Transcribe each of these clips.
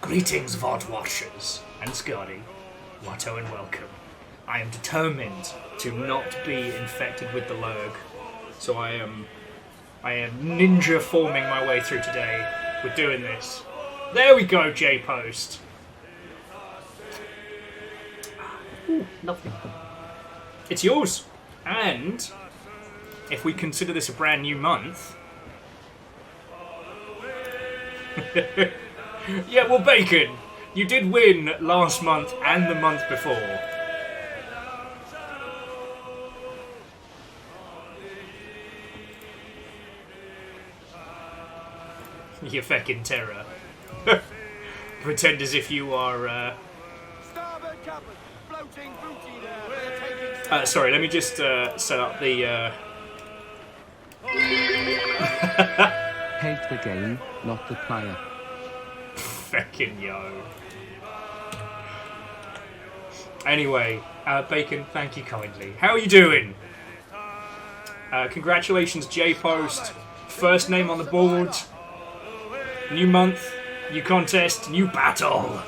Greetings, VOD watchers and Scotty. Watto and welcome. I am determined to not be infected with the Lurg, so I am ninja forming my way through today. We're doing this. There we go, J-Post. Ooh, lovely. It's yours. And if we consider this a brand new month... yeah, well, Bacon, you did win last month and the month before. You fucking terror. Pretend as if you are, sorry, let me just, set up the, Hate the game, not the player. Feckin' yo. Anyway, Bacon, thank you kindly. How are you doing? Congratulations, J-Post. First name on the board. New month, new contest, new battle.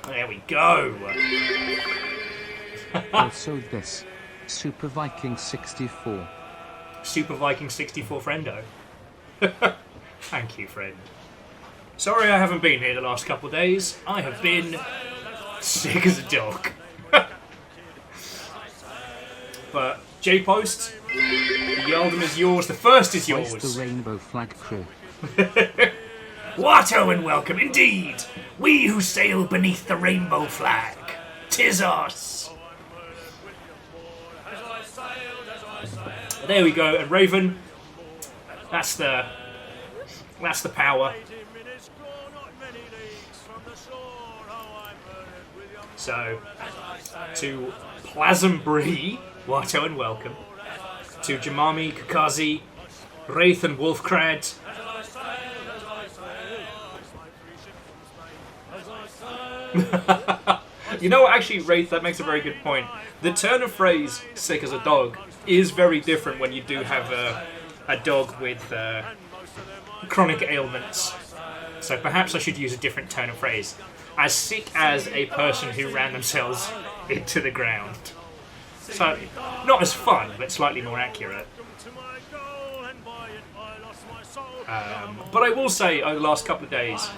There we go. Also this. Super Viking 64. Super Viking 64 friendo. Thank you, friend. Sorry I haven't been here the last couple of days. I have been sick as a dog. But J-Post, the Yaldum is yours. The first is yours. Hoist the rainbow flag crew. Watto and welcome indeed. We who sail beneath the rainbow flag. 'Tis us. There we go. And Raven, that's the power. So to Plasmbree, Watto and welcome. To Jamami, Kakazi, Wraith and Wolfcrad. You know what, actually, Wraith, that makes a very good point. The turn of phrase, sick as a dog, is very different when you do have a dog with chronic ailments. So perhaps I should use a different turn of phrase. As sick as a person who ran themselves into the ground. So, not as fun, but slightly more accurate. But I will say, over the last couple of days,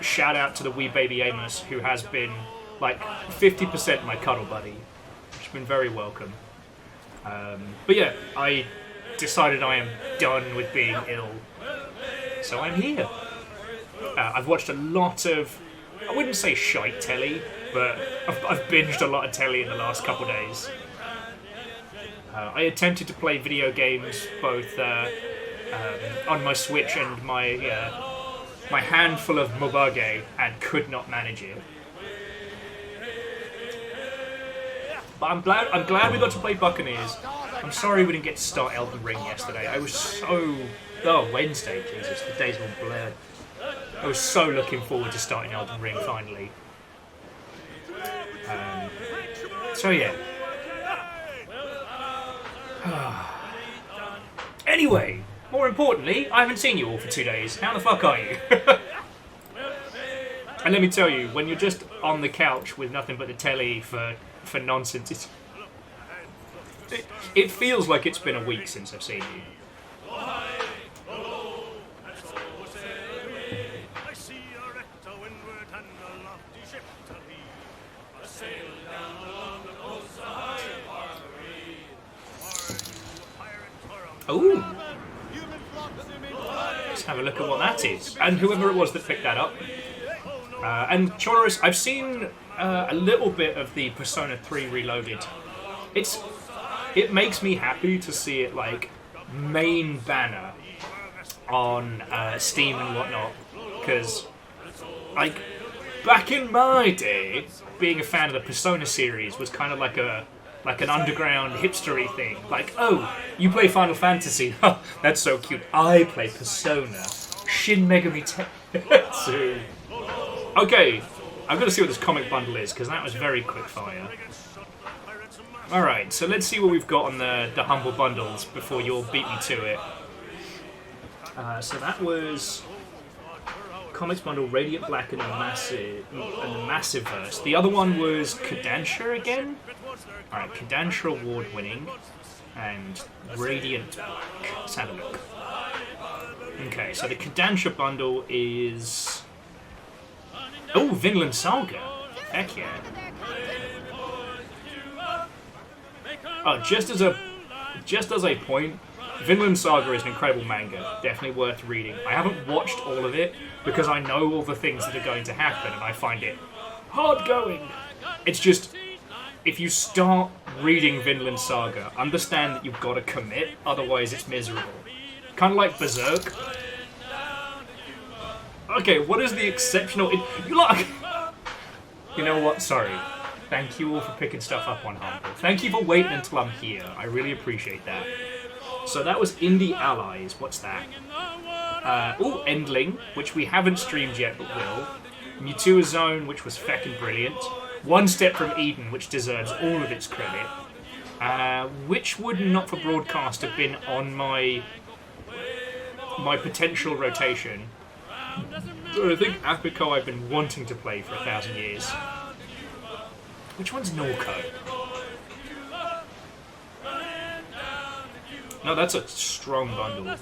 shout out to the wee baby Amos, who has been like 50% my cuddle buddy, which has been very welcome. But yeah, I decided I am done with being ill, so I'm here. I've watched a lot of, I wouldn't say shite telly, but I've binged a lot of telly in the last couple of days. I attempted to play video games both on my Switch and my handful of Mobage and could not manage it. But I'm glad we got to play Buccaneers. I'm sorry we didn't get to start Elden Ring yesterday. I was so... Oh, Wednesday, Jesus, the days all blurred. I was so looking forward to starting Elden Ring finally. So yeah. Anyway, more importantly, I haven't seen you all for 2 days. How the fuck are you? And let me tell you, when you're just on the couch with nothing but the telly for nonsense, it feels like it's been a week since I've seen you. Ooh. Let's have a look at what that is. And whoever it was that picked that up. And Choros, I've seen a little bit of the Persona 3 Reloaded. It makes me happy to see it like main banner on Steam and whatnot. Because, like, back in my day, being a fan of the Persona series was kind of like an underground hipstery thing. Like, oh, you play Final Fantasy. That's so cute. I play Persona. Shin Megami Tensei. Okay, I'm going to see what this comic bundle is, because that was very quick fire. Alright, so let's see what we've got on the Humble Bundles before you'll beat me to it. So that was Comics Bundle, Radiant Black and the Massiveverse. The other one was Kadansha again. Alright, Kadansha award winning and Radiant Black. Let's have a look. Okay, so the Kadansha bundle is... Oh, Vinland Saga. Heck yeah. Oh, just as a point, Vinland Saga is an incredible manga, definitely worth reading. I haven't watched all of it because I know all the things that are going to happen and I find it hard going. It's just, if you start reading Vinland Saga, understand that you've got to commit, otherwise it's miserable. Kind of like Berserk. Okay, what is the exceptional... You know what? Sorry. Thank you all for picking stuff up on Humble. Thank you for waiting until I'm here. I really appreciate that. So that was Indie Allies. What's that? Endling, which we haven't streamed yet but will. Mutua Zone, which was feckin' brilliant. One Step from Eden, which deserves all of its credit. Which would not for broadcast have been on my potential rotation. I think Apico I've been wanting to play for 1,000 years. Which one's Norco? No, that's a strong bundle.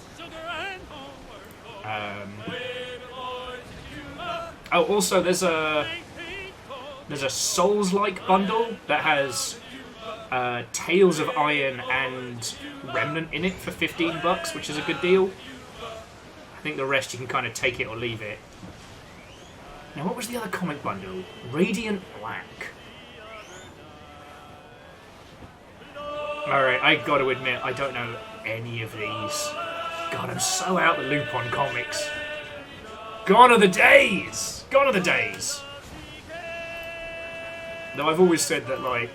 Oh, also there's a Souls-like bundle that has Tales of Iron and Remnant in it for $15, which is a good deal. I think the rest you can kind of take it or leave it. Now, what was the other comic bundle? Radiant Black. Alright, I gotta admit, I don't know any of these. God, I'm so out the loop on comics. Gone are the days! Gone are the days! Though I've always said that, like,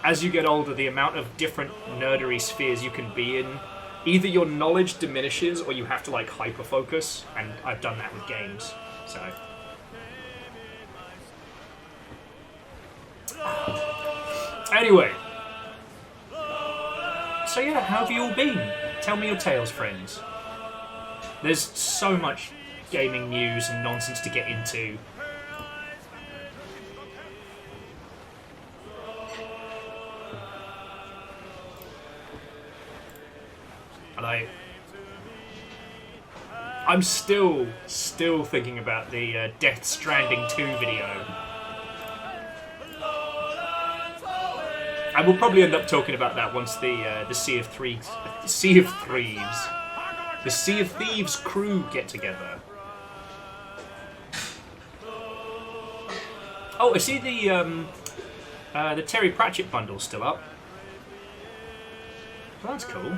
as you get older, the amount of different nerdery spheres you can be in, either your knowledge diminishes or you have to, like, hyper-focus, and I've done that with games, so... Anyway. So yeah, how have you all been? Tell me your tales, friends. There's so much gaming news and nonsense to get into. And I'm still thinking about the Death Stranding 2 video. And we'll probably end up talking about that once the Sea of Thieves crew get together. Oh, I see the Terry Pratchett bundle still up. Well, that's cool.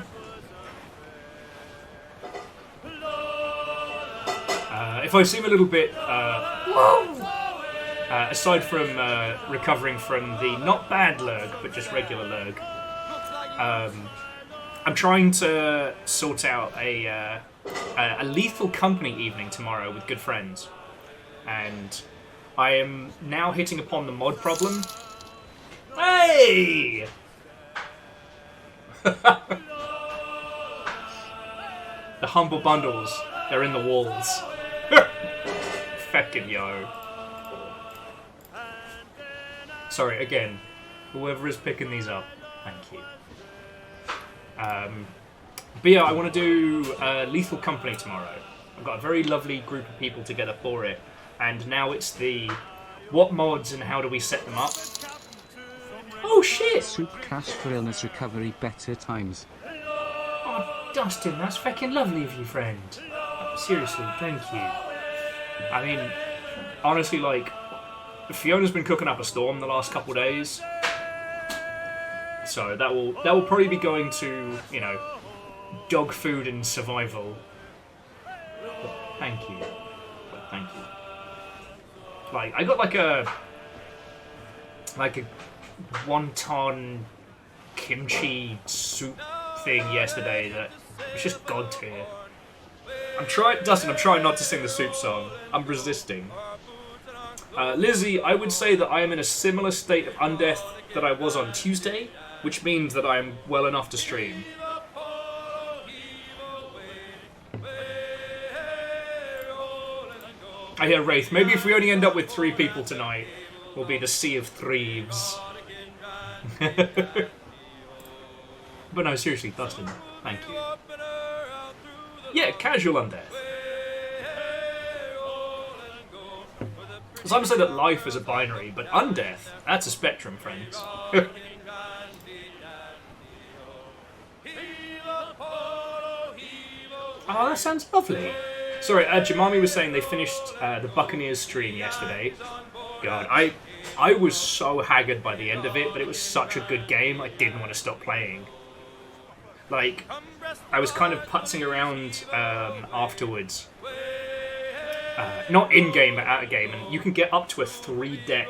If I seem a little bit aside from recovering from the not bad Lurg, but just regular Lurg, I'm trying to sort out a Lethal Company evening tomorrow with good friends. And I am now hitting upon the mod problem. Hey! The Humble Bundles, they're in the walls. Feckin' yo. Sorry, again, whoever is picking these up, thank you. But yeah, I want to do Lethal Company tomorrow. I've got a very lovely group of people together for it, and now it's the what mods and how do we set them up. Oh shit! Soup cash for illness recovery better times. Oh, Dustin, that's fucking lovely of you, friend. Seriously, thank you. I mean, honestly, like, Fiona's been cooking up a storm the last couple of days, so that will probably be going to, you know, dog food and survival. But thank you. Like, I got like a wonton kimchi soup thing yesterday that was just god tier. Dustin, I'm trying not to sing the soup song. I'm resisting. Lizzie, I would say that I am in a similar state of undeath that I was on Tuesday, which means that I am well enough to stream. I hear Wraith. Maybe if we only end up with 3 people tonight, we'll be the Sea of Thieves. But no, seriously, Dustin, thank you. Yeah, casual undeath. Some say that life is a binary, but undeath, that's a spectrum, friends. Oh, that sounds lovely. Sorry, Jamami was saying they finished the Buccaneers stream yesterday. God, I was so haggard by the end of it, but it was such a good game, I didn't want to stop playing. Like, I was kind of putzing around afterwards. Not in-game, but out-of-game, and you can get up to a 3-deck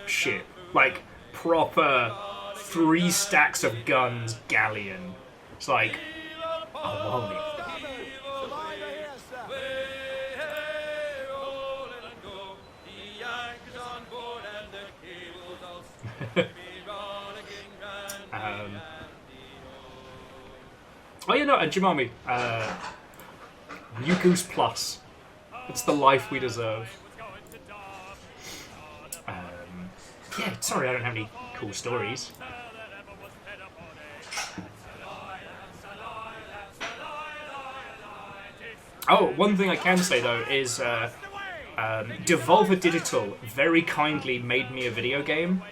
ship. Like, proper 3 stacks of guns galleon. It's like, oh, holy. Oh yeah, no, and Jamami, New Goose Plus. It's the life we deserve. Yeah, sorry I don't have any cool stories. Oh, one thing I can say though is Devolver Digital very kindly made me a video game,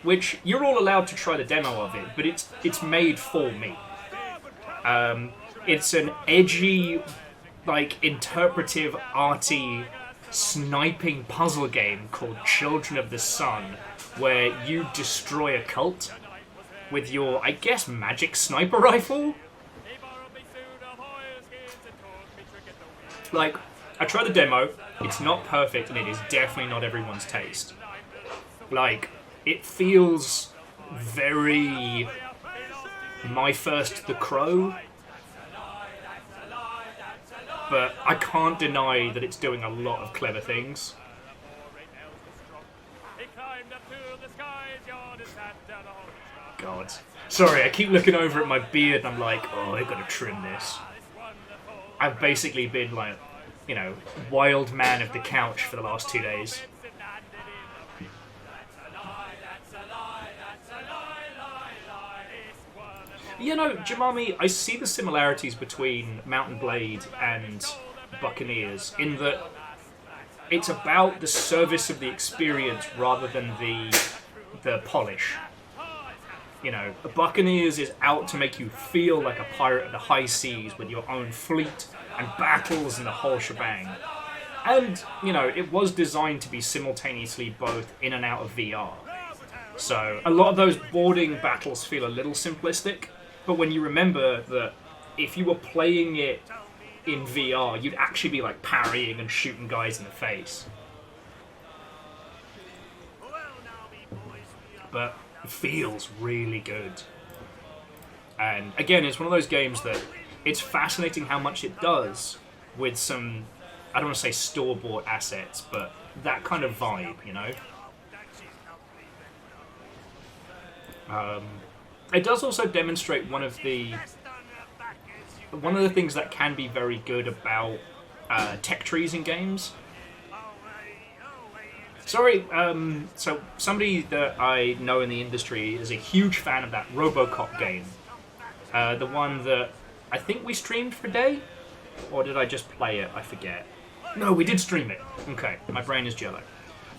which you're all allowed to try the demo of it, but it's made for me. It's an edgy, like, interpretive, arty, sniping puzzle game called Children of the Sun, where you destroy a cult with your, I guess, magic sniper rifle? Like, I tried the demo, it's not perfect, and it is definitely not everyone's taste. Like, it feels very My First The Crow, but I can't deny that it's doing a lot of clever things. God. Sorry, I keep looking over at my beard and I'm like, oh, I've got to trim this. I've basically been like, you know, wild man of the couch for the last 2 days. You know, Jamami, I see the similarities between Mount and Blade and Buccaneers in that it's about the service of the experience rather than the polish. You know, Buccaneers is out to make you feel like a pirate of the high seas with your own fleet and battles and the whole shebang. And, you know, it was designed to be simultaneously both in and out of VR. So, a lot of those boarding battles feel a little simplistic, but when you remember that if you were playing it in VR, you'd actually be like parrying and shooting guys in the face. But it feels really good. And again, it's one of those games that it's fascinating how much it does with some, I don't want to say store-bought assets, but that kind of vibe, you know? It does also demonstrate one of the things that can be very good about tech trees in games. Sorry, so somebody that I know in the industry is a huge fan of that RoboCop game. The one that I think we streamed for a day? Or did I just play it? I forget. No, we did stream it. Okay, my brain is jello.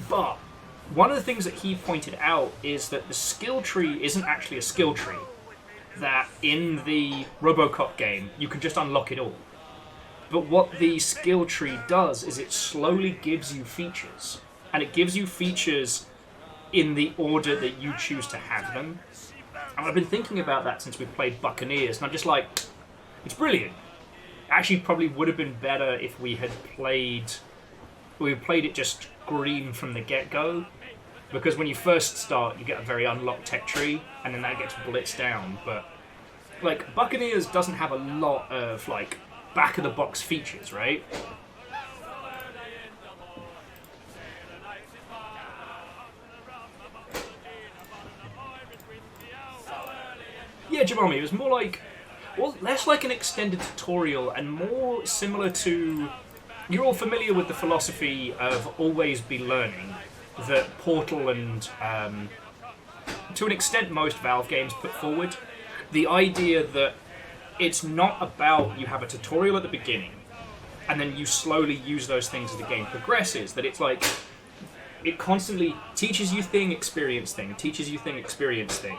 But one of the things that he pointed out is that the skill tree isn't actually a skill tree. That in the RoboCop game, you can just unlock it all. But what the skill tree does is it slowly gives you features. And it gives you features in the order that you choose to have them. And I've been thinking about that since we played Buccaneers, and I'm just like, it's brilliant. Actually, probably would have been better if we had played it just green from the get-go. Because when you first start, you get a very unlocked tech tree, and then that gets blitzed down. But, like, Buccaneers doesn't have a lot of, like, back-of-the-box features, right? Jemami, it was more like, well, less like an extended tutorial and more similar to, you're all familiar with the philosophy of always be learning that Portal and, to an extent, most Valve games put forward. The idea that it's not about you have a tutorial at the beginning and then you slowly use those things as the game progresses, that it's like, it constantly teaches you thing, experience thing, teaches you thing, experience thing.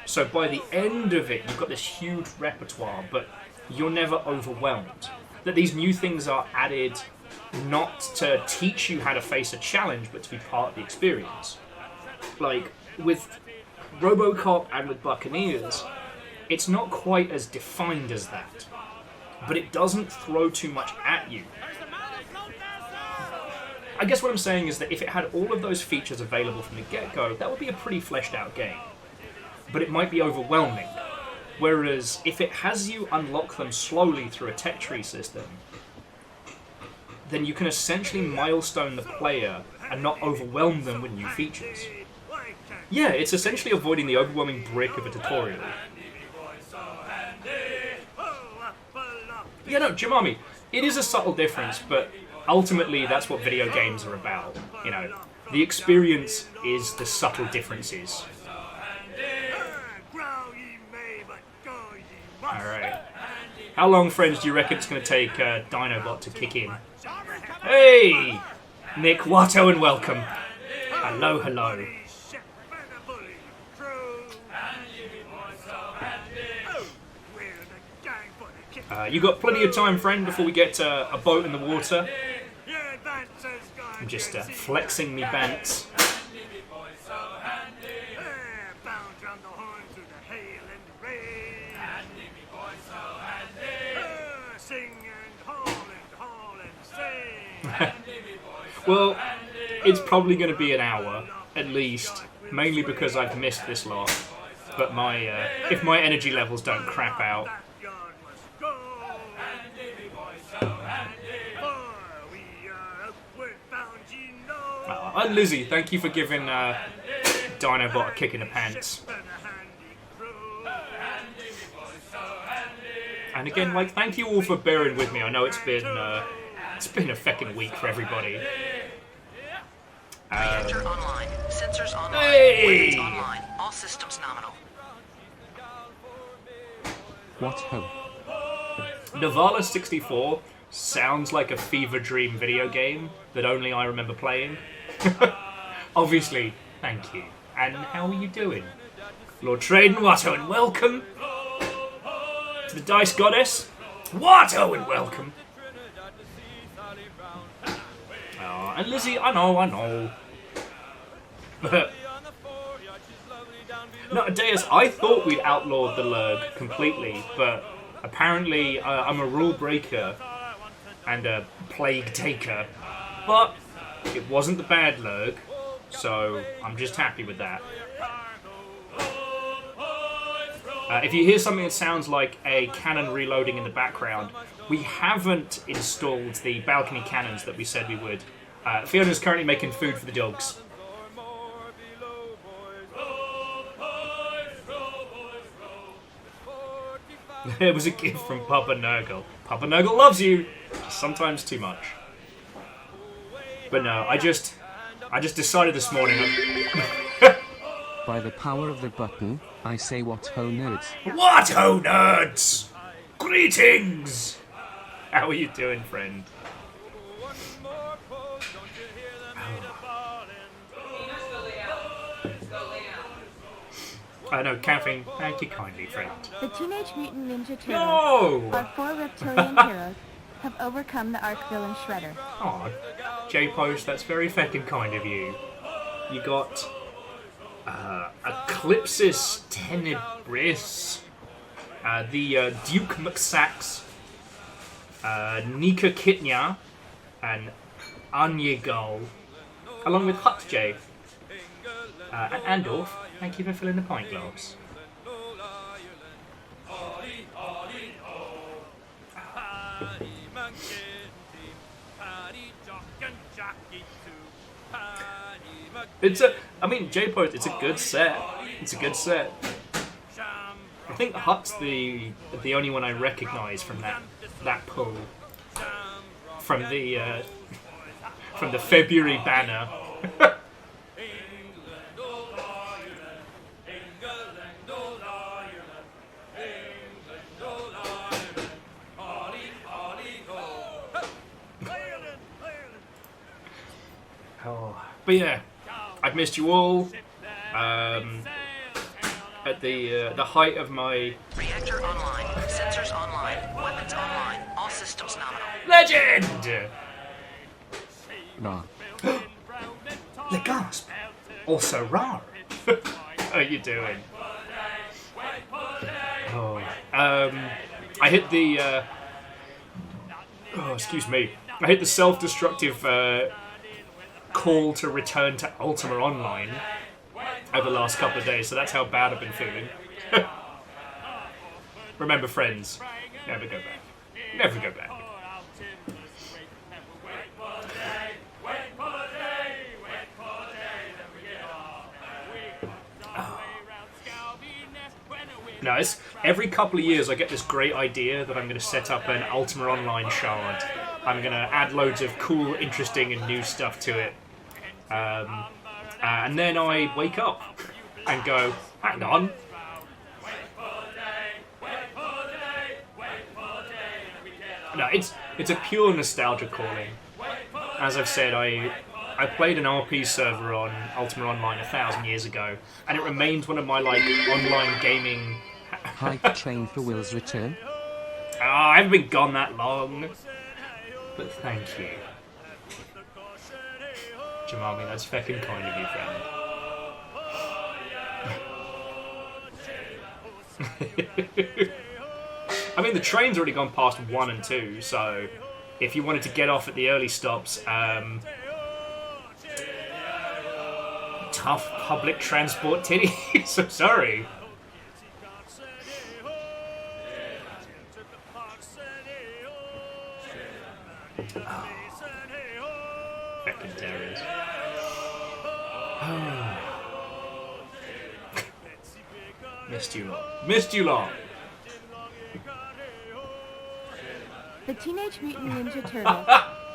So by the end of it, you've got this huge repertoire, but you're never overwhelmed. That these new things are added not to teach you how to face a challenge, but to be part of the experience. Like, with RoboCop and with Buccaneers, it's not quite as defined as that, but it doesn't throw too much at you. I guess what I'm saying is that if it had all of those features available from the get-go, that would be a pretty fleshed out game. But it might be overwhelming. Whereas if it has you unlock them slowly through a tech tree system, then you can essentially milestone the player and not overwhelm them with new features. Yeah, it's essentially avoiding the overwhelming brick of a tutorial. Yeah, no, Jemami, it is a subtle difference, but ultimately that's what video games are about. You know, the experience is the subtle differences. Alright. How long, friends, do you reckon it's going to take Dinobot to kick in? Hey! Nick, Watto, and welcome. Hello, hello. You got plenty of time, friend, before we get a boat in the water. I'm just flexing me bants. Well, it's probably going to be an hour, at least, mainly because I've missed this lot. But if my energy levels don't crap out. And Lizzie, thank you for giving Dinobot a kick in the pants. And again, like, thank you all for bearing with me. I know it's been a feckin' week for everybody. Reactor online. Sensors online. Hey! Weapons online. All systems nominal. What ho? Navala 64 sounds like a fever dream video game that only I remember playing. Obviously, thank you. And how are you doing? Lord Traden, Watto, and welcome to the Dice Goddess. Watto, and welcome. Oh, and Lizzie, I know. But no, Deus, I thought we'd outlawed the Lurg completely, but apparently I'm a rule breaker and a plague taker. But it wasn't the bad Lurg, so I'm just happy with that. If you hear something that sounds like a cannon reloading in the background, we haven't installed the balcony cannons that we said we would. Fiona's currently making food for the dogs. It was a gift from Papa Nurgle. Papa Nurgle loves you, sometimes too much. But no, I just decided this morning. By the power of the button, I say what ho nerds. What ho nerds! Greetings! How are you doing, friend? I know, Caffeine, thank you kindly, friend. The Teenage Mutant Ninja Turtles, No! our 4 reptilian heroes, have overcome the arch villain Shredder. Aw, J-Post, that's very feckin' kind of you. You got Eclipsis Tenebris, the Duke McSax, Nika Kitnya, and Anyegal, along with Hut J. And Andorf, thank you for filling the pint glass. J-Post, it's a good set. It's a good set. think Hut's the only one I recognise from that pull from the February banner. But yeah, I've missed you all. At the height of my Reactor online. Sensors online. Weapons online. All systems nominal. legend. Nah. The gasp. Also rar. How are you doing? Oh, I hit the. Oh, excuse me. I hit the self-destructive call to return to Ultima Online over the last couple of days, so that's how bad I've been feeling. Remember, friends, never go back. Never go back. Nice. Every couple of years I get this great idea that I'm going to set up an Ultima Online shard. I'm going to add loads of cool, interesting and new stuff to it. And then I wake up and go, hang on. No, it's a pure nostalgia calling. As I've said, I played an RP server on Ultima Online 1,000 years ago, and it remains one of my online gaming. Hype train for Will's return. I haven't been gone that long, but thank you. Jamami, that's feckin' kind of you, friend. I mean, the train's already gone past 1 and 2, so if you wanted to get off at the early stops, tough public transport titties. I'm sorry. Oh. Feckin' terrors. Missed you lot. Missed you lot. The Teenage Mutant Ninja Turtles,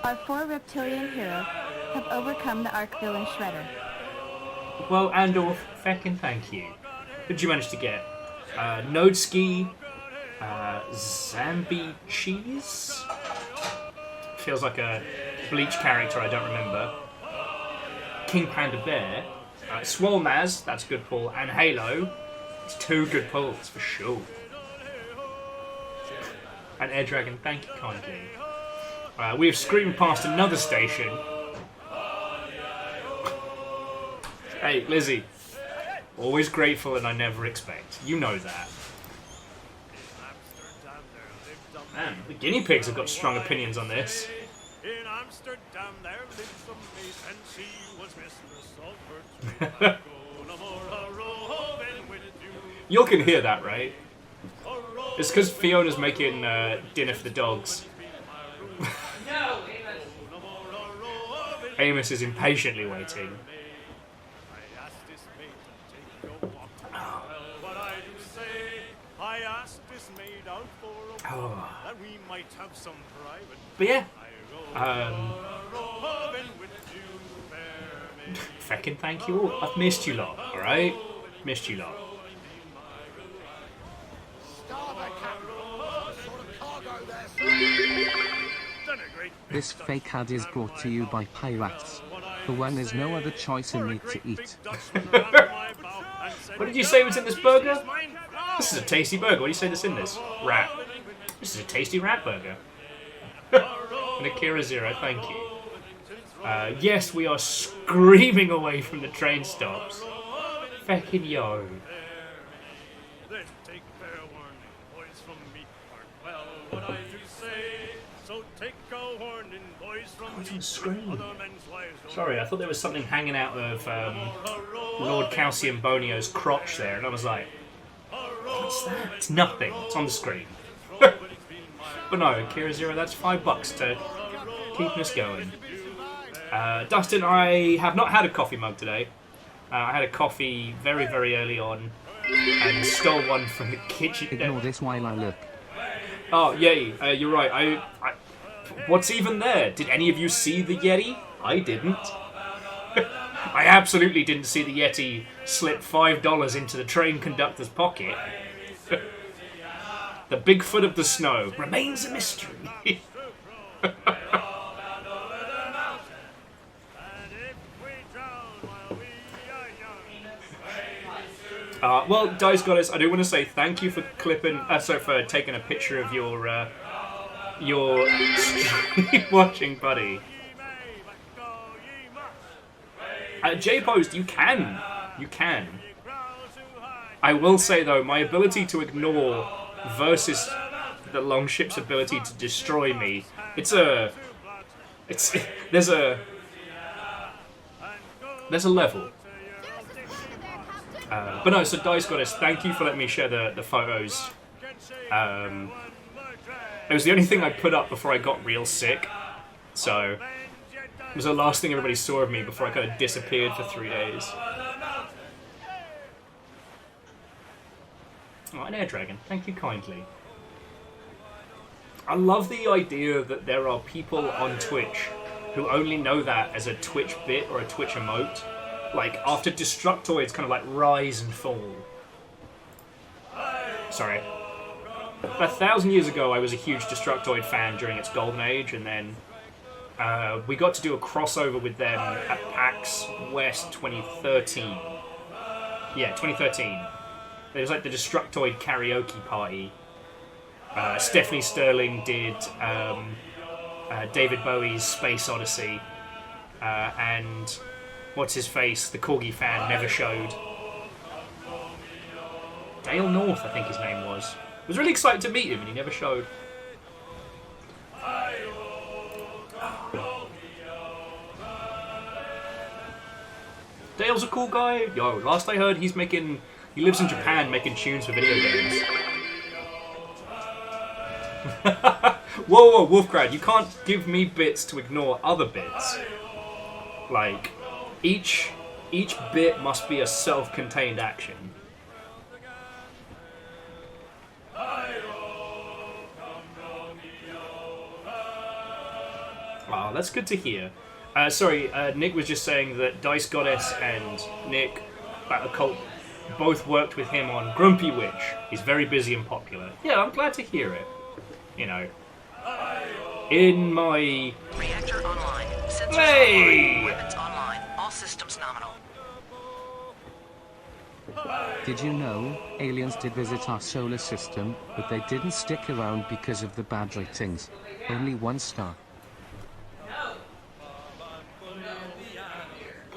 our 4 reptilian heroes, have overcome the Ark villain Shredder. Well, Andor, feckin' thank you. What did you manage to get? Nodeski, Zambi Cheese? Feels like a Bleach character I don't remember. King Panda Bear, Swole Maz, that's a good pull, and Halo. It's 2 good pulls for sure. And Air Dragon, thank you kindly. We have screamed past another station. Hey, Lizzie. Always grateful and I never expect. You know that. Man, the guinea pigs have got strong opinions on this. In Amsterdam there lived some maid and she was mistress of her You can hear that, right? It's because Fiona's making dinner for the dogs. Amos is impatiently waiting. Oh. But yeah. Feckin' thank you all. I've missed you lot, alright? Missed you lot. This fake ad is brought to you by pirates. For when there's no other choice in meat to eat. What did you say was in this burger? This is a tasty burger. What do you say that's in this? Rat. This is a tasty rat burger. And Akira Zero, thank you. Yes, we are screaming away from the train stops. Feckin' yo. Sorry, I thought there was something hanging out of Lord Calcium Bonio's crotch there, and I was like, what's that? It's nothing. It's on the screen. But no, Akira Zero, that's $5 to keep us going. Dustin, I have not had a coffee mug today. I had a coffee very, very early on and stole one from the kitchen. Ignore this while I look. Oh, yay, you're right. What's even there? Did any of you see the Yeti? I didn't. I absolutely didn't see the Yeti slip $5 into the train conductor's pocket. The Bigfoot of the snow remains a mystery. Well, Dice Goddess, I do want to say thank you for for taking a picture of your stream watching buddy. J-Post, you can. I will say though, my ability to ignore versus the Longship's ability to destroy me, there's a level. But no, so Dice Goddess, thank you for letting me share the photos. It was the only thing I put up before I got real sick, so it was the last thing everybody saw of me before I kind of disappeared for 3 days. Oh, an air dragon, thank you kindly. I love the idea that there are people on Twitch who only know that as a Twitch bit or a Twitch emote. Like, after Destructoids kind of like rise and fall. Sorry. 1,000 years ago, I was a huge Destructoid fan during its golden age, and then we got to do a crossover with them at PAX West 2013. Yeah, 2013. It was like the Destructoid karaoke party. Stephanie Sterling did David Bowie's Space Odyssey, and what's his face, the Corgi fan, never showed. Dale North, I think his name was. I was really excited to meet him, and he never showed. Dale's a cool guy. Yo, last I heard, he lives in Japan making tunes for video games. Whoa, Wolfcrad, you can't give me bits to ignore other bits. Like, each bit must be a self-contained action. Wow, that's good to hear. Sorry, Nick was just saying that Dice Goddess and Nick at Occult both worked with him on Grumpy Witch. He's very busy and popular. Yeah, I'm glad to hear it. You know, in my... Reactor online. Sensors Hey! online. Weapons online. All systems nominal. Did you know, aliens did visit our solar system, but they didn't stick around because of the bad ratings. Only 1 star.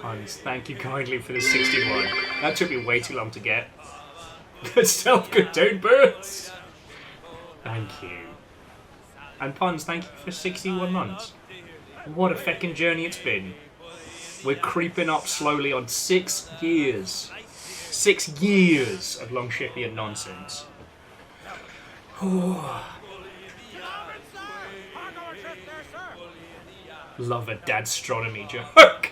Puns, thank you kindly for the 61. That took me way too long to get. Self-contained birds! Thank you. And Puns, thank you for 61 months. What a feckin' journey it's been. We're creeping up slowly on 6 years. 6 years of Longshipian nonsense. Love a dadstronomy joke.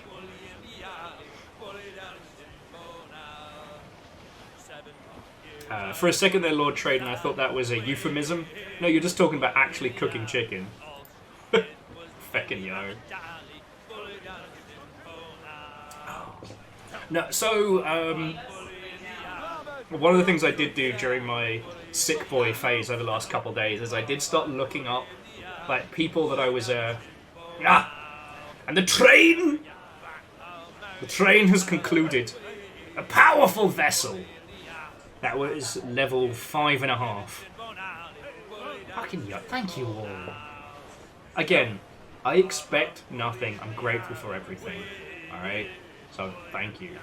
For a second there, Lord Traden, I thought that was a euphemism. No, you're just talking about actually cooking chicken. Feckin' yo. No, so, one of the things I did do during my sick boy phase over the last couple of days is I did start looking up, like, people that I was, and the train has concluded. A powerful vessel. That was level 5.5. Fucking yuck. Thank you all. Again, I expect nothing. I'm grateful for everything. Alright? So, thank you.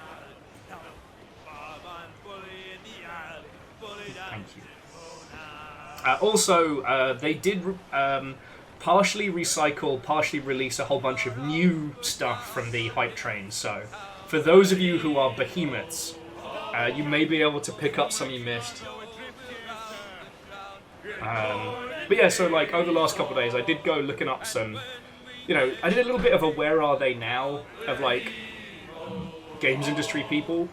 Thank you. Also, they did partially recycle, partially release a whole bunch of new stuff from the hype train. So, for those of you who are behemoths, you may be able to pick up some you missed. But yeah, so like over the last couple of days, I did go looking up some, you know, I did a little bit of a where are they now of like games industry people.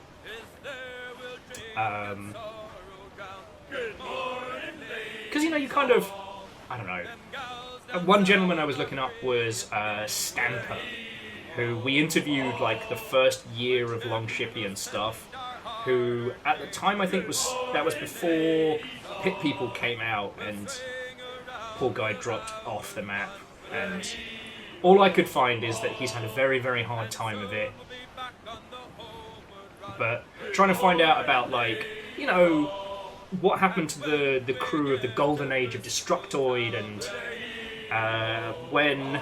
Because, you know, you kind of... I don't know. One gentleman I was looking up was Stamper, who we interviewed, like, the first year of Longshippy and stuff, who, at the time, I think that was before Pit People came out, and poor guy dropped off the map, and all I could find is that he's had a very, very hard time of it. But trying to find out about, like, you know, what happened to the crew of the golden age of Destructoid, and when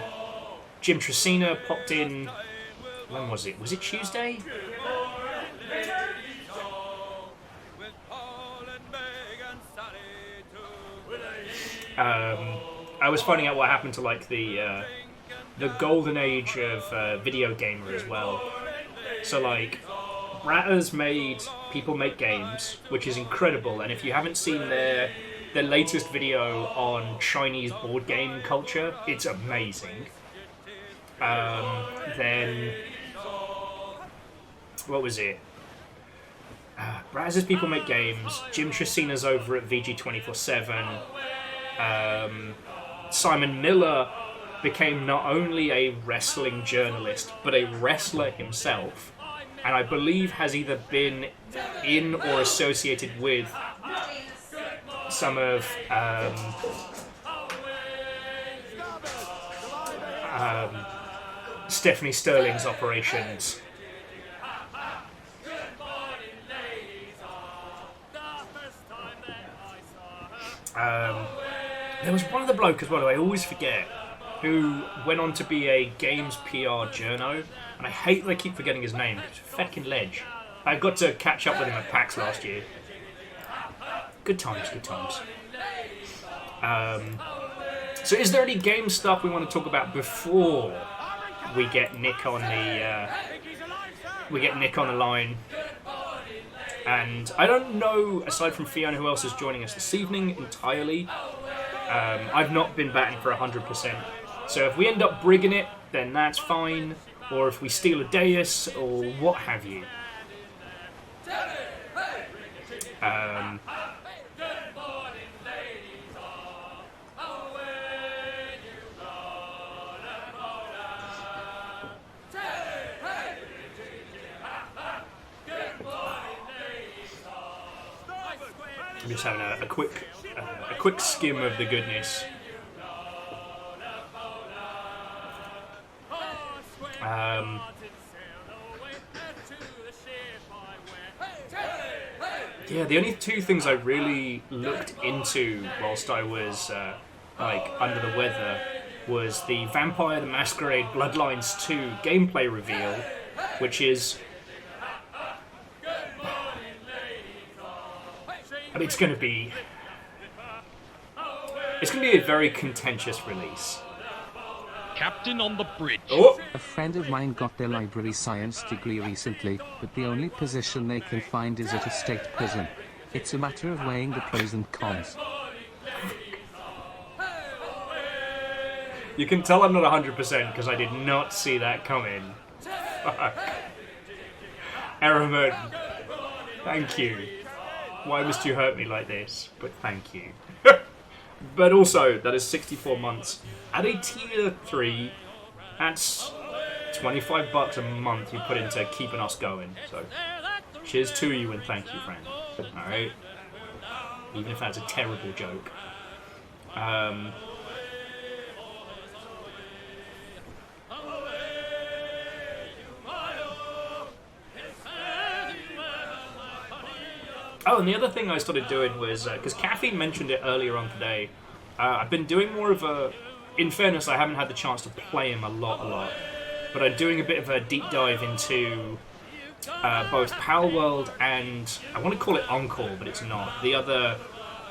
Jim Tresina popped in, when was it? Was it Tuesday? I was finding out what happened to, like, the golden age of video gamer as well. So, like, Bratters made People Make Games, which is incredible, and if you haven't seen their latest video on Chinese board game culture, it's amazing. Then, what was it? Brazzers People Make Games, Jim Tresina's over at VG247, Simon Miller became not only a wrestling journalist, but a wrestler himself, and I believe has either been in or associated with some of Stephanie Sterling's operations. There was one of the blokes as well who I always forget, who went on to be a games PR journo, and I hate that I keep forgetting his name. It's feckin' ledge. I got to catch up with him at PAX last year. Good times, good times. So is there any game stuff we want to talk about before we get Nick on the line? And I don't know, aside from Fiona, who else is joining us this evening entirely. I've not been batting for 100%. So if we end up brigging it, then that's fine. Or if we steal a Deus, or what have you. I'm just having a quick skim of the goodness. Yeah, the only two things I really looked into whilst I was like under the weather was the Vampire the Masquerade Bloodlines 2 gameplay reveal, which is, I mean, it's going to be a very contentious release. Captain on the bridge. Oh. A friend of mine got their library science degree recently, but the only position they can find is at a state prison. It's a matter of weighing the pros and cons. You can tell I'm not 100% because I did not see that coming. Fuck. Aaron Merton, thank you. Why must you hurt me like this? But thank you. But also, that is 64 months. At a tier 3, that's $25 a month you put into keeping us going. So, cheers to you and thank you, friend. Alright? Even if that's a terrible joke. Oh, and the other thing I started doing was, because Caffeine mentioned it earlier on today, I've been doing more of a, in fairness, I haven't had the chance to play him a lot, but I'm doing a bit of a deep dive into both Pal World and, I want to call it Encore, but it's not, the other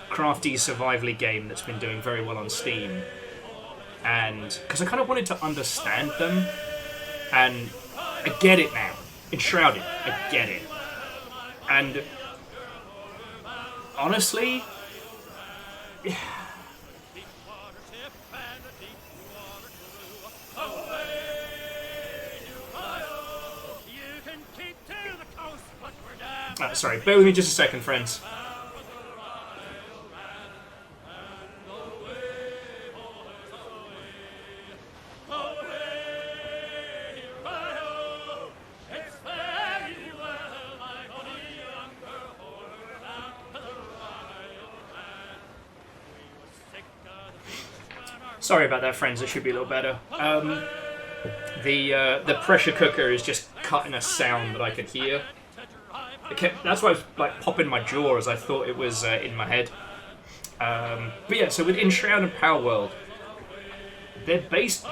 crafty survivally game that's been doing very well on Steam. And, because I kind of wanted to understand them, and I get it now. Enshrouded, I get it. And honestly, Sorry, bear with me just a second, friends. Sorry about that, friends. It should be a little better. The pressure cooker is just cutting a sound that I could hear. That's why I was like popping my jaw as I thought it was in my head. But yeah, so with Enshroud and Power World, they're based.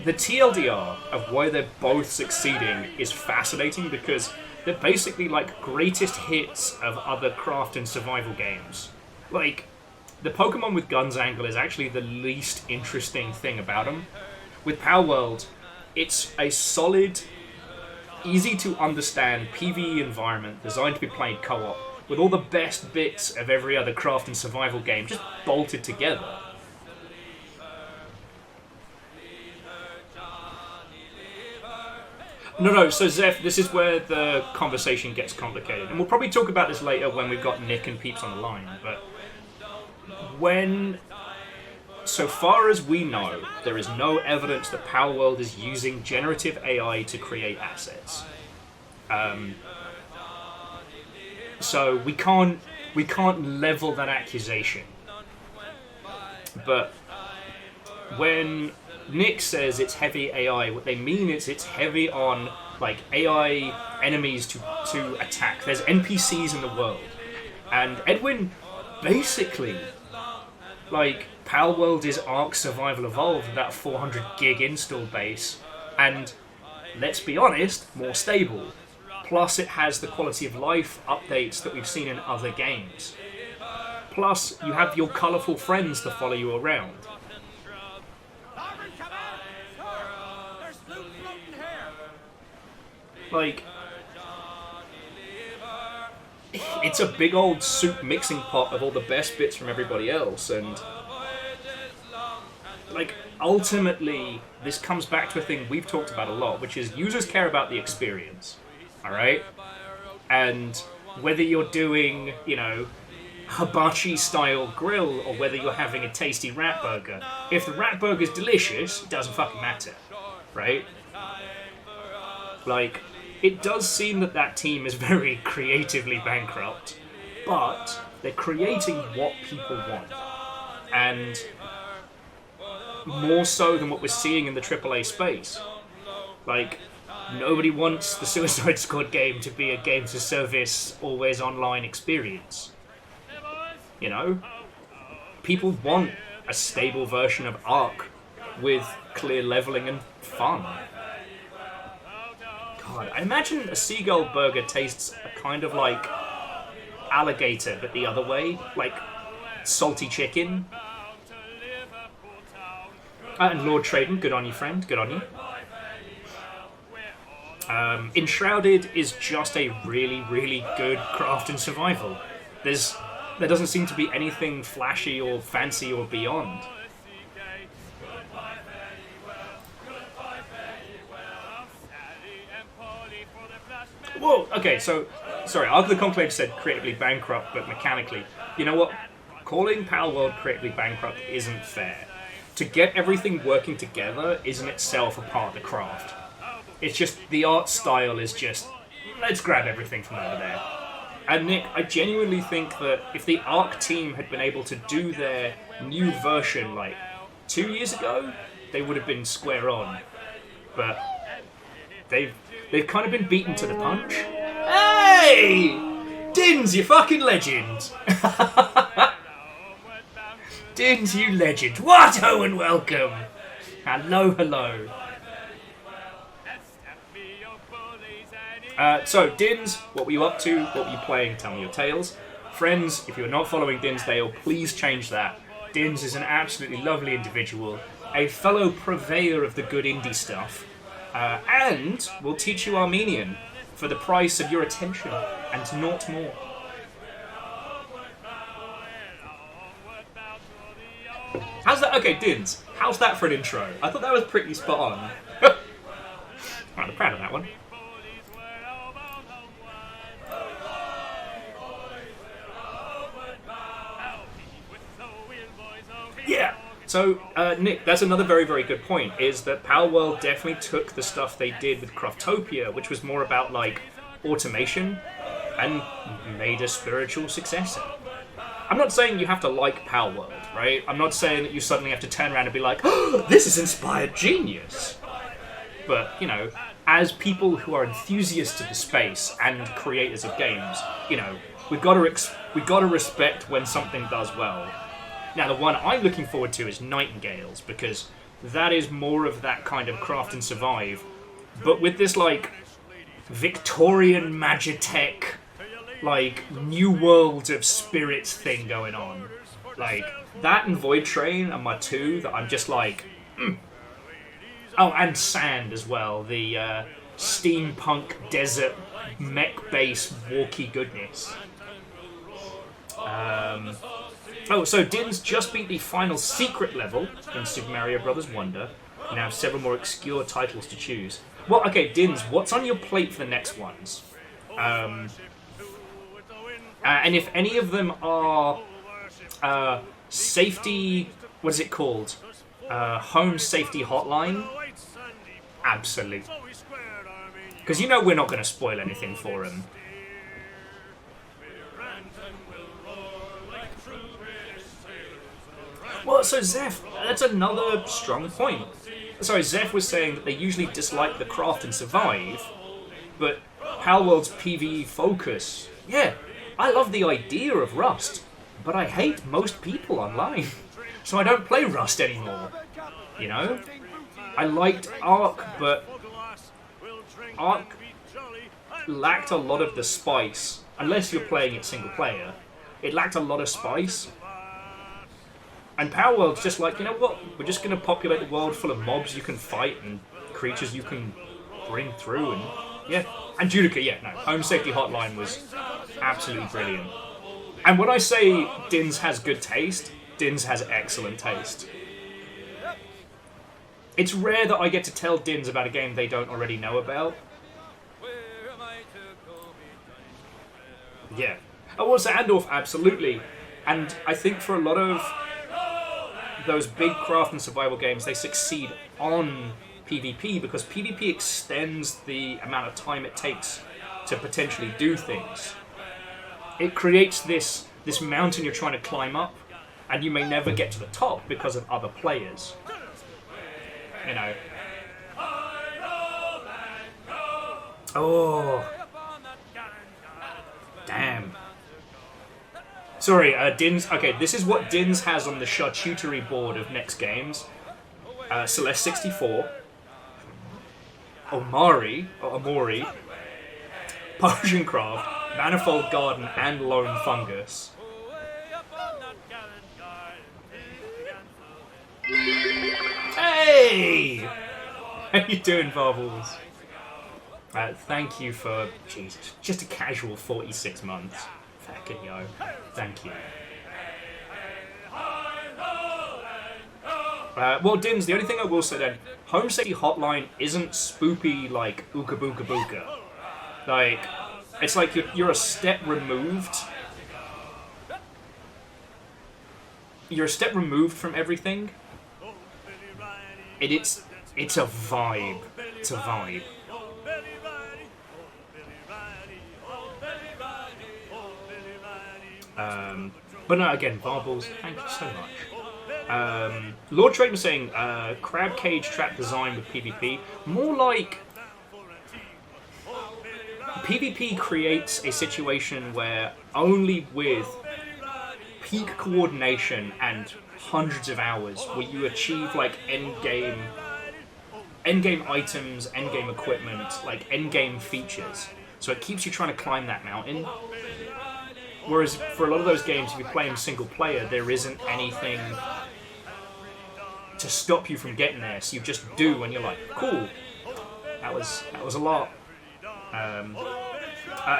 The TLDR of why they're both succeeding is fascinating because they're basically like greatest hits of other craft and survival games. Like, the Pokemon with Guns angle is actually the least interesting thing about them. With Power World, it's a solid, easy to understand PvE environment designed to be played co-op with all the best bits of every other craft and survival game just bolted together. No, so Zeph, this is where the conversation gets complicated. And we'll probably talk about this later when we've got Nick and Peeps on the line, but so far as we know, there is no evidence that Power World is using generative AI to create assets. So we can't level that accusation. But when Nick says it's heavy AI, what they mean is it's heavy on like AI enemies to attack. There's NPCs in the world, and Edwin basically, like, Power World is Ark Survival Evolved with that 400 gig install base, and let's be honest, more stable. Plus it has the quality of life updates that we've seen in other games. Plus you have your colourful friends to follow you around. Like, it's a big old soup mixing pot of all the best bits from everybody else, and like, ultimately this comes back to a thing we've talked about a lot, which is users care about the experience, alright? And whether you're doing, you know, hibachi style grill or whether you're having a tasty rat burger, if the rat burger's delicious, it doesn't fucking matter, right? Like, it does seem that that team is very creatively bankrupt, but they're creating what people want. And more so than what we're seeing in the AAA space. Like, nobody wants the Suicide Squad game to be a games-as-service, always online experience. You know? People want a stable version of Ark with clear leveling and fun. God, I imagine a seagull burger tastes kind of like alligator, but the other way. Like salty chicken. And Lord Traden, good on you, friend. Good on you. Enshrouded is just a really, really good craft and survival. There doesn't seem to be anything flashy or fancy or beyond. Whoa, okay, so, sorry, Ark of the Conclave said creatively bankrupt, but mechanically. You know what? Calling Power World creatively bankrupt isn't fair. To get everything working together is in itself a part of the craft. It's just, the art style is just, let's grab everything from over there. And Nick, I genuinely think that if the Ark team had been able to do their new version, like, 2 years ago, they would have been square on. But they've kind of been beaten to the punch. Hey! Dins, you fucking legend! Dins, you legend. What? Oh, and welcome. Hello, hello. So, Dins, what were you up to? What were you playing? Tell me your tales. Friends, if you're not following Dinsdale, please change that. Dins is an absolutely lovely individual, a fellow purveyor of the good indie stuff, and will teach you Armenian for the price of your attention, and naught more. How's that? Okay, Dins, how's that for an intro? I thought that was pretty spot on. I'm proud of that one. So, Nick, that's another very, very good point, is that Power World definitely took the stuff they did with Craftopia, which was more about, like, automation, and made a spiritual successor. I'm not saying you have to like Power World, right? I'm not saying that you suddenly have to turn around and be like, oh, this is inspired genius. But, you know, as people who are enthusiasts of the space and creators of games, you know, we've got to respect when something does well. Now, the one I'm looking forward to is Nightingales, because that is more of that kind of craft and survive, but with this, like, Victorian Magitech, like, new world of spirits thing going on. Like, that and Void Train are my two that I'm just like, Oh, and Sand as well, the steampunk desert mech-based walkie goodness. Oh, so Din's just beat the final secret level in Super Mario Bros. Wonder, and now have several more obscure titles to choose. Well, okay, Dins, what's on your plate for the next ones? And if any of them are safety, what is it called? Home Safety Hotline? Absolutely. Because you know we're not going to spoil anything for them. Well, so Zeph, that's another strong point. Sorry, Zeph was saying that they usually dislike the craft and survive, but Power World's PvE focus, yeah, I love the idea of Rust, but I hate most people online, so I don't play Rust anymore, you know? I liked Ark, but Ark lacked a lot of the spice, unless you're playing it single player. It lacked a lot of spice. And Power World's just like, you know what? We're just going to populate the world full of mobs you can fight and creatures you can bring through. And yeah, and Judica, yeah, no. Home Safety Hotline was absolutely brilliant. And when I say Dins has good taste, Dins has excellent taste. It's rare that I get to tell Dins about a game they don't already know about. Yeah. Oh, also Andorf, absolutely. And I think for a lot of those big craft and survival games, they succeed on PvP because PvP extends the amount of time it takes to potentially do things. It creates this mountain you're trying to climb up, and you may never get to the top because of other players. You know. Oh. Damn. Sorry, Dins. Okay, this is what Dins has on the charcuterie board of next games. Celeste 64, Omori, Potion Craft, Manifold Garden, and Lone Fungus. Hey! How you doing, Bubbles? Thank you for, Jesus, just a casual 46 months. Fucking yo. Thank you. Well, Dins, the only thing I will say then, Home Safety Hotline isn't spoopy like Ooka Booka Booka. Like, it's like you're a step removed. You're a step removed from everything. It's a vibe. It's a vibe. But no, again, Varbles, thank you so much. Lord Trade was saying, crab cage trap design with PvP. More like PvP creates a situation where only with peak coordination and hundreds of hours will you achieve like endgame items, endgame equipment, like endgame features. So it keeps you trying to climb that mountain. Whereas for a lot of those games, if you play them single player, there isn't anything to stop you from getting there. So you just do, and you're like, cool. That was a lot. And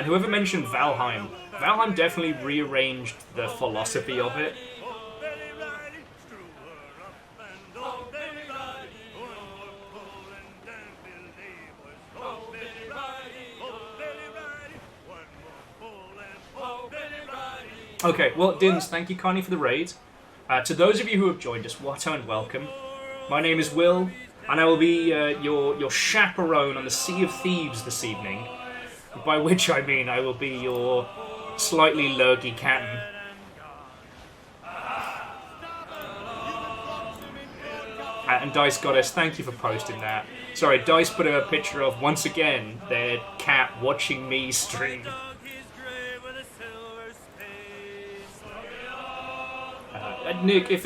whoever mentioned Valheim definitely rearranged the philosophy of it. Okay, well, Dins, thank you kindly for the raid. To those of you who have joined us, what and welcome. My name is Will, and I will be your chaperone on the Sea of Thieves this evening. By which I mean I will be your slightly lurgy captain. And Dice Goddess, thank you for posting that. Sorry, Dice put a picture of, once again, their cat watching me stream. Nick, if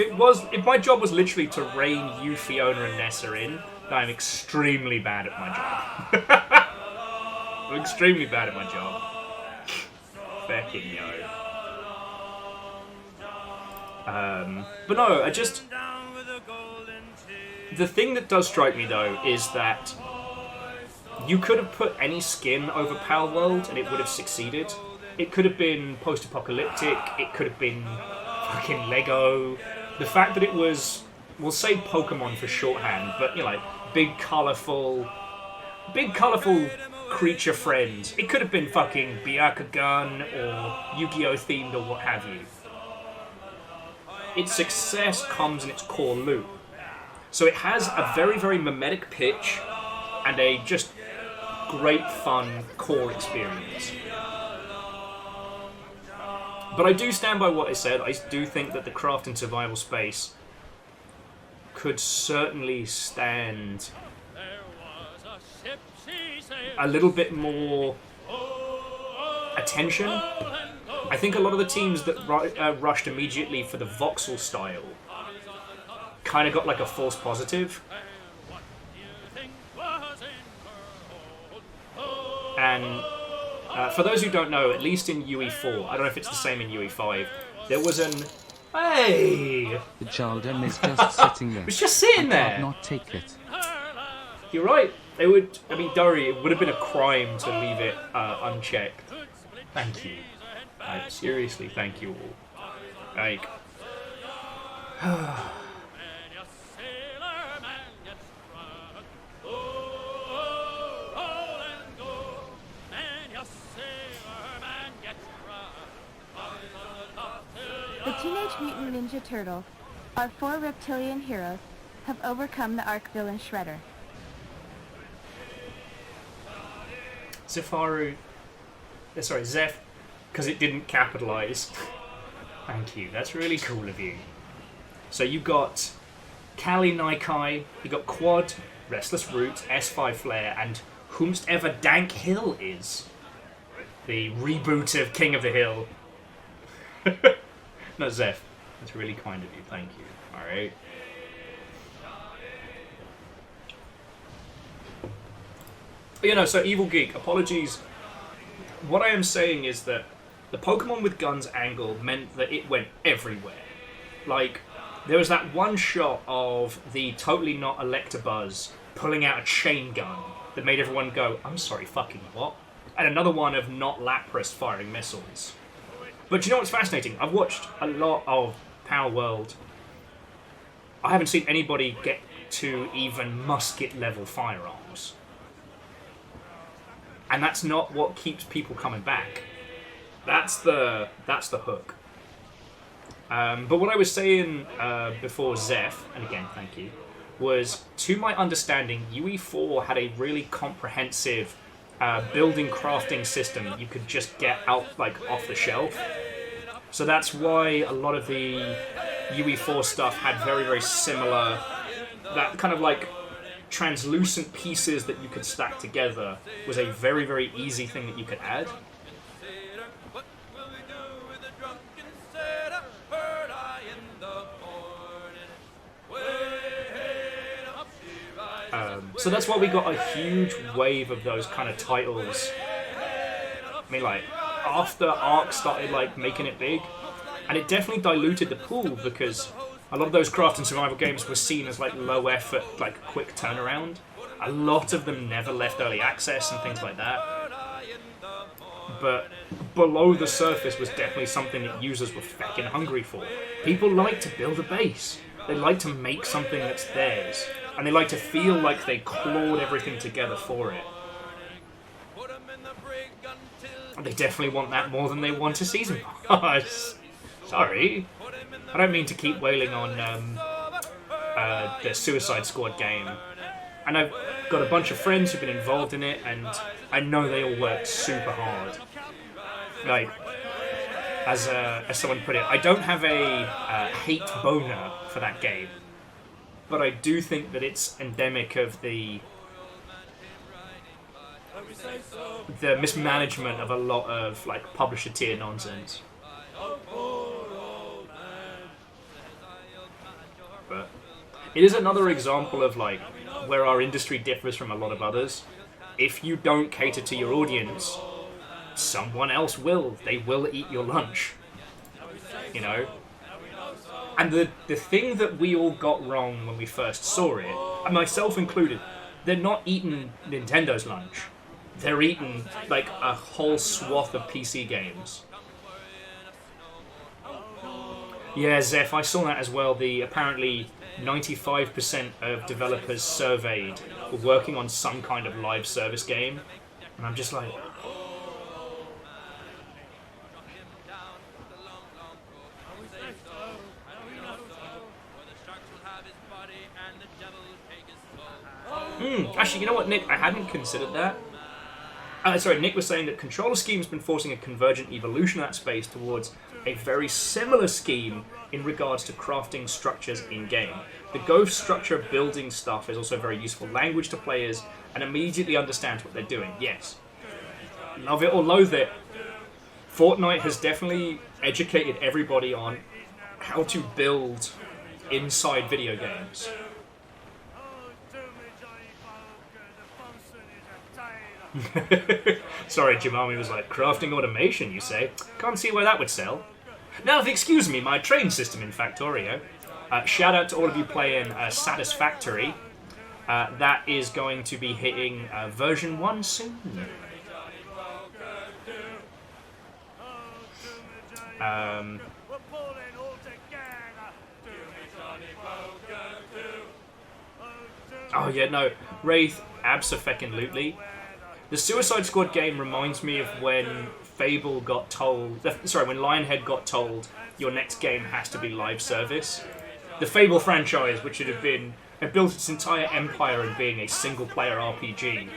my job was literally to rein you, Fiona, and Nessa in, then I'm extremely bad at my job. I'm extremely bad at my job. Feckin' yo. But no, the thing that does strike me, though, is that you could have put any skin over Pal World and it would have succeeded. It could have been post-apocalyptic, it could have been fucking Lego. The fact that it was, we'll say Pokemon for shorthand, but, you know, like, big colourful creature friends. It could have been fucking Byakugan or Yu-Gi-Oh! Themed or what have you. Its success comes in its core loop. So it has a very, very mimetic pitch and a just great fun core experience. But I do stand by what I said. I do think that the craft and survival space could certainly stand a little bit more attention. I think a lot of the teams that rushed immediately for the voxel style kind of got like a false positive. And for those who don't know, at least in UE4, I don't know if it's the same in UE5, there was an... Hey! The Jaldum is just sitting there. It's just sitting there! I cannot take it. You're right. They would... I mean, Durry, it would have been a crime to leave it unchecked. Thank you. Seriously, thank you all. Like... The Teenage Mutant Ninja Turtles, our 4 reptilian heroes, have overcome the arch villain Shredder. Zeph, because it didn't capitalize. Thank you, that's really cool of you. So you got Kali Naikai, you got Quad, Restless Root, S5 Flare, and whomstever Dank Hill is. The reboot of King of the Hill. No, Zeph, that's really kind of you, thank you. Alright. You know, so Evil Geek, apologies. What I am saying is that the Pokemon with Guns angle meant that it went everywhere. Like, there was that one shot of the totally not Electabuzz pulling out a chain gun that made everyone go, I'm sorry, fucking what? And another one of not Lapras firing missiles. But you know what's fascinating? I've watched a lot of Power World. I haven't seen anybody get to even musket level firearms. And that's not what keeps people coming back. That's the hook. But what I was saying before Zeph, and again, thank you, was, to my understanding, UE4 had a really comprehensive building crafting system you could just get out, like, off the shelf. So that's why a lot of the UE4 stuff had very, very similar, that kind of like translucent pieces that you could stack together was a very, very easy thing that you could add. So that's why we got a huge wave of those kind of titles. I mean, like, after Ark started, like, making it big, and it definitely diluted the pool because a lot of those craft and survival games were seen as, like, low effort, like, quick turnaround. A lot of them never left early access and things like that. But below the surface was definitely something that users were feckin' hungry for. People like to build a base. They like to make something that's theirs. And they like to feel like they clawed everything together for it. They definitely want that more than they want a season pass. Sorry. I don't mean to keep wailing on the Suicide Squad game. And I've got a bunch of friends who've been involved in it, and I know they all worked super hard. Like, as someone put it, I don't have a hate boner for that game, but I do think that it's endemic of the mismanagement of a lot of like publisher tier nonsense. But it is another example of like where our industry differs from a lot of others. If you don't cater to your audience, someone else will. They will eat your lunch. You know? And the thing that we all got wrong when we first saw it, and myself included, they're not eating Nintendo's lunch. They're eating like a whole swath of PC games. Yeah, Zeph, I saw that as well. The apparently 95% of developers surveyed were working on some kind of live service game. And I'm just like... Actually, you know what, Nick? I hadn't considered that. Sorry, Nick was saying that controller scheme's been forcing a convergent evolution of that space towards a very similar scheme in regards to crafting structures in-game. The Ghost structure of building stuff is also very useful language to players and immediately understands what they're doing. Yes. Love it or loathe it. Fortnite has definitely educated everybody on how to build inside video games. Sorry, Jimami was like, crafting automation, you say? Can't see where that would sell. Now, excuse me, my train system in Factorio. Shout out to all of you playing Satisfactory. That is going to be hitting version 1 soon. Oh yeah, no, Wraith, abso-feckin-lutely. The Suicide Squad game reminds me of when Fable got told... Sorry, when Lionhead got told your next game has to be live service. The Fable franchise, which had built its entire empire in being a single-player RPG,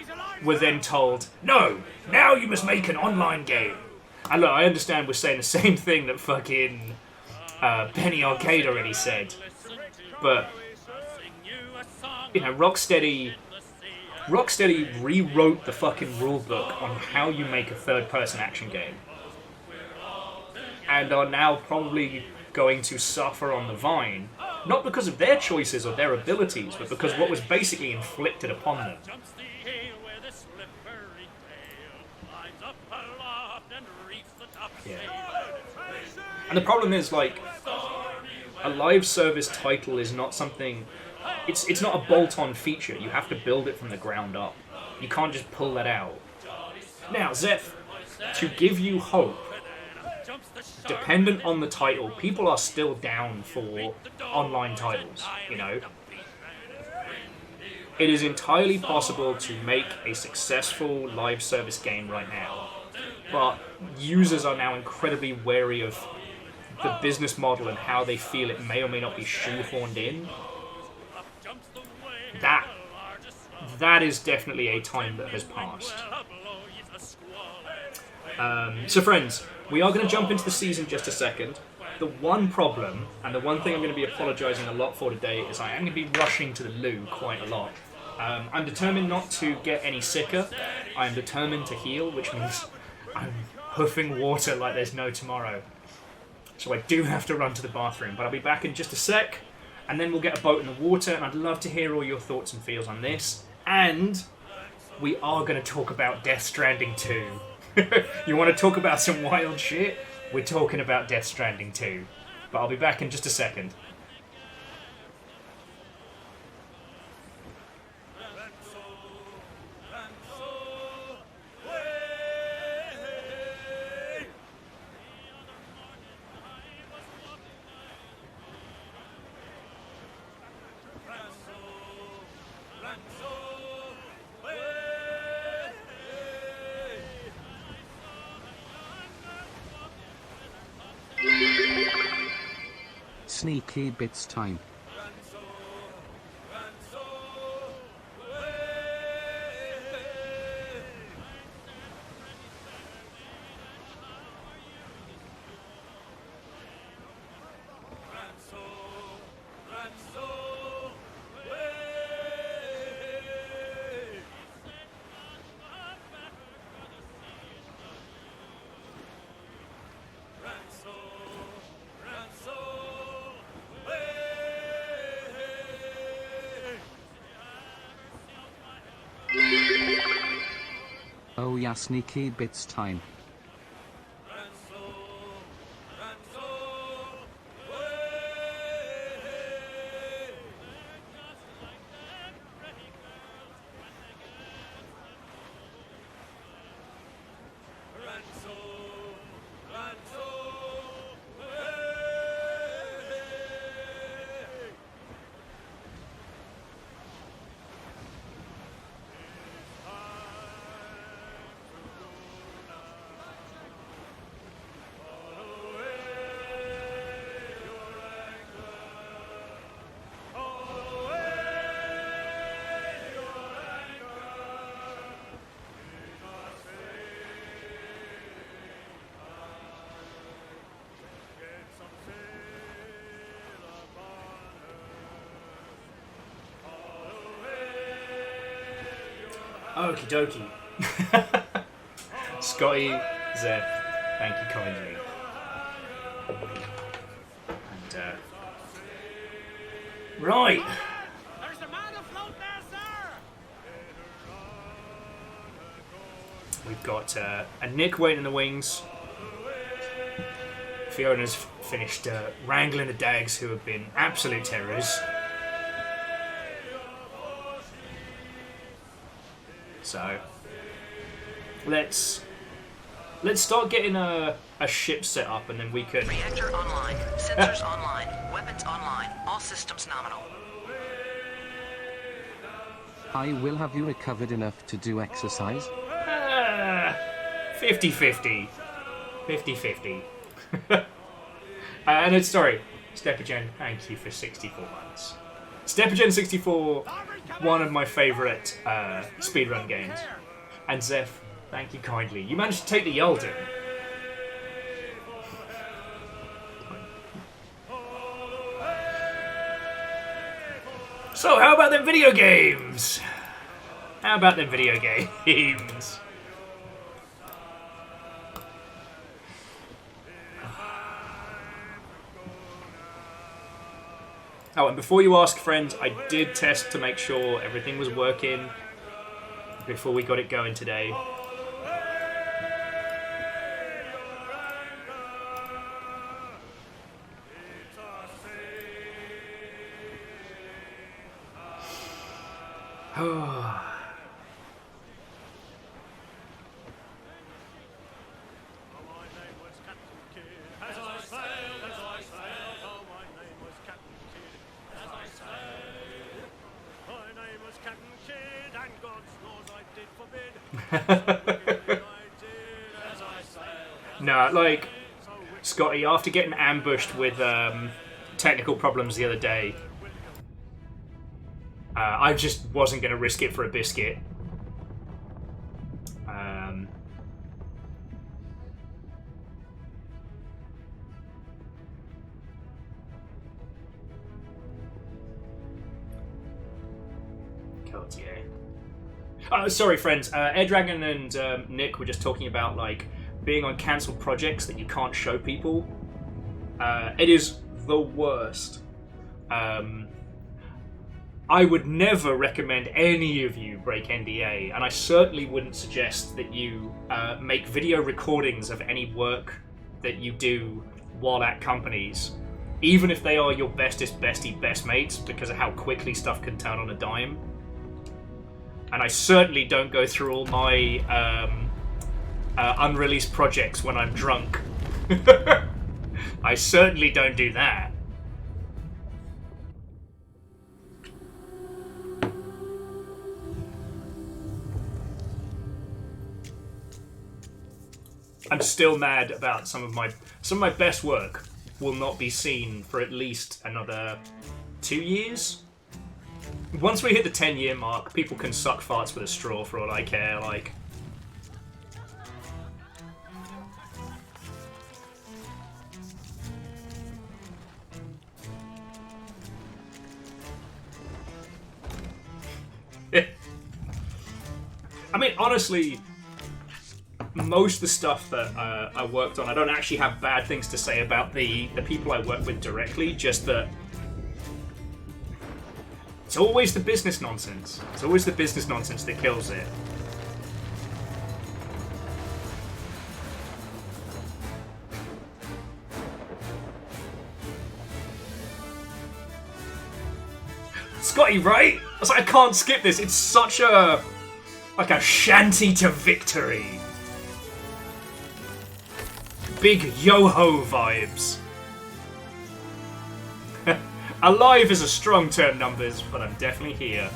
were then told, no, now you must make an online game. And look, I understand we're saying the same thing that fucking Penny Arcade already said. But, you know, Rocksteady rewrote the fucking rulebook on how you make a third-person action game. And are now probably going to suffer on the vine, not because of their choices or their abilities, but because what was basically inflicted upon them. Yeah. And the problem is, like, a live service title is not something... It's not a bolt-on feature. You have to build it from the ground up. You can't just pull that out. Now, Zeph, to give you hope, dependent on the title, people are still down for online titles, you know? It is entirely possible to make a successful live service game right now, but users are now incredibly wary of the business model and how they feel it may or may not be shoehorned in. That is definitely a time that has passed. So friends, we are going to jump into the season just a second. The one problem, and the one thing I'm going to be apologising a lot for today, is I am going to be rushing to the loo quite a lot. I'm determined not to get any sicker. I am determined to heal, which means I'm hoofing water like there's no tomorrow. So I do have to run to the bathroom, but I'll be back in just a sec. And then we'll get a boat in the water, and I'd love to hear all your thoughts and feels on this. And we are going to talk about Death Stranding 2. You want to talk about some wild shit? We're talking about Death Stranding 2. But I'll be back in just a second. sneaky bits time. Oh yeah, sneaky bits time. Okie dokie. Scotty, Zeph, thank you kindly. And, right. There's a man afloat there, sir! We've got a Nick waiting in the wings. Fiona's finished wrangling the dags who have been absolute terrors. So let's start getting a ship set up, and then we can. Reactor online. Sensors online. Weapons online. All systems nominal. I will have you recovered enough to do exercise? 50-50. 50-50. And it's sorry, Stepagen, thank you for 64 months. Stepagen 64, one of my favourite speedrun games. And Zeph, thank you kindly. You managed to take the Yalden. So, how about them video games? How about them video games? Oh, and before you ask, friends, I did test to make sure everything was working before we got it going today. No, like, Scotty, after getting ambushed with technical problems the other day, I just wasn't going to risk it for a biscuit. God, yeah. Sorry, friends. Dragon and Nick were just talking about, like, being on cancelled projects that you can't show people. It is the worst. I would never recommend any of you break NDA, and I certainly wouldn't suggest that you make video recordings of any work that you do while at companies, even if they are your bestest bestie best mates, because of how quickly stuff can turn on a dime. And I certainly don't go through all my unreleased projects when I'm drunk. I certainly don't do that. I'm still mad about some of my best work will not be seen for at least another 2 years. Once we hit the 10-year mark, people can suck farts with a straw for all I care, like. I mean, honestly, most of the stuff that I worked on, I don't actually have bad things to say about the people I work with directly, just that it's always the business nonsense. It's always the business nonsense that kills it. Scotty, right? I was like, I can't skip this. It's such a... like a shanty to victory. Big yo-ho vibes. Alive is a strong term, numbers, but I'm definitely here.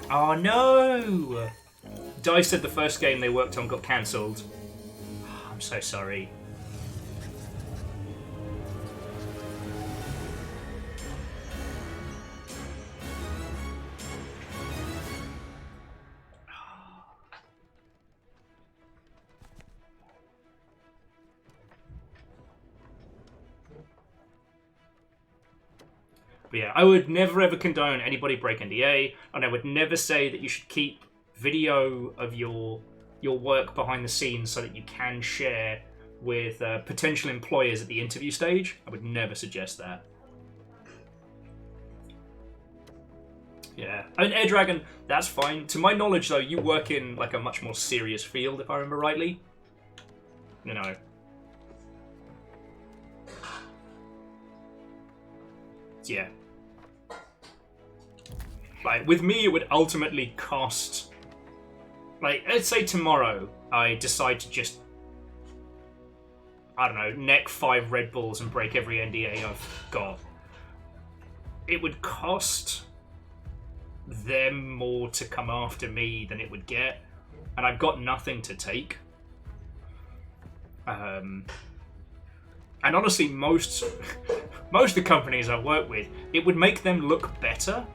Oh no! DICE said the first game they worked on got cancelled. Oh, I'm so sorry. But yeah, I would never ever condone anybody break NDA, and I would never say that you should keep video of your work behind the scenes so that you can share with potential employers at the interview stage. I would never suggest that. Yeah, I mean, Air Dragon, that's fine. To my knowledge, though, you work in like a much more serious field, if I remember rightly. You know. Yeah. Like, with me, it would ultimately cost... like, let's say tomorrow I decide to just, I don't know, neck 5 Red Bulls and break every NDA I've got. It would cost them more to come after me than it would get, and I've got nothing to take. And honestly, most of the companies I work with, it would make them look better.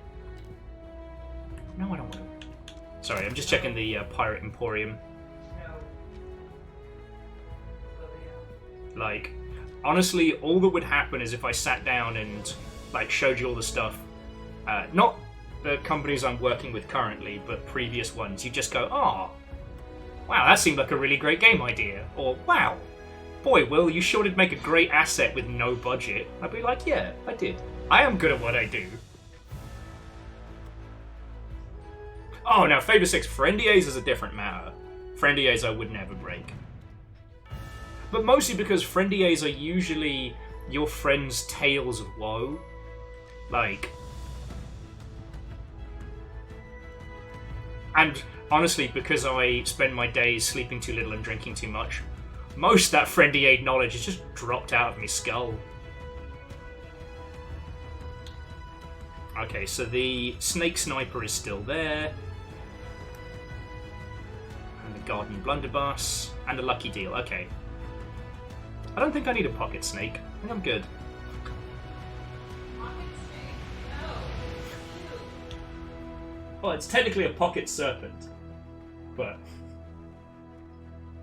No, I don't want to. Sorry, I'm just checking the Pirate Emporium. Like, honestly, all that would happen is if I sat down and like showed you all the stuff. Not the companies I'm working with currently, but previous ones. You just go, oh, wow, that seemed like a really great game idea. Or, wow, boy, Will, you sure did make a great asset with no budget. I'd be like, yeah, I did. I am good at what I do. Oh, now, Fable 6 for NDAs is a different matter. For NDAs, I would never break. But mostly because for NDAs are usually your friend's tales of woe. Like... and honestly, because I spend my days sleeping too little and drinking too much, most of that friendly aid knowledge is just dropped out of my skull. Okay, so the snake sniper is still there. And the garden blunderbuss. And a lucky deal, okay. I don't think I need a pocket snake. I think I'm good. Well, it's technically a pocket serpent, but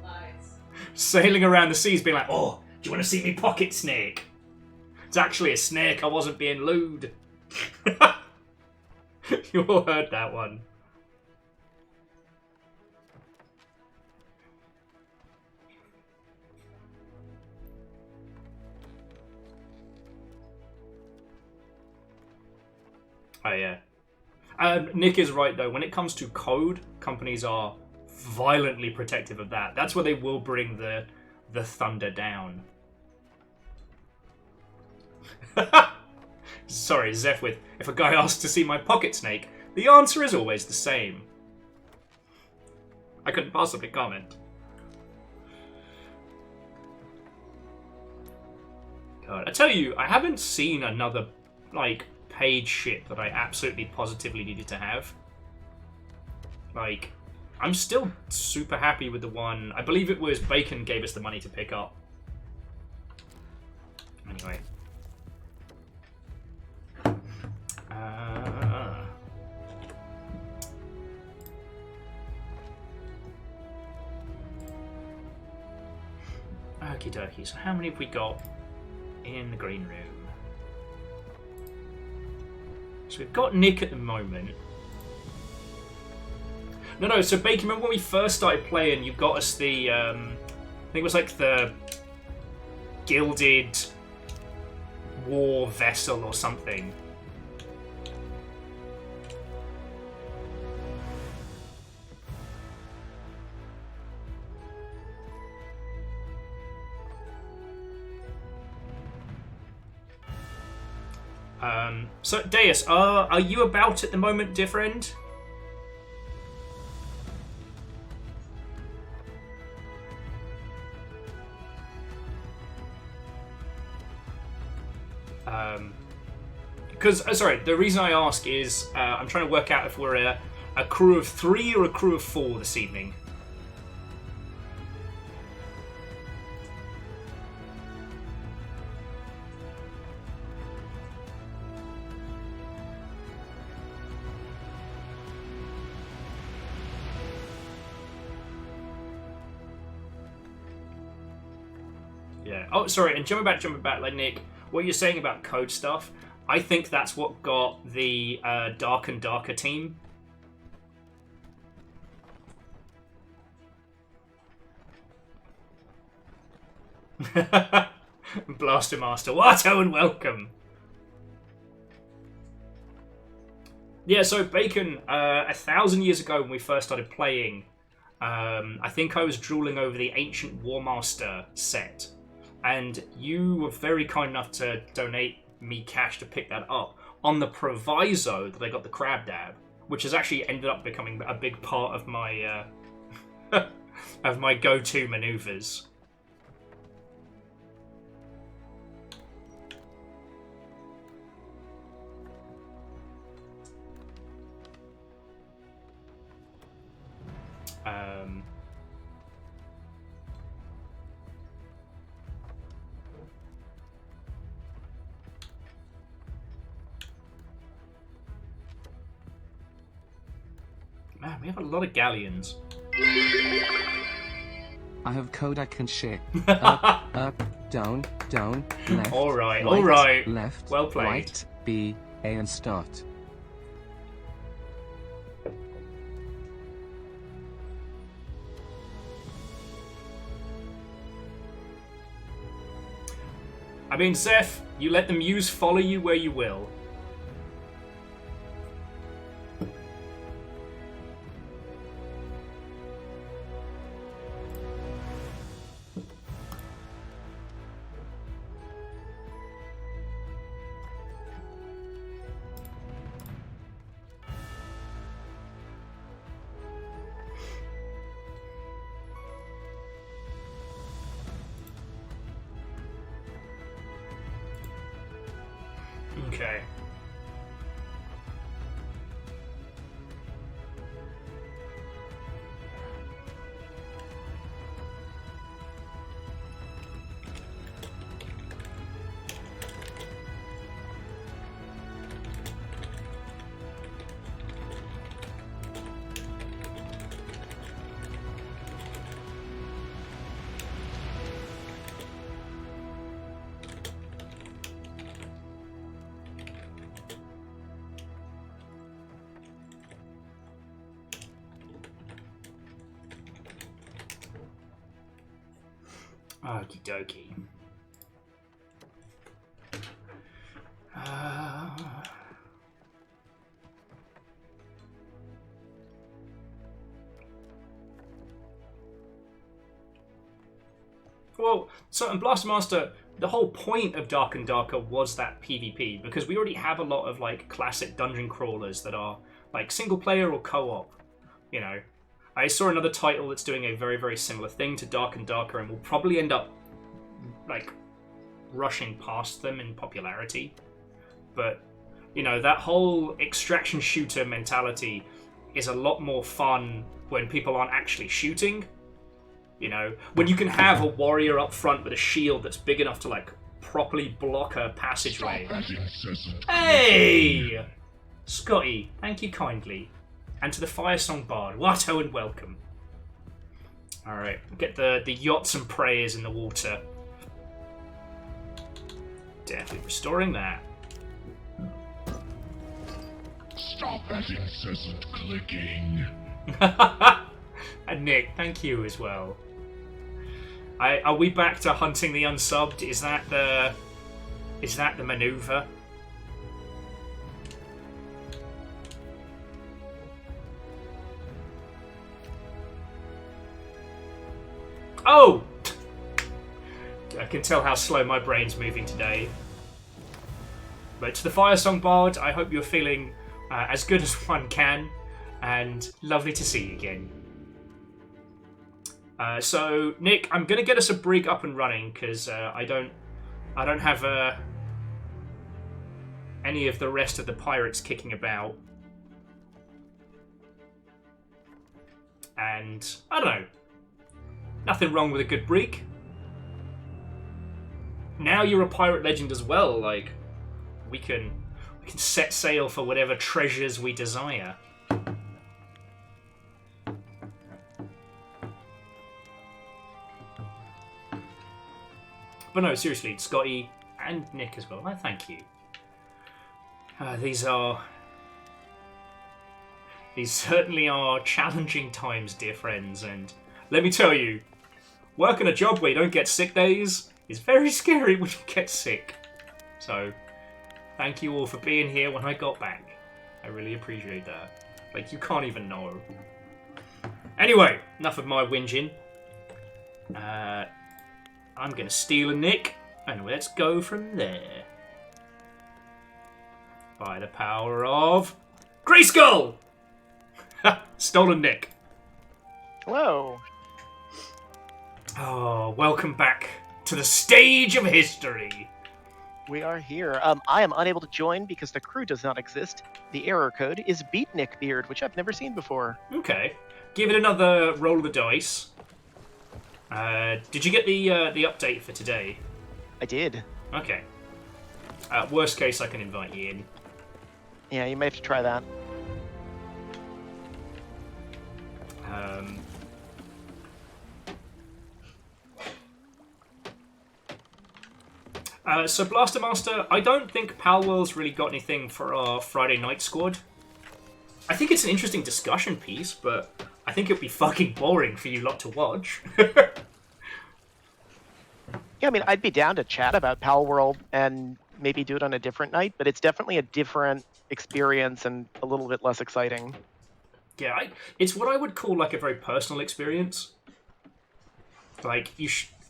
Lies. Sailing around the seas being like, oh, do you want to see me pocket snake? It's actually a snake, I wasn't being lewd. You all heard that one. Oh yeah. Nick is right though, when it comes to code, companies are violently protective of that. That's where they will bring the thunder down. Sorry, Zeph with, if a guy asks to see my pocket snake, the answer is always the same. I couldn't possibly comment. God, I tell you, I haven't seen another, like, paid ship that I absolutely positively needed to have. Like, I'm still super happy with the one. I believe it was Bacon gave us the money to pick up. Anyway. Okie dokie, so how many have we got in the green room? So we've got Nick at the moment. No, so Bacon, remember when we first started playing, you got us the, I think it was like the gilded war vessel or something. So Deus, are you about at the moment, dear friend? Because, sorry, the reason I ask is I'm trying to work out if we're a crew of 3 or a crew of 4 this evening. Yeah. Oh, sorry, and jumping back, like Nick, what you're saying about code stuff, I think that's what got the Dark and Darker team. Blaster Master, Watto and welcome. Yeah, so Bacon, 1,000 years ago when we first started playing, I think I was drooling over the Ancient Warmaster set. And you were very kind enough to donate me cash to pick that up on the proviso that I got the Crab Dab, which has actually ended up becoming a big part of my of my go-to maneuvers. Man, we have a lot of galleons. I have code I can share. Up, down, left. Alright, right, alright. Left, Well played. right, B, A and start. I mean, Zeph, you let the muse follow you where you will. Okay. Okie dokie. Well, so in Blaster Master, the whole point of Dark and Darker was that PvP, because we already have a lot of like classic dungeon crawlers that are like single player or co-op, you know. I saw another title that's doing a very, very similar thing to Dark and Darker and will probably end up like rushing past them in popularity. But, you know, that whole extraction shooter mentality is a lot more fun when people aren't actually shooting. You know, when you can have a warrior up front with a shield that's big enough to, like, properly block a passageway. Hey! Scotty, thank you kindly. And to the Fire Song Bard, Watto and welcome. Alright, get the yachts and prayers in the water. Definitely restoring that. Stop that incessant clicking. And Nick, thank you as well. Are we back to hunting the unsubbed? Is that the maneuver? Oh! I can tell how slow my brain's moving today. But to the Fire Song Bard, I hope you're feeling as good as one can, and lovely to see you again. So, Nick, I'm going to get us a brig up and running, because I don't have any of the rest of the pirates kicking about. And, I don't know. Nothing wrong with a good brig. Now you're a pirate legend as well, like, we can set sail for whatever treasures we desire. But no, seriously, Scotty and Nick as well, I thank you. These certainly are challenging times, dear friends, and let me tell you, working a job where you don't get sick days is very scary when you get sick. So, thank you all for being here when I got back. I really appreciate that. Like, you can't even know. Anyway, enough of my whinging. I'm going to steal a Nick, and let's go from there. By the power of Grayskull! Stolen Nick. Hello. Oh, welcome back to the stage of history. We are here. I am unable to join because the crew does not exist. The error code is Beatnik Beard, which I've never seen before. Okay. Give it another roll of the dice. Did you get the update for today? I did. Okay. Worst case, I can invite you in. Yeah, you may have to try that. So Blaster Master, I don't think Palworld's really got anything for our Friday night squad. I think it's an interesting discussion piece, but I think it'd be fucking boring for you lot to watch. Yeah, I mean, I'd be down to chat about Palworld and maybe do it on a different night, but it's definitely a different experience and a little bit less exciting. Yeah, it's what I would call like a very personal experience. Like,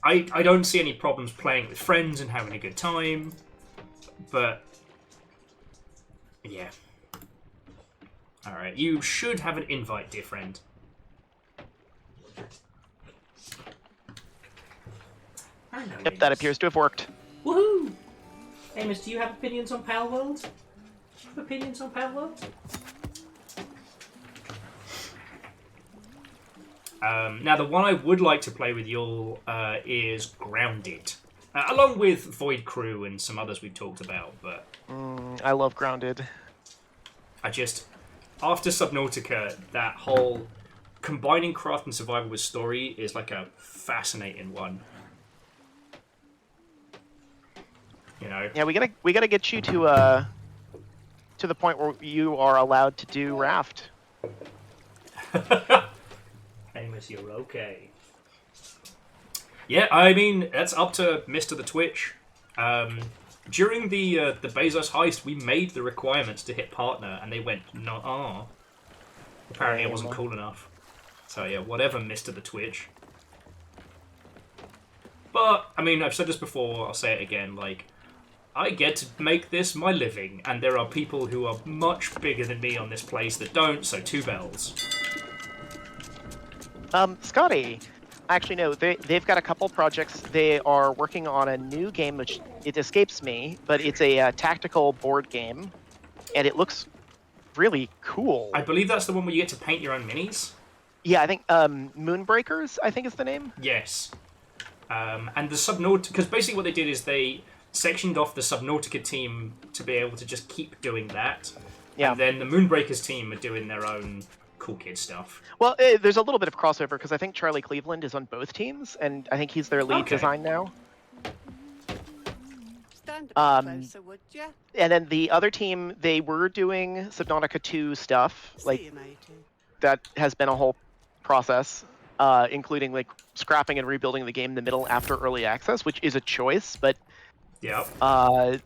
I don't see any problems playing with friends and having a good time, but yeah. Alright, you should have an invite, dear friend. Yep, that appears to have worked. Woohoo! Amos, do you have opinions on Palworld? Do you have opinions on Palworld? Now, the one I would like to play with y'all is Grounded. Along with Void Crew and some others we've talked about, but... I love Grounded. After Subnautica, that whole combining craft and survival with story is like a fascinating one. You know? Yeah, we gotta get you to the point where you are allowed to do Raft. Amos, you're okay. Yeah, I mean, that's up to Mr. the Twitch. During the Bezos heist, we made the requirements to hit partner, and they went, no. Apparently it wasn't cool enough. So yeah, whatever, Mr. the Twitch. But, I mean, I've said this before, I'll say it again, like, I get to make this my living, and there are people who are much bigger than me on this place that don't, so 2 bells. Scotty, Actually, no. They've got a couple projects. They are working on a new game, which it escapes me, but it's a tactical board game, and it looks really cool. I believe that's the one where you get to paint your own minis. Yeah, I think Moonbreakers, I think is the name. Yes. And the Subnautica, because basically what they did is they sectioned off the Subnautica team to be able to just keep doing that. Yeah. And then the Moonbreakers team are doing their own cool kid stuff. Well, there's a little bit of crossover because I think Charlie Cleveland is on both teams, and I think he's their lead design now. Stand a bit closer, would ya? And then the other team, they were doing Subnautica 2 stuff. See you, matey. That has been a whole process, including like scrapping and rebuilding the game in the middle after early access, which is a choice, but Yep. an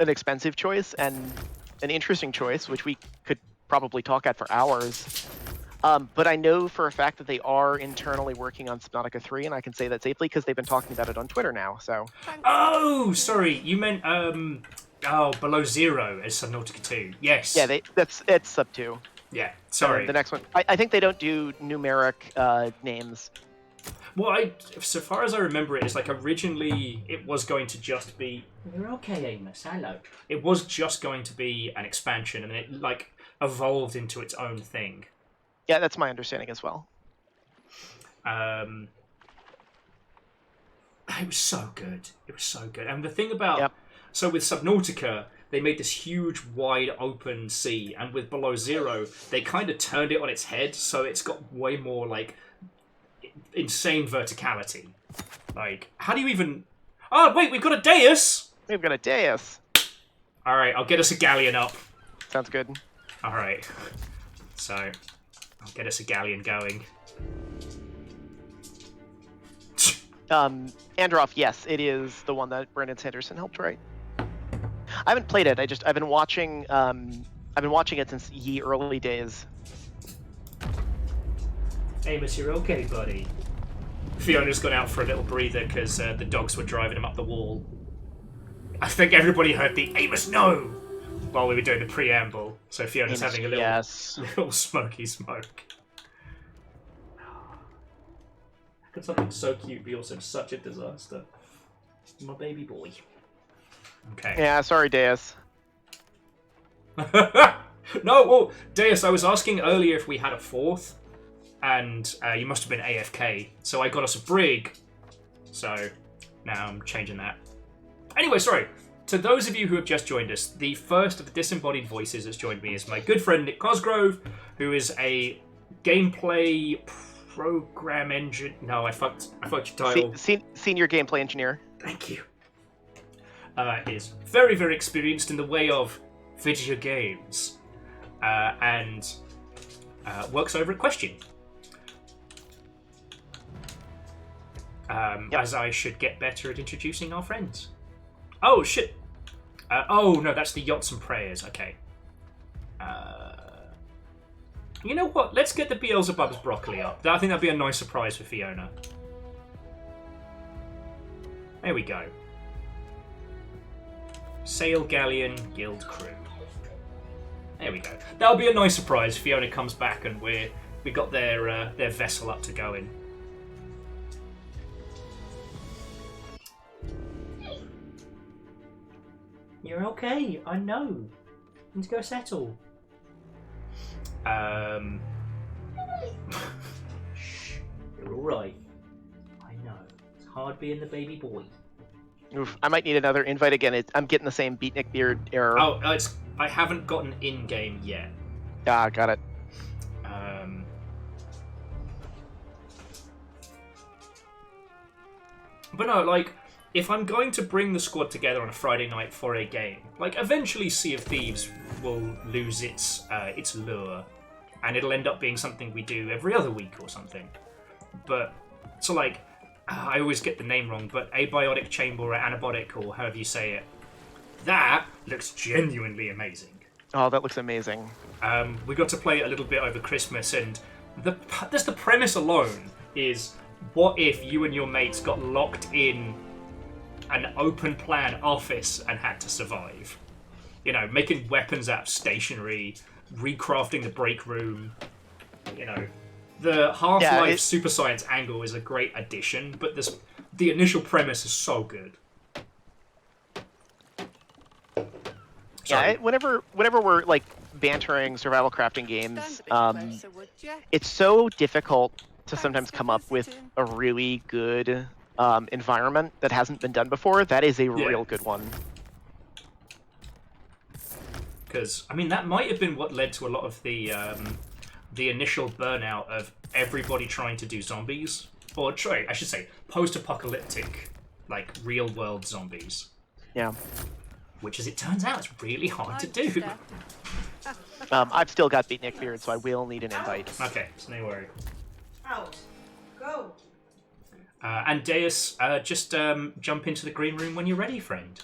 expensive choice and an interesting choice, which we could probably talk at for hours. But I know for a fact that they are internally working on Subnautica 3, and I can say that safely because they've been talking about it on Twitter now. So. Oh, sorry, you meant Below Zero as Subnautica 2. Yes. Yeah, it's Sub 2. Yeah, sorry. The next one, I think they don't do numeric names. Well, so far as I remember it, it's like originally it was going to just be... You're okay, Amos, hello. It was just going to be an expansion, and then it like evolved into its own thing. Yeah, that's my understanding as well. It was so good. It was so good. And the thing about... So with Subnautica, they made this huge, wide open sea, and with Below Zero, they kind of turned it on its head, so it's got way more, like, insane verticality. Like, how do you even... Oh, wait, we've got a dais! We've got a dais. Alright, I'll get us a galleon up. Sounds good. Alright. So, I'll get us a galleon going. Androff, yes, it is the one that Brandon Sanderson helped write. I haven't played it. I've been watching it since ye early days. Amos, you're okay, buddy. Fiona's gone out for a little breather because the dogs were driving him up the wall. I think everybody heard the Amos no while we were doing the preamble. So Fiona's having a little smoky smoke. How could something so cute be also such a disaster? My baby boy. Okay. Yeah, sorry, Deus. No, well, Deus, I was asking earlier if we had a fourth, and you must have been AFK, so I got us a brig. So now I'm changing that. Anyway, sorry. To those of you who have just joined us, the first of the disembodied voices that's joined me is my good friend Nick Cosgrove, who is a gameplay program engine. No, I fucked your title. Senior gameplay engineer. Thank you. Is very, very experienced in the way of video games, and works over at Question. As I should get better at introducing our friends. Oh, shit. Oh, no, that's the Yachts and Prayers. Okay. You know what? Let's get the Beelzebub's broccoli up. I think that'd be a nice surprise for Fiona. There we go. Sail Galleon Guild Crew. There we go. That'll be a nice surprise. Fiona comes back and we got their vessel up to going. You're okay. I know. You need to go settle. Shh. You're all right. I know. It's hard being the baby boy. Oof, I might need another invite again. I'm getting the same Beatnik Beard error. Oh, I haven't gotten in-game yet. Ah, got it. But no, like, if I'm going to bring the squad together on a Friday night for a game, like, eventually Sea of Thieves will lose its lure, and it'll end up being something we do every other week or something. But, so like, I always get the name wrong, but abiotic chamber or anabiotic or however you say it, that looks genuinely amazing. Oh, that looks amazing. We got to play it a little bit over Christmas, and just the premise alone is, what if you and your mates got locked in an open plan office and had to survive? You know, making weapons out of stationery, recrafting the break room, you know, The Half-Life it- super science angle is a great addition, but the initial premise is so good. Yeah, whenever we're like bantering survival crafting games, Stand a bit closer, would ya? it's so difficult to Thanks sometimes for come up with visiting. a really good environment that hasn't been done before. That is a real good one. Because, I mean, that might have been what led to a lot of the initial burnout of everybody trying to do zombies. Or, I should say, post-apocalyptic, like, real-world zombies. Yeah. Which, as it turns out, is really hard to do. Step. I've still got Beatnik Beard, so I will need an invite. Okay, so no worry. Out. Go. And Deus, just jump into the green room when you're ready, friend.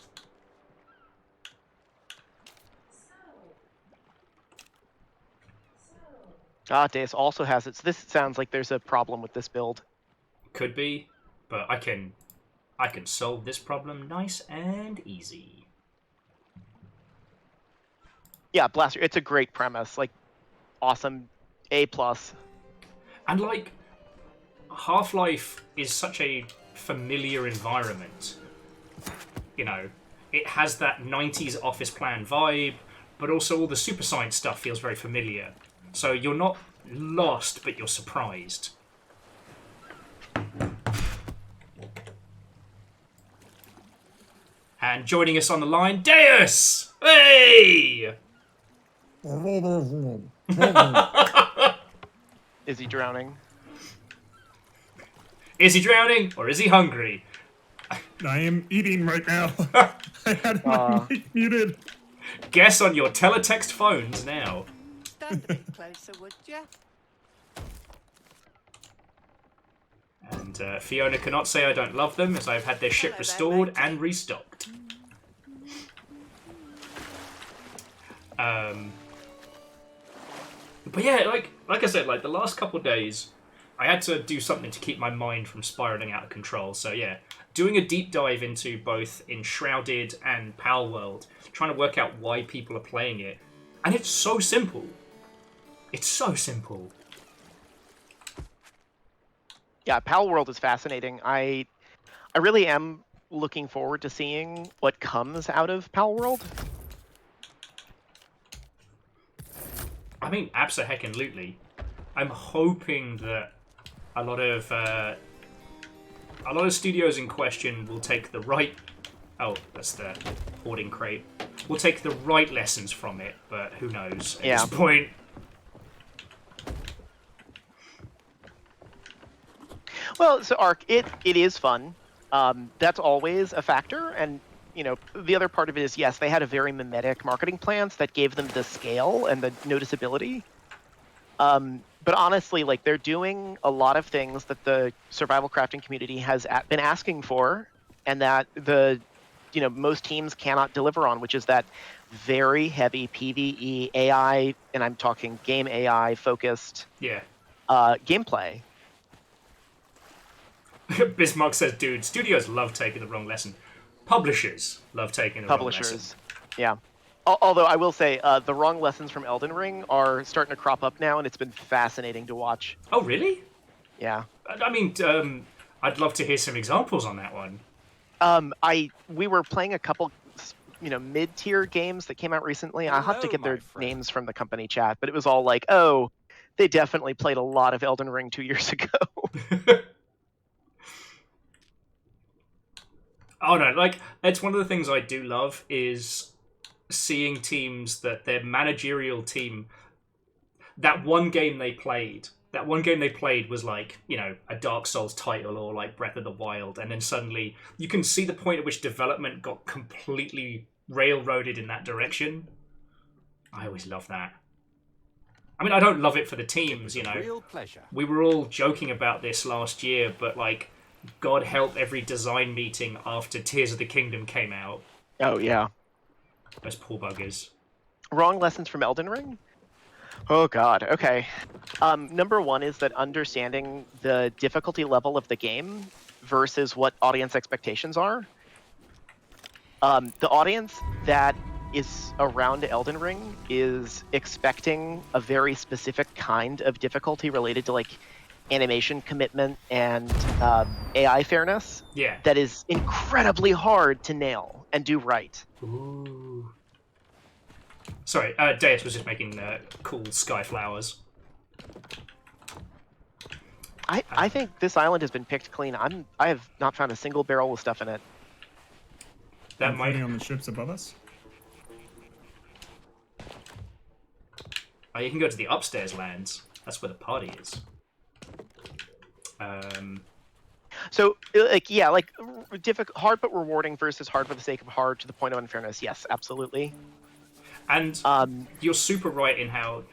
Deus also has it. So this sounds like there's a problem with this build. Could be, but I can solve this problem nice and easy. Yeah, Blaster. It's a great premise. Like, awesome. A+. And like, Half-Life is such a familiar environment. You know, it has that 90s office plan vibe, but also all the super science stuff feels very familiar. So you're not lost, but you're surprised. And joining us on the line, Deus! Hey! Is he drowning? Is he drowning, or is he hungry? I am eating right now. I had my mic muted. Guess on your teletext phones now. Stand a bit closer, would ya? And Fiona cannot say I don't love them, as I've had their ship Hello there, restored matey. and restocked. But yeah, like I said, like the last couple of days, I had to do something to keep my mind from spiraling out of control. So yeah, doing a deep dive into both Enshrouded and Pal World, trying to work out why people are playing it, and it's so simple. It's so simple. Yeah, Pal World is fascinating. I really am looking forward to seeing what comes out of Pal World. I mean, abso-heckin-lutely. I'm hoping that a lot of studios in question will take the right... Oh, that's the hoarding crate. Will take the right lessons from it, but who knows at this point. Well, so Ark, it is fun. That's always a factor, and you know, the other part of it is, yes, they had a very mimetic marketing plans that gave them the scale and the noticeability. But honestly, like, they're doing a lot of things that the survival crafting community has been asking for, and that most teams cannot deliver on, which is that very heavy PvE AI, and I'm talking game AI focused gameplay. Bismarck says, dude, studios love taking the wrong lesson. Publishers love taking the wrong lesson. Yeah. Although I will say, the wrong lessons from Elden Ring are starting to crop up now, and it's been fascinating to watch. Oh, really? Yeah. I mean, I'd love to hear some examples on that one. We were playing a couple, mid-tier games that came out recently. I'll have to get their names from the company chat, but it was all like, oh, they definitely played a lot of Elden Ring 2 years ago. Oh no, like, it's one of the things I do love is seeing teams that their managerial team, that one game they played was like, a Dark Souls title or like Breath of the Wild, and then suddenly you can see the point at which development got completely railroaded in that direction. I always love that. I mean, I don't love it for the teams, Real pleasure. We were all joking about this last year, but like, God help every design meeting after Tears of the Kingdom came out. Oh, yeah. Those poor buggers. Wrong lessons from Elden Ring? Oh, God. Okay. Number one is that understanding the difficulty level of the game versus what audience expectations are. The audience that is around Elden Ring is expecting a very specific kind of difficulty related to like animation commitment and AI fairness. Yeah. That is incredibly hard to nail and do right. Ooh. Sorry, Deus was just making cool sky flowers. I think this island has been picked clean. I have not found a single barrel with stuff in it. That might. On the ships above us. Oh, you can go to the upstairs lands. That's where the party is. So, like, yeah, like, hard but rewarding versus hard for the sake of hard to the point of unfairness. Yes, absolutely. And you're super right in how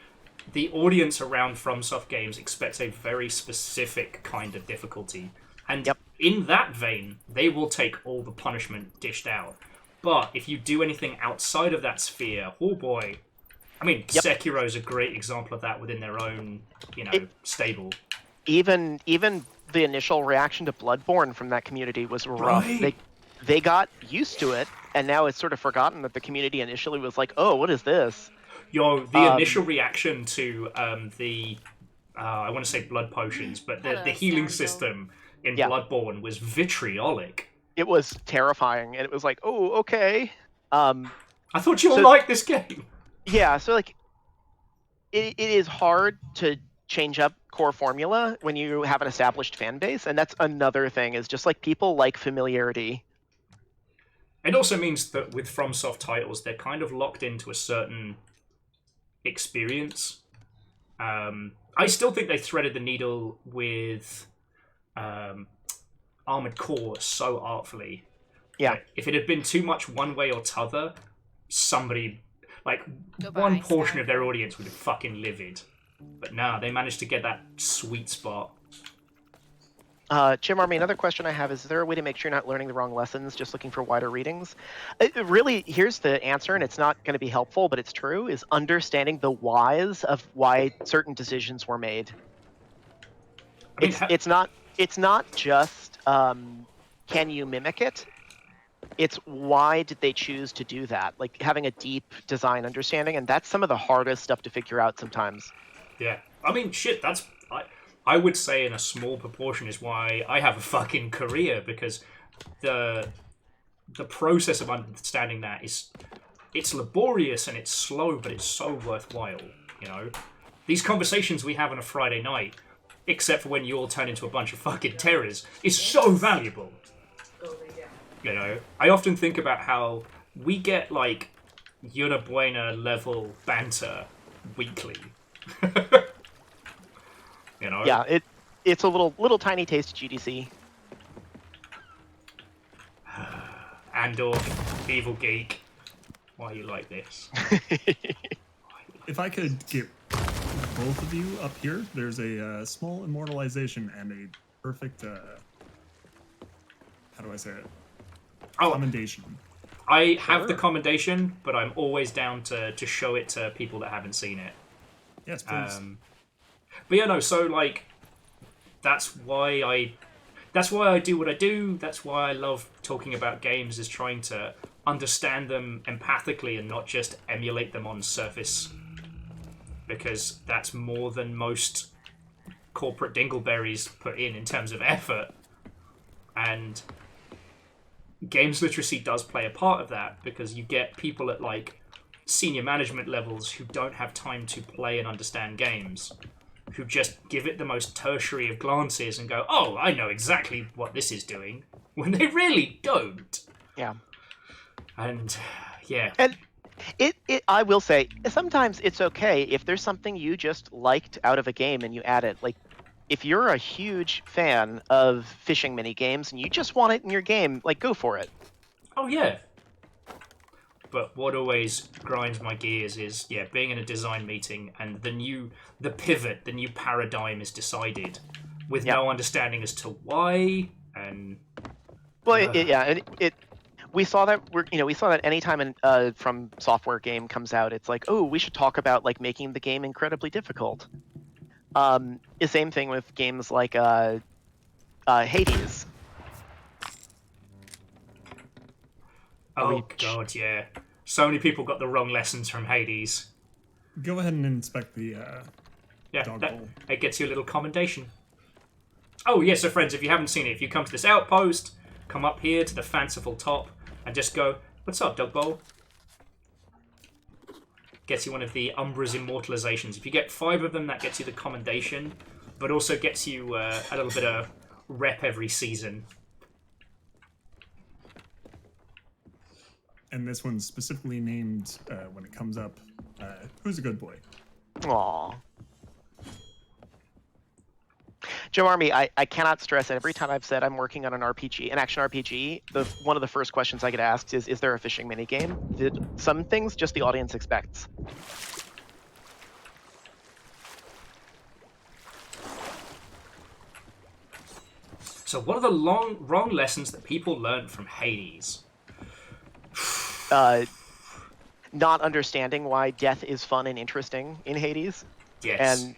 the audience around FromSoft games expects a very specific kind of difficulty. And in that vein, they will take all the punishment dished out. But if you do anything outside of that sphere, oh boy. I mean, Sekiro's a great example of that within their own, stable. Even the initial reaction to Bloodborne from that community was rough. Right. They got used to it, and now it's sort of forgotten that the community initially was like, "Oh, what is this?" The initial reaction to I want to say blood potions, but the healing system in Bloodborne was vitriolic. It was terrifying, and it was like, "Oh, okay." I thought you liked this game. Yeah, so like, it is hard to change up core formula when you have an established fan base, and that's another thing. Is just like people like familiarity. It also means that with FromSoft titles, they're kind of locked into a certain experience. I still think they threaded the needle with Armored Core so artfully. Yeah. If it had been too much one way or t'other, somebody, like, one portion of their audience would have fucking livid. But nah, they managed to get that sweet spot. Jim Army, another question I have is there a way to make sure you're not learning the wrong lessons, just looking for wider readings? Really, here's the answer, and it's not going to be helpful, but it's true, is understanding the whys of why certain decisions were made. I mean, it's not just can you mimic it? It's why did they choose to do that? Like having a deep design understanding, and that's some of the hardest stuff to figure out sometimes. Yeah. I mean, shit, that's... I would say in a small proportion is why I have a fucking career, because the process of understanding that it's laborious and it's slow, but it's so worthwhile, These conversations we have on a Friday night, except for when you all turn into a bunch of fucking terrors, is so valuable. I often think about how we get, like, Yuna Buena level banter weekly. Yeah, it's a little tiny taste of GDC. Andor, evil geek, why are you like this? If I could get both of you up here, there's a small immortalization and a perfect, how do I say it? Commendation. I have the commendation, but I'm always down to show it to people that haven't seen it. Yes, please. But yeah, no, so like that's why I do what I do. That's why I love talking about games, is trying to understand them empathically and not just emulate them on surface. Because that's more than most corporate dingleberries put in terms of effort. And games literacy does play a part of that, because you get people at like senior management levels who don't have time to play and understand games, who just give it the most tertiary of glances and go, "Oh, I know exactly what this is doing," when they really don't. Yeah. And yeah. And I will say, sometimes it's okay if there's something you just liked out of a game and you add it. Like, if you're a huge fan of fishing mini games and you just want it in your game, like, go for it. Oh yeah. But what always grinds my gears is, being in a design meeting and the new paradigm is decided with no understanding as to why. And we saw that anytime From Software game comes out, it's like, oh, we should talk about like making the game incredibly difficult. The same thing with games like Hades. Oh god, yeah. So many people got the wrong lessons from Hades. Go ahead and inspect the Yeah, dog that, bowl. it gets you a little commendation. Oh, yeah, so friends, if you haven't seen it, if you come to this outpost, come up here to the fanciful top, and just go, what's up, dog bowl? Gets you one of the Umbra's immortalizations. If you get 5 of them, that gets you the commendation, but also gets you a little bit of rep every season. And this one's specifically named, when it comes up, Who's a Good Boy? Aww. Joe Army, I cannot stress it. Every time I've said I'm working on an RPG, an action RPG, one of the first questions I get asked is there a fishing minigame? Some things just the audience expects. So what are the wrong lessons that people learn from Hades? Not understanding why death is fun and interesting in Hades. Yes. And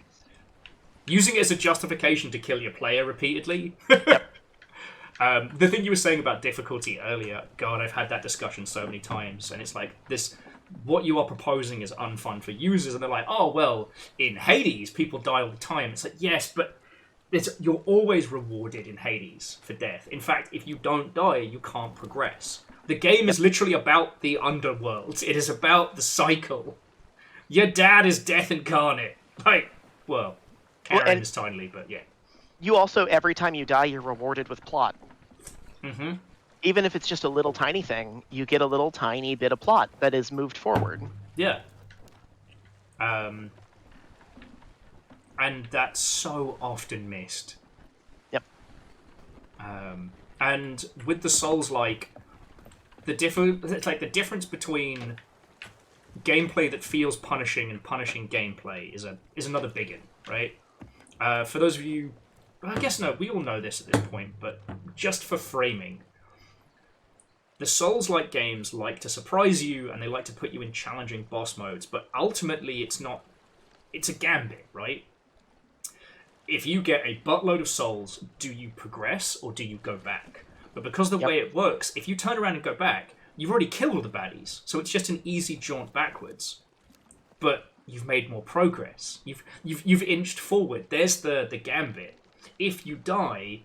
using it as a justification to kill your player repeatedly. Yep. The thing you were saying about difficulty earlier, God, I've had that discussion so many times, and it's like this. What you are proposing is unfun for users, and they're like, "Oh well, in Hades, people die all the time." It's like, yes, but you're always rewarded in Hades for death. In fact, if you don't die, you can't progress. The game is literally about the underworld. It is about the cycle. Your dad is death incarnate. Like, well, Karen is tinily, but yeah. You also, every time you die, you're rewarded with plot. Mm-hmm. Even if it's just a little tiny thing, you get a little tiny bit of plot that is moved forward. Yeah. And that's so often missed. Yep. And with the Souls-like, the difference between gameplay that feels punishing and punishing gameplay is another big one, right? For those of you, I guess no, we all know this at this point, but just for framing, the Souls-like games like to surprise you and they like to put you in challenging boss modes, but ultimately it's a gambit, right? If you get a buttload of souls, do you progress or do you go back? But because the way it works, if you turn around and go back, you've already killed all the baddies, so it's just an easy jaunt backwards. But you've made more progress. You've inched forward. There's the gambit. If you die,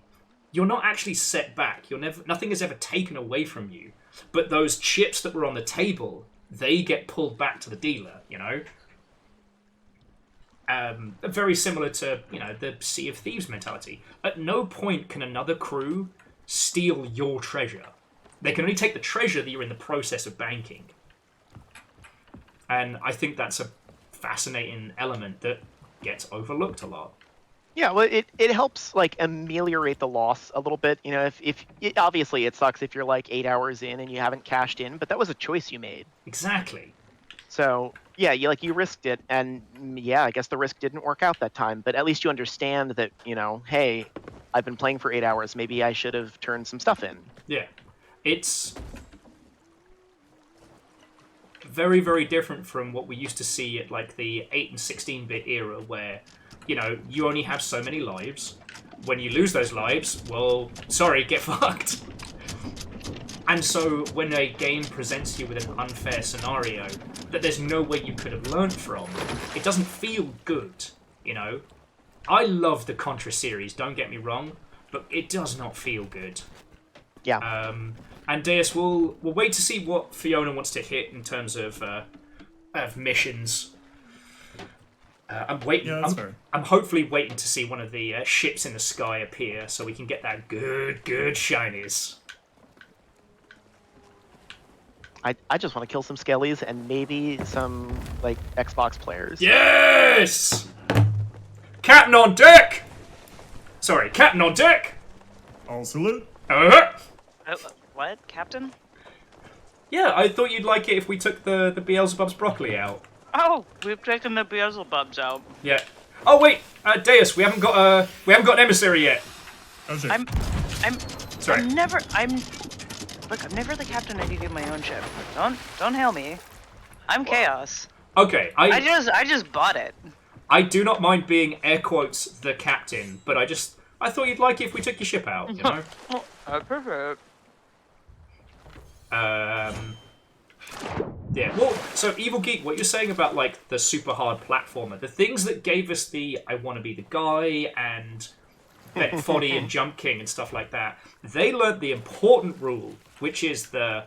you're not actually set back. Nothing is ever taken away from you. But those chips that were on the table, they get pulled back to the dealer, you know? Very similar to, the Sea of Thieves mentality. At no point can another crew steal your treasure. They can only take the treasure that you're in the process of banking. And I think that's a fascinating element that gets overlooked a lot. Yeah, well, it helps ameliorate the loss a little bit. If obviously it sucks if you're 8 hours in and you haven't cashed in, but that was a choice you made. Exactly. So yeah, you risked it, and yeah, I guess the risk didn't work out that time. But at least you understand that hey, I've been playing for 8 hours. Maybe I should have turned some stuff in. Yeah, it's very, very different from what we used to see at the 8 and 16-bit era, where you only have so many lives. When you lose those lives, well, sorry, get fucked. And so when a game presents you with an unfair scenario that there's no way you could have learned from, it doesn't feel good, I love the Contra series, don't get me wrong, but it does not feel good. Yeah. And Deus, we'll wait to see what Fiona wants to hit in terms of missions. I'm waiting. Yeah, that's fair. I'm hopefully waiting to see one of the ships in the sky appear so we can get that good shinies. I just want to kill some skellies and maybe some Xbox players. Yes! Captain on deck! Sorry, Captain on deck! All salute. What, Captain? Yeah, I thought you'd like it if we took the Beelzebub's broccoli out. Oh, we've taken the Beelzebubs out. Yeah. Oh wait, Deus, we haven't got an emissary yet. Oh, shit. Sorry. Look, I'm never the captain of any of my own ship. Don't hail me. I'm Chaos. Okay, I just bought it. I do not mind being air quotes the captain, but I thought you'd like it if we took your ship out, you know? I prefer it. Yeah, Yeah, well, so Evil Geek, what you're saying about, like, the super hard platformer, the things that gave us the I Want to Be the Guy and Bet Foddy and Jump King and stuff like that, they learnt the important rule, which is the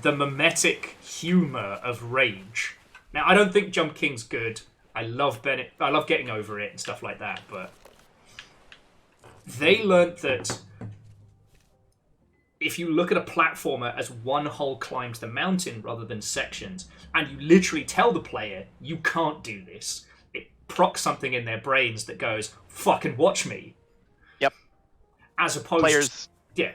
mimetic humour of rage. Now, I don't think Jump King's good. I love Getting Over It and stuff like that, but they learnt that if you look at a platformer as one whole climbs the mountain rather than sections, and you literally tell the player, you can't do this, it procs something in their brains that goes, fucking watch me. Yep. As opposed players, to...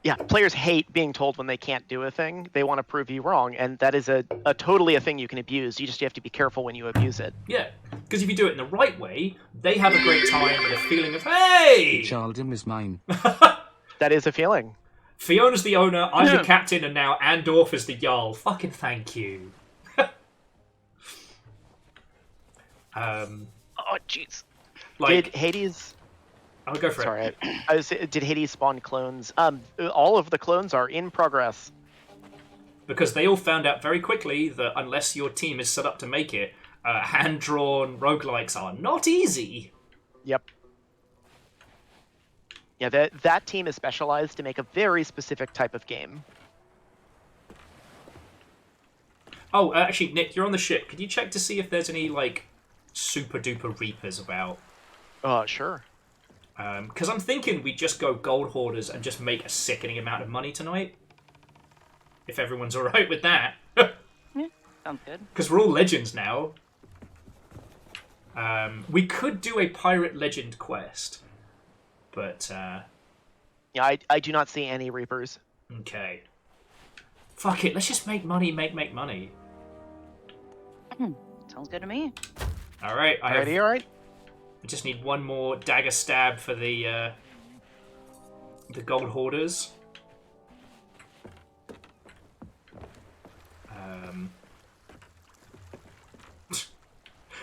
Yeah, players hate being told when they can't do a thing. They want to prove you wrong, and that is a totally a thing you can abuse. You just have to be careful when you abuse it. Yeah, because if you do it in the right way, they have a great time with a feeling of, hey! Chaldom is mine. That is a feeling. Fiona's the owner, I'm the captain, and now Andorf is the Jarl. Fucking thank you. Oh, jeez. Did Hades... I'll go for it. Did Hades spawn clones? All of the clones are in progress. Because they all found out very quickly that unless your team is set up to make it, hand-drawn roguelikes are not easy. Yep. Yeah, that team is specialized to make a very specific type of game. Oh, actually, Nick, you're on the ship. Could you check to see if there's any, like, super-duper Reapers about? Sure. Because I'm thinking we just go Gold Hoarders and just make a sickening amount of money tonight. If everyone's alright with that. Yeah, sounds good. Because we're all legends now. We could do a Pirate Legend quest. But, yeah, I do not see any Reapers. Okay. Fuck it, let's just make money, make money. Sounds good to me. Alright, alright. I just need one more dagger stab for the Gold Hoarders.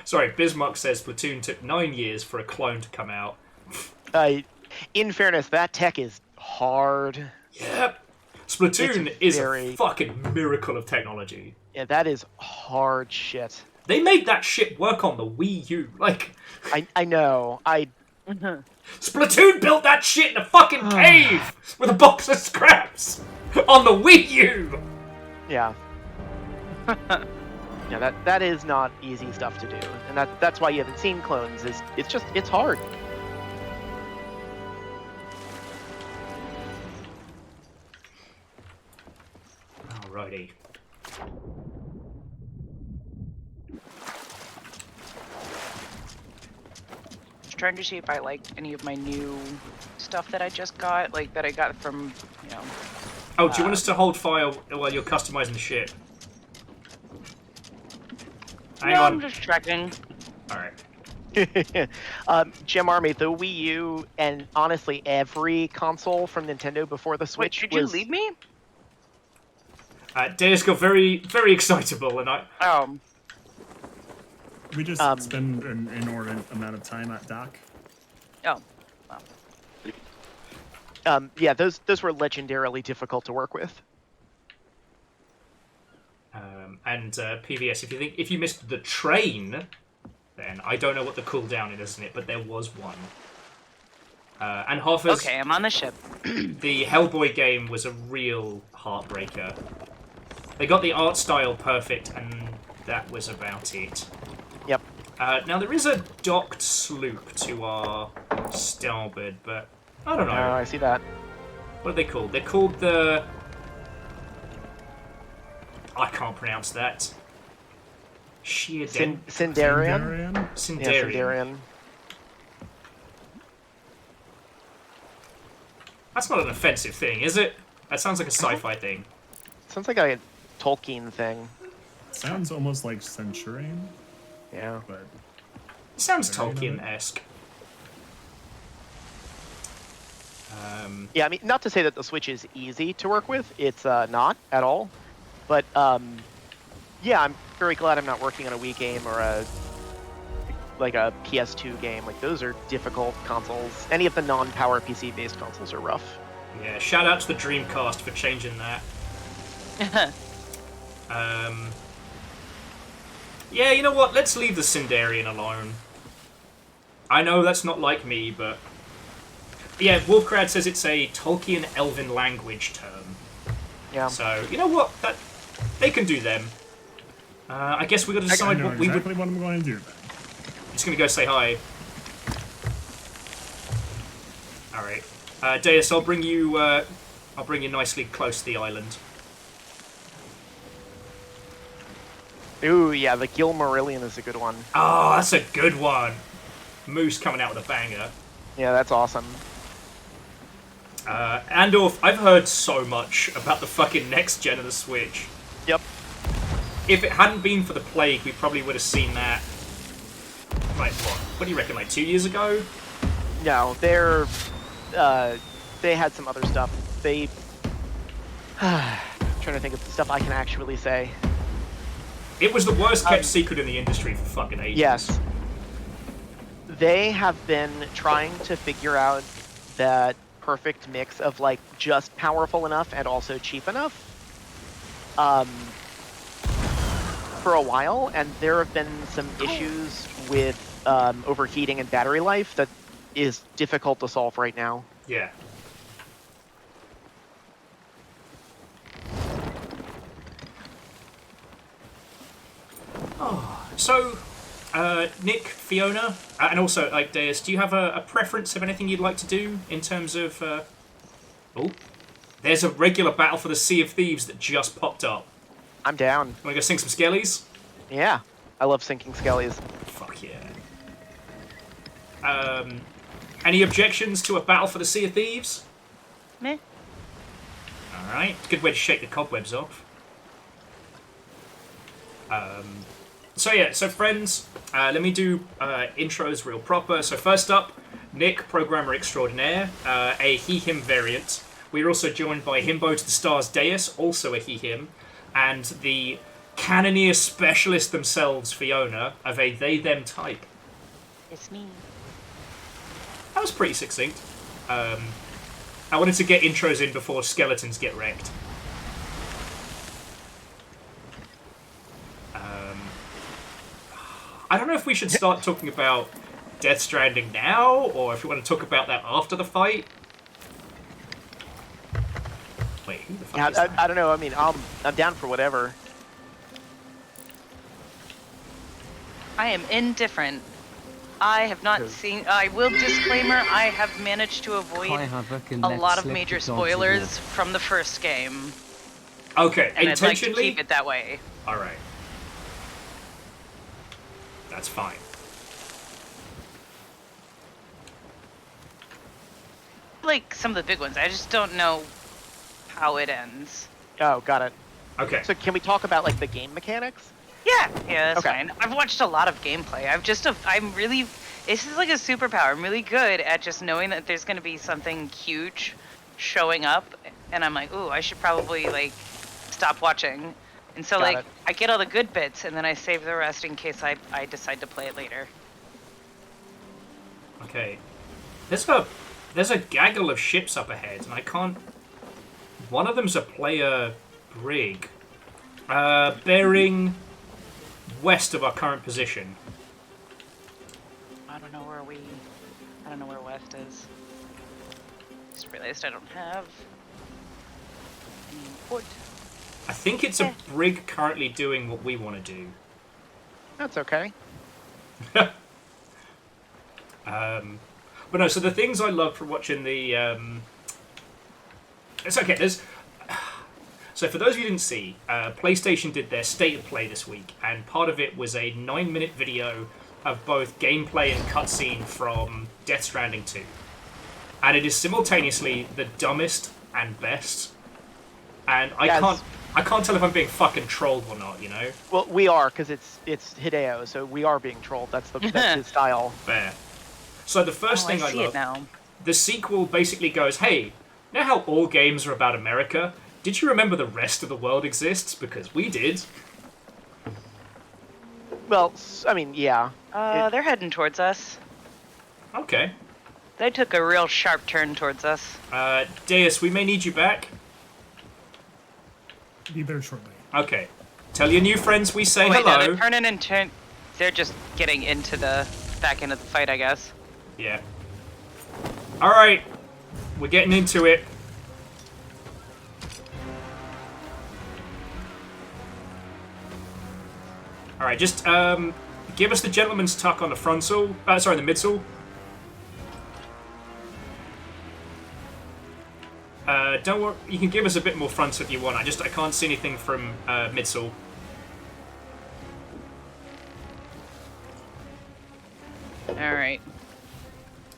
Sorry, Bismarck says Splatoon took 9 years for a clone to come out. In fairness, that tech is hard. Yep. Splatoon is a fucking miracle of technology. Yeah, that is hard shit. They made that shit work on the Wii U. Like, I know. Splatoon built that shit in a fucking cave with a box of scraps on the Wii U. Yeah. Yeah, that is not easy stuff to do, and that's why you haven't seen clones. It's hard. Alrighty. Just trying to see if I like any of my new stuff that I just got, like that I got from, you know. Oh, do you want us to hold fire while you're customizing the ship? Hang on. I'm just checking. Alright. Gem Army, the Wii U, and honestly every console from Nintendo before the Switch. Wait, did you leave me? Deus got very, very excitable, and I... We just spend an inordinate amount of time at dock. Oh. Wow. Yeah, those were legendarily difficult to work with. And PVS, if you missed the train, then I don't know what the cooldown is, isn't it? But there was one. And Hoffa's... Okay, I'm on the ship. The Hellboy game was a real heartbreaker. They got the art style perfect, and that was about it. Yep. Now, there is a docked sloop to our starboard, but I don't know. Oh, I see that. What are they called? They're called the... I can't pronounce that. Sindarian? Sindarian. Yeah, Sindarian. That's not an offensive thing, is it? That sounds like a sci-fi thing. Sounds like a Tolkien thing. Sounds almost like Centurion. Yeah. But it sounds Tolkien-esque. Yeah, I mean, not to say that the Switch is easy to work with. It's not at all. But, yeah, I'm very glad I'm not working on a Wii game or a PS2 game. Like, those are difficult consoles. Any of the non-power PC-based consoles are rough. Yeah, shout out to the Dreamcast for changing that. Yeah, you know what? Let's leave the Sindarian alone. I know that's not like me, but... Yeah, Wolfcrad says it's a Tolkien Elven language term. Yeah. So, you know what? They can do them. I guess we got to decide what we would... exactly what I'm going to do then. Just gonna go say hi. Alright. Deus, I'll bring you nicely close to the island. Ooh, yeah, the Gilmarillion is a good one. Oh, that's a good one. Moose coming out with a banger. Yeah, that's awesome. Andorf, I've heard so much about the fucking next gen of the Switch. Yep. If it hadn't been for the plague, we probably would have seen that. Like what? What do you reckon? Like 2 years ago? No, they had some other stuff. They trying to think of the stuff I can actually say. It was the worst kept secret in the industry for fucking ages. Yes. They have been trying to figure out that perfect mix of like just powerful enough and also cheap enough for a while, and there have been some issues with overheating and battery life that is difficult to solve right now. Yeah. Oh, so, Nick, Fiona, and also, like, Deus, do you have a preference of anything you'd like to do in terms of... Oh, there's a regular battle for the Sea of Thieves that just popped up. I'm down. Want to go sing some skellies? Yeah, I love sinking skellies. Fuck yeah. Any objections to a battle for the Sea of Thieves? Meh. Alright, good way to shake the cobwebs off. So yeah, so friends, let me do intros real proper. So first up, Nick, programmer extraordinaire, a he-him variant. We're also joined by Himbo to the Stars Deus, also a he-him, and the cannoneer specialist themselves, Fiona, of a they-them type. It's me. That was pretty succinct. I wanted to get intros in before skeletons get wrecked. I don't know if we should start talking about Death Stranding now, or if we want to talk about that after the fight. Wait, who the fuck is that? I don't know. I mean, I'm down for whatever. I am indifferent. I have not seen. I will disclaimer. I have managed to avoid a lot of major spoilers from the first game. Okay, and intentionally. I'd like to keep it that way. All right, that's fine. Like some of the big ones, I just don't know how it ends. Oh, got it. Okay. So can we talk about like the game mechanics? Yeah, that's fine. I've watched a lot of gameplay. I'm really, this is like a superpower. I'm really good at just knowing that there's going to be something huge showing up, and I'm like, ooh, I should probably like stop watching. And so Got it. I get all the good bits, and then I save the rest in case I decide to play it later. Okay. There's a gaggle of ships up ahead, and I can't... One of them's a player brig. Bearing west of our current position. I don't know where west is. Just realized I don't have any wood. I think it's a brig currently doing what we want to do. That's okay. But no, so the things I love from watching the... It's okay, there's... So for those of you who didn't see, PlayStation did their State of Play this week, and part of it was a 9-minute video of both gameplay and cutscene from Death Stranding 2. And it is simultaneously the dumbest and best. And I can't tell if I'm being fucking trolled or not, you know? Well, we are, because it's Hideo, so we are being trolled. That's his style. Fair. So the first thing I see love, it now. The sequel basically goes, hey, know how all games are about America? Did you remember the rest of the world exists? Because we did. Well, I mean, yeah. They're heading towards us. Okay. They took a real sharp turn towards us. Deus, we may need you back. Be there shortly. Okay. Tell your new friends we say Oh, wait, no, hello. they're turning and turn. They're just getting into the back end of the fight, I guess. Yeah. Alright. We're getting into it. Alright, just give us the gentleman's tuck on the frontal. Sorry, the midsole. Don't worry, you can give us a bit more frontal if you want. I can't see anything from midsole. Alright.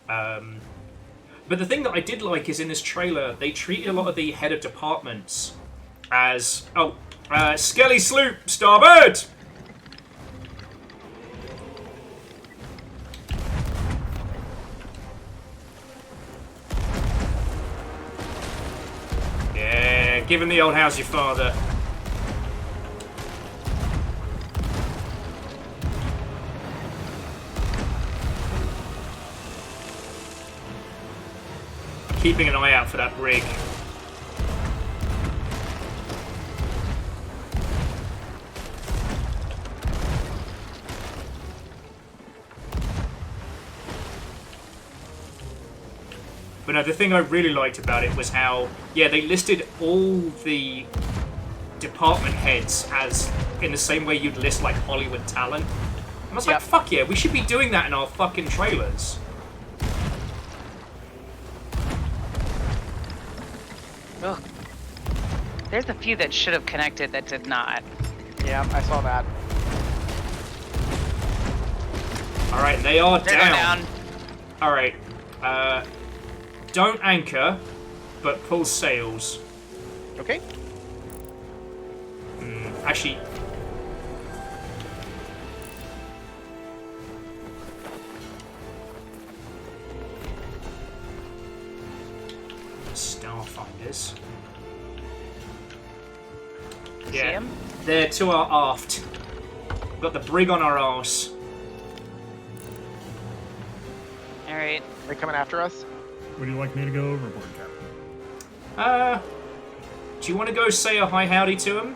But the thing that I did like is in this trailer, they treat a lot of the head of departments as... Oh, Skelly Sloop, starboard! Yeah, give him the old how's your father. Keeping an eye out for that brig. But no, the thing I really liked about it was how, yeah, they listed all the department heads as in the same way you'd list like Hollywood talent. And I was like, fuck yeah, we should be doing that in our fucking trailers. Ugh. There's a few that should have connected that did not. Yeah, I saw that. Alright, they are They're down. Alright, don't anchor, but pull sails. Okay. Actually... Starfinders. See him? They're to our aft. We've got the brig on our arse. Alright. They coming after us? Would you like me to go overboard, Captain? Do you want to go say a hi howdy to him?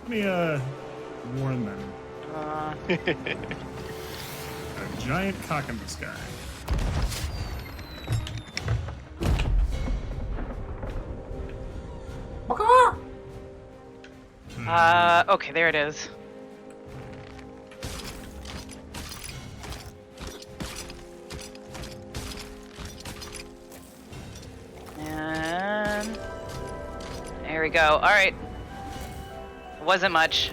Let me, warn them. A giant cock in the sky. Okay, there it is. And there we go. All right. Wasn't much.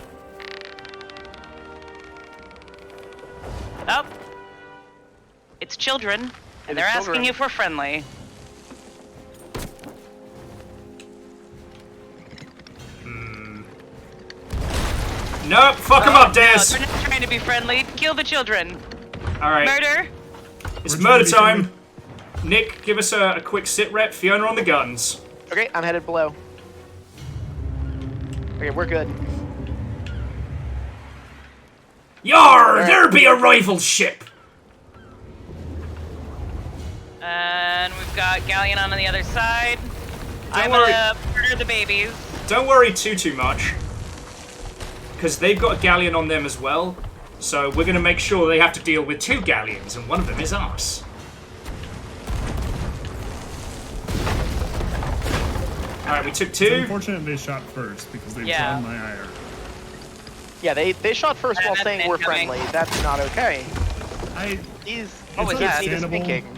Oh. It's children, and they're asking if we're friendly. Nope, fuck them up, Des! No, they're not trying to be friendly. Kill the children. Alright. Murder. It's murder time. Nick, give us a quick sit rep. Fiona on the guns. Okay, I'm headed below. Okay, we're good. Yar! Right. There be a rival ship! And we've got Galleon on the other side. Don't I'm worry. gonna murder the babies. Don't worry too much. Because they've got a galleon on them as well. So we're going to make sure they have to deal with 2 galleons, and one of them is us. Alright, we took 2. It's unfortunate they shot first, because they've drawn my ire. Yeah, they shot first while saying we're incoming. friendly. That's not okay. These was kids that? need a spanking.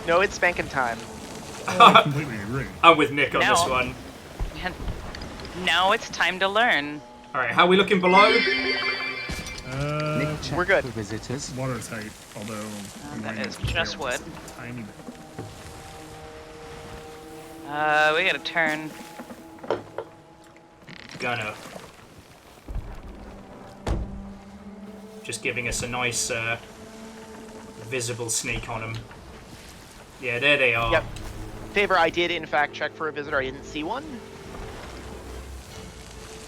No, it's spanking time. I completely agree. I'm with Nick on No. this one. Now it's time to learn. Alright, how are we looking below? Nick, check we're good. for visitors. Watertight, although... That is just wood. Tiny bit. We gotta turn. Gunner. Just giving us a nice, visible sneak on them. Yeah, there they are. Yep. Favor, I did in fact check for a visitor. I didn't see one.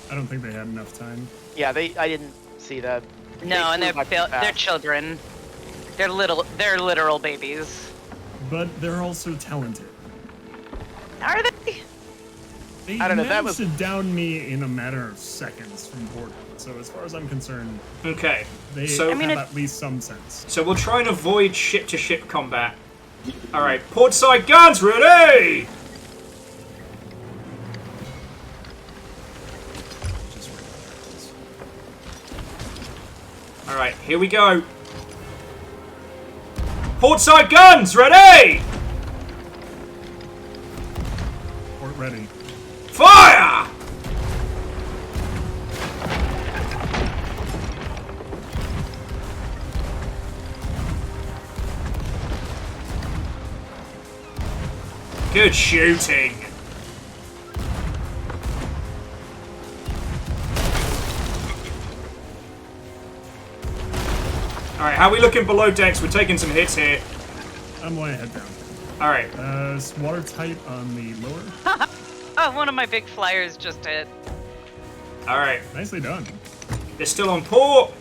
I don't think they had enough time. Yeah, I didn't see that. No, and flew by too they're fast. children. They're literal babies. But they're also talented. Are they? They I don't know, that managed was- to down me in a matter of seconds from boredom. So as far as I'm concerned, Okay. they So have at least some sense. So we'll try and avoid ship-to-ship combat. Alright, portside guns ready! Alright, here we go. Portside guns ready! Port ready. Fire! Good shooting. Alright, how are we looking below decks? We're taking some hits here. I'm going to head down. Alright. Watertight on the lower. Oh, one of my big flyers just hit. Alright. Nicely done. They're still on port.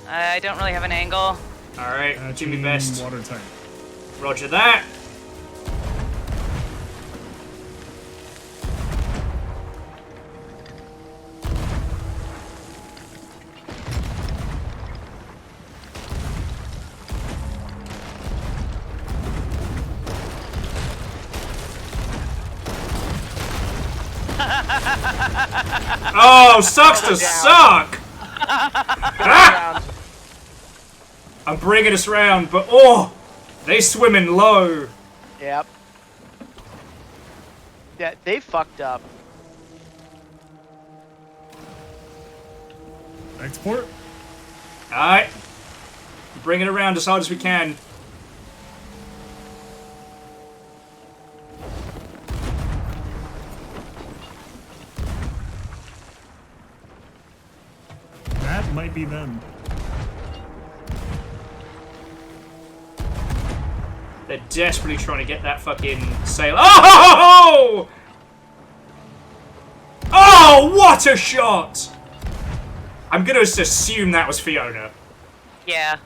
I don't really have an angle. Alright, do me best. Watertight. Roger that. Oh, sucks to suck! I'm bringing us round, but oh, they swimming low. Yep. Yeah, they fucked up. Export. Alright. Bring it around as hard as we can. That might be them. They're desperately trying to get that fucking sail. Oh! Oh, what a shot! I'm gonna assume that was Fiona. Yeah.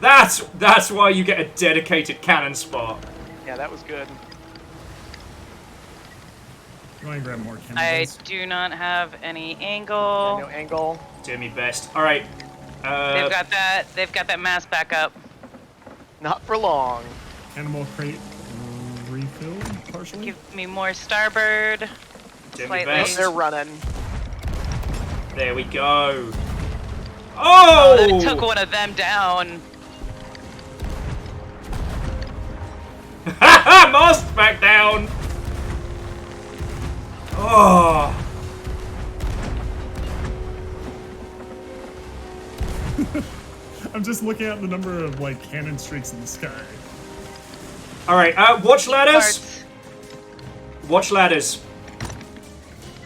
That's why you get a dedicated cannon spot. Yeah, that was good. You want to grab more I chemicals? do not have any angle. No angle. Do me best. All right. They've got that. They've got that mass back up. Not for long. Animal crate refill partially. Give me more starboard. Do me Slightly. best. They're running. There we go. Oh! That took one of them down. Mast back down. Oh. I'm just looking at the number of like cannon streaks in the sky. All right. Watch ladders. Parts. Watch ladders.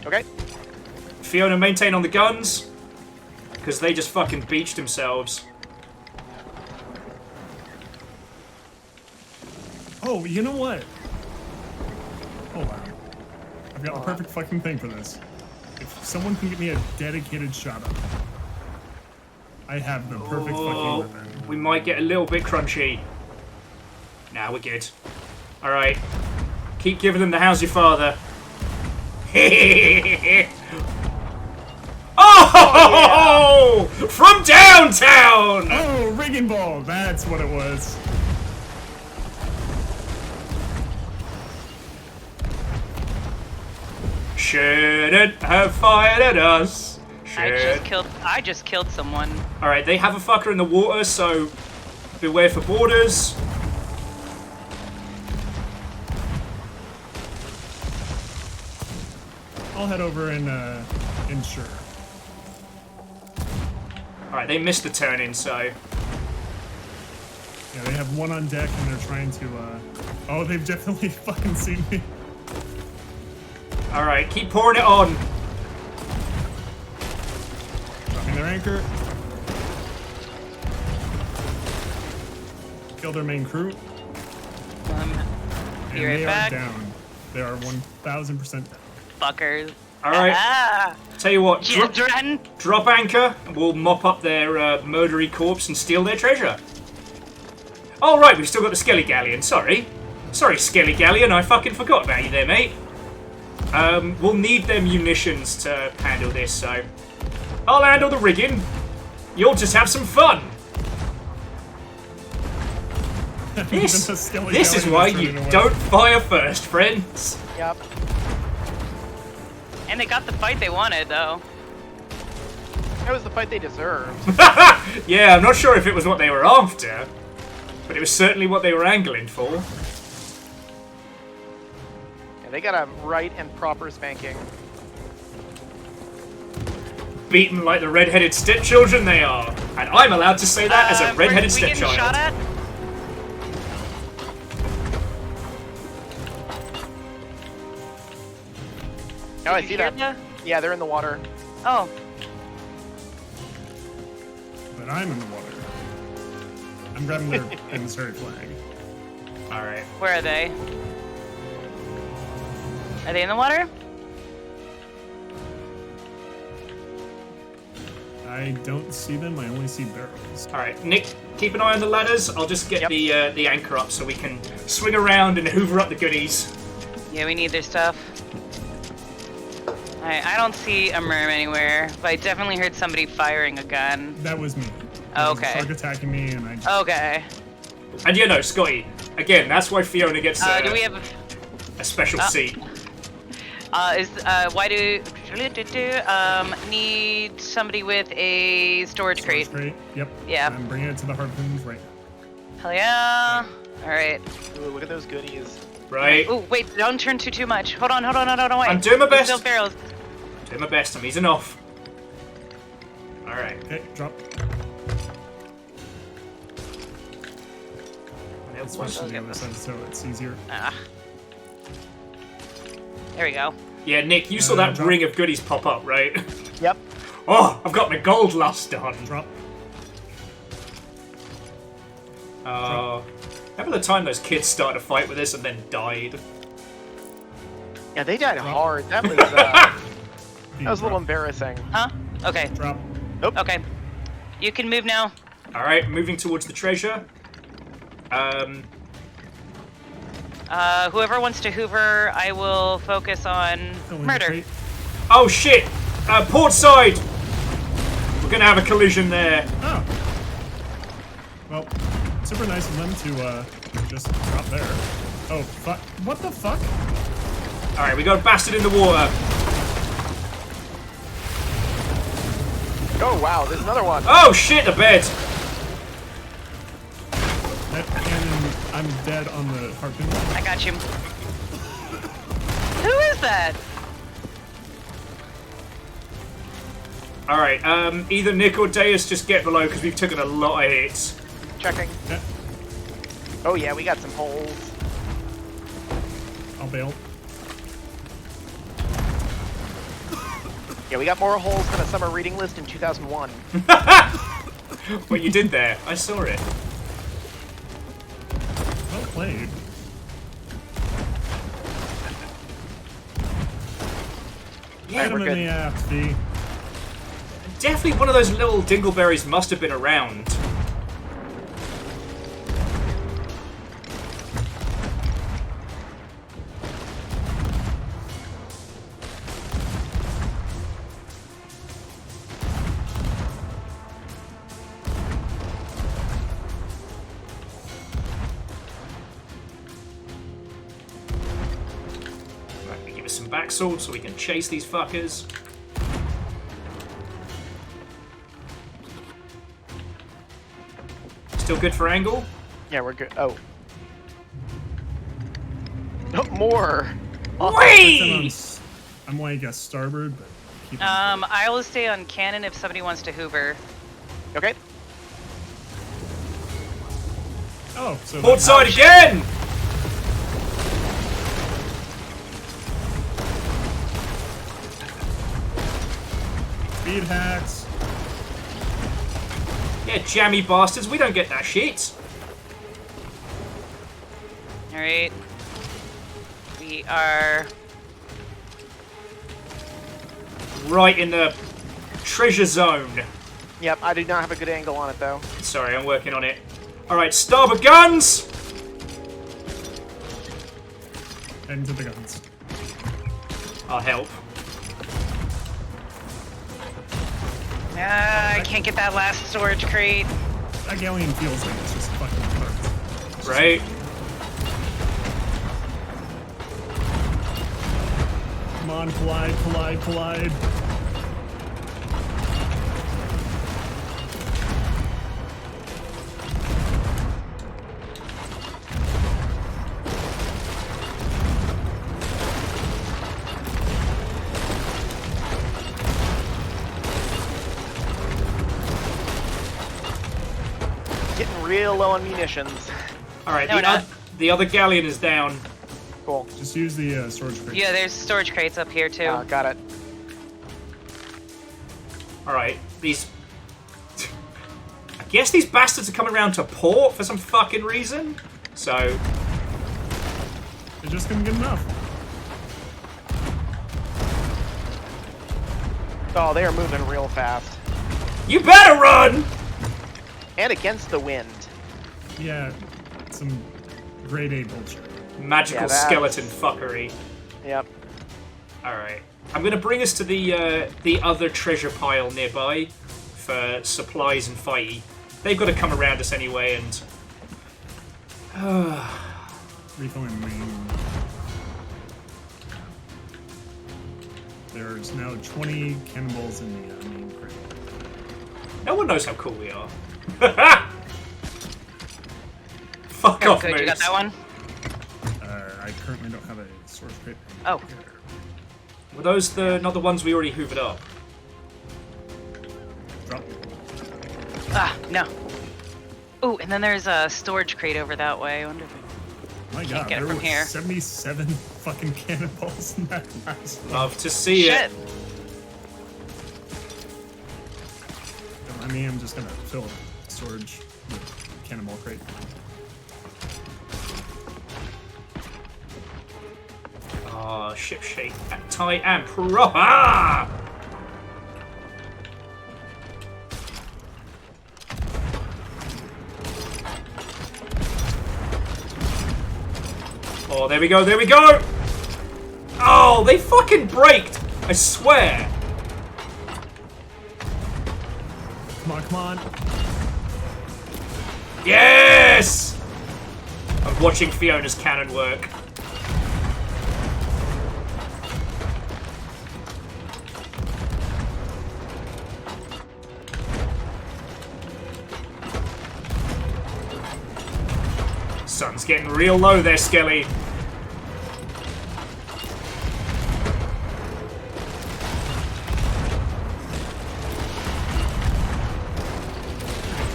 Okay. Fiona, maintain on the guns, because they just fucking beached themselves. Oh, you know what? Oh wow. I've got the perfect fucking thing for this. If someone can get me a dedicated shot up, I have the perfect Oh, fucking weapon. we might get a little bit crunchy. Nah, we're good. All right. Keep giving them the how's your father. Oh! Yeah. From downtown! Oh, rigging ball! That's what it was. Shouldn't have fired at us. I just killed someone. All right, they have a fucker in the water, so beware for boarders. I'll head over and ensure. All right, they missed the turn in, so Yeah, they have one on deck and they're trying to. Oh, they've definitely fucking seen me. all right, keep pouring it on. Dropping their anchor. Kill their main crew. Be And right they back. are down. They are 1,000% down. Fuckers. All right. Ah, Tell you what, children. drop anchor, and we'll mop up their murdery corpse and steal their treasure. Oh, right, we've still got the Skelly Galleon, sorry. Sorry, Skelly Galleon, I fucking forgot about you there, mate. We'll need them munitions to handle this, so... I'll handle the rigging. You'll just have some fun. This is why you don't fire first, friends. Yep. And they got the fight they wanted, though. That was the fight they deserved. Yeah, I'm not sure if it was what they were after, but it was certainly what they were angling for. Yeah, they got a right and proper spanking. Beaten like the red-headed stepchildren they are. And I'm allowed to say that as a red-headed we getting stepchild. shot at? Oh, I see that. The... Yeah, they're in the water. Oh. But I'm in the water. I'm grabbing their emissary flag. Alright. Where are they? Are they in the water? I don't see them, I only see barrels. Alright, Nick, keep an eye on the ladders. I'll just get the anchor up so we can swing around and hoover up the goodies. Yeah, we need their stuff. Alright, I don't see a merm anywhere, but I definitely heard somebody firing a gun. That was me. Okay. Shark attacking me, and I just... Okay. And you know, Scotty, again, that's why Fiona gets Do we have a special seat. Why do need somebody with a storage crate? Yep. Yeah. I'm bringing it to the harpoons right now. Hell yeah! All right. Ooh, look at those goodies. Right. Oh wait! Don't turn too much. Hold on, wait. I'm doing my best. Still barrels. Doing my best. I'm easing off. All right. Okay, drop. Switch to the other side so it's easier. There we go. Yeah, Nick, you saw that drop. ring of goodies pop up, right? Yep. Oh, I've got my gold lust on. Drop. Remember the time those kids started a fight with us and then died? Yeah, they died hard. That was that was a little embarrassing. Huh? Okay. Drop. Nope. Okay. You can move now. All right, moving towards the treasure. Whoever wants to hoover, I will focus on murder. Oh shit! Port side! We're gonna have a collision there. Oh. Well, super nice of them to just drop there. Oh, fuck. What the fuck? Alright, we got a bastard in the water. Oh, wow, there's another one. Oh shit, the bed! That cannon, I'm dead on the harpoon. I got you. Who is that? Alright, either Nick or Deus just get below because we've taken a lot of hits. Checking. Yeah. Oh yeah, we got some holes. I'll bail. Yeah, we got more holes than a summer reading list in 2001. What you did there, I saw it. Well played. Yeah, Hit him in the ass, V. Definitely one of those little dingleberries must have been around. Right, give us some back swords so we can chase these fuckers. Still good for angle? Yeah, we're good. Oh. No, more! Whee! I'm like a starboard, but keep I will stay on cannon if somebody wants to hoover. Okay. Oh, so Port side again! Speed hacks. Yeah, jammy bastards, we don't get that shit. Alright. We are... Right in the treasure zone. Yep, I do not have a good angle on it though. Sorry, I'm working on it. Alright, starboard guns! Heading to the guns. I'll help. I can't get that last storage crate. That galleon feels like it's just fucking parked. Right? Come on, collide, collide, collide. Getting real low on munitions. Alright, No, the other galleon is down. Cool. Just use the storage crate. Yeah, there's storage crates up here too. Got it. Alright, these... I guess these bastards are coming around to port for some fucking reason. So... They're just gonna get enough. Oh, they are moving real fast. You better run! And against the wind. Yeah, some grade A bullshit. Magical Yeah, that's- skeleton fuckery. Yep. Alright. I'm gonna bring us to the other treasure pile nearby for supplies and fighty. They've got to come around us anyway and... Refilling main. There's now 20 cannonballs in the main crate. No one knows how cool we are. Fuck off, Good, Moose. you got that one? I currently don't have a storage crate. Oh. Were those not the ones we already hoovered up? Drop. Ah, no. Ooh, and then there's a storage crate over that way. I wonder if My Can't god, get it there from were here. 77 fucking cannonballs in that last one. Love to see Shit. it. Don't mind me, I'm just gonna fill storage with cannonball crate. Ah, ship shape, tight and proper. Oh, there we go, there we go! Oh, they fucking braked! I swear! Come on, come on. Yes! I'm watching Fiona's cannon work. Sun's getting real low there, Skelly.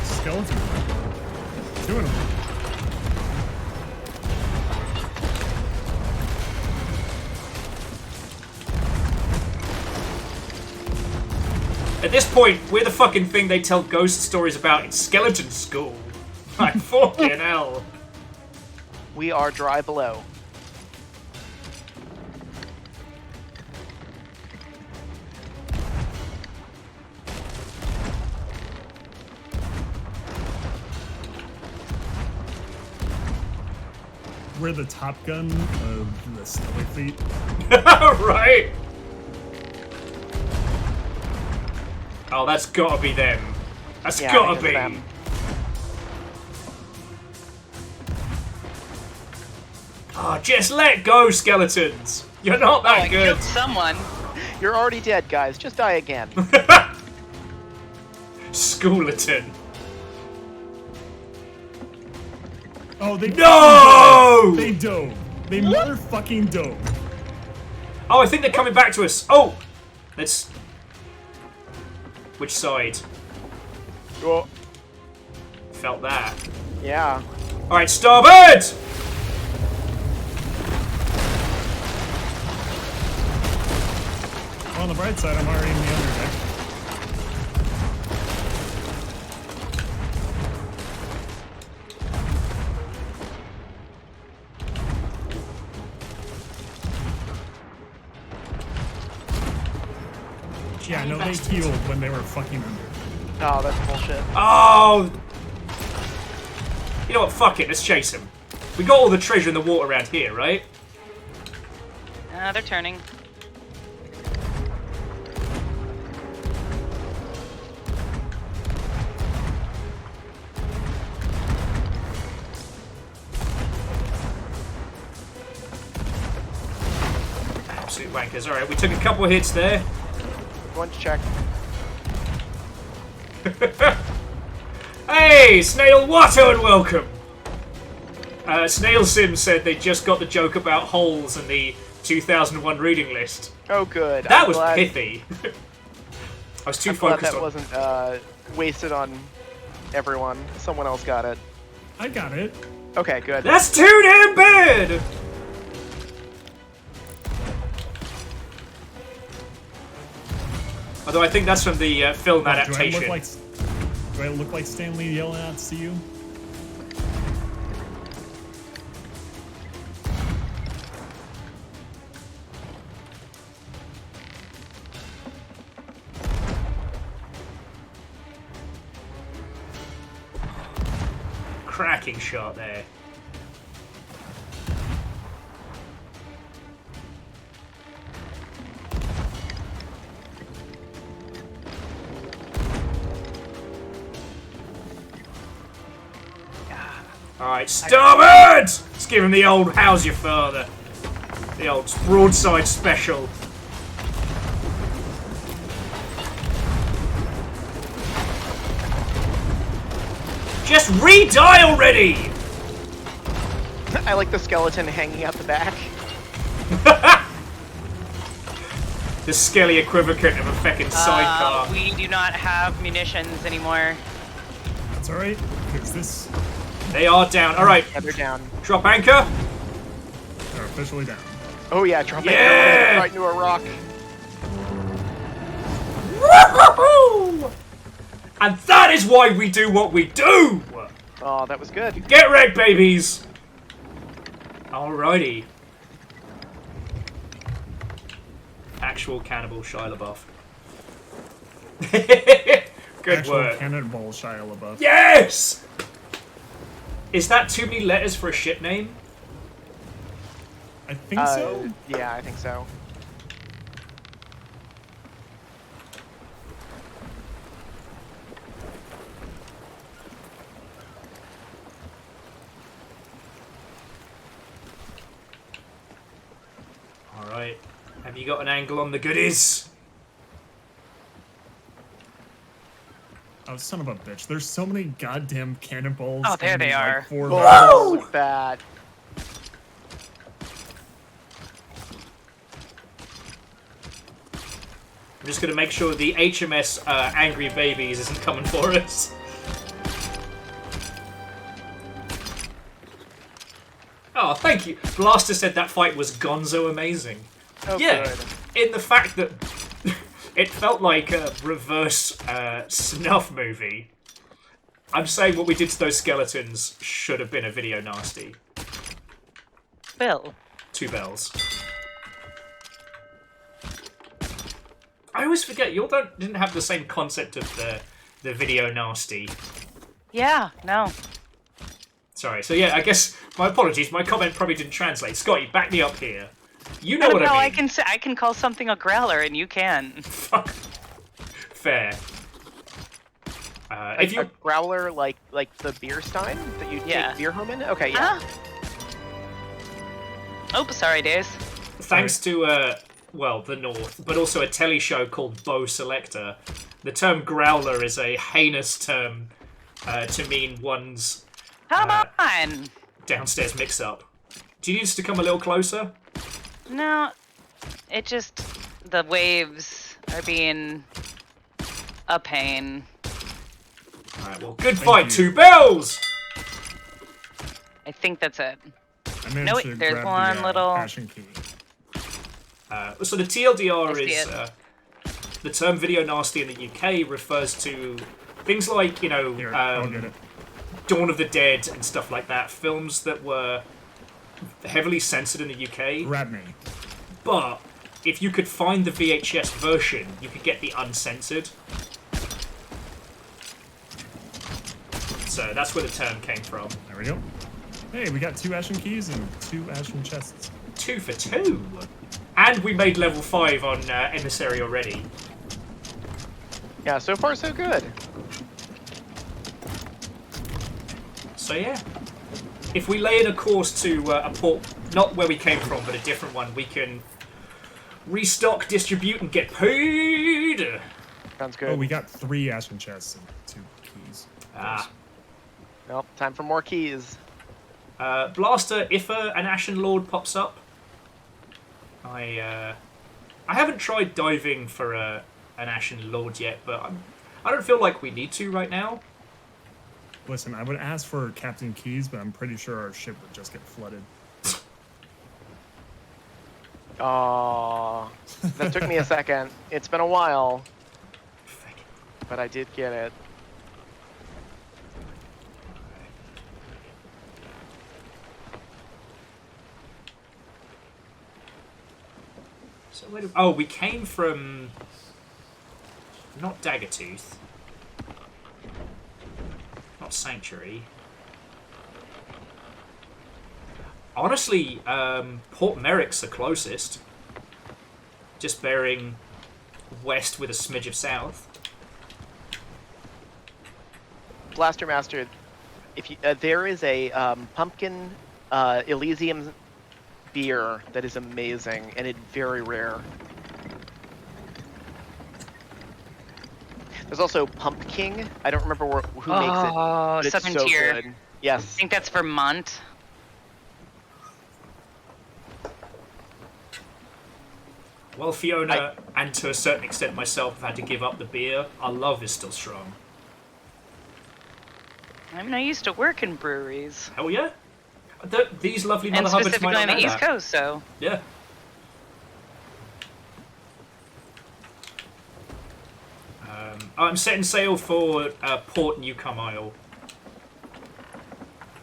Skeleton. Two of them. At this point, we're the fucking thing they tell ghost stories about in skeleton school. Like, fucking hell. We are dry below. We're the Top Gun of the Skelly fleet. Right? Oh, that's gotta be them. That's Yeah, I gotta think it's be. them. Oh, just let go, skeletons. You're not that I good. killed someone. You're already dead, guys. Just die again. Skeleton. Oh, they No! They dove. They motherfucking dove. Oh, I think they're coming back to us. Oh! Let's... Which side? Oh, Felt that. yeah. Alright, starboard! Well, on the bright side, I'm already in the underdeck. Yeah, no, they healed when they were fucking under. Oh, that's bullshit. Oh! You know what? Fuck it. Let's chase him. We got all the treasure in the water around here, right? They're turning. Absolute wankers. Alright, we took a couple of hits there. Going to check. Hey, Snail Watto and welcome! Snail Sim said they just got the joke about holes in the 2001 reading list. Oh, good. That was pithy. I was too focused that on... wasn't wasted on everyone. Someone else got it. I got it. Okay, good. That's too damn bad! Although I think that's from the film adaptation. Do I look like Stanley yelling out to you? Cracking shot there. Alright, starboard! Let's give him the old how's your father. The old broadside special. Just re-die already! I like the skeleton hanging out the back. The skelly equivocant of a feckin' sidecar. We do not have munitions anymore. That's alright. Fix this. They are down. Alright. Yeah, they're down. Drop anchor. They're officially down. Oh yeah, drop anchor right into a rock. Woohoo! And that is why we do what we do! Oh, that was good. Get wrecked, babies! Alrighty. Actual cannibal Shia LaBeouf. Good Actual work. Cannonball Shia LaBeouf. Yes! Is that too many letters for a ship name? I think so. Yeah, I think so. Alright. Have you got an angle on the goodies? Oh, son of a bitch. There's so many goddamn cannonballs. Oh, there they are. Like, 4 Oh, look at that. I'm just gonna make sure the HMS Angry Babies isn't coming for us. Oh, thank you. Blaster said that fight was gonzo amazing. Oh, yeah, good. in the fact that it felt like a reverse snuff movie. I'm saying what we did to those skeletons should have been a video nasty. Bill. 2 bells. I always forget, you all didn't have the same concept of the video nasty. Yeah, no. Sorry, so yeah, I guess, my apologies, my comment probably didn't translate. Scotty, back me up here. You know what I mean. I can call something a growler, and you can. Fuck. Fair. If you A growler like the beer stein that you take beer home in? Okay, yeah. Oh, sorry, Days. Thanks to, well, the North, but also a telly show called Bow Selector, the term growler is a heinous term to mean one's Come on! downstairs mix-up. Do you need us to come a little closer? No, it just... the waves are being a pain. Alright, well, good fight, 2 bells! I think that's it. I No, wait, there's one little... Passion key. So the TLDR is... the term video nasty in the UK refers to things like, you know, Here, I'll get it. Dawn of the Dead and stuff like that. Films that were heavily censored in the UK. Grab me. But if you could find the VHS version, you could get the uncensored. So that's where the term came from. There we go. Hey, we got 2 ashen keys and 2 ashen chests. 2 for 2. And we made level 5 on Emissary already. Yeah, so far so good. So yeah. If we lay in a course to a port, not where we came from, but a different one, we can restock, distribute, and get paid. Sounds good. Oh, we got 3 Ashen chests and 2 keys. Ah. Well, time for more keys. Blaster, if an Ashen Lord pops up, I haven't tried diving for an Ashen Lord yet, but I don't feel like we need to right now. Listen, I would ask for Captain Keys, but I'm pretty sure our ship would just get flooded. Aww. That took me a second. It's been a while. But I did get it. So where we came from... Not Daggertooth. Not Sanctuary. Honestly, Port Merrick's the closest. Just bearing west with a smidge of south. Blaster Master, if you, there is a pumpkin Elysium beer that is amazing, and it's very rare. There's also Pumpkin. I don't remember who makes it. Oh, But it's Southern so Tier. good. I Yes. think that's Vermont. Well, Fiona, and to a certain extent myself, have had to give up the beer. Our love is still strong. I mean, I used to work in breweries. Hell yeah. These lovely And mother hubbards specifically might on not the know East that. Coast, so. Yeah. I'm setting sail for Port Newcomb Isle.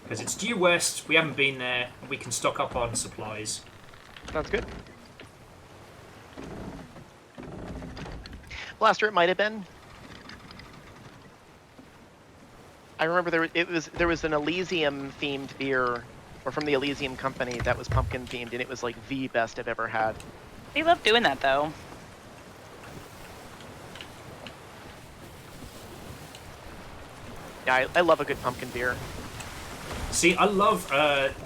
Because it's due west, we haven't been there, and we can stock up on supplies. Sounds good. Blaster, it might have been. I remember there was an Elysium themed beer, or from the Elysium company that was pumpkin themed, and it was like the best I've ever had. They love doing that, though. Yeah, I love a good pumpkin beer. See, I love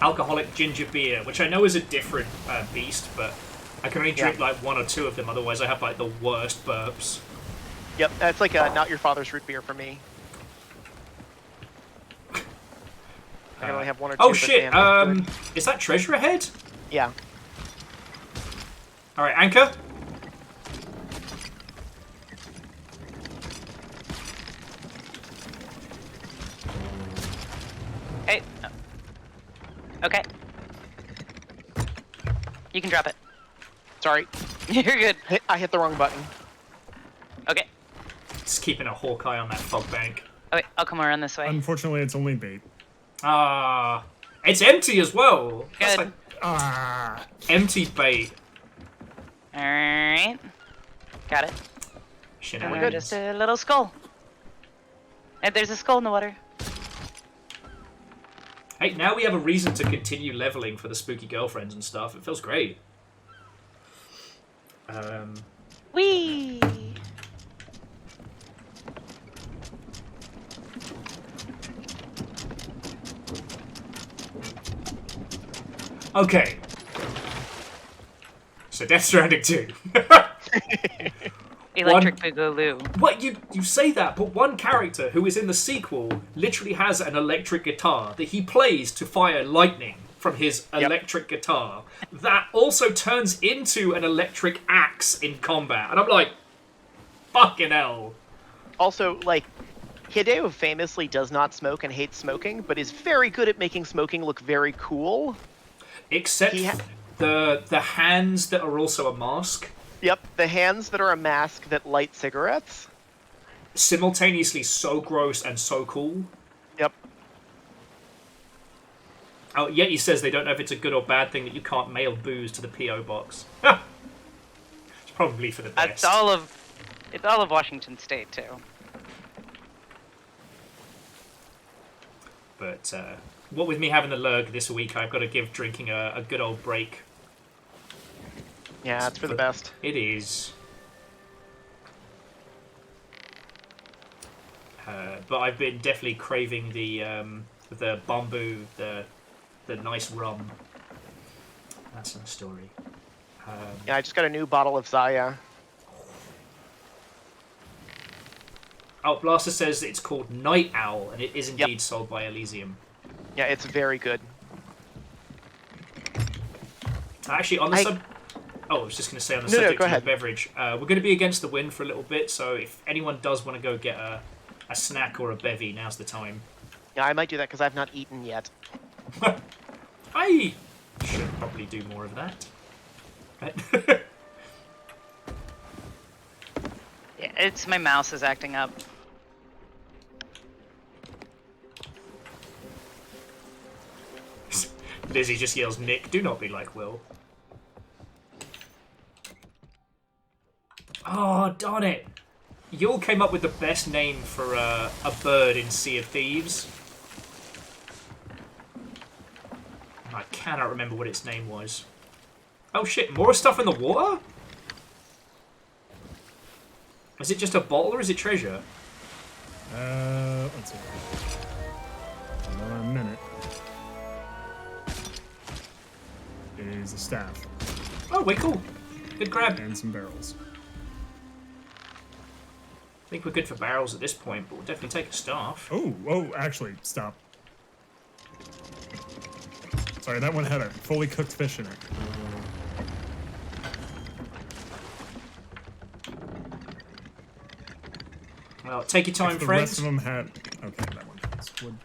alcoholic ginger beer, which I know is a different beast, but I can only drink like 1 or 2 of them, otherwise I have like the worst burps. Yep, that's like a not your father's root beer for me. I can only have 1 or 2. Oh but shit, damn, that's good. is that treasure ahead? Yeah. Alright, anchor. Hey. Okay. You can drop it. Sorry. You're good. I hit the wrong button. Okay. Just keeping a hawk eye on that fog bank. Oh, wait, I'll come around this way. Unfortunately, it's only bait. Ah, it's empty as well. That's Good. like empty bait. Alright. Got it. Shenanigans. Just a little skull. And there's a skull in the water. Hey, now we have a reason to continue leveling for the spooky girlfriends and stuff. It feels great. Whee! Okay. So Death Stranding 2. Electric Boogaloo. What, you say that, but one character who is in the sequel literally has an electric guitar that he plays to fire lightning from his electric guitar that also turns into an electric axe in combat. And I'm like, fucking hell. Also, like, Hideo famously does not smoke and hates smoking, but is very good at making smoking look very cool. Except the hands that are also a mask. Yep, the hands that are a mask that light cigarettes. Simultaneously so gross and so cool. Yep. Oh, yet he says they don't know if it's a good or bad thing that you can't mail booze to the P.O. box. It's probably for the best. It's all of Washington State, too. But what with me having the Lurg this week, I've got to give drinking a good old break. Yeah, it's for the best. It is. But I've been definitely craving the bamboo, the nice rum. That's another story. Yeah, I just got a new bottle of Zaya. Oh, Blaster says it's called Night Owl, and it is indeed sold by Elysium. Yeah, it's very good. Actually, on the I was just going to say on the subject of the beverage, we're going to be against the wind for a little bit, so if anyone does want to go get a snack or a bevy, now's the time. Yeah, I might do that because I've not eaten yet. I should probably do more of that. Yeah, it's my mouse is acting up. Lizzie just yells, "Nick, do not be like Will." Oh, darn it. You all came up with the best name for a bird in Sea of Thieves. I cannot remember what its name was. Oh shit, more stuff in the water? Is it just a bottle or is it treasure? Let's see. One minute. It is a staff. Oh, wait, cool. Good grab. And some barrels. I think we're good for barrels at this point, but we'll definitely take a staff. Oh, actually, stop. Sorry, that one had a fully cooked fish in it. Well, take your time, the friends. rest of them had... Okay, that one has wood.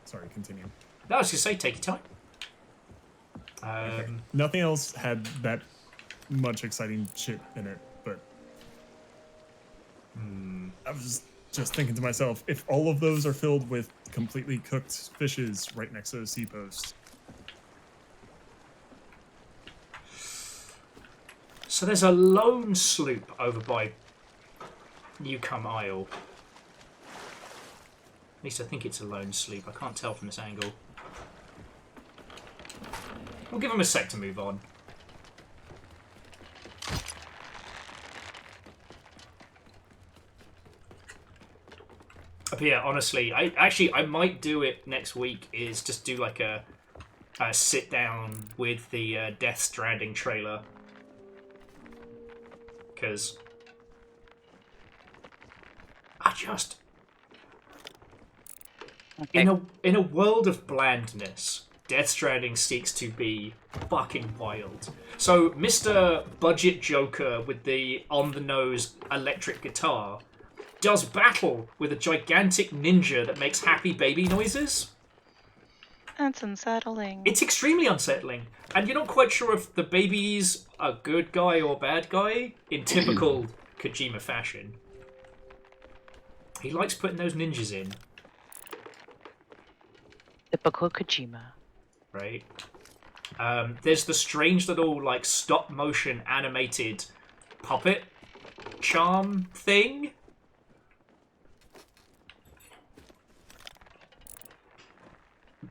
Sorry, continue. No, I was going to say, take your time. Okay. Nothing else had that much exciting shit in it, but... I was just thinking to myself, if all of those are filled with completely cooked fishes right next to the sea posts... So there's a lone sloop over by Newcomb Isle. At least I think it's a lone sloop. I can't tell from this angle. We'll give them a sec to move on. But yeah, honestly, I might do it next week. Is just do like a sit down with the Death Stranding trailer, because I just in a world of blandness, Death Stranding seeks to be fucking wild. So Mr. Budget Joker with the on-the-nose electric guitar does battle with a gigantic ninja that makes happy baby noises. That's unsettling. It's extremely unsettling. And you're not quite sure if the baby's a good guy or bad guy in typical Kojima fashion. He likes putting those ninjas in. Typical Kojima. Right? There's the strange little, like, stop-motion animated puppet charm thing.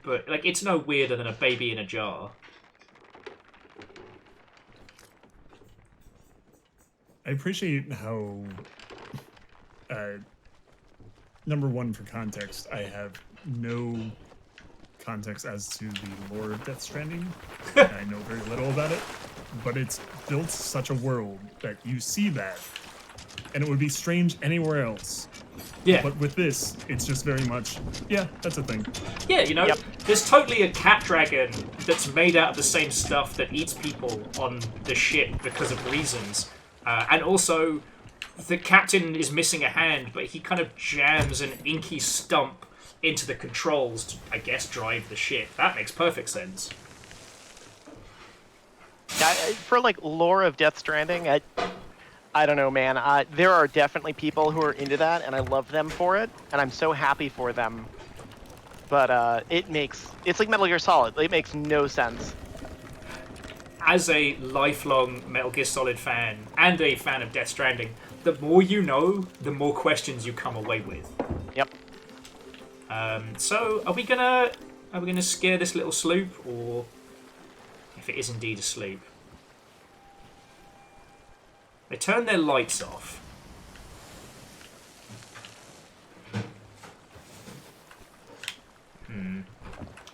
But, like, it's no weirder than a baby in a jar. I appreciate how, number one, for context, I have no context as to the lore of Death Stranding. I know very little about it, but it's built such a world that you see that, and it would be strange anywhere else. Yeah. But with this, it's just very much, yeah, that's a thing. Yeah, you know, there's totally a cat dragon that's made out of the same stuff that eats people on the ship because of reasons. And also, the captain is missing a hand, but he kind of jams an inky stump into the controls to, I guess, drive the ship. That makes perfect sense. For, like, lore of Death Stranding, I don't know, man. There are definitely people who are into that, and I love them for it, and I'm so happy for them. But it's like Metal Gear Solid. It makes no sense. As a lifelong Metal Gear Solid fan and a fan of Death Stranding, the more you know, the more questions you come away with. Yep. So, are we gonna scare this little sloop, or if it is indeed a sloop? They turned their lights off.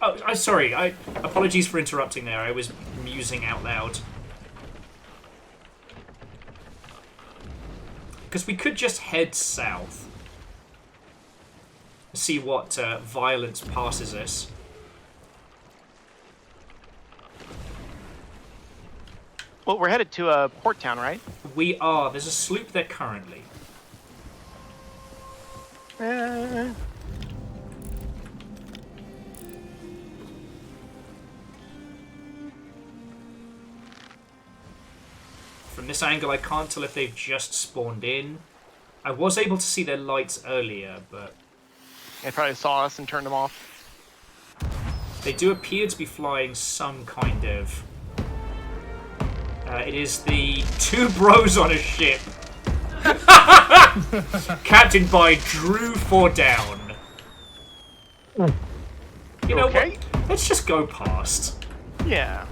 Oh, I'm sorry. Apologies for interrupting there. I was musing out loud. Because we could just head south. See what violence passes us. Well, we're headed to a port town, right? We are. There's a sloop there currently. From this angle, I can't tell if they've just spawned in. I was able to see their lights earlier, but... They probably saw us and turned them off. They do appear to be flying some kind of... it is the two bros on a ship. Captained by Drew for down. You know what? Let's just go past. Yeah.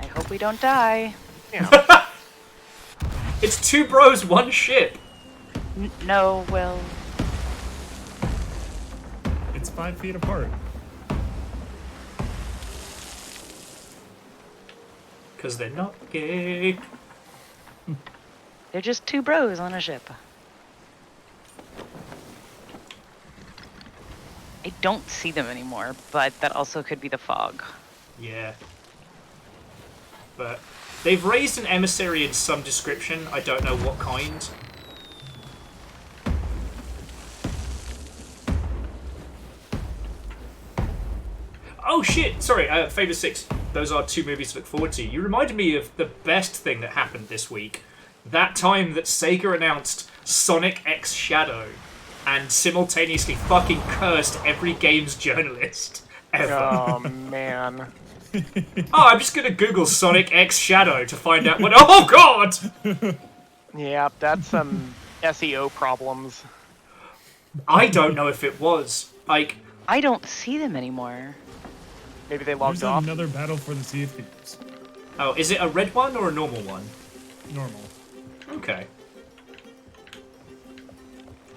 I hope we don't die. Yeah. It's two bros, one ship. No, well... It's 5 feet apart. Because they're not gay. They're just two bros on a ship. I don't see them anymore, but that also could be the fog. Yeah. But they've raised an emissary in some description. I don't know what kind. Oh shit! Sorry, Favour 6. Those are 2 movies to look forward to. You reminded me of the best thing that happened this week. That time that Sega announced Sonic X Shadow and simultaneously fucking cursed every games journalist ever. Oh, man. I'm just gonna Google Sonic X Shadow to find out what... Oh, God! Yeah, that's some SEO problems. I don't know if it was. Like... I don't see them anymore. Maybe they logged There's off. another battle for the Sea of Thieves. Oh, is it a red one or a normal one? Normal. Okay.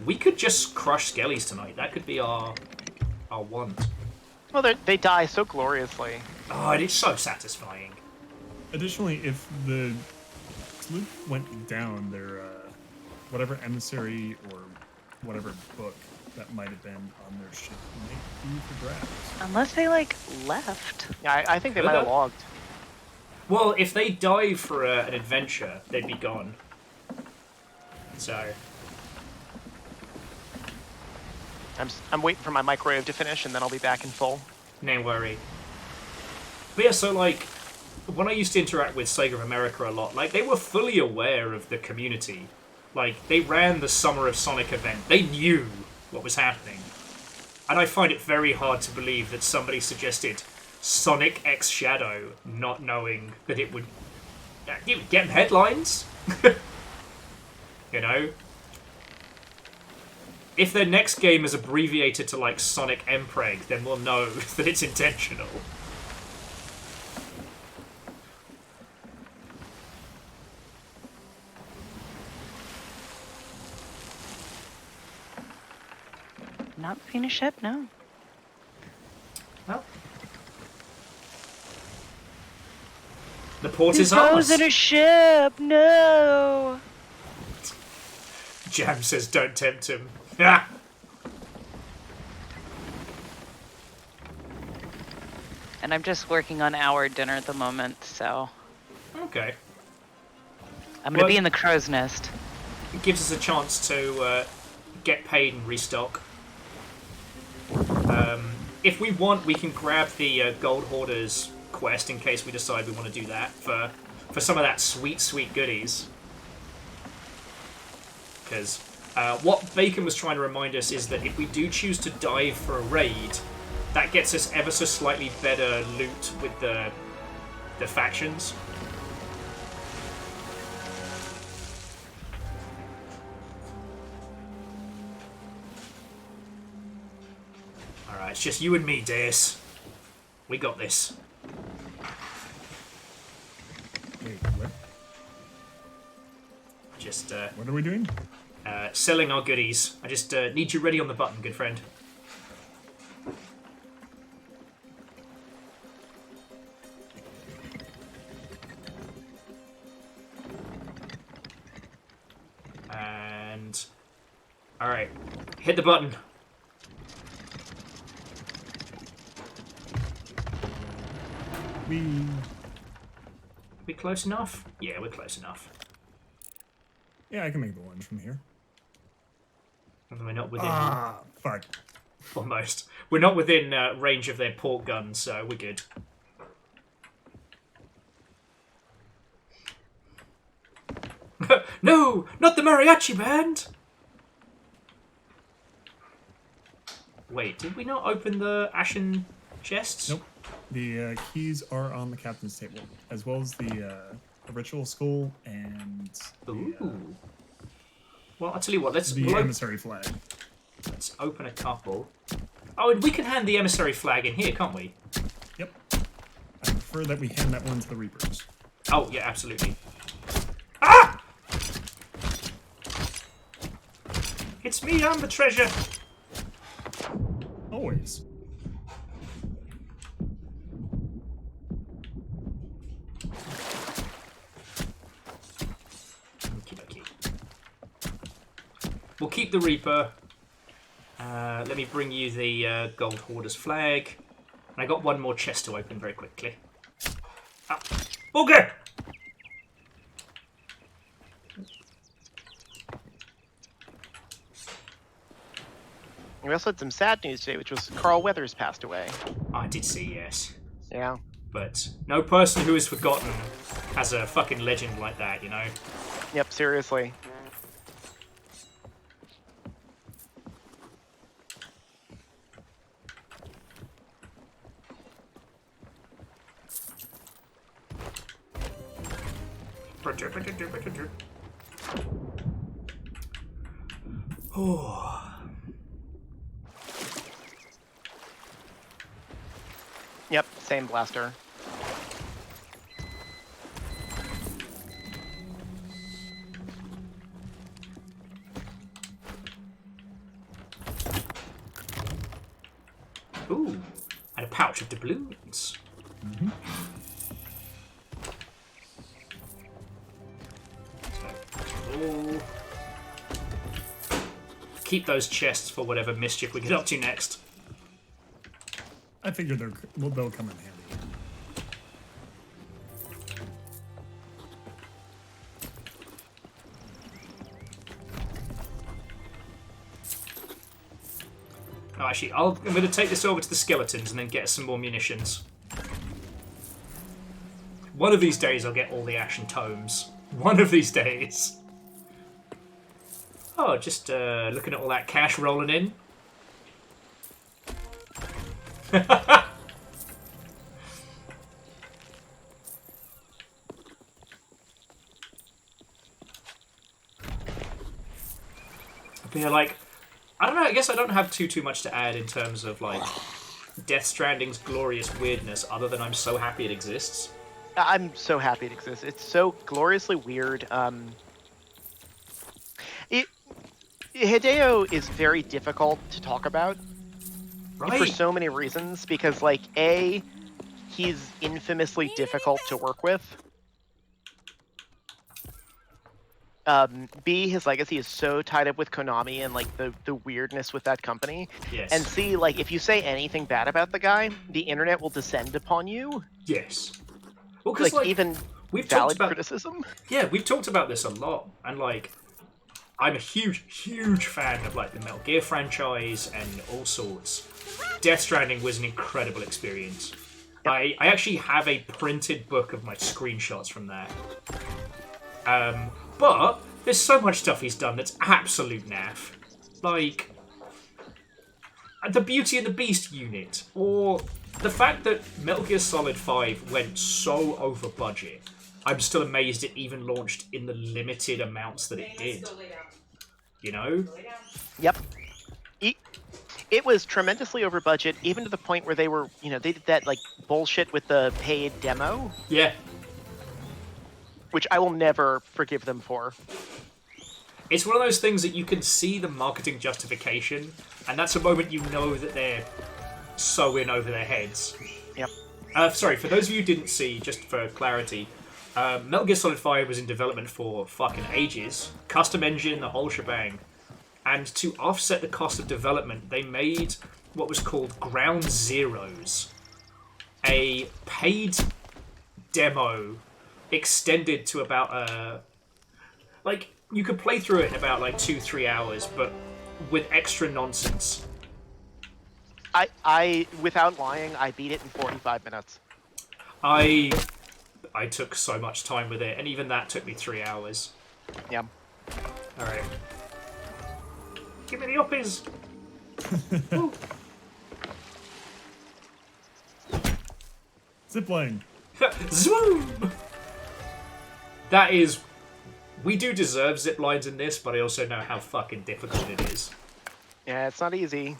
We could just crush skellies tonight. That could be our want. Well, they die so gloriously. Oh, it is so satisfying. Additionally, if the sloop went down, their whatever emissary or whatever book that might have been on their ship might be for grabs. Unless they, like, left. Yeah, I think they might have logged. Well, if they dive for an adventure, they'd be gone. So... I'm waiting for my microwave to finish, and then I'll be back in full. No worry. But yeah, so, like, when I used to interact with Sega of America a lot, like, they were fully aware of the community. Like, they ran the Summer of Sonic event. They knew what was happening. And I find it very hard to believe that somebody suggested Sonic X Shadow, not knowing that it would get them headlines. You know? If their next game is abbreviated to, like, Sonic Mpreg, then we'll know that it's intentional. Not being a ship, no. No. The port is ours. in a ship, no! Jam says don't tempt him. Ah! And I'm just working on our dinner at the moment, so... Okay. I'm gonna be in the crow's nest. It gives us a chance to get paid and restock. If we want, we can grab the Gold Hoarders quest in case we decide we want to do that for some of that sweet, sweet goodies. Because what Bacon was trying to remind us is that if we do choose to dive for a raid, that gets us ever so slightly better loot with the factions. Alright, it's just you and me, Deus. We got this. Wait, What are we doing? Selling our goodies. I just need you ready on the button, good friend. And... Alright. Hit the button. We close enough? Yeah, we're close enough. Yeah, I can make the lunge from here. And we're not within... Ah, fuck. Almost. We're not within range of their port guns, so we're good. No! Not the mariachi band! Wait, did we not open the ashen chests? Nope. The keys are on the captain's table, as well as the ritual skull and Ooh. Well, I'll tell you what, the emissary flag. Let's open a couple. Oh, and we can hand the emissary flag in here, can't we? Yep. I prefer that we hand that one to the Reapers. Oh, yeah, absolutely. Ah! It's me, I'm the treasure. Always. Okey-dokey. We'll keep the Reaper. Let me bring you the Gold Hoarder's flag. And I got one more chest to open very quickly. Ah. Okay! We also had some sad news today, which was Carl Weathers passed away. I did see, yes. Yeah. But no person who is forgotten has a fucking legend like that, you know? Yep, seriously. Oh. Yep, same blaster. Ooh, and a pouch of doubloons. Mm-hmm. So, keep those chests for whatever mischief we get up to next. I figure they'll come in handy. Oh, actually, I'm going to take this over to the skeletons and then get some more munitions. One of these days I'll get all the Ashen Tomes. One of these days. Oh, just looking at all that cash rolling in. But yeah, like, I don't know, I guess I don't have too much to add in terms of, like, Death Stranding's glorious weirdness, other than I'm so happy it exists. I'm so happy it exists. It's so gloriously weird. Hideo is very difficult to talk about. Right. For so many reasons, because, like, A, he's infamously difficult to work with. B, his legacy is so tied up with Konami and, like, the weirdness with that company. Yes. And C, like, if you say anything bad about the guy, the internet will descend upon you. Yes. Well, because, Like, even we've valid talked about, criticism. Yeah, we've talked about this a lot, and, like, I'm a huge fan of, like, the Metal Gear franchise and all sorts. Death Stranding was an incredible experience. Yep. I actually have a printed book of my screenshots from that. But there's so much stuff he's done that's absolute naff. Like, the Beauty and the Beast unit, or the fact that Metal Gear Solid 5 went so over budget. I'm still amazed it even launched in the limited amounts that it did. You know? Yep. It was tremendously over budget, even to the point where they were, you know, they did that, like, bullshit with the paid demo. Yeah. Which I will never forgive them for. it's one of those things that you can see the marketing justification, and that's a moment you know that they're so in over their heads. Yep. Sorry, for those of you who didn't see, just for clarity, Metal Gear Solid 5 was in development for fucking ages. Custom engine, the whole shebang. And to offset the cost of development, they made what was called Ground Zeroes, a paid demo extended to about like you could play through it in about like 2-3 hours, but with extra nonsense. I without lying, I beat it in 45 minutes. I took so much time with it, and even that took me 3 hours. Yeah. All right. Give me the uppies. Zipline. Zoom! That is... We do deserve zip lines in this, but I also know how fucking difficult it is. Yeah, it's not easy.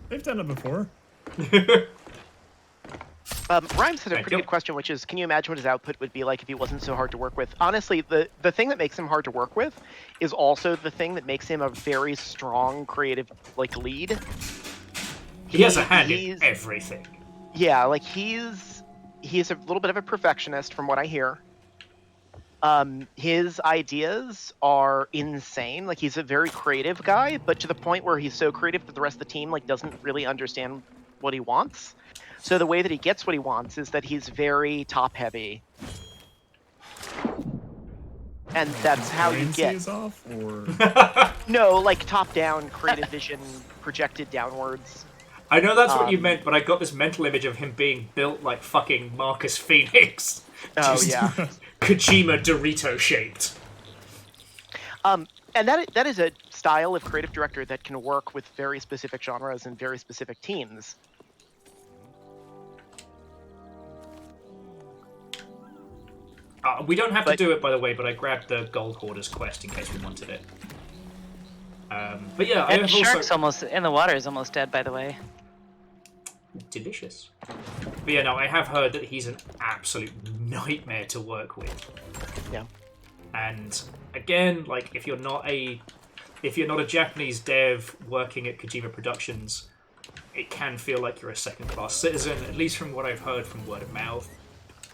They've done it before. Rhymes had a pretty good question, which is, can you imagine what his output would be like if he wasn't so hard to work with? Honestly, the thing that makes him hard to work with is also the thing that makes him a very strong creative lead. He has a hand in everything. Yeah, like he's a little bit of a perfectionist from what I hear. His ideas are insane. Like, he's a very creative guy, but to the point where he's so creative that the rest of the team doesn't really understand what he wants. So the way that he gets what he wants is that he's very top heavy. And that's how you get Is off, or no, like top down creative vision projected downwards. I know that's what you meant, but I got this mental image of him being built like fucking Marcus Phoenix. Oh yeah. Kojima Dorito shaped. And that is a style of creative director that can work with very specific genres and very specific teams. We don't have to do it, by the way, but I grabbed the Gold Hoarder's quest in case we wanted it. But yeah, and the shark's almost in the water is almost dead, by the way. Delicious. But yeah, no, I have heard that he's an absolute nightmare to work with. Yeah. And again, like if you're not a Japanese dev working at Kojima Productions, it can feel like you're a second-class citizen, at least from what I've heard from word of mouth.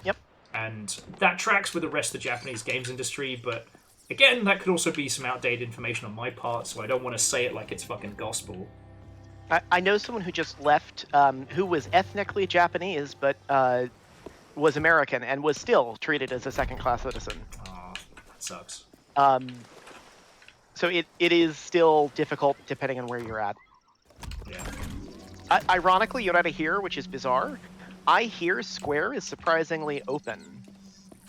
Yep. And that tracks with the rest of the Japanese games industry, but again, that could also be some outdated information on my part, so I don't want to say it like it's fucking gospel. I know someone who just left, who was ethnically Japanese, but was American and was still treated as a second-class citizen. Oh, that sucks. So it is still difficult depending on where you're at. Yeah. Ironically, you're out of here, which is bizarre. I hear Square is surprisingly open.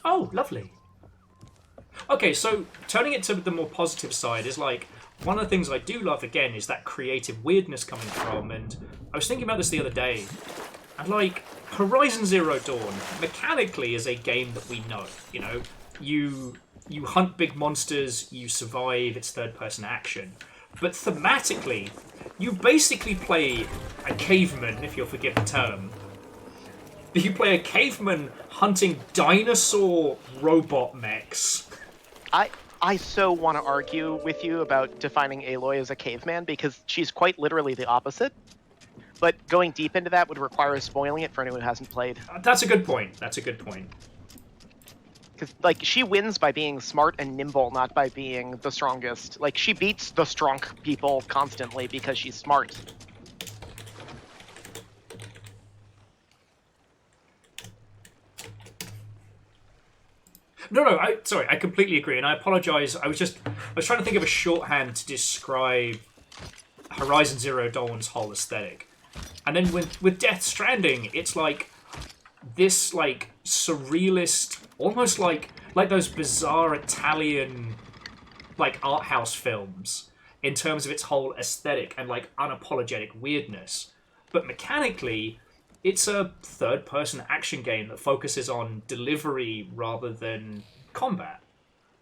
Oh, lovely. Okay, so turning it to the more positive side is like, one of the things I do love, again, is that creative weirdness coming from, and I was thinking about this the other day, and like, Horizon Zero Dawn, mechanically, is a game that we know, you know? You hunt big monsters, you survive, it's third-person action. But thematically, you basically play a caveman, if you'll forgive the term. You play a caveman hunting dinosaur robot mechs. I so want to argue with you about defining Aloy as a caveman, because she's quite literally the opposite. But going deep into that would require spoiling it for anyone who hasn't played. That's a good point. That's a good point. Because, like, she wins by being smart and nimble, not by being the strongest. Like, she beats the strong people constantly because she's smart. No, sorry, I completely agree, and I apologise. I was trying to think of a shorthand to describe Horizon Zero Dawn's whole aesthetic. And then with Death Stranding, it's like this like surrealist, almost like those bizarre Italian like art house films in terms of its whole aesthetic and like unapologetic weirdness. But mechanically, it's a third-person action game that focuses on delivery rather than combat.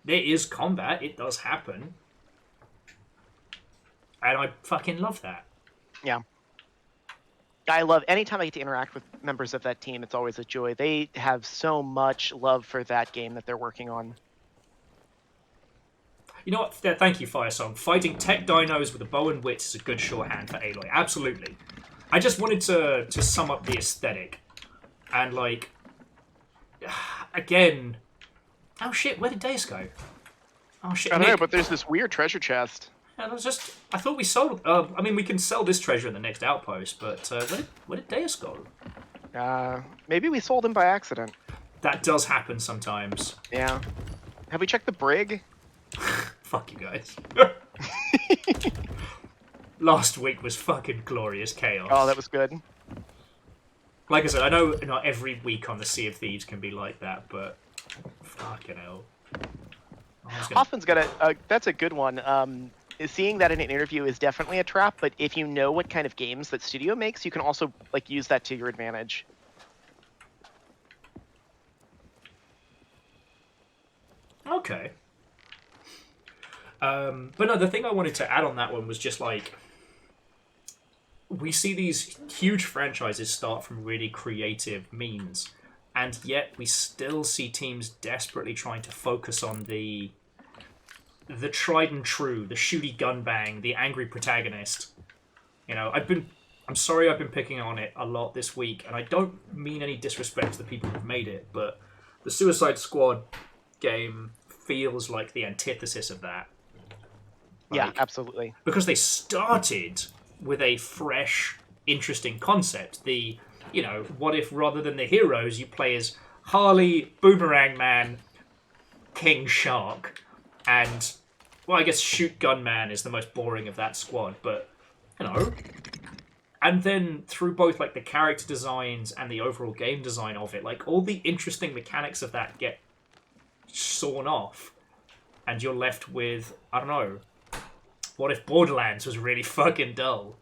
There is combat, it does happen. And I fucking love that. Yeah. I love, anytime I get to interact with members of that team, it's always a joy. They have so much love for that game that they're working on. You know what? Thank you, Firesong. Fighting tech dinos with a bow and wits is a good shorthand for Aloy. Absolutely. I just wanted to sum up the aesthetic. And, like... Again... Oh, shit. Where did Deus go? Oh, shit. I don't know, Nick. but there's this weird treasure chest. Yeah, that was just... I thought we sold... I mean, we can sell this treasure in the next outpost, but where did Deus go? Maybe we sold him by accident. That does happen sometimes. Yeah. Have we checked the brig? Fuck you guys. Last week was fucking glorious chaos. Oh, that was good. Like I said, I know not every week on the Sea of Thieves can be like that, but fucking hell. Hoffman's got a. That's a good one. Seeing that in an interview is definitely a trap, but if you know what kind of games that studio makes, you can also like use that to your advantage. Okay. But no, the thing I wanted to add on that one was just like, we see these huge franchises start from really creative means, and yet we still see teams desperately trying to focus on the tried and true, the shooty gun bang, the angry protagonist. You know, I'm sorry I've been picking on it a lot this week, and I don't mean any disrespect to the people who've made it, but the Suicide Squad game feels like the antithesis of that. Yeah, absolutely. Because they started with a fresh, interesting concept. The, you know, what if rather than the heroes, you play as Harley, Boomerang Man, King Shark, and, well, I guess Shoot Gun Man is the most boring of that squad, but, you know. And then through both, like, the character designs and the overall game design of it, like, all the interesting mechanics of that get sawn off, and you're left with, I don't know, what if Borderlands was really fucking dull?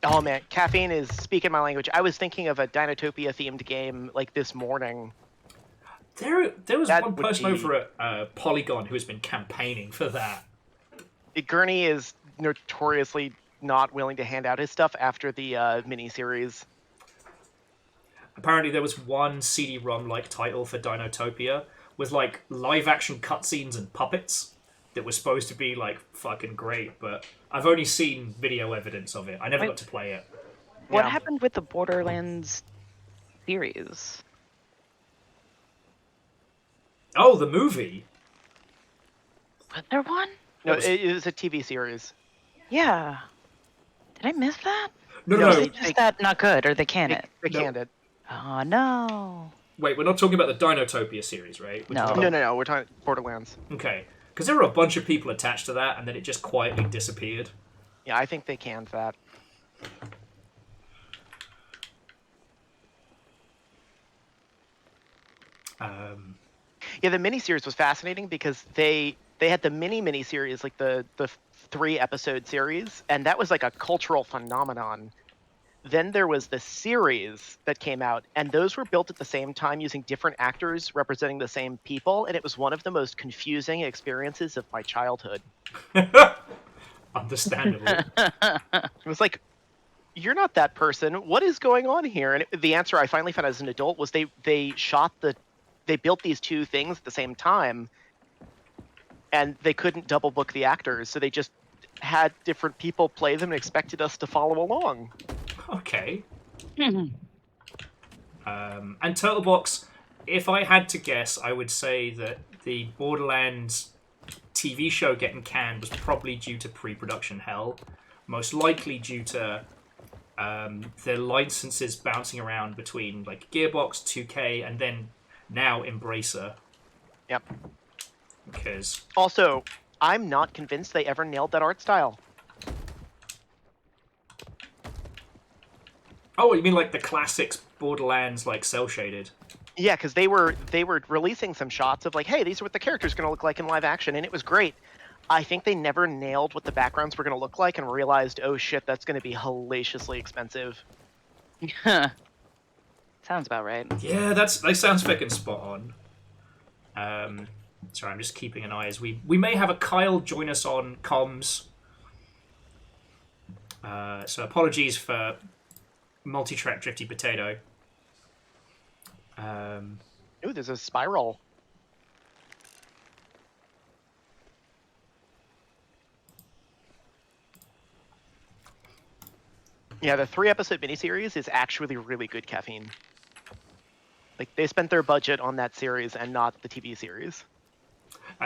Oh man, caffeine is speaking my language. I was thinking of a Dinotopia themed game like this morning. There was one person over at Polygon who has been campaigning for that. Gurney is notoriously not willing to hand out his stuff after the miniseries. Apparently there was one CD-ROM-like title for Dinotopia with like live-action cutscenes and puppets that was supposed to be like fucking great, but I've only seen video evidence of it. I never got to play it. What happened with the Borderlands series? Oh, the movie. Was there one? No, it was a TV series. Yeah. Did I miss that? No. Or is it just that not good, or they canned it? They canned it. Oh, no. Wait, we're not talking about the Dinotopia series, right? No. No. We're talking Borderlands. Okay. Because there were a bunch of people attached to that, and then it just quietly disappeared. Yeah, I think they canned that. Yeah, the miniseries was fascinating because they had the miniseries, like the 3-episode series, and that was like a cultural phenomenon. Then there was the series that came out, and those were built at the same time using different actors representing the same people, and it was one of the most confusing experiences of my childhood. Understandable. It was like, you're not that person. What is going on here? And the answer I finally found as an adult was they built these two things at the same time, and they couldn't double book the actors, so they just had different people play them and expected us to follow along. Okay. And Turtlebox, if I had to guess, I would say that the Borderlands TV show getting canned was probably due to pre-production hell. Most likely due to their licenses bouncing around between like Gearbox, 2K, and then now Embracer. Yep. Because also, I'm not convinced they ever nailed that art style. Oh, you mean like the classics Borderlands, like cel shaded? Yeah, because they were releasing some shots of like, hey, these are what the characters are going to look like in live action, and it was great. I think they never nailed what the backgrounds were going to look like and realized, oh shit, that's going to be hellaciously expensive. Sounds about right. Yeah, that sounds fucking spot on. Sorry, I'm just keeping an eye as we may have a Kyle join us on comms. So apologies for multi-track drifty potato. Ooh, there's a spiral. Yeah, the 3-episode miniseries is actually really good caffeine. Like, they spent their budget on that series and not the TV series.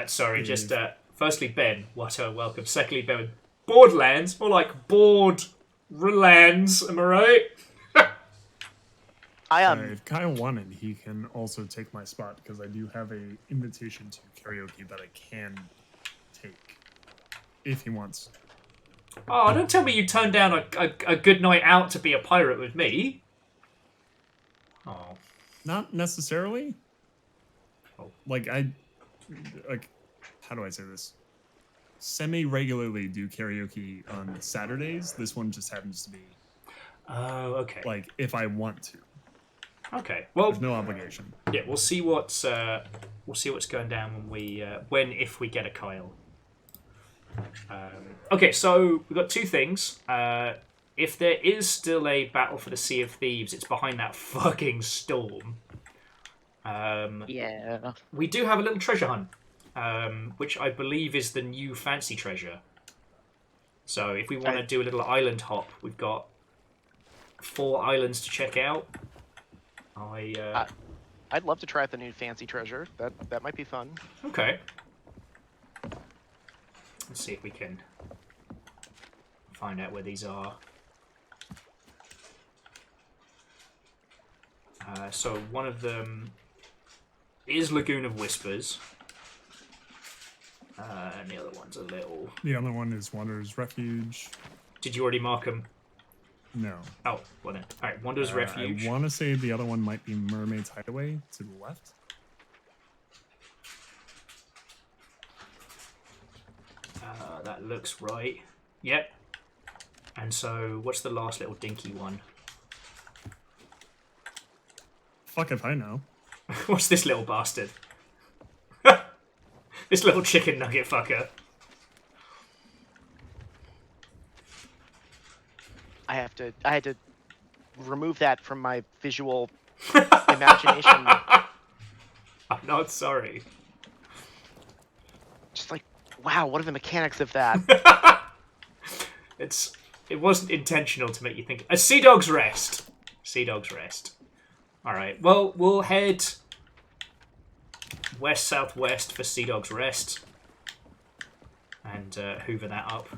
Sorry, just firstly, Ben, what a welcome. Secondly, Ben, Borderlands, more like Board-lands, am I right? If Kyle wanted, he can also take my spot because I do have a invitation to karaoke that I can take if he wants. Oh, don't tell me you turned down a good night out to be a pirate with me. Oh. Not necessarily. Oh. Like, how do I say this? Semi-regularly do karaoke on Saturdays. This one just happens to be. Oh, okay. Like, if I want to. Okay. Well, there's no obligation. Yeah, we'll see what's going down if we get a Kyle. Okay, so we've got two things. If there is still a battle for the Sea of Thieves, it's behind that fucking storm. Yeah. We do have a little treasure hunt, which I believe is the new fancy treasure. So if we want to do a little island hop, we've got 4 islands to check out. I'd love to try out the new fancy treasure. That might be fun. Okay. Let's see if we can find out where these are. So one of them is Lagoon of Whispers. And the other one's a little... The other one is Wanderer's Refuge. Did you already mark them? No. Oh, well then. Alright, Wanderer's Refuge. I want to say the other one might be Mermaid's Hideaway to the left. That looks right. Yep. And so, what's the last little dinky one? Fuck if I know. What's this little bastard? This little chicken nugget fucker. I had to remove that from my visual imagination. I'm not sorry. Just like, wow, what are the mechanics of that? It wasn't intentional to make you think. A Sea Dog's Rest. Sea Dog's Rest. Alright, well, we'll head west-southwest for Sea Dog's Rest. And hoover that up.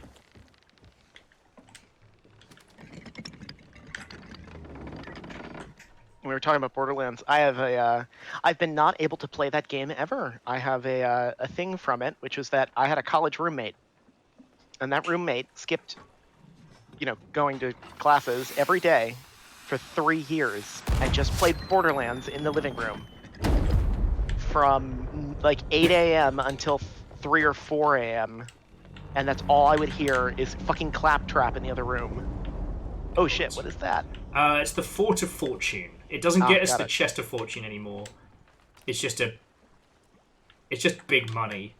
We were talking about Borderlands. I've been not able to play that game ever. I have a thing from it, which was that I had a college roommate, and that roommate skipped, going to classes every day for 3 years and just played Borderlands in the living room from like 8 a.m. until 3 or 4 a.m. And that's all I would hear is fucking Claptrap in the other room. Oh shit, what is that? It's the Fort of Fortune. It doesn't get us the Chest of Fortune anymore. It's just big money.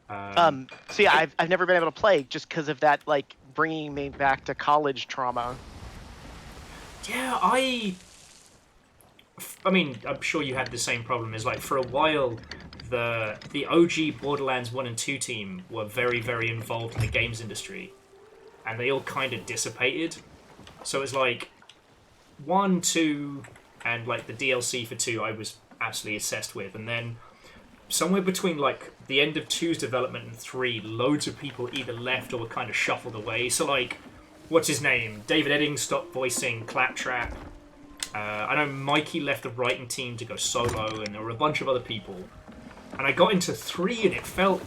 So yeah, I've never been able to play just because of that, like, bringing me back to college trauma. Yeah, I mean, I'm sure you had the same problem. Is like for a while, the OG Borderlands 1 and 2 team were very, very involved in the games industry, and they all kind of dissipated. So it's like 1, 2, and like the DLC for 2, I was absolutely obsessed with, and then somewhere between like the end of 2's development and 3, loads of people either left or were kind of shuffled away. So like, what's his name? David Eddings stopped voicing Claptrap. I know Mikey left the writing team to go solo, and there were a bunch of other people. And I got into 3, and it felt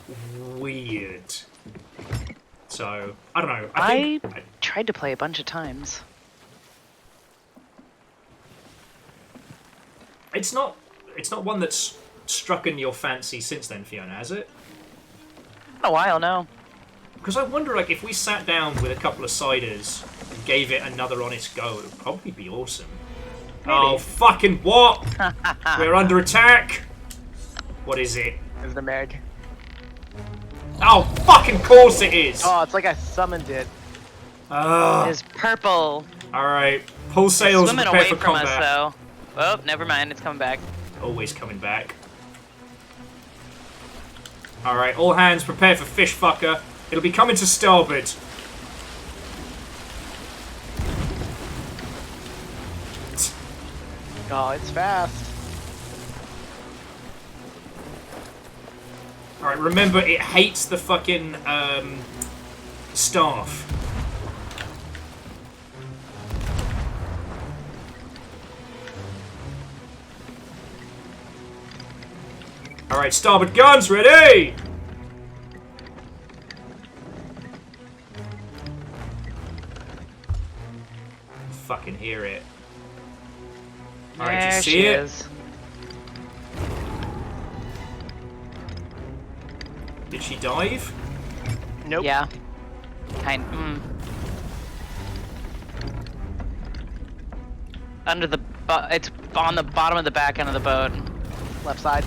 weird. So, I don't know. I tried to play a bunch of times. It's not one that's struck in your fancy since then, Fiona, has it? A while now. Because I wonder, like, if we sat down with a couple of ciders and gave it another honest go, it would probably be awesome. Maybe. Oh, fucking what? We're under attack! What is it? Is the Meg? Oh, fucking course it is! Oh, it's like I summoned it. It is purple. Alright, pull sails and prepare for combat. Us, though. Oh, never mind, it's coming back. Always coming back. Alright, all hands prepare for fish fucker. It'll be coming to starboard. Oh, it's fast. Alright, remember, it hates the fucking, staff. Alright, starboard guns, ready! Fucking hear it. Alright, do you see it? Is. Did she dive? Nope. Yeah. Under the it's on the bottom of the back end of the boat. Left side.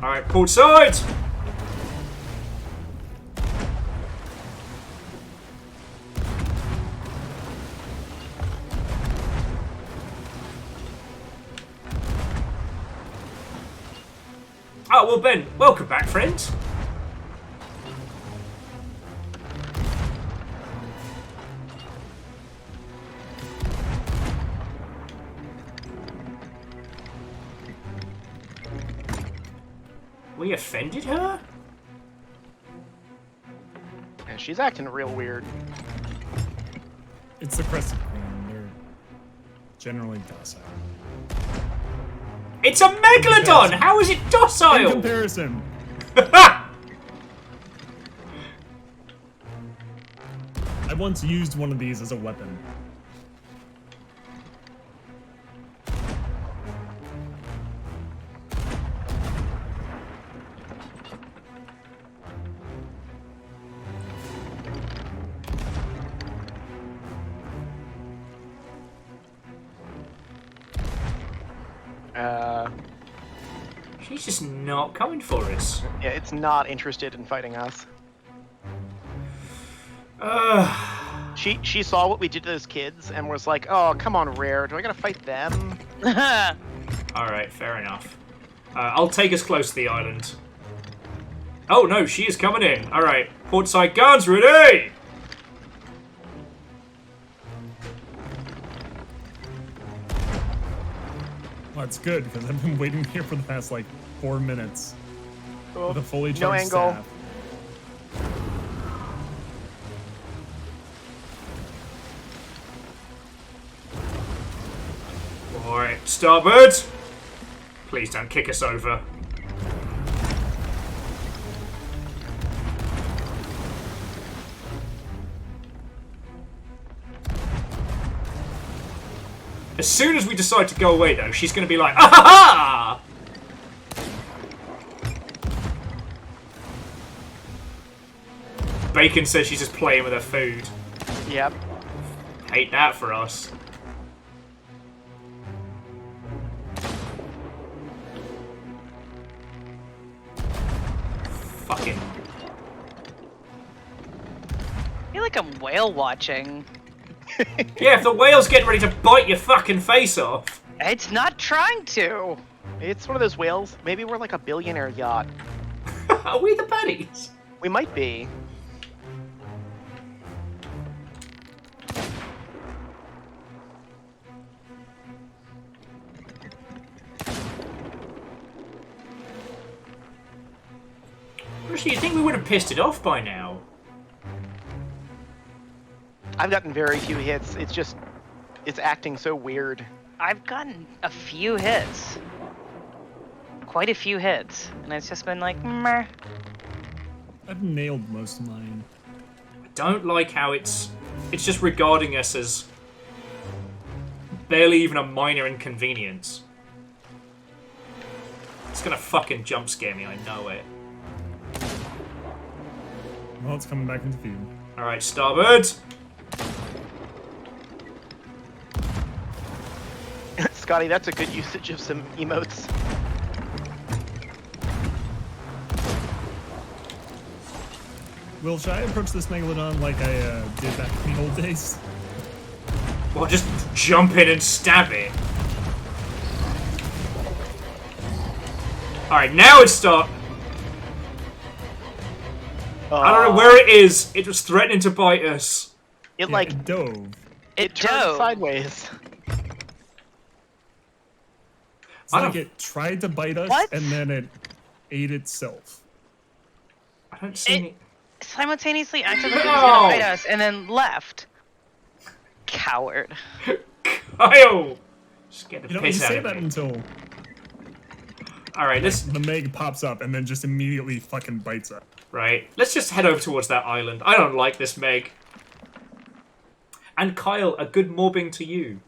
Alright, port side! Oh, well, Ben, welcome back, friends. We offended her? And she's acting real weird. It's the Crescent Queen. They're generally docile. It's a megalodon! How is it docile? In comparison. I once used one of these as a weapon. She's just not coming for us. Yeah, it's not interested in fighting us. She saw what we did to those kids and was like, "Oh, come on, Rare. Do I gotta fight them?" Alright, fair enough. I'll take us close to the island. Oh no, she is coming in. Alright, portside guns ready! Well, that's good, because I've been waiting here for the past, like, 4 minutes. Oh, With a fully no charged angle. staff. Alright, starboard! Please don't kick us over. As soon as we decide to go away, though, she's going to be like, ah ha ha! Bacon says she's just playing with her food. Yep. Hate that for us. Fucking. I feel like I'm whale watching. Yeah, if the whale's getting ready to bite your fucking face off. It's not trying to. It's one of those whales. Maybe we're like a billionaire yacht. Are we the baddies? We might be. Actually, you'd think we would have pissed it off by now. I've gotten very few hits. It's just, it's acting so weird. I've gotten a few hits. Quite a few hits. And it's just been like, meh. I've nailed most of mine. I don't like how it's just regarding us as barely even a minor inconvenience. It's gonna fucking jump scare me, I know it. Well, it's coming back into view. Alright, starboard. Scotty, that's a good usage of some emotes. Will, should I approach this megalodon like I did back in the old days? Well, just jump in and stab it. Alright, now it's start. I don't know where it is. It was threatening to bite us. It like It dove. it turned sideways. It's like it tried to bite us, What? and then it ate itself. I don't see any. Simultaneously acted like it was gonna bite us and then left. Coward. Kyle! Just get the You don't piss out say of that me. until Alright, the Meg pops up and then just immediately fucking bites us. Right, let's just head over towards that island. I don't like this Meg. And Kyle, a good morbing to you.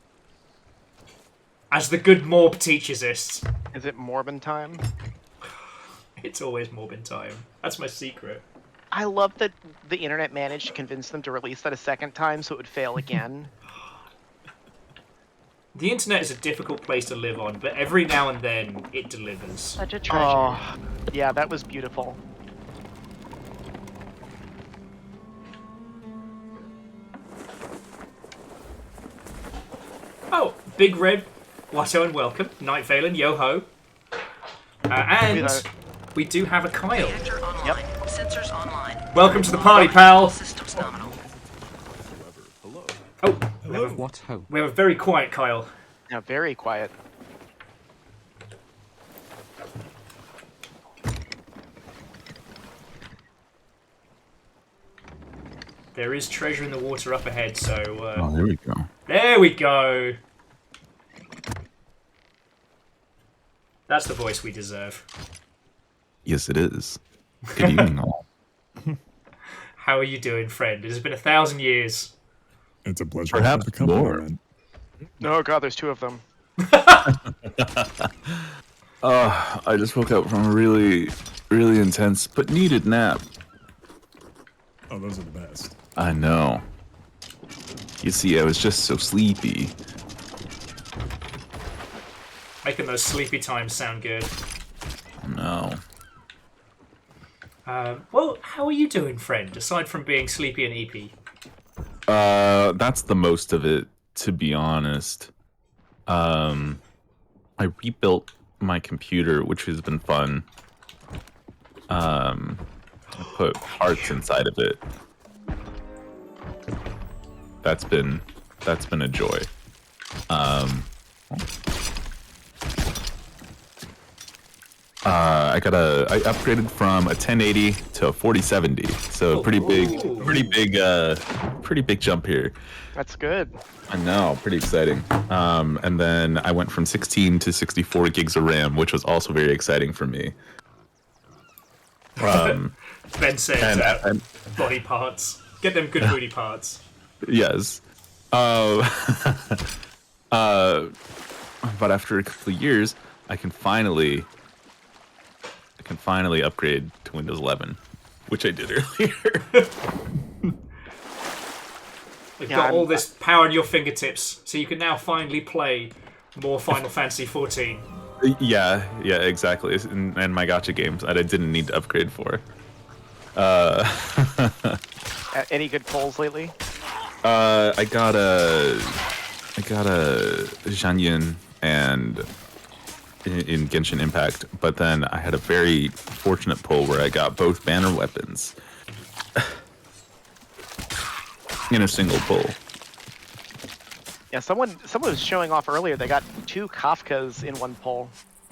As the good morb teaches us. Is it Morbin time? It's always morbin time. That's my secret. I love that the internet managed to convince them to release that a second time so it would fail again. The internet is a difficult place to live on, but every now and then it delivers. Such a treasure. Oh, yeah, that was beautiful. Oh, Big Red, Watto and welcome. Night Valen, yo-ho. And we do have a Kyle. Yep. Sensors online. Welcome to the party, pal. Systems nominal. Oh, What ho? we have a very quiet Kyle. Yeah, very quiet. There is treasure in the water up ahead, so... oh, there we go. There we go! That's the voice we deserve. Yes, it is. Good evening, all. How are you doing, friend? It has been 1,000 years. It's a pleasure. Perhaps to come more. man. Oh god, there's two of them. I just woke up from a really, really intense but needed nap. Oh, those are the best. I know. You see, I was just so sleepy. Making those sleepy times sound good. No. Well, how are you doing, friend, aside from being sleepy and eepy? That's the most of it, to be honest. I rebuilt my computer, which has been fun. I put parts inside of it. That's been a joy. I upgraded from a 1080 to a 4070, so pretty big jump here. That's good. I know, pretty exciting. And then I went from 16 to 64 gigs of RAM, which was also very exciting for me. Ben said and body parts. Get them good booty parts. Yes. But after a couple of years, I can finally upgrade to Windows 11, which I did earlier. You've got all this power at your fingertips, so you can now finally play more Final Fantasy 14. Yeah, exactly. And my gacha games that I didn't need to upgrade for. Any good polls lately? I got a Zhanyin and in Genshin Impact, but then I had a very fortunate pull where I got both banner weapons in a single pull. Yeah, someone was showing off earlier. They got 2 Kafkas in one pull.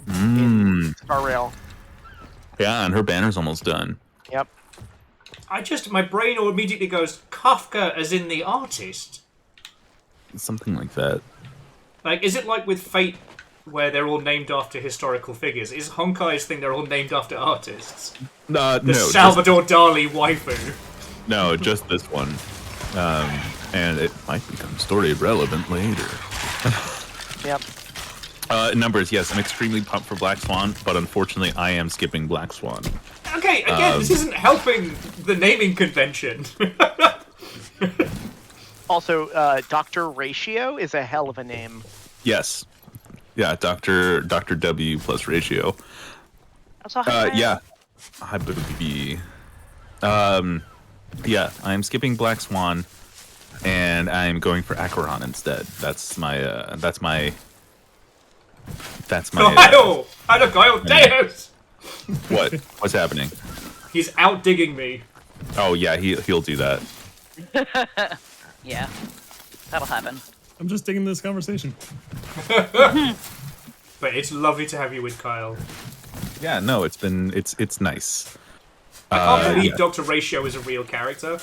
In Star Rail. Yeah, and her banner's almost done. Yep. My brain immediately goes, Kafka as in the artist? Something like that. Like, is it like with Fate, where they're all named after historical figures? Is Honkai's thing they're all named after artists? No, Salvador Dali waifu. No, just this one. And it might become story relevant later. Yep. Numbers, yes, I'm extremely pumped for Black Swan, but unfortunately I am skipping Black Swan. Okay, again, this isn't helping the naming convention. Also, Dr. Ratio is a hell of a name. Yes. Yeah, Dr. W plus Ratio. Also, yeah. I would be. Yeah, I'm skipping Black Swan, and I'm going for Acheron instead. That's my. Kyle Deus! What? What's happening? He's out digging me. Oh yeah, he'll do that. Yeah, that'll happen. I'm just digging this conversation. But it's lovely to have you with Kyle. Yeah, no, it's nice. I can't believe yeah. Dr. Ratio is a real character.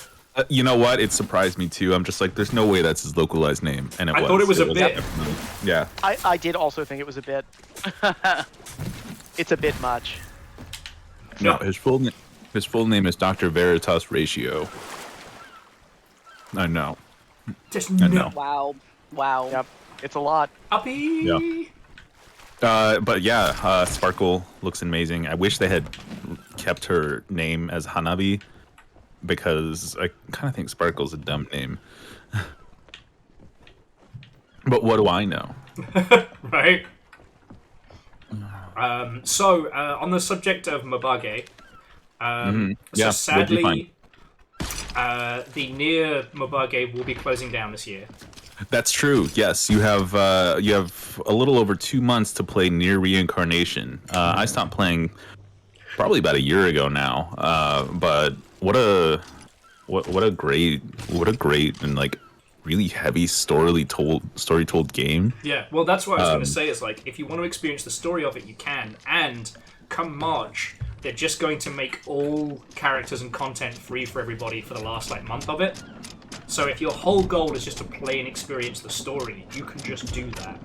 You know what? It surprised me too. I'm just like, there's no way that's his localized name, and I thought it was a bit. Definitely. Yeah. I did also think it was a bit. It's a bit much. No, his full name is Dr. Veritas Ratio. I know. Just I know. Wow. Yep. It's a lot. Uppy. Yeah. But yeah, Sparkle looks amazing. I wish they had kept her name as Hanabi, because I kind of think Sparkle's a dumb name. But what do I know? Right. So, on the subject of Mabage, Yeah, so sadly, the near Mabage will be closing down this year. That's true. Yes, you have a little over 2 months to play Near Reincarnation. I stopped playing probably about a year ago now. But what a great and like really heavy story told game. Yeah, well, that's what I was going to say. Is like, if you want to experience the story of it, you can. And come March, they're just going to make all characters and content free for everybody for the last like month of it. So if your whole goal is just to play and experience the story, you can just do that.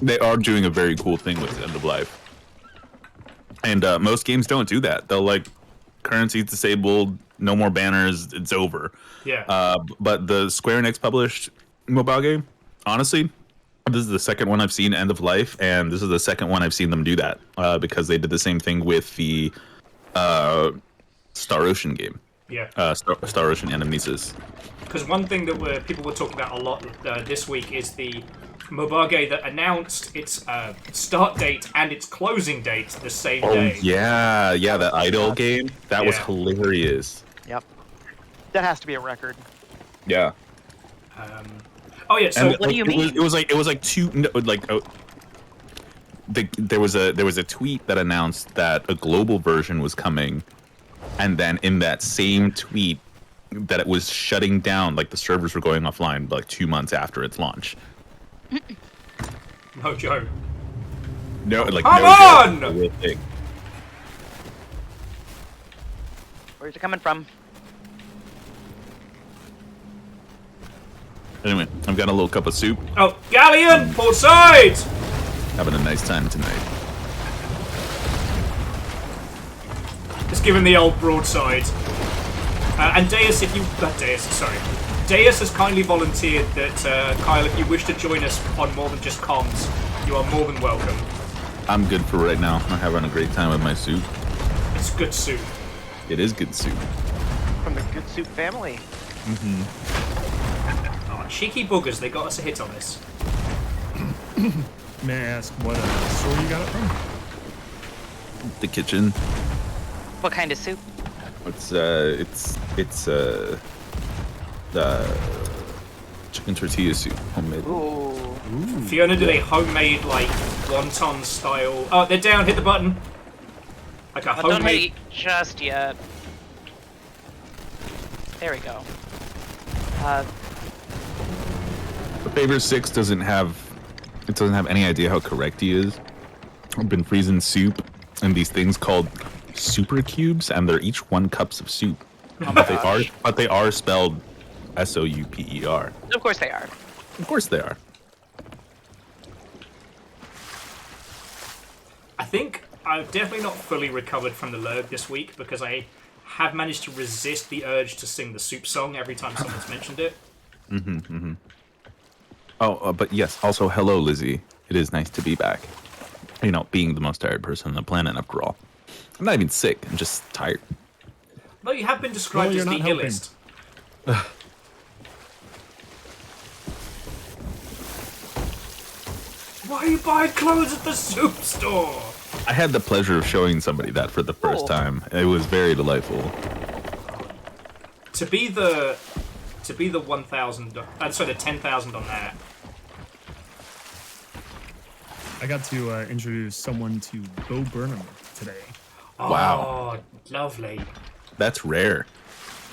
They are doing a very cool thing with End of Life. And most games don't do that. They'll like, currency's disabled, no more banners, it's over. Yeah. But the Square Enix published mobile game, honestly, this is the second one I've seen End of Life, and this is the second one I've seen them do that, because they did the same thing with the Star Ocean game. Yeah. Star Ocean Anamnesis. Because one thing that people were talking about a lot this week is the Mobage that announced its start date and its closing date the same day. Yeah, that Idol game, that was hilarious. Yep. That has to be a record. Yeah. Oh yeah. So and what do you mean? It was like two, no, like. There was a tweet that announced that a global version was coming, and then in that same tweet that it was shutting down, like the servers were going offline like 2 months after its launch. No joke. No, like Come no on! joke, real thing. Where's it coming from? Anyway, I've got a little cup of soup. Oh, Galleon, port side! Having a nice time tonight. Just give him the old broadside. And Deus, Deus has kindly volunteered that, Kyle, if you wish to join us on more than just comms, you are more than welcome. I'm good for right now. I'm having a great time with my soup. It's good soup. It is good soup. From the Good Soup family. Oh, cheeky boogers, they got us a hit on this. May I ask what store you got it from? The kitchen. What kind of soup? It's chicken tortilla soup, homemade. Ooh. Fiona did a homemade, like, wonton style. Oh, they're down, hit the button. Like a Don't homemade. hit just yet. There we go. The Favor 6 doesn't have any idea how correct he is. I've been freezing soup and these things called super cubes, and they're each 1 cups of soup. But they are spelled SOUPER. Of course they are. Of course they are. I think I've definitely not fully recovered from the Lurg this week because I have managed to resist the urge to sing the soup song every time someone's mentioned it. Oh, but yes, also hello, Lizzie. It is nice to be back. You know, being the most tired person on the planet after all. I'm not even sick, I'm just tired. No, you have been described as the illest. Why are you buying clothes at the soup store? I had the pleasure of showing somebody that for the first time. It was very delightful. To be the 1,000, sorry, the 10,000 on that. I got to introduce someone to Bo Burnham today. Wow. Oh, lovely. That's rare.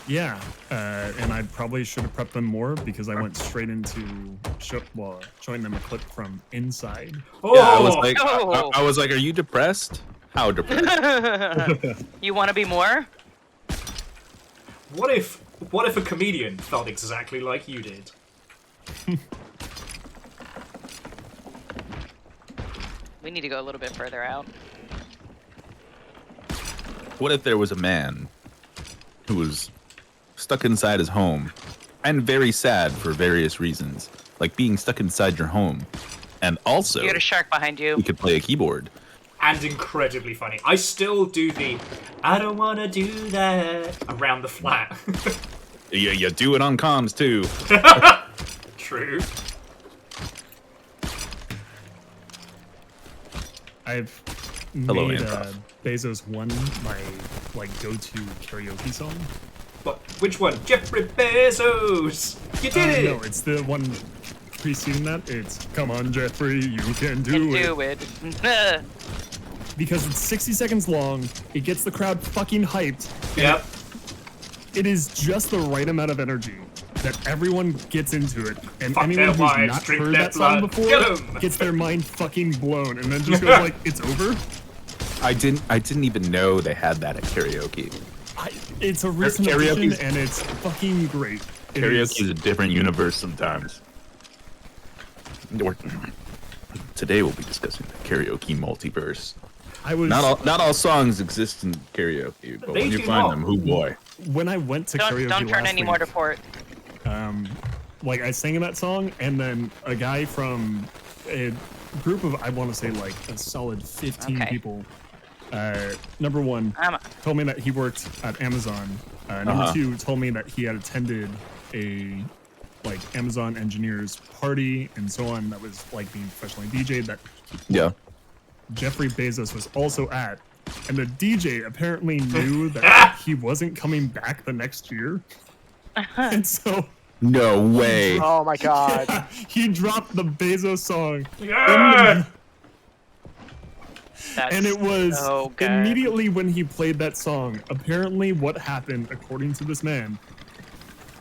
Yeah, and I probably should have prepped them more because I went straight into showing them a clip from inside. Oh, Yeah, I was like, Oh. I was like, are you depressed? How depressed? You want to be more? what if a comedian felt exactly like you did? We need to go a little bit further out. What if there was a man who was stuck inside his home and very sad for various reasons, like being stuck inside your home, and also You got a shark behind you. he could play a keyboard. And incredibly funny. I still do the I don't wanna do that around the flat. Yeah, you do it on comms too. True. I've Hello, made improv. Bezos 1 my go-to karaoke song. But which one? Jeffrey Bezos! You did it! No, it's the one preceding that. It's "Come on, Jeffrey, you can do it." Do it. Because it's 60 seconds long. It gets the crowd fucking hyped. Yep. It is just the right amount of energy that everyone gets into it, and Fuck anyone their who's wives, not drink heard their that song blood. before Get 'em. gets their mind fucking blown, and then just goes like, "It's over." I didn't even know they had that at karaoke. It's a recent addition, Karaoke's- and it's fucking great. It Karaoke is a different universe sometimes. Today we'll be discussing the karaoke multiverse. I was Not all songs exist in karaoke, but They when you do find not. them, hoo boy. when I went to karaoke Don't turn last any more to week, port. like I sang in that song, and then a guy from a group of, I want to say like a solid 15 Okay. people. Number one told me that he worked at Amazon. Number two told me that he had attended a like Amazon engineers party and so on that was like being professionally DJ'd that Yeah. Jeffrey Bezos was also at. And the DJ apparently knew that he wasn't coming back the next year. And so No way. Oh my god. yeah, he dropped the Bezos song. Yeah! That's And it was so good. immediately when he played that song, apparently what happened, according to this man,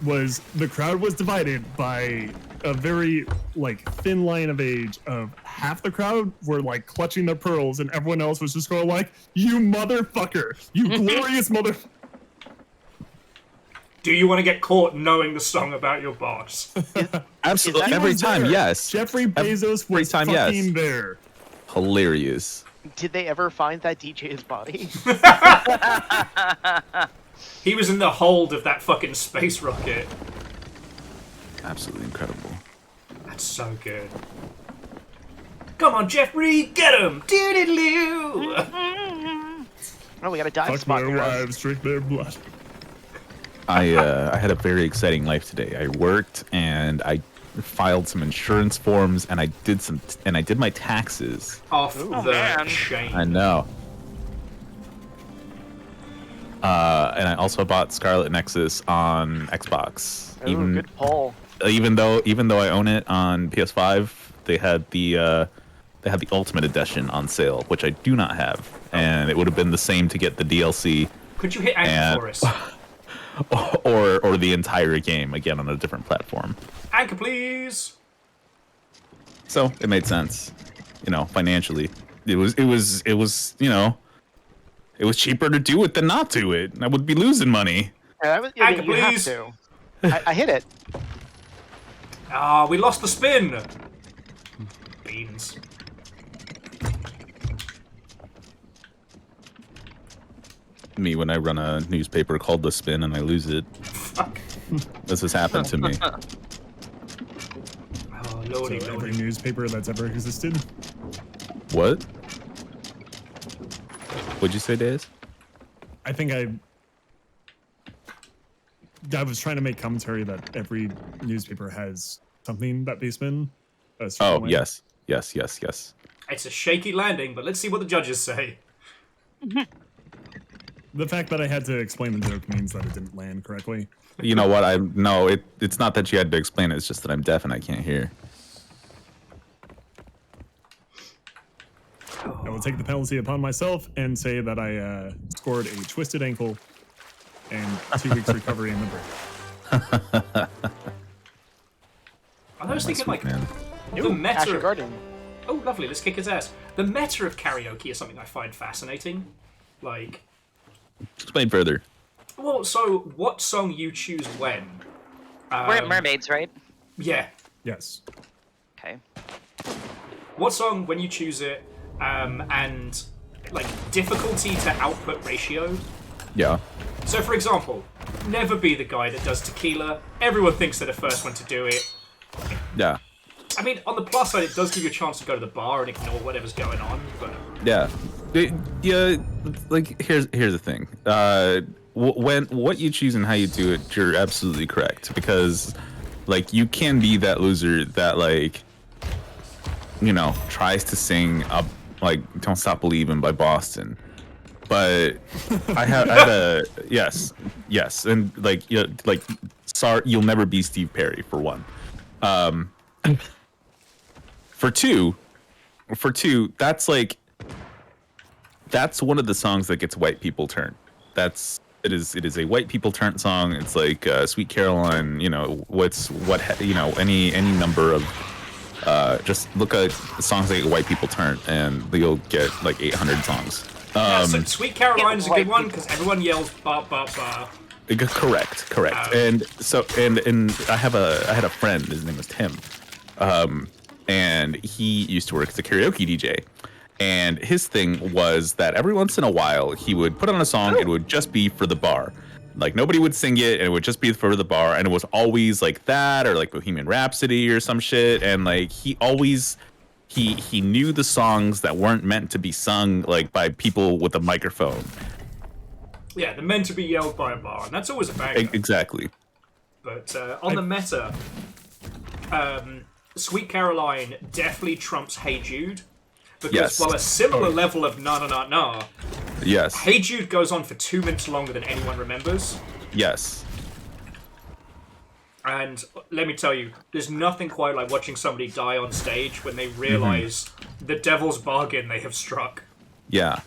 was the crowd was divided by a very like thin line of age of half the crowd were like clutching their pearls and everyone else was just going like, "You motherfucker, you glorious mother." Do you want to get caught knowing the song about your boss? Absolutely. He Every was time, there. yes. Jeffrey Bezos was time, yes. fucking there. Hilarious. Did they ever find that DJ's body? He was in the hold of that fucking space rocket. Absolutely incredible. That's so good. Come on, Jeffrey, get him! Doo-doo-doo! Oh, we got a dive Fuck spot their here. wives, drink their blood. I had a very exciting life today. I worked and I filed some insurance forms and I did my taxes. Off Oh, the man. chain. I know. And I also bought Scarlet Nexus on Xbox. Ooh, good pull. Even though I own it on PS5, they had the Ultimate Edition on sale, which I do not have, and it would have been the same to get the DLC Could you hit anchor for us? or the entire game again on a different platform. Anchor, please! So it made sense, financially. It was it was cheaper to do it than not do it. I would be losing money. Yeah, that was, Anchor, you have please. to. I hit it. Ah, we lost the spin! Beans. Me when I run a newspaper called The Spin and I lose it. Fuck. This has happened to me. Oh, So lordy, every lordy. newspaper that's ever existed. What? What'd you say, Daz? I think I was trying to make commentary that every newspaper has something that they spin. a certain Oh, way. yes. Yes. It's a shaky landing, but let's see what the judges say. The fact that I had to explain the joke means that it didn't land correctly. You know what? It's not that you had to explain it. It's just that I'm deaf and I can't hear. That was take the penalty upon myself and say that I scored a twisted ankle and 2 weeks recovery in the break. I was thinking, like, man. the meta. Ashen Garden. Oh, lovely. Let's kick his ass. The meta of karaoke is something I find fascinating. Like, Explain further. well, so what song you choose when? We're at Mermaids, right? Yeah. Yes. Okay. What song when you choose it, and like difficulty to output ratio. Yeah. So, for example, never be the guy that does tequila. Everyone thinks they're the first one to do it. Yeah. I mean, on the plus side, it does give you a chance to go to the bar and ignore whatever's going on. But Yeah. Yeah. Like here's the thing. When what you choose and how you do it, you're absolutely correct, because like you can be that loser that like, you know, tries to sing up like "Don't Stop Believin'" by Boston. But I had a yes, and like sorry, you'll never be Steve Perry for one. For two, that's one of the songs that gets white people turned. It is a white people turnt song. It's like Sweet Caroline, you know, any number of just look at songs that get white people turned and you'll get like 800 songs. yeah, so Sweet Caroline is a good one because everyone yells "ba ba ba." Correct. And so and I had a friend. His name was Tim, and he used to work as a karaoke DJ. And his thing was that every once in a while he would put on a song. It would just be for the bar. Like nobody would sing it, and it would just be for the bar. And it was always like that, or like Bohemian Rhapsody or some shit. And like he always he knew the songs that weren't meant to be sung like by people with a microphone. Yeah, they're meant to be yelled by a bar, and that's always a banger. Exactly. But on the meta, Sweet Caroline definitely trumps Hey Jude. Because Yes. while a similar level of na na na na, Yes. Hey Jude goes on for 2 minutes longer than anyone remembers. Yes. And let me tell you, there's nothing quite like watching somebody die on stage when they realize the devil's bargain they have struck. Yeah.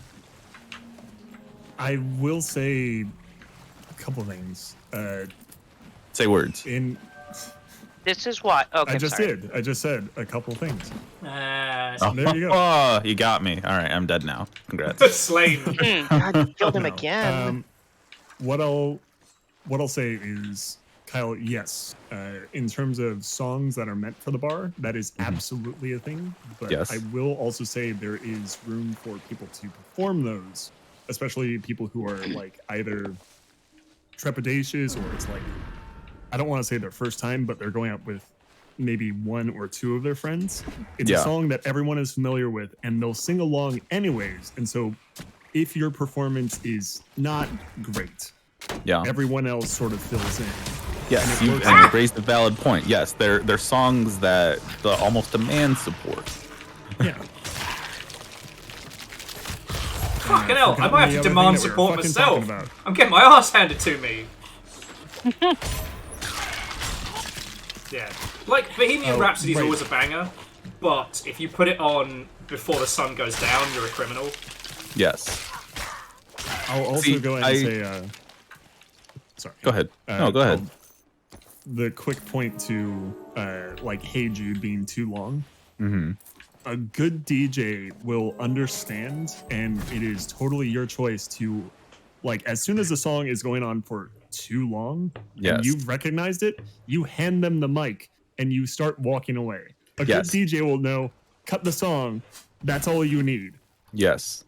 I will say a couple things. Say words. This is what. Okay, I just sorry. did. I just said a couple things. So There you go. Oh, you got me. All right, I'm dead now. Congrats. slain. God, you killed him again. What I'll say is, Kyle, yes. In terms of songs that are meant for the bar, that is absolutely a thing. But Yes. I will also say there is room for people to perform those, especially people who are like either trepidatious or it's like, I don't want to say their first time, but they're going out with maybe 1 or 2 of their friends. It's a song that everyone is familiar with and they'll sing along anyways. And so if your performance is not great, everyone else sort of fills in. Yes, And you raised a valid point. Yes, they're songs that almost demand support. Yeah. Fucking hell, I might have to the other demand thing that we were support fucking myself. talking about. I'm getting my ass handed to me. Yeah. Like, Bohemian Rhapsody is always a banger, but if you put it on before the sun goes down, you're a criminal. Yes. I'll also go ahead and say, sorry. Go ahead. No, go ahead. The quick point to, like, Hey Jude being too long. Mm-hmm. A good DJ will understand, and it is totally your choice to, like, as soon as the song is going on for too long, and you've recognized it, you hand them the mic, and you start walking away. A good DJ will know, cut the song, that's all you need. Yes.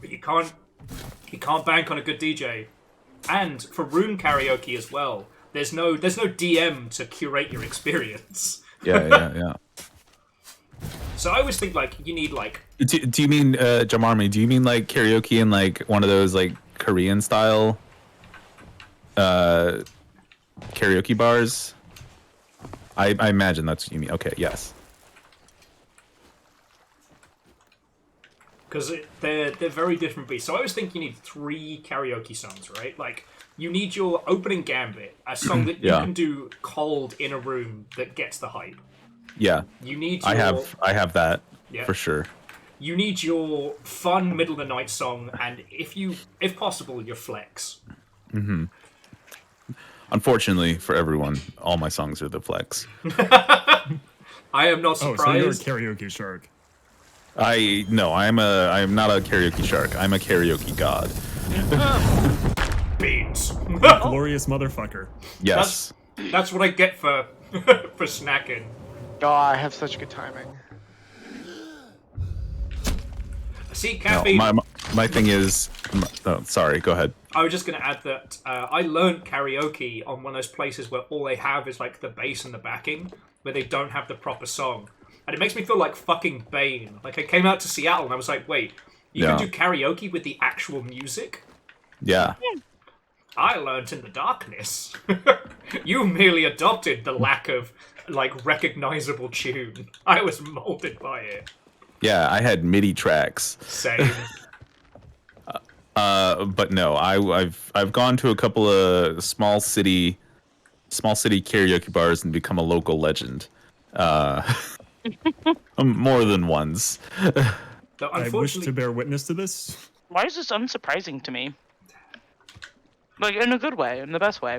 But you can't bank on a good DJ. And for room karaoke as well, there's no DM to curate your experience. Yeah. So I always think like you need like. Do you mean Jamarmi? Do you mean like karaoke in like one of those like Korean style karaoke bars? I imagine that's what you mean. Okay, yes. Because they're very different beasts. So I always think you need 3 karaoke songs, right? Like you need your opening gambit, a song that you can do cold in a room that gets the hype. Yeah. You need. I have that for sure. You need your fun middle of the night song, and if possible, your flex. Mm-hmm. Unfortunately for everyone, all my songs are the flex. I am not surprised. Oh, so you're a karaoke shark. I am not a karaoke shark. I'm a karaoke god. Beans. Glorious motherfucker. Yes. That's what I get for for snacking. Oh, I have such good timing. See, caffeine. No, my thing is. Oh, sorry. Go ahead. I was just going to add that I learned karaoke on one of those places where all they have is like the bass and the backing, where they don't have the proper song. And it makes me feel like fucking Bane. Like, I came out to Seattle and I was like, wait, you can do karaoke with the actual music? Yeah. I learned in the darkness. You merely adopted the lack of, like, recognizable tune. I was molded by it. Yeah, I had MIDI tracks. Same. But no, I've gone to a couple of small city karaoke bars and become a local legend. More than once. I wish to bear witness to this. Why is this unsurprising to me? Like, in a good way, in the best way.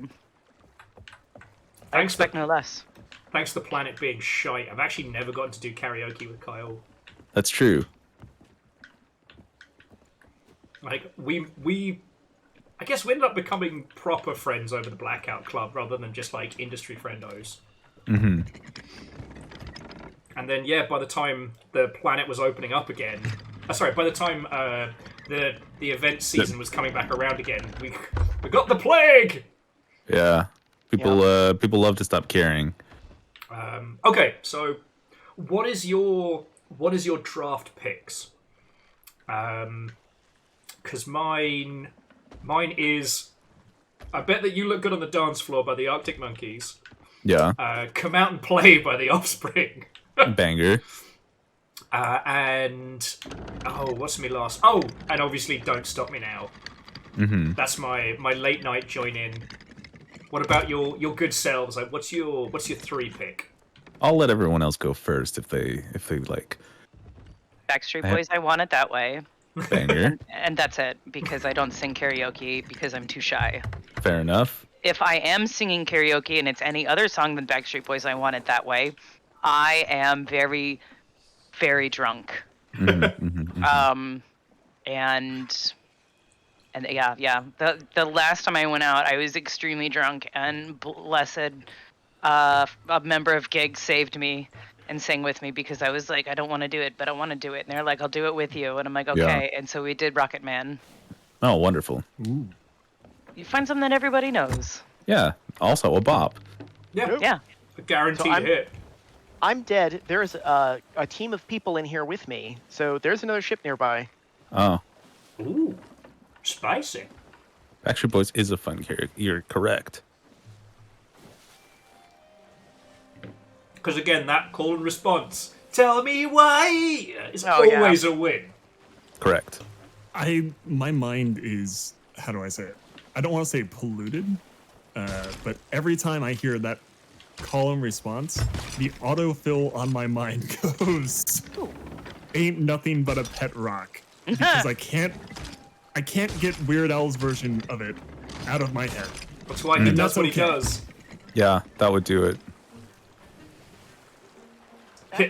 I expect no less. Thanks to the planet being shite, I've actually never gotten to do karaoke with Kyle. That's true. Like, I guess we ended up becoming proper friends over the Blackout Club rather than just, like, industry friendos. Mm-hmm. And then, yeah, by the time the planet was opening up again... by the time the event season was coming back around again, we got the plague! Yeah. People love to stop caring. Okay, so what is your draft picks? Because mine is, I bet that you look good on the dance floor by the Arctic Monkeys. Yeah. Come Out and Play by the Offspring. Banger. And what's my last? Oh, and obviously Don't Stop Me Now. Mm-hmm. That's my late night join in. What about your good selves? Like, what's your 3 pick? I'll let everyone else go first if they like. Backstreet Boys, I Want It That Way. Banger. And that's it, because I don't sing karaoke because I'm too shy. Fair enough. If I am singing karaoke and it's any other song than Backstreet Boys, I Want It That Way, I am very, very drunk. And yeah. The last time I went out, I was extremely drunk, and blessed a member of Gig saved me and sang with me because I was like, I don't want to do it, but I want to do it. And they're like, I'll do it with you. And I'm like, okay. Yeah. And so we did Rocket Man. Oh, wonderful. Ooh. You find something that everybody knows. Yeah. Also a bop. Yeah. Yeah. A guaranteed hit. I'm dead. There's a team of people in here with me, so there's another ship nearby. Oh. Ooh. Spicy. Backstreet Boys is a fun character. You're correct. Because again, that call and response, tell me why, is always a win. Correct. My mind is, how do I say it? I don't want to say polluted, but every time I hear that call and response, the autofill on my mind goes, ain't nothing but a pet rock. Because I can't get Weird Al's version of it out of my head. That's why he does what he does. Yeah, that would do it.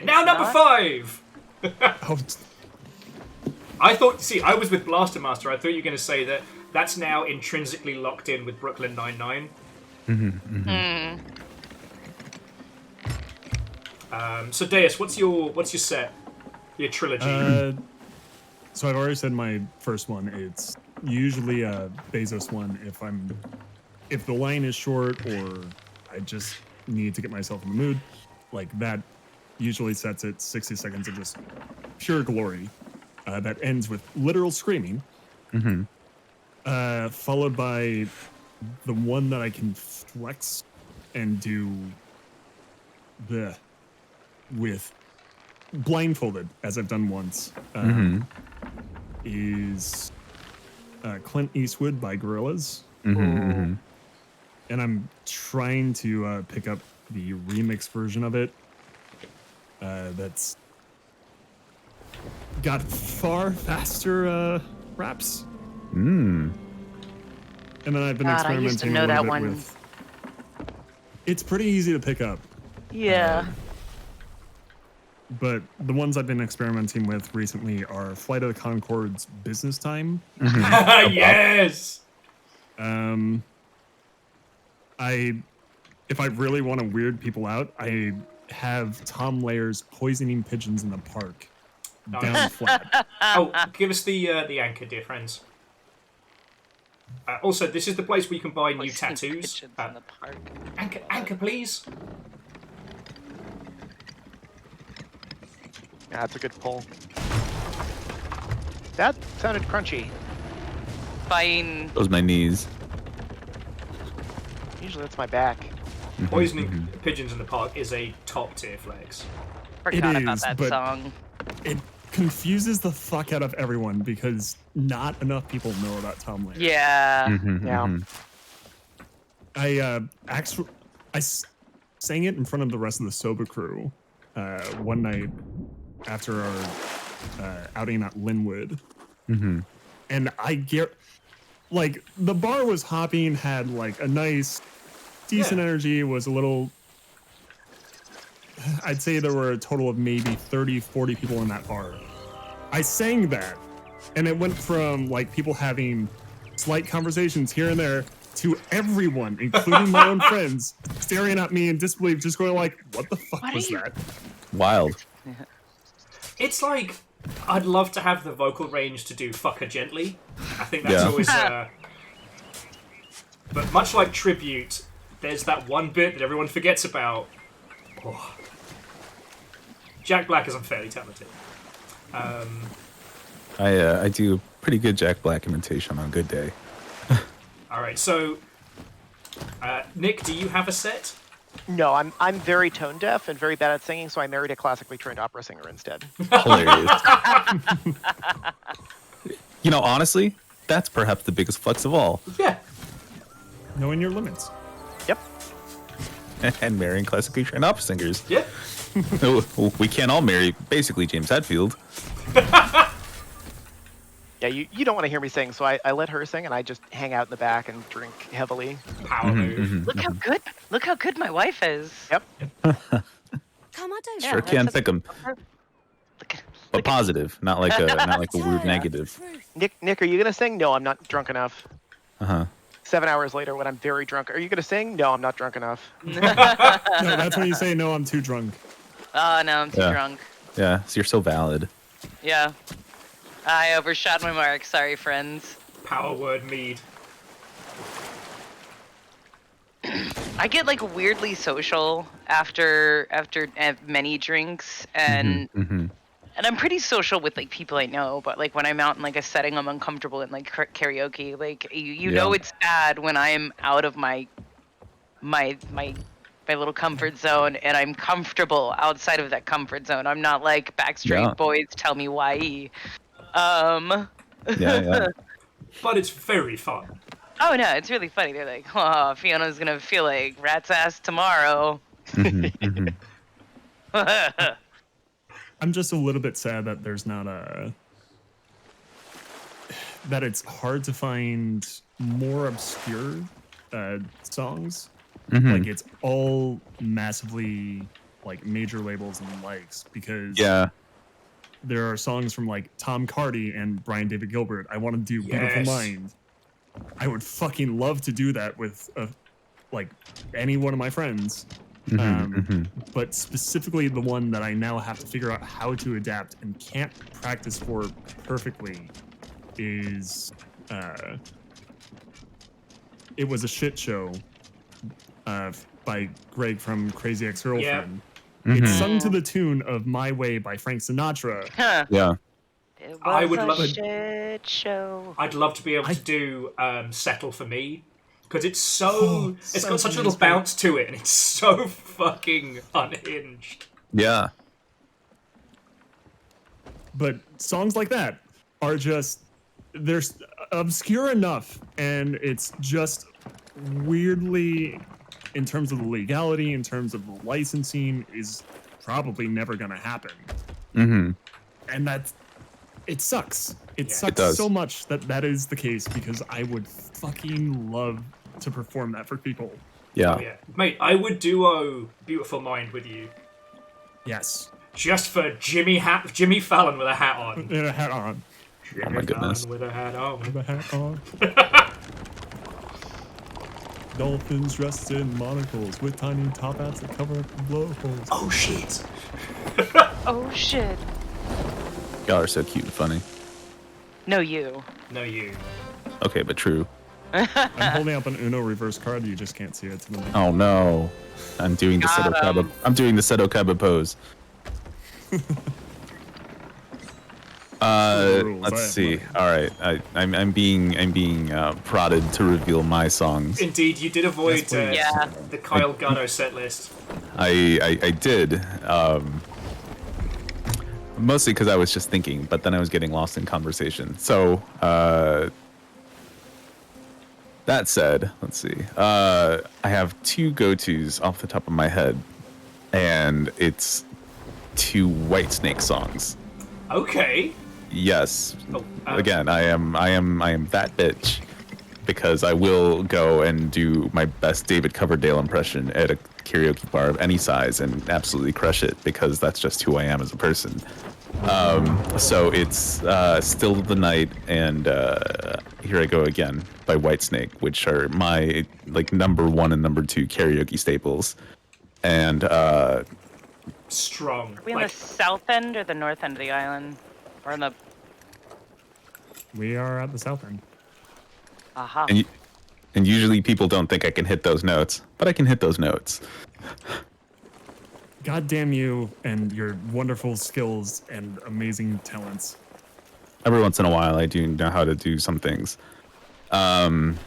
Now number 5! I was with Blaster Master. I thought you were going to say that that's now intrinsically locked in with Brooklyn Nine-Nine. So Deus, what's your set? Your trilogy? So I've already said my first one. It's usually a Bezos one if the line is short or I just need to get myself in the mood. Like that usually sets it 60 seconds of just pure glory. That ends with literal screaming. Followed by the one that I can flex and do with blindfolded, as I've done once, is Clint Eastwood by Gorillaz. And I'm trying to pick up the remix version of it. That's got far faster wraps. Mm. And then I've been God, I experimenting used to know a little that bit one. with. It's pretty easy to pick up. Yeah. But the ones I've been experimenting with recently are Flight of the Conchords Business Time. Yes. If I really want to weird people out, I have Tom Layer's Poisoning Pigeons in the Park down flat. Oh, give us the anchor, dear friends. Also, this is the place where you can buy new tattoos. In the park. Anchor, please. Yeah, that's a good pull. That sounded crunchy. Fine. Those my knees. Usually that's my back. Poisoning Pigeons in the Park is a top tier flex. Forgot about is, that but song. It confuses the fuck out of everyone because not enough people know about Tom Layer. Yeah. Yeah. I sang it in front of the rest of the Soba crew one night after our outing at Linwood. And I get, like, the bar was hopping, had like a nice, decent energy, was a little, I'd say there were a total of maybe 30, 40 people in that bar. I sang that, and it went from like people having slight conversations here and there to everyone, including my own friends, staring at me in disbelief, just going like, what the fuck was that? Wild. It's like, I'd love to have the vocal range to do Fuck Her Gently. I think that's always... But much like Tribute, there's that one bit that everyone forgets about. Oh. Jack Black is unfairly talented. I do pretty good Jack Black imitation on a good day. Alright, so... Nick, do you have a set? No, I'm very tone deaf and very bad at singing, so I married a classically trained opera singer instead. Hilarious. You know, honestly, that's perhaps the biggest flex of all. Yeah. Knowing your limits. Yep. And marrying classically trained opera singers. Yeah. We can't all marry basically James Hetfield. Yeah, you don't want to hear me sing, so I let her sing, and I just hang out in the back and drink heavily. Power move. Look how good my wife is. Yep. Come on, don't. Sure can pick them. But positive, not like a weird negative. Nick, are you gonna sing? No, I'm not drunk enough. 7 hours later, when I'm very drunk, are you gonna sing? No, I'm not drunk enough. No, that's when you say, no, I'm too drunk. Oh, no, I'm too drunk. Yeah, so you're so valid. Yeah. I overshot my mark. Sorry, friends. Power word mead. I get like weirdly social after many drinks, and and I'm pretty social with like people I know, but like when I'm out in like a setting I'm uncomfortable in, like karaoke, like you know it's bad when I'm out of my little comfort zone, and I'm comfortable outside of that comfort zone. I'm not like Backstreet Boys tell me why. Yeah. But it's very fun. Oh no, it's really funny. They're like, oh, Fiona's gonna feel like rat's ass tomorrow. I'm just a little bit sad that there's not that it's hard to find more obscure songs. Like it's all massively like major labels and likes, because there are songs from like Tom Cardy and Brian David Gilbert. I want to do Beautiful Mind. I would fucking love to do that with like any one of my friends. But specifically the one that I now have to figure out how to adapt and can't practice for perfectly is It Was a Shit Show by Greg from Crazy Ex-Girlfriend. It's sung to the tune of My Way by Frank Sinatra. Yeah. It I was would a love shit show. I'd love to be able to do Settle For Me, because it's so it's got such a little good. bounce to it, and it's so fucking unhinged. Yeah. But songs like that are just, they're obscure enough, and it's just weirdly, in terms of the legality, in terms of the licensing, is probably never going to happen. And It sucks. It Yeah. sucks It does. so much that is the case because I would fucking love to perform that for people. Yeah. Oh, yeah. Mate, I would duo Beautiful Mind with you. Yes. Just for Jimmy Fallon with a hat on. And a hat on. Jimmy Oh my goodness. Fallon with a hat on. With a hat on. Dolphins dressed in monocles with tiny top hats that cover up the blowholes. Oh shit. Oh shit. Y'all are so cute and funny. No, you. No, you. Okay, but true. I'm holding up an Uno reverse card. You just can't see it. Oh no. I'm doing the Got Seto Kaiba. him. I'm doing the Seto Kaiba pose. Rules, I Let's have see. money. All right, I'm being prodded to reveal my songs. Indeed, you did avoid Yes, please. Yeah. the Kyle Gano set list. I did. Mostly because I was just thinking, but then I was getting lost in conversation. So that said, let's see. I have two go-tos off the top of my head, and it's two Whitesnake songs. Okay. Yes. Oh, Again, I am that bitch because I will go and do my best David Coverdale impression at a karaoke bar of any size and absolutely crush it because that's just who I am as a person. So it's Still the Night and Here I Go Again by Whitesnake, which are my number 1 and number 2 karaoke staples. And strong. Are we on the south end or the north end of the island? Or on the... We are at the south end. Aha. and usually people don't think I can hit those notes, but I can hit those notes. God damn you and your wonderful skills and amazing talents. Every once in a while, I do know how to do some things. Back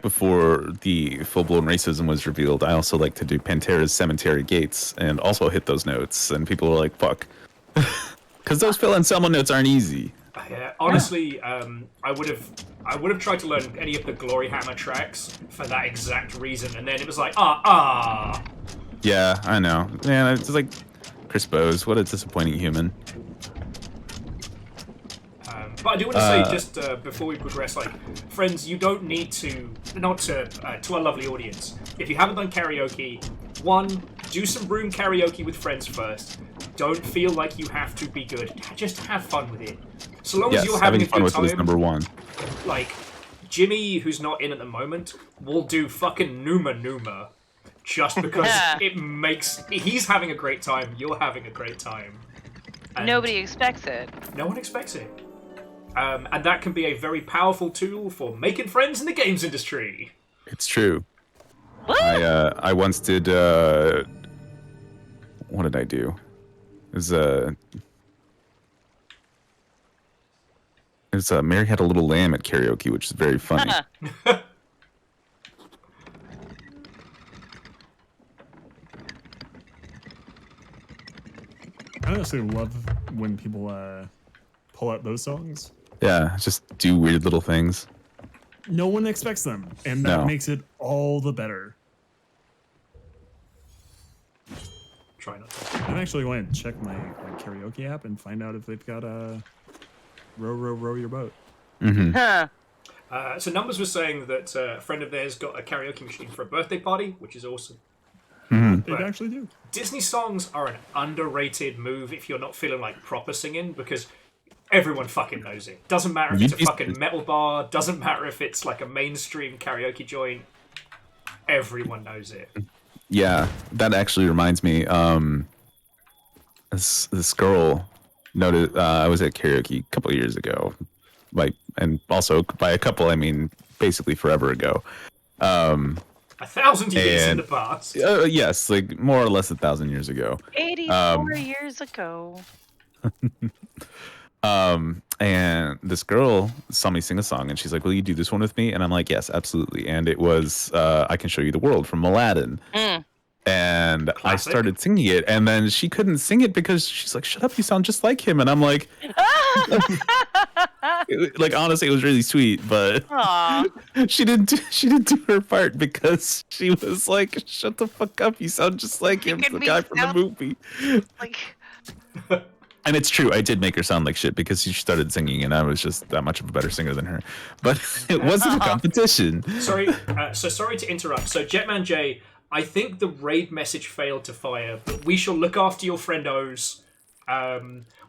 before the full-blown racism was revealed, I also like to do Pantera's Cemetery Gates and also hit those notes. And people were like, fuck. Because those Phil Anselmo notes aren't easy. Yeah, honestly, I would have tried to learn any of the Glory Hammer tracks for that exact reason, and then it was like, Yeah, I know. Man, it's like Chris Bose. What a disappointing human. But I do want to say, just before we progress, friends, you don't need to, to our lovely audience, if you haven't done karaoke, one, do some room karaoke with friends first. Don't feel like you have to be good. Just have fun with it. So long as you're having a fun good with it is time, number 1. like, Jimmy, who's not in at the moment, will do fucking Numa just because he's having a great time, you're having a great time. And Nobody expects it. no one expects it. And that can be a very powerful tool for making friends in the games industry. It's true. What? I once did. What did I do? It was Mary Had a Little Lamb at karaoke, which is very funny. I honestly love when people pull out those songs. Yeah, just do weird little things. No one expects them, and that No. makes it all the better. Try not to. I'm actually going to check my karaoke app and find out if they've got a row your boat. Mm-hmm. Huh. So Numbers was saying that a friend of theirs got a karaoke machine for a birthday party, which is awesome. They Right. actually do. Disney songs are an underrated move if you're not feeling like proper singing, because everyone fucking knows it. Doesn't matter if it's a fucking metal bar, doesn't matter if it's like a mainstream karaoke joint. Everyone knows it. Yeah, that actually reminds me. This girl noted I was at karaoke a couple of years ago, and also by a couple I mean basically forever ago. 1,000 years in the past. Yes, more or less 1,000 years ago. 84 years ago. And this girl saw me sing a song, and she's like, "Will you do this one with me?" And I'm like, "Yes, absolutely." And it was "I Can Show You the World" from Aladdin. And Classic. I started singing it, and then she couldn't sing it because she's like, "Shut up, you sound just like him." And I'm like, honestly, it was really sweet, but Aww. she didn't do her part because she was like, "Shut the fuck up, you sound just like him, the guy from the movie." Like, And it's true, I did make her sound like shit because she started singing, and I was just that much of a better singer than her. But it wasn't a competition. Sorry, sorry to interrupt. So Jetman J, I think the raid message failed to fire, but we shall look after your friendos.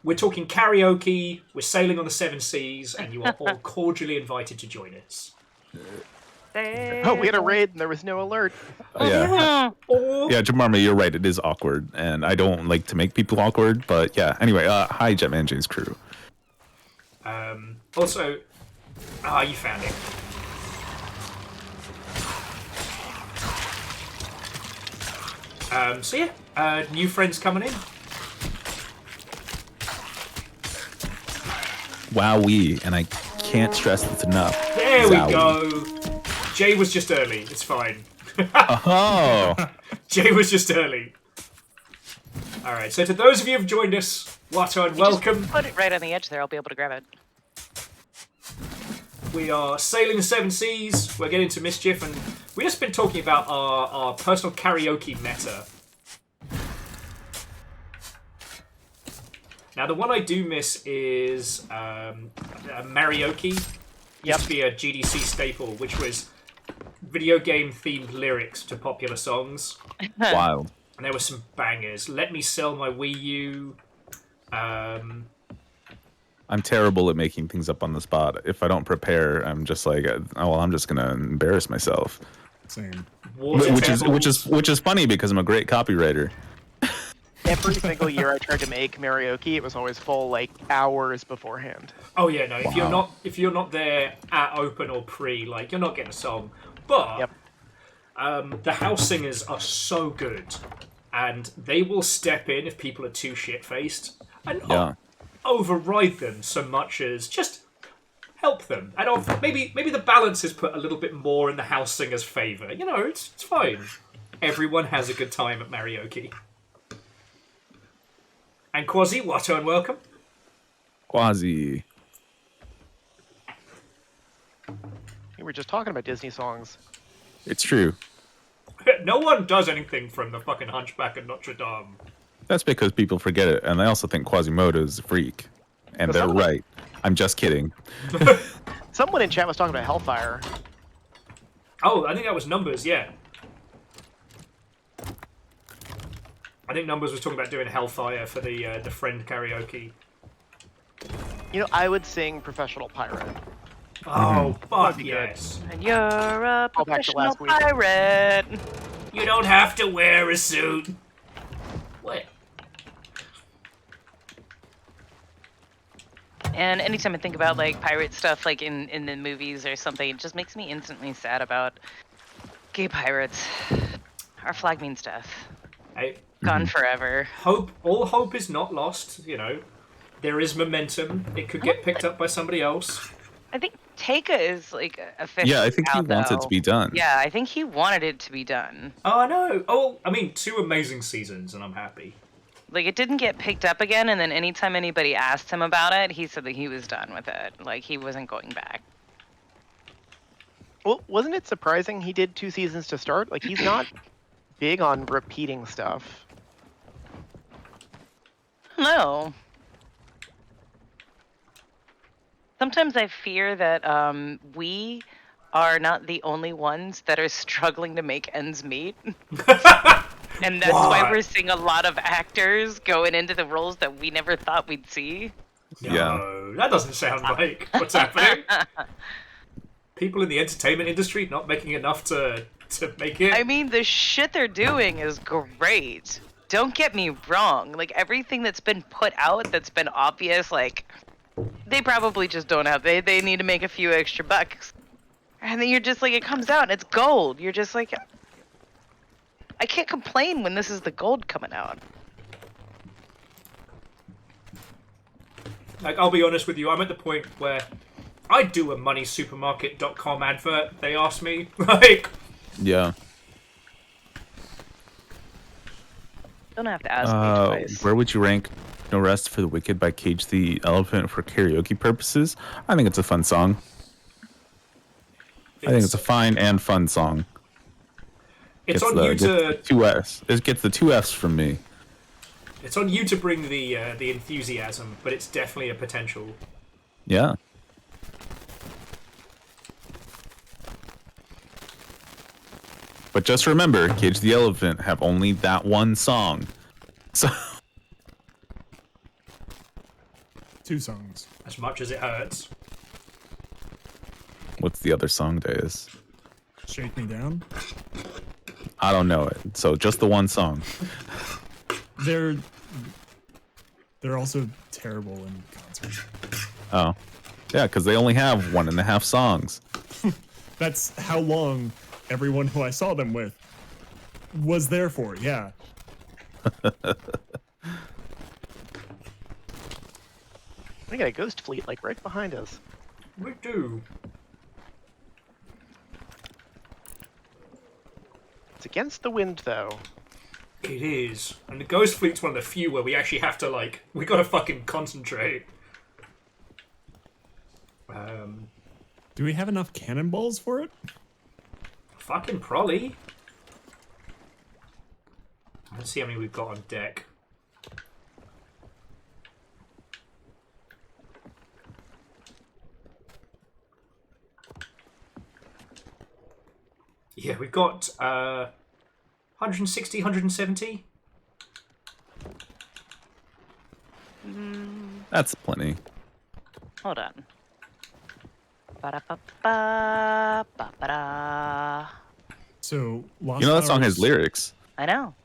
We're talking karaoke, we're sailing on the 7 seas, and you are all cordially invited to join us. Oh, we had a raid and there was no alert. Yeah. Yeah, Jamarma, you're right. It is awkward, and I don't like to make people awkward. But yeah. Anyway, hi, Jetman J's crew. Also, you found it. So yeah, new friends coming in. Wowee, and I can't stress this enough. There we go. Jay was just early. It's fine. Oh. Jay was just early. All right. So to those of you who've joined us, Watto and welcome. Just put it right on the edge there. I'll be able to grab it. We are sailing the 7 seas. We're getting to mischief, and we've just been talking about our personal karaoke meta. Now, the one I do miss is karaoke. Used to be a GDC staple, which was video game themed lyrics to popular songs. Wild. And there were some bangers. Let Me Sell My Wii U. I'm terrible at making things up on the spot. If I don't prepare, I'm just like, oh well, I'm just gonna embarrass myself. Same. Which is funny because I'm a great copywriter. Every single year I tried to make karaoke, it was always full like hours beforehand. Oh yeah, no. If you're not there at open or pre, like you're not getting a song. But the house singers are so good, and they will step in if people are too shit-faced, and override them so much as just help them. And maybe the balance is put a little bit more in the house singer's favour. You know, it's fine. Everyone has a good time at karaoke. And Quasi, Watto and welcome. Quasi. We were just talking about Disney songs. It's true. No one does anything from the fucking Hunchback of Notre Dame. That's because people forget it, and they also think Quasimodo is a freak. And they're right. I'm just kidding. Someone in chat was talking about Hellfire. Oh, I think that was Numbers, yeah. I think Numbers was talking about doing Hellfire for the friend karaoke. You know, I would sing Professional Pirate. Oh, fuck yes. And you're a professional pirate. You don't have to wear a suit. What? And anytime I think about like pirate stuff, like in the movies or something, it just makes me instantly sad about gay pirates. Our flag means death. Gone forever. All hope is not lost. You know, there is momentum. It could get picked up by somebody else. I think Taika is like officially Yeah, I think he wants it to be done. Yeah, I think he wanted it to be done. Oh, I know. Oh, I mean, 2 amazing seasons, and I'm happy. Like, it didn't get picked up again, and then anytime anybody asked him about it, he said that he was done with it. Like, he wasn't going back. Well, wasn't it surprising he did 2 seasons to start? Like, he's not big on repeating stuff. No. Sometimes I fear that we are not the only ones that are struggling to make ends meet. And that's why we're seeing a lot of actors going into the roles that we never thought we'd see. No, that doesn't sound like what's happening. People in the entertainment industry not making enough to make it. I mean, the shit they're doing is great. Don't get me wrong. Like, everything that's been put out that's been obvious, like, they probably just don't have, they need to make a few extra bucks. And then you're just like, it comes out and it's gold. You're just like, I can't complain when this is the gold coming out. Like, I'll be honest with you, I'm at the point where I'd do a moneysupermarket.com advert. They asked me, like... Yeah. Don't have to ask me twice. Where would you rank No Rest for the Wicked by Cage the Elephant for karaoke purposes? I think it's a fun song. I think it's a fine and fun song. It's on you to... 2 Fs. It gets the 2 Fs from me. It's on you to bring the enthusiasm, but it's definitely a potential. Yeah. But just remember, Cage the Elephant have only that one song. So 2 songs. As much as it hurts. what's the other song, Deus? Shake Me Down. I don't know it. So just the one song. They're also terrible in concert. Oh. Yeah, because they only have 1.5 songs. That's how long everyone who I saw them with was there for, yeah. We got a ghost fleet like right behind us. We do. It's against the wind though. It is. And the Ghost Fleet's one of the few where we actually have to, like, we gotta fucking concentrate. Do we have enough cannonballs for it? Fucking probably. Let's see how many we've got on deck. Yeah, we've got 160, 170. That's plenty. Hold on. Ba-da-ba-ba, ba-ba-da. So, Lost You know that song Flowers- has lyrics. I know.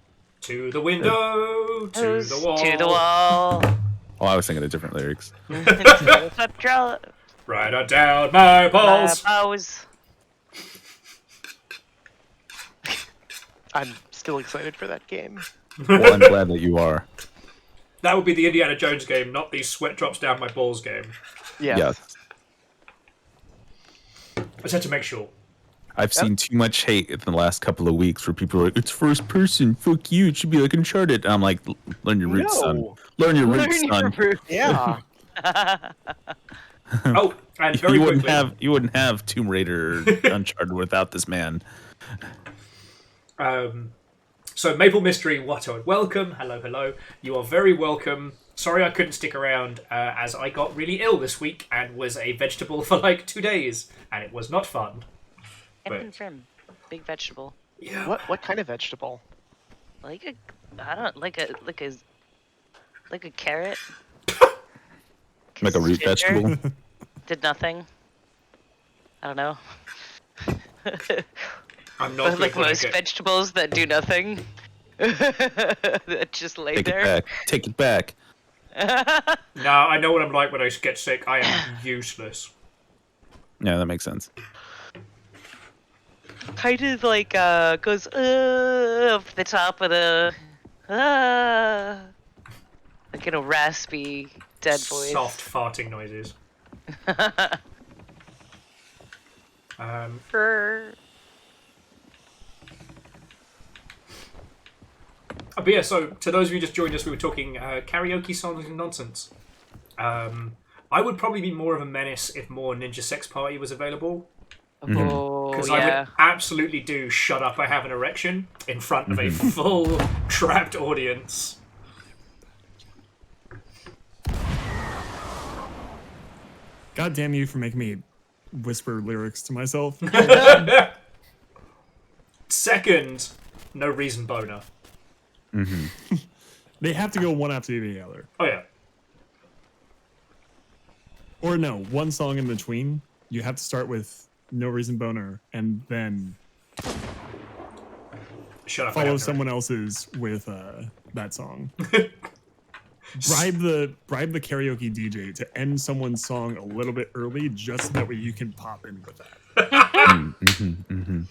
To the window, to the wall. To the wall. Oh, I was thinking of different lyrics. Right on down my balls. I'm still excited for that game. Well, I'm glad that you are. That would be the Indiana Jones game, not the sweat drops down my balls game. Yes. Yes. I just had to make sure. I've seen too much hate in the last couple of weeks where people are like, it's first person, fuck you, it should be like Uncharted. And I'm like, learn your roots, son. Learn your roots, son. Yeah. Oh, and very quickly, you wouldn't have Tomb Raider or Uncharted without this man. So Maple Mystery, what a welcome. Hello, hello. You are very welcome. Sorry I couldn't stick around as I got really ill this week and was a vegetable for like 2 days, and it was not fun. But big vegetable. Yeah. What kind of vegetable? Like a carrot. Like a root vegetable. Did nothing. I don't know. I'm not like most vegetables that do nothing. That just lay there. Take it back. No, I know what I'm like when I get sick. I am useless. Yeah, that makes sense. Kind of like goes up the top of the like in a raspy dead voice. Soft farting noises. But yeah, so to those of you just joined us, we were talking karaoke songs and nonsense. I would probably be more of a menace if more Ninja Sex Party was available. Because I would absolutely do Shut Up, I Have an Erection in front of a full trapped audience. God damn you for making me whisper lyrics to myself. Second, No Reason Boner. They have to go one after the other. Oh yeah. Or no, one song in between. You have to start with No Reason Boner and then Shut Up, follow someone else's with that song. Bribe the karaoke DJ to end someone's song a little bit early, just so that way you can pop in with that.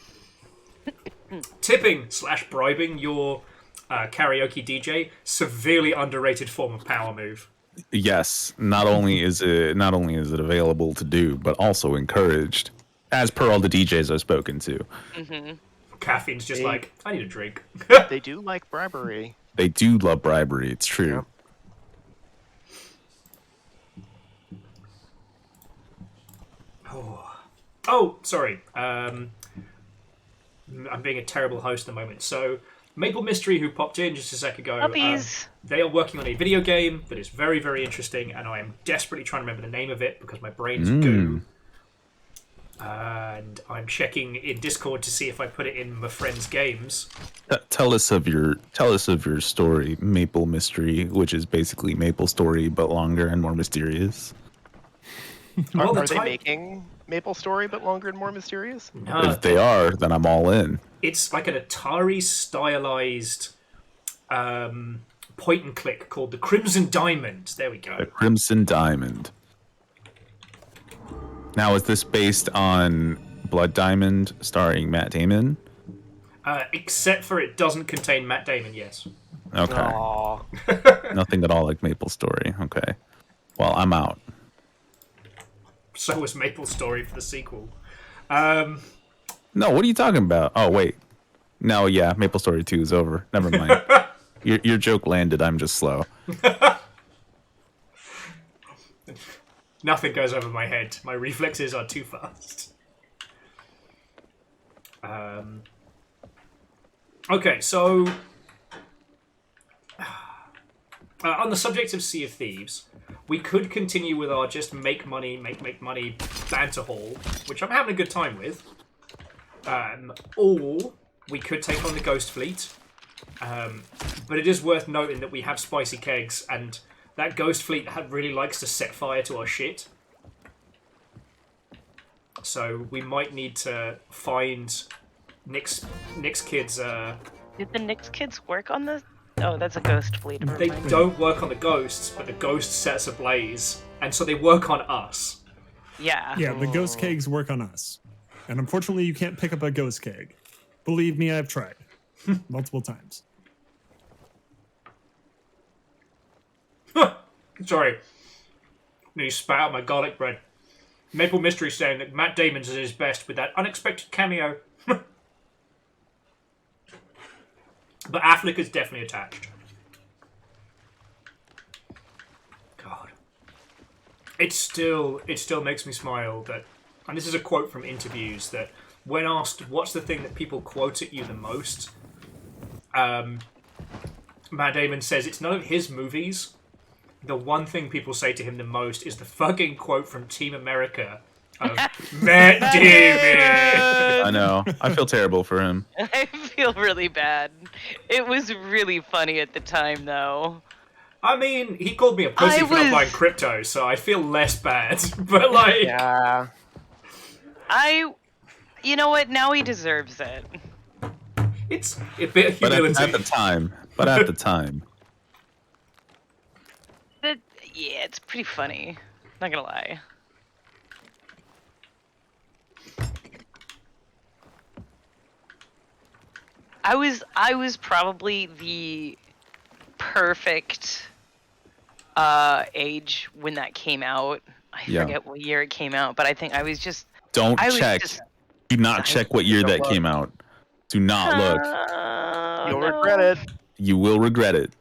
Tipping / bribing your karaoke DJ, severely underrated form of power move. Yes, not only is it available to do, but also encouraged, as per all the DJs I've spoken to. Caffeine's just like, I need a drink. They do like bribery. They do love bribery. It's true. Yep. Oh, sorry. I'm being a terrible host at the moment. So, Maple Mystery, who popped in just a sec ago, Puppies. they are working on a video game that is very, very interesting, and I am desperately trying to remember the name of it because my brain's goo. And I'm checking in Discord to see if I put it in my friend's games. Tell us of your story, Maple Mystery, which is basically Maple Story but longer and more mysterious. Are they making Maple Story but longer and more mysterious? No. If they are, then I'm all in. It's like an Atari stylized point and click called the Crimson Diamond. There we go. The Crimson Diamond. Now, is this based on Blood Diamond starring Matt Damon? Except for it doesn't contain Matt Damon, yes. Okay. Nothing at all like Maple Story. Okay. Well, I'm out. So was Maple Story for the sequel. No, what are you talking about? Oh, wait. No, yeah, Maple Story 2 is over. Never mind. Your joke landed. I'm just slow. Nothing goes over my head. My reflexes are too fast. Okay, so... on the subject of Sea of Thieves, we could continue with our just make money banter haul, which I'm having a good time with. Or we could take on the Ghost Fleet. But it is worth noting that we have spicy kegs, and that Ghost Fleet really likes to set fire to our shit. So we might need to find Nick's kids... Did the Nick's kids work on this? Oh, that's a Ghost Fleet. They don't work on the ghosts, but the ghosts set us ablaze, and so they work on us. Yeah. Yeah, the ghost kegs work on us. And unfortunately, you can't pick up a ghost keg. Believe me, I've tried. Multiple times. Sorry. Nearly spat out my garlic bread. Maple Mystery saying that Matt Damon's at his best with that unexpected cameo. But Affleck is definitely attached. God. It still makes me smile that, and this is a quote from interviews, that when asked what's the thing that people quote at you the most, Matt Damon says it's none of his movies. The one thing people say to him the most is the fucking quote from Team America of Matt Damon. I know. I feel terrible for him. I feel really bad. It was really funny at the time, though. I mean, he called me a pussy for not buying crypto, so I feel less bad. But, like... Yeah. You know what? Now he deserves it. It's a bit of humility. But at the time. Yeah, it's pretty funny. Not gonna lie. I was probably the perfect age when that came out. I forget what year it came out, but I think I was just... Don't check. Do not check what year that came out. Do not look. You'll regret it. You will regret it.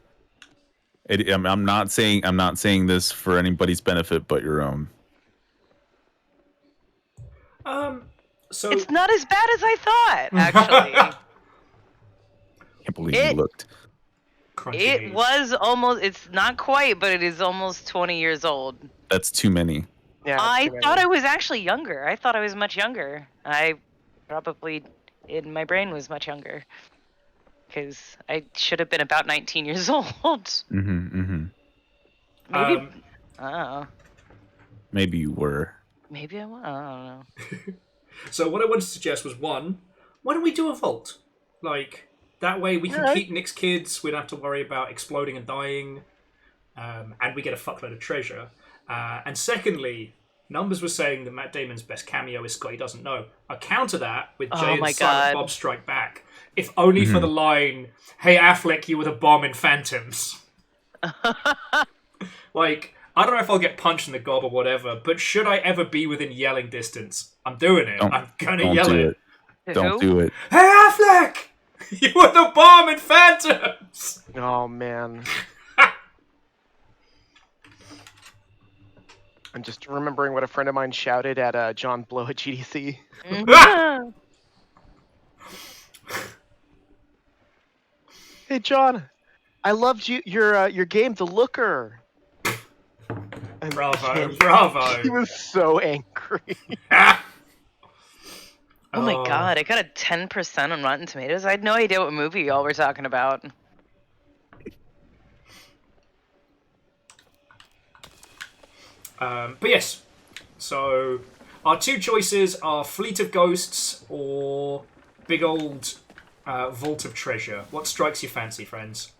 I'm not saying this for anybody's benefit but your own. So it's not as bad as I thought, actually. I can't believe you looked. It was almost, it's not quite, but it is almost 20 years old. That's too many. Yeah, I thought I was actually younger. I thought I was much younger. I probably, in my brain, was much younger. Because I should have been about 19 years old. Maybe. Maybe you were. Maybe I was. I don't know. So what I wanted to suggest was, one, why don't we do a vault? Like, that way we can keep Nick's kids, we don't have to worry about exploding and dying, and we get a fuckload of treasure. And secondly, Numbers was saying that Matt Damon's best cameo is Scotty Doesn't Know. I'll counter that with Jay and Silent Bob Strike Back. If only for the line, "Hey Affleck, you were the bomb in Phantoms." Like, I don't know if I'll get punched in the gob or whatever, but should I ever be within yelling distance, I'm doing it. I'm gonna yell it. Don't do it. Hey Affleck, you were the bomb in Phantoms. Oh man. I'm just remembering what a friend of mine shouted at John Blow at GDC. Hey, John. I loved your game, The Looker. And Bravo, bravo. He was so angry. Oh my god, I got a 10% on Rotten Tomatoes. I had no idea what movie y'all were talking about. But yes, so our two choices are Fleet of Ghosts or big old Vault of Treasure. What strikes your fancy, friends?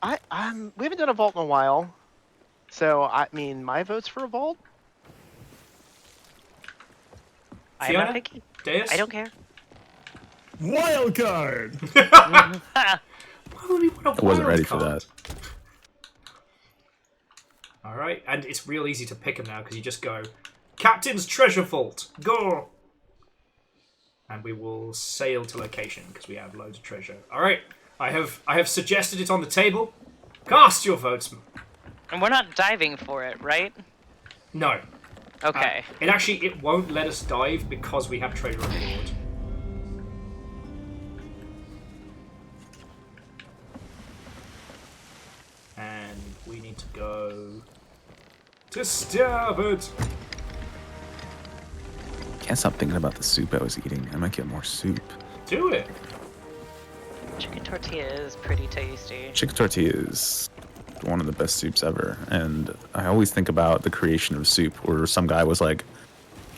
We haven't done a vault in a while, so I mean, my vote's for a vault. I'm not picky. Deus? I don't care. Wild card. Why would we want a I wasn't wild ready for card? that. All right, and it's real easy to pick them now because you just go, Captain's Treasure Vault, go! And we will sail to location because we have loads of treasure. All right, I have suggested it on the table. Cast your votes. And we're not diving for it, right? No. Okay. It won't let us dive because we have treasure on board. And we need to go to starboard. Can't stop thinking about the soup I was eating. I might get more soup. Do it. Chicken tortilla is pretty tasty. Chicken tortilla is one of the best soups ever, and I always think about the creation of soup, where some guy was like,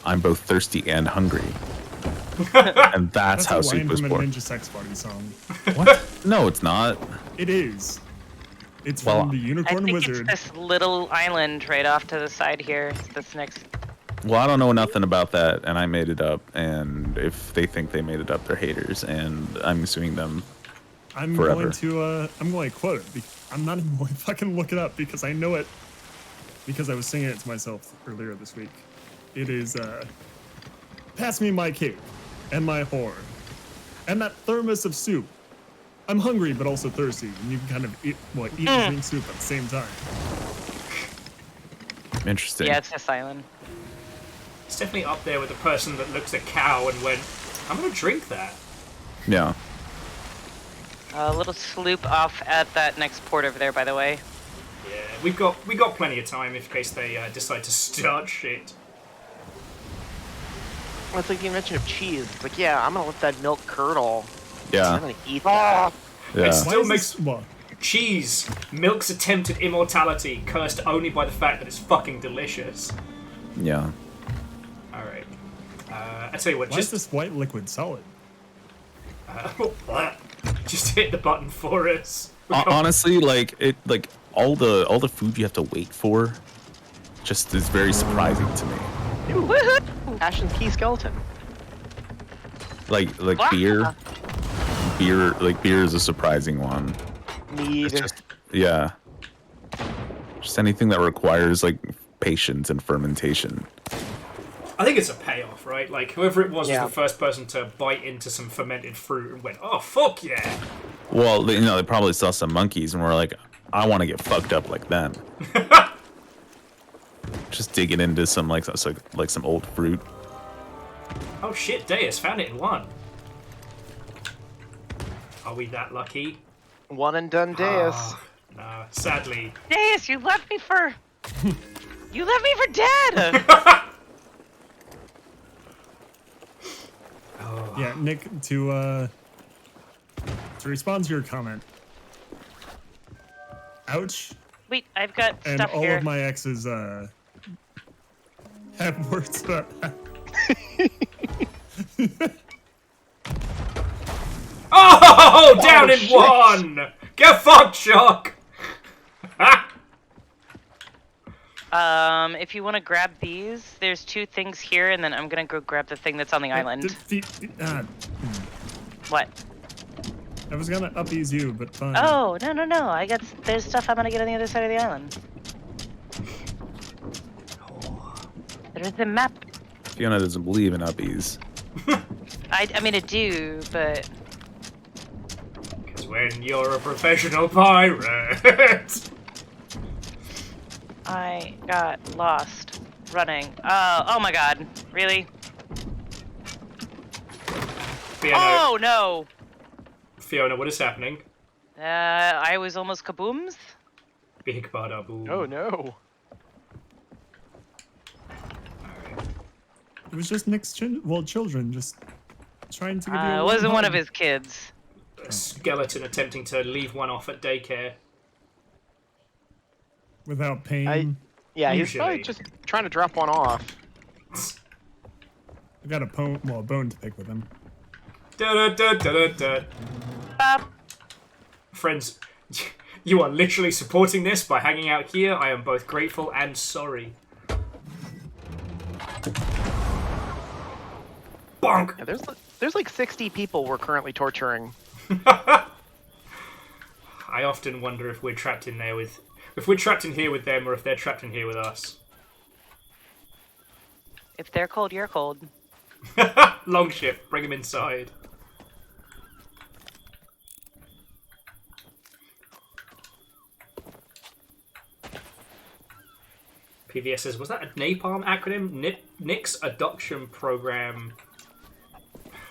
"I'm both thirsty and hungry," and that's how a soup line was from born. a Ninja Sex Party song. What? No, it's not. It is. It's Well, from the I Unicorn think Wizard. it's this little island right off to the side here. It's this next. Well, I don't know nothing about that, and I made it up. And if they think they made it up, they're haters, and I'm suing them. I'm forever. going to quote it. I'm not even going to fucking look it up because I know it because I was singing it to myself earlier this week. It is, pass me my cake and my horn and that thermos of soup. I'm hungry but also thirsty, and you can kind of eat and drink soup at the same time. Interesting. Yeah, it's this island. It's definitely up there with the person that looks at cow and went, "I'm gonna drink that." Yeah. A little sloop off at that next port over there, by the way. Yeah, we got plenty of time in case they decide to start shit. Well, it's like the invention of cheese. It's like, yeah, I'm gonna let that milk curdle. Yeah. I'm gonna eat that. Yeah. It still Why makes is this, cheese, milk's attempt at immortality, cursed only by the fact that it's fucking delicious. Yeah. All right, I tell you what, why is this white liquid solid? Just hit the button for us. Honestly, all the food you have to wait for, just is very surprising to me. Woohoo! Ashton's key skeleton. Like beer is a surprising one. Mead. Yeah. Just anything that requires like patience and fermentation. I think it's a payoff, right? Like, whoever it was Yeah. the first person to bite into some fermented fruit and went, "Oh, fuck yeah!" Well, they probably saw some monkeys and were like, I want to get fucked up like them. Just digging into some like some old fruit. Oh shit, Deus found it in one. Are we that lucky? One and done Deus. Ah, no, sadly. Deus, you left me for... You left me for dead! Yeah, Nick, to respond to your comment. Ouch. Wait, I've got And stuff all here. of my exes have words about that. Oh, down in shit. one! Get fucked, Shock! If you want to grab these, there's two things here, and then I'm gonna go grab the thing that's on the island. What? I was gonna up-ease you, but fine. Oh, no. There's stuff I'm gonna get on the other side of the island. There's the map. Fiona doesn't believe in uppies. I mean, I do, but... Because when you're a professional pirate... I got lost running. Oh my god. Really? Fiona, Oh, no! Fiona, what is happening? I was almost kabooms. Big bada boom. Oh no. It was just Nick's children just trying to give you a It warm wasn't one hug. of his kids. A skeleton attempting to leave one off at daycare. Without pain. Yeah, he's probably Usually. just trying to drop one off. I got a bone to pick with him. Friends, you are literally supporting this by hanging out here. I am both grateful and sorry. Bonk! Yeah, there's like 60 people we're currently torturing. I often wonder if we're trapped in there with... If we're trapped in here with them, or if they're trapped in here with us. If they're cold, you're cold. Longship, bring him inside. PVS says, was that a napalm acronym? Nick's adoption program.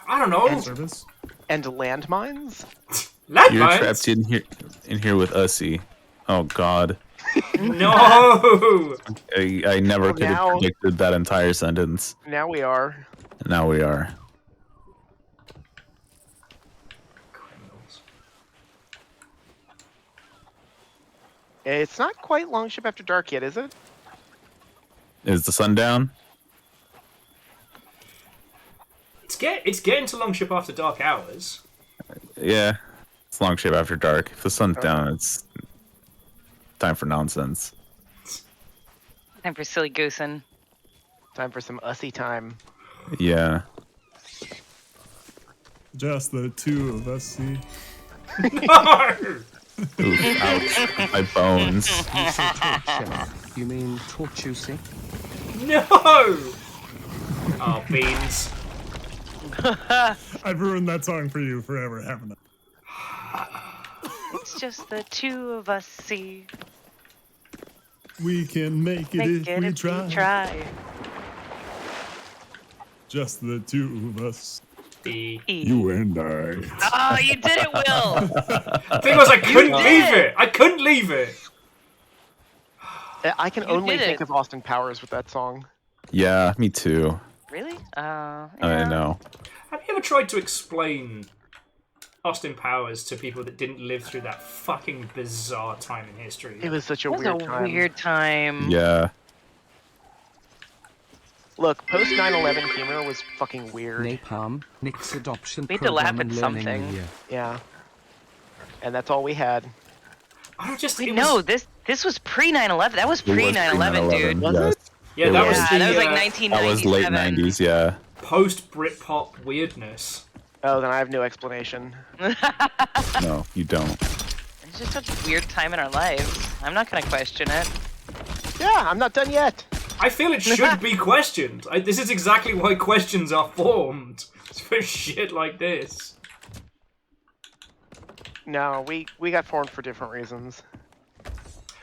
I don't know. Service? And landmines? Landmines? You're trapped in here with Ussy. Oh God. No! I never Well, could have now- predicted that entire sentence. Now we are. Now we are. Criminals. It's not quite Longship After Dark yet, is it? Is the sun down? It's getting to Longship After Dark hours. Yeah. It's Longship After Dark. If the sun's down, it's time for nonsense. Time for silly goosing. Time for some Ussy time. Yeah. Just the two of us, see? No! Oof, ouch. My bones. You say torture. You mean tortussy? No! Oh, beans. I've ruined that song for you forever, haven't I? It's just the two of us, see. We can make it Make if it we if try. we try. Just the two of us. E. You and I. Oh, you did it, Will! The thing was, I couldn't leave it. I couldn't leave it. I can You only did think it. of Austin Powers with that song. Yeah, me too. Really? I Yeah. know. Have you ever tried to explain Austin Powers to people that didn't live through that fucking bizarre time in history? It was such a It was weird a time. weird time. Yeah. Look, post 9/11 humor was fucking weird. Napalm, Nick's adoption We had to laugh program at and learning something. area. Yeah. And that's all we had. I don't just. Wait, it no, was- this was pre 9/11. That was It was pre 9/11, dude. Was yes. it? Yeah, It that was. was Yeah, the that was like 1997. That was late 90s, yeah. post Britpop weirdness. Oh, then I have no explanation. No, you don't. It's just such a weird time in our lives. I'm not gonna question it. Yeah, I'm not done yet. I feel it should be questioned. This is exactly why questions are formed. It's for shit like this. No, we got formed for different reasons.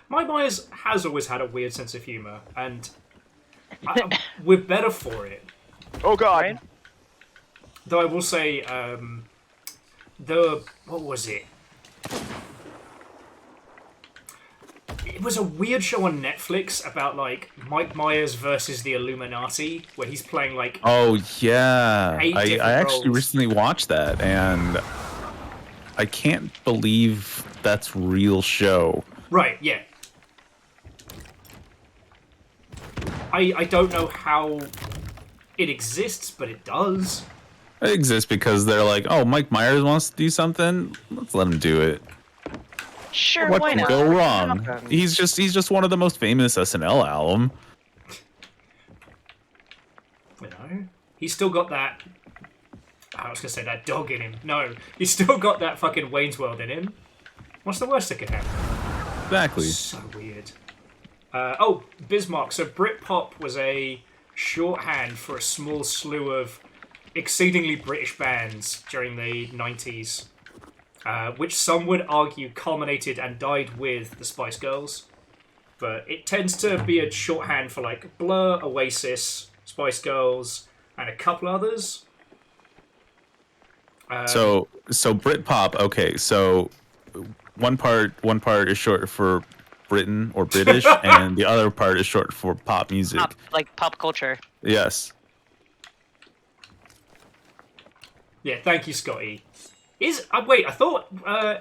My Myers has always had a weird sense of humor, and we're better for it. Oh god. Right? Though I will say, what was it? It was a weird show on Netflix about like Mike Myers versus the Illuminati, where he's playing like Oh, yeah. 8 I different actually roles. recently watched that, and I can't believe that's real show. right, yeah. I don't know how it exists, but it does. It exists because they're like, oh, Mike Myers wants to do something. Let's let him do it. Sure, What why can not? go wrong? happen? He's just one of the most famous SNL album. You know, he's still got that. I was gonna say that dog in him. No, he's still got that fucking Wayne's World in him. What's the worst that could happen? Exactly. So weird. Oh, Bismarck. So Britpop was a shorthand for a small slew of exceedingly British bands during the 90s, which some would argue culminated and died with the Spice Girls. But it tends to be a shorthand for like Blur, Oasis, Spice Girls, and a couple others. So Britpop. Okay, so one part is short for Britain or British, and the other part is short for pop music. Like pop culture. Yes. Yeah, thank you, Scotty. Wait, I thought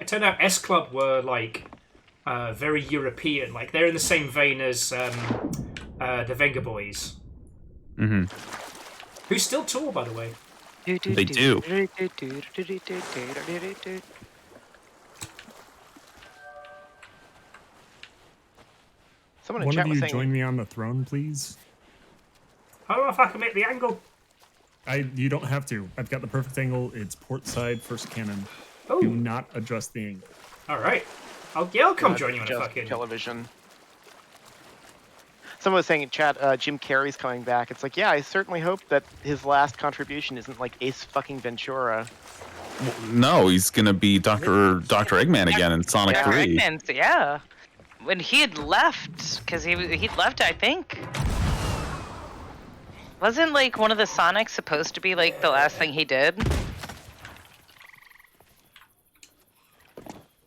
it turned out S Club were like very European. Like they're in the same vein as the Venga Boys. Mm-hmm. Who still tour, by the way. They do. Someone in One chat of was you saying, join me on the throne, please. I don't know if I can make the angle. You don't have to. I've got the perfect angle. It's port side, first cannon. Oh. Do not adjust the angle. All right. I'll come join you on a fucking television. Someone was saying in chat, Jim Carrey's coming back. It's like, yeah, I certainly hope that his last contribution isn't like Ace fucking Ventura. No, he's gonna be Dr. Eggman again in Sonic 3. Eggman's, yeah. When he had left, because he'd left, I think. Wasn't like one of the Sonics supposed to be like the last thing he did?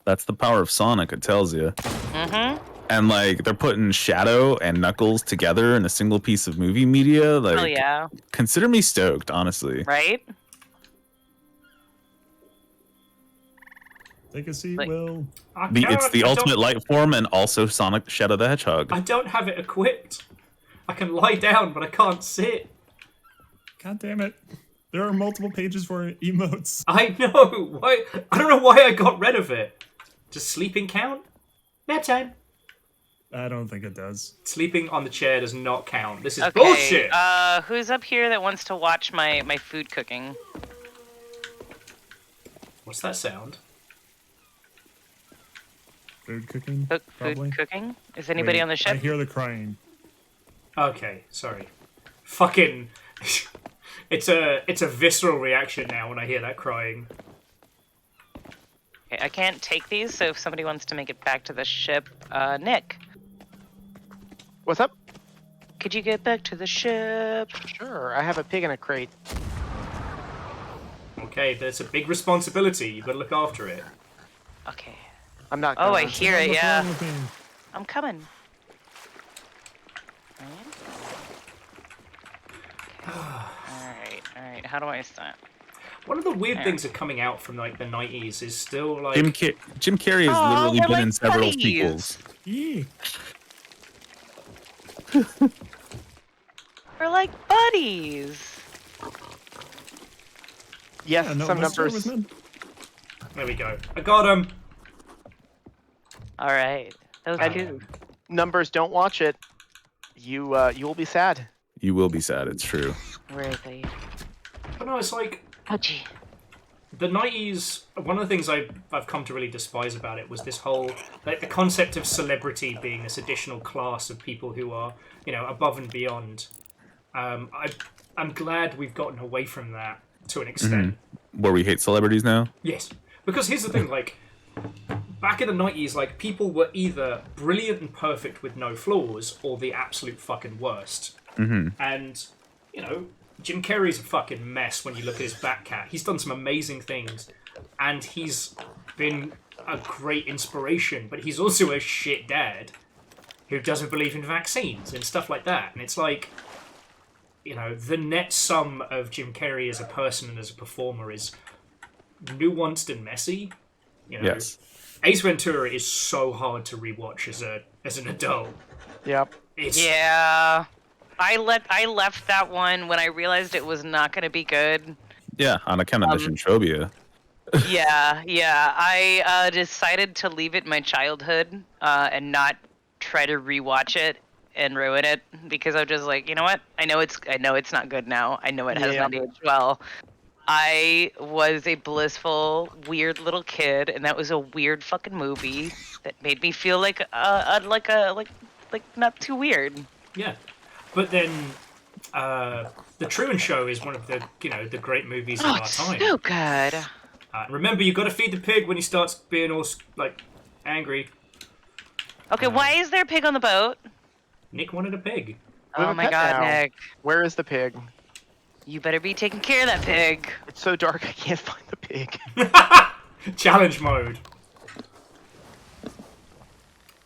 That's the power of Sonic, it tells you. Mm-hmm. And like they're putting Shadow and Knuckles together in a single piece of movie media. Like, oh yeah. Consider me stoked, honestly. Right? Take a seat, Like, Will. It's the ultimate light form and also Sonic Shadow the Hedgehog. I don't have it equipped. I can lie down, but I can't sit. God damn it. There are multiple pages for emotes. I know. Why? I don't know why I got rid of it. Does sleeping count? Nap time. I don't think it does. Sleeping on the chair does not count. This is okay, bullshit. Who's up here that wants to watch my food cooking? What's that sound? Food cooking? Food cooking? Is anybody on the ship? I hear the crying. Okay, sorry. Fucking... it's a visceral reaction now when I hear that crying. Okay, I can't take these, so if somebody wants to make it back to the ship, Nick. What's up? Could you get back to the ship? Sure, I have a pig in a crate. Okay, that's a big responsibility. You've got to look after it. Okay. I'm not Oh, I gonna- hear it, yeah. I'm coming. Alright, how do I start? One of the weird things that coming out from like the 90s is still like... Jim Carrey has literally we're been in like several buddies. sequels. Yeah. We're like buddies. Yes, Yeah, no, some Mr. numbers. was meant- There we go. I got him. Alright. That was cute. Numbers, don't watch it. You will be sad. You will be sad, it's true. Really? But no, it's like... Ouchie. The 90s, one of the things I've come to really despise about it was this whole, like, the concept of celebrity being this additional class of people who are, you know, above and beyond. I'm glad we've gotten away from that to an extent. Where we hate celebrities now? Yes. Because here's the thing, like, back in the 90s, like, people were either brilliant and perfect with no flaws, or the absolute fucking worst. And, you know, Jim Carrey's a fucking mess when you look at his Batcat. He's done some amazing things, and he's been a great inspiration, but he's also a shit dad who doesn't believe in vaccines and stuff like that. And it's like, you know, the net sum of Jim Carrey as a person and as a performer is nuanced and messy. You know, Yes. Ace Ventura is so hard to rewatch as an adult. Yep. It's, Yeah. I left that one when I realized it was not going to be good. Yeah, on account of the Shintrobia. Yeah. I decided to leave it in my childhood and not try to rewatch it and ruin it because I'm just like, you know what? I know it's not good now. I know it has not aged well. I was a blissful, weird little kid, and that was a weird fucking movie that made me feel like not too weird. Yeah. But then, The Truman Show is one of the, you know, the great movies of our time. So good. Remember, you got to feed the pig when he starts being all like angry. Okay, why is there a pig on the boat? Nick wanted a pig. We have Oh a my pet god, now. Nick. Where is the pig? You better be taking care of that pig. It's so dark I can't find the pig. Challenge mode.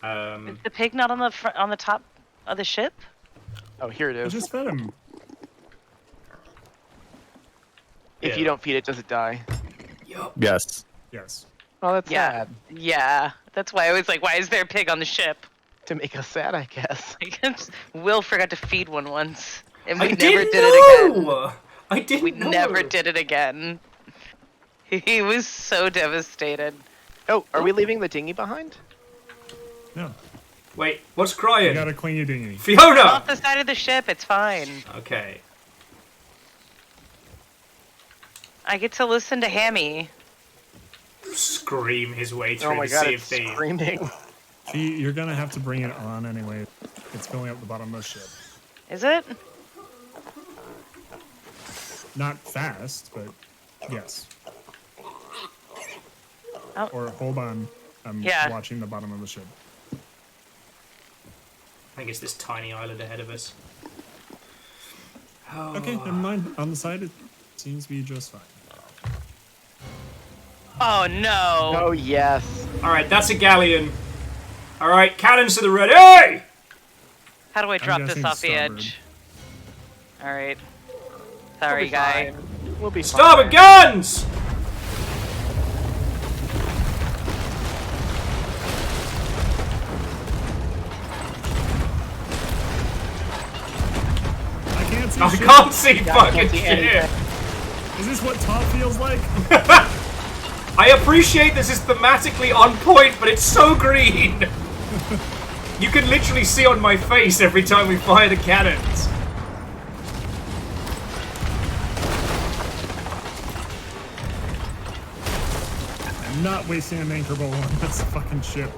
Is the pig not on the on the top of the ship? Oh, here it I is. just fed him. If you don't feed it, does it die? Yes. Yes. Oh, that's Yeah. sad. Yeah. That's why I was like, why is there a pig on the ship? To make us sad, I guess. Will forgot to feed one once, and I we never didn't did it again. know! I didn't We know. never did it again. He was so devastated. Oh, are we leaving the dinghy behind? No. Wait, what's crying? You gotta clean your dinghy. Fiona! Off the side of the ship, it's fine. Okay. I get to listen to Hammy. Scream his way through Oh my the god, sea it's of thieves. screaming. You're gonna have to bring it on anyway. It's going up the bottom of the ship. Is it? Not fast, but yes. Oh. Or hold on. I'm Yeah. watching the bottom of the ship. I think it's this tiny island ahead of us. Oh. Okay, never mind. On the side, it seems to be just fine. Oh no. Oh, yes. Alright, that's a galleon. Alright, cannons to the ready! How do I drop this guessing off the starboard. edge? Alright. Sorry, We'll be guy. fine. We'll be Starboard fine. guns! I can't see I shit. can't see Yeah, I fucking can't see shit. anything. Is this what top feels like? I appreciate this is thematically on point, but it's so green. You can literally see on my face every time we fire the cannons. I'm not wasting an anchor bowl on this fucking ship.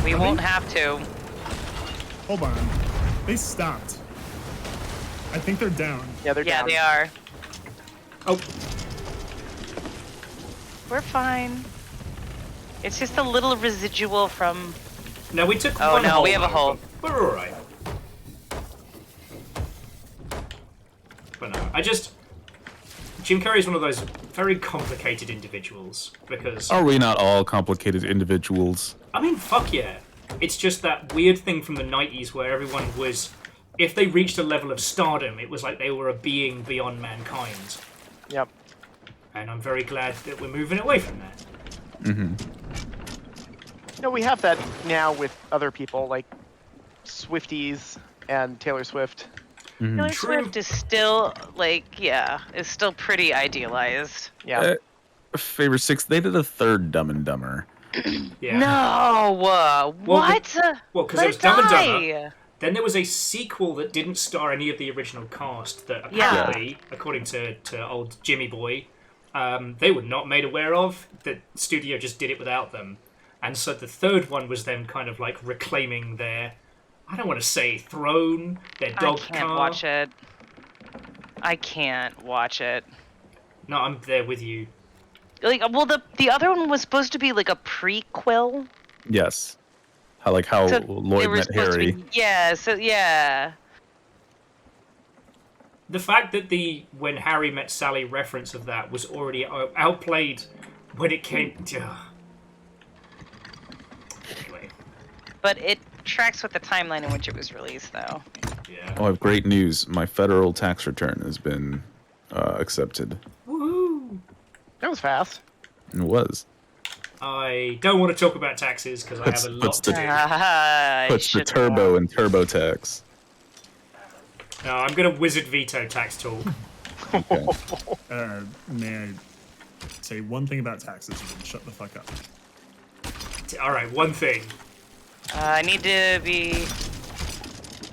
We won't have to. Hold on. They stopped. I think they're down. Yeah, they're Yeah, down. they are. Oh, We're fine. It's just a little residual from. no, we took Oh, one no, hole we have a over. hole. We're alright. But no, Jim Carrey is one of those very complicated individuals because... Are we not all complicated individuals? I mean, fuck yeah. It's just that weird thing from the 90s where everyone was... If they reached a level of stardom, it was like they were a being beyond mankind. Yep. And I'm very glad that we're moving away from that. Mm-hmm. No, we have that now with other people, like Swifties and Taylor Swift. Taylor True. Swift is still, like, yeah, is still pretty idealized. Yeah. Favor 6, they did a third Dumb and Dumber. Yeah. No! What? Well, because Let it was it Dumb and die. Dumber. Then there was a sequel that didn't star any of the original cast that Yeah. apparently, according to old Jimmy Boy, they were not made aware of. The studio just did it without them. And so the third one was them kind of like reclaiming their, I don't want to say throne, their dog I can't car. watch it. I can't watch it. No, I'm there with you. Like, well, the other one was supposed to be like a prequel. Yes. How So Lloyd they were met supposed to Harry. be- yeah. So yeah. The fact that the When Harry Met Sally reference of that was already outplayed when it came to... Anyway, But it tracks with the timeline in which it was released, though. yeah. Oh, I have great news. My federal tax return has been accepted. Woohoo! That was fast. It was. I don't want to talk about taxes because I have a lot Puts to the- do. I Puts the should- turbo in TurboTax. No, I'm going to wizard veto tax talk. Okay. May I say one thing about taxes and then shut the fuck up? Alright, one thing. I need to be.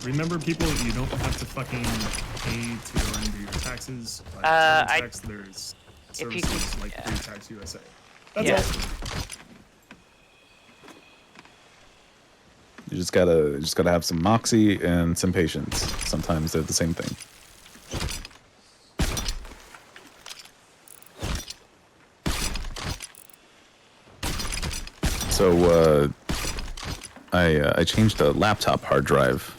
Remember, people, you don't have to fucking pay to go and do your taxes. Like tax, there's if you services can- like yeah. Free Tax USA. That's Yeah. all. You just gotta have some moxie and some patience. Sometimes they're the same thing. So I changed a laptop hard drive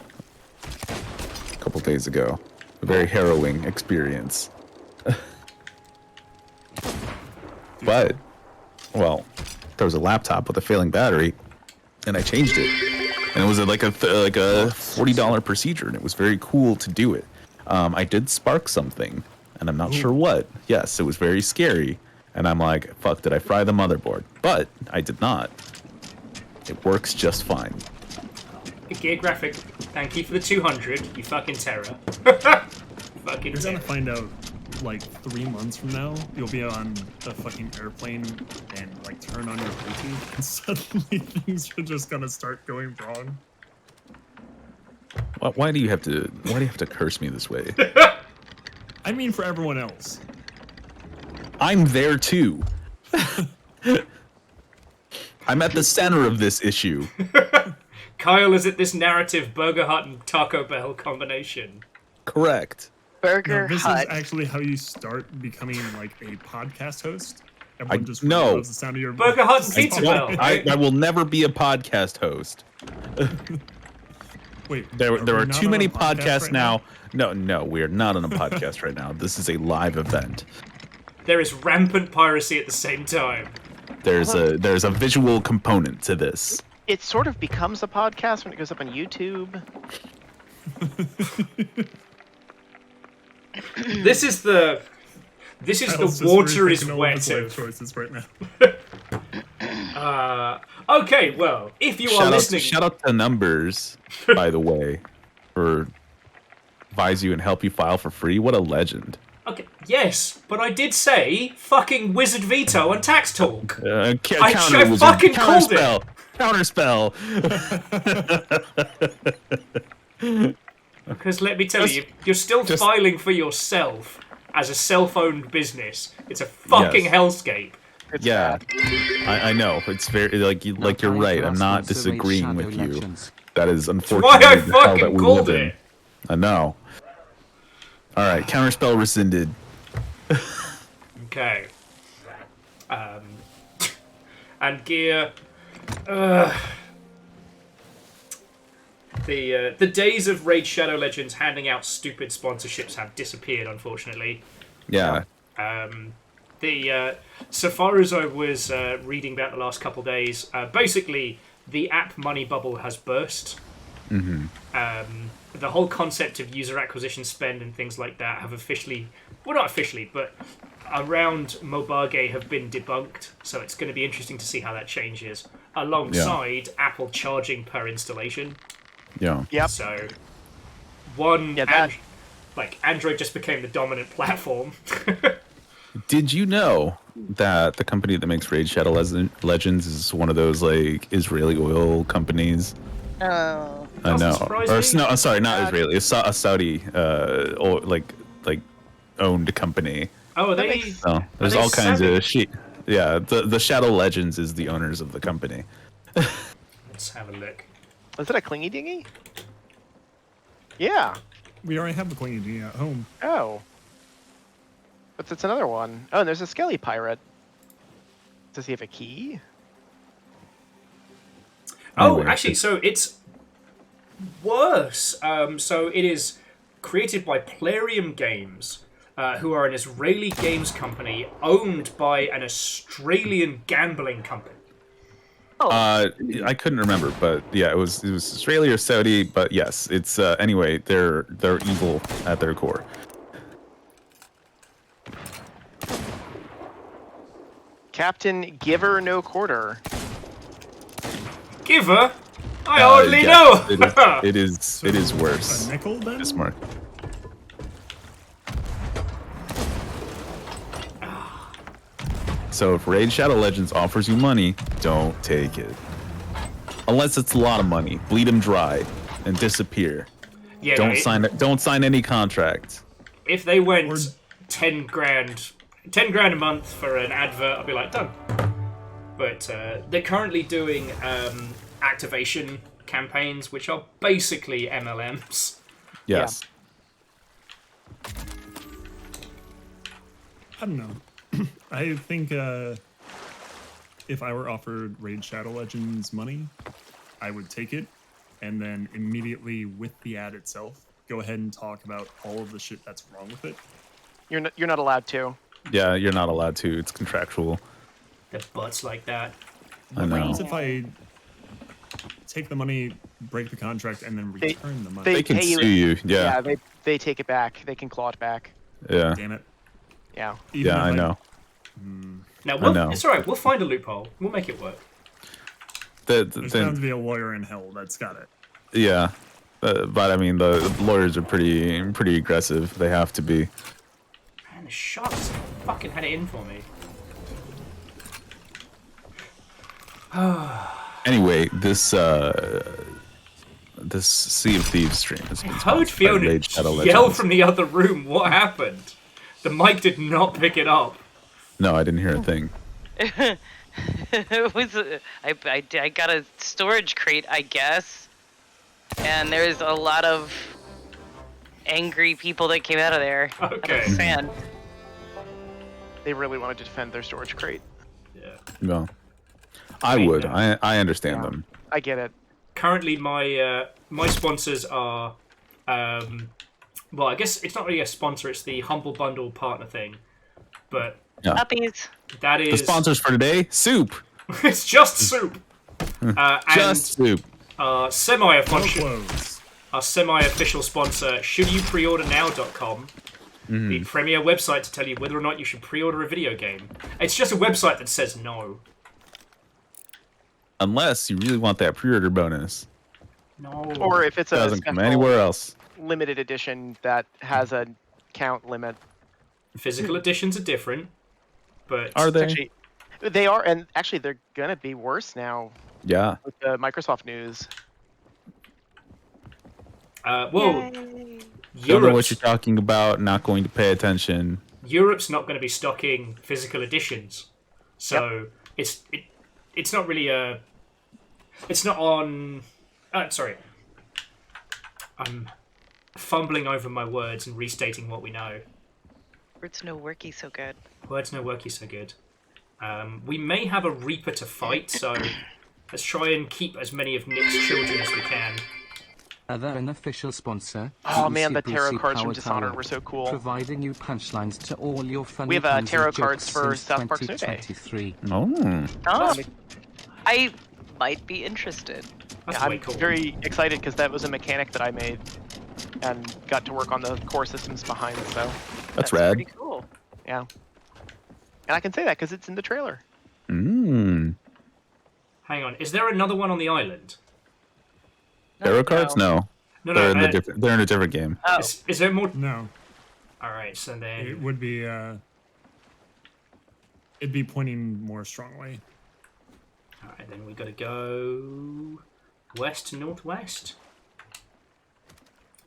a couple days ago. a very harrowing experience. But, well, there was a laptop with a failing battery, and I changed it. And it was like a $40 procedure, and it was very cool to do it. I did spark something, and I'm not sure what. Yes, it was very scary. And I'm like, fuck, did I fry the motherboard? But I did not. It works just fine. Gear Graphic, thank you for the 200, you fucking terror. Fucking You're terror. gonna find out, like, 3 months from now, you'll be on a fucking airplane and, like, turn on your Bluetooth, and suddenly things are just gonna start going wrong. Why do you have to curse me this way? I mean, for everyone else. I'm there too. I'm at the center of this issue. Kyle is at this narrative Burger Hut and Taco Bell combination. Correct. Burger This Hut. is actually how you start becoming like a podcast host. Everyone just no. really loves the sound of your Burger Hut and voice. Pizza Bell. I will never be a podcast host. Wait, there are not too on many a podcast podcasts right now. No, we are not on a podcast right now. This is a live event. There is rampant piracy at the same time. There's a visual component to this. It sort of becomes a podcast when it goes up on YouTube. This is the water is wet. Choices right now. Okay, well, if you are listening, shout out to Numbers, by the way, for advise you and help you file for free. What a legend. Okay, yes, but I did say fucking Wizard Veto and Tax Talk. I Wizard. fucking called it. Counterspell. Because let me tell you, you're still filing for yourself as a self-owned business. It's a fucking hellscape. Yeah, I know. It's very like you're right. I'm not disagreeing with you. That is unfortunately why I the hell that fucking we called live in. it. I know. All right, counterspell rescinded. Okay. And Gear. The days of Raid Shadow Legends handing out stupid sponsorships have disappeared, unfortunately. Yeah. So far as I was reading about the last couple days, basically the app money bubble has burst. Mm-hmm. The whole concept of user acquisition spend and things like that have officially, well, not officially, but around Mobage have been debunked. So it's going to be interesting to see how that changes alongside Apple charging per installation. Yeah. Yep. So Android just became the dominant platform. Did you know that the company that makes Raid Shadow Legends is one of those like Israeli oil companies? Oh. I know. Or surprise me. no, sorry, not Israeli. It's a Saudi, owned company. Oh, are they? So there's all kinds of shit. Yeah, the Shadow Legends is the owners of the company. Let's have a look. Was it a clingy dingy? Yeah. We already have the clingy dingy at home. Oh. But it's another one. Oh, and there's a skelly pirate. Does he have a key? Oh, Anyway, actually, so it's worse. So it is created by Plarium Games, who are an Israeli games company owned by an Australian gambling company. I couldn't remember, but yeah, it was Israeli or Saudi, but yes, it's anyway, they're evil at their core. Captain Giver No Quarter. Giver? I hardly know! It is worse. A nickel then? Bismarck. So if Raid Shadow Legends offers you money, don't take it. Unless it's a lot of money. Bleed them dry and disappear. Yeah, Don't sign any contracts. If they went 10 grand a month for an advert, I'd be like, done. But they're currently doing activation campaigns, which are basically MLMs. Yes. I don't know. I think if I were offered Raid Shadow Legends money, I would take it, and then immediately with the ad itself, go ahead and talk about all of the shit that's wrong with it? You're not allowed to. Yeah, you're not allowed to. It's contractual. Their butts like that. I know. What happens if I take the money, break the contract, and then return the money? They can pay sue you. Yeah. Yeah, they take it back. They can claw it back. Yeah. Damn it. Yeah. Even Yeah, if I know. Now, it's alright. We'll find a loophole. We'll make it work. There's bound to be a lawyer in hell that's got it. Yeah. But I mean, the lawyers are pretty aggressive. They have to be. Man, the sharks fucking had it in for me. Anyway, this Sea of Thieves stream has been I heard sponsored by Fiona Raid Shadow yell Legends. from the other room. What happened? The mic did not pick it up. No, I didn't hear a thing. It was I got a storage crate, I guess, and there's a lot of angry people that came out of there. Okay. Out of sand. They really wanted to defend their storage crate. Yeah. No. I would. I understand them. I get it. Currently, my my sponsors are, well, I guess it's not really a sponsor. It's the Humble Bundle partner thing, but Yeah. Puppies. that The is sponsors for today: soup. it's just soup. Just soup. No Semi-official, clothes. our semi-official sponsor, shouldYouPreOrderNow.com, the premier website to tell you whether or not you should pre-order a video game. It's just a website that says no. Unless you really want that pre-order bonus. No. Or if it's It a doesn't come special anywhere else. limited edition that has a count limit. Physical editions are different, but Are they? Actually, they are, and actually they're gonna be worse now Yeah. with the Microsoft news. well, Don't know what Europe's, you're talking about. Not going to pay attention. Europe's not going to be stocking physical editions, so it's not really a. It's not on. Sorry. I'm fumbling over my words and restating what we know. Words no worky so good. Words no worky so good. We may have a Reaper to fight, so let's try and keep as many of Nick's children as we can. Other unofficial sponsor. Oh man, the PIRACY tarot cards from Power Dishonored Tower, were so cool. Providing you punchlines to all your funny We have puns and tarot jokes cards for since South Park Survey. 2023. Oh. Oh, I might be interested. That's Yeah, way I'm cool. very excited because that was a mechanic that I made and got to work on the core systems behind. So That's rad. Pretty cool. yeah, and I can say that because it's in the trailer. Mmm. Hang on, is there another one on the island? Tarot cards? No. No, They're in no. a different. They're in a different game. Oh, Is there more? No. All right, so It then would be, it'd be pointing more strongly. all right, then we got to go west to northwest.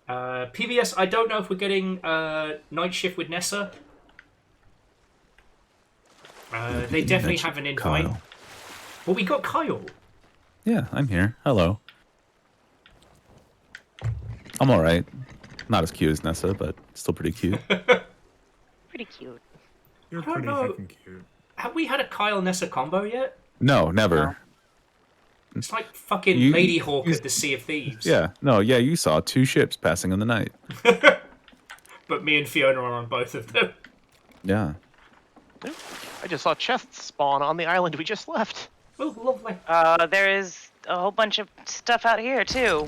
PBS. I don't know if we're getting night shift with Nessa. They definitely have an invite. Kyle. Well, we got Kyle. Yeah, I'm here. Hello. I'm all right. Not as cute as Nessa, but still pretty cute. pretty cute. You're I don't pretty know. fucking cute. Have we had a Kyle Nessa combo yet? No, never. It's like fucking You- Lady Hawk at the Sea of Thieves. Yeah, no, yeah, you saw 2 ships passing in the night. But me and Fiona are on both of them. Yeah. I just saw chests spawn on the island we just left. Oh, lovely. There is a whole bunch of stuff out here too.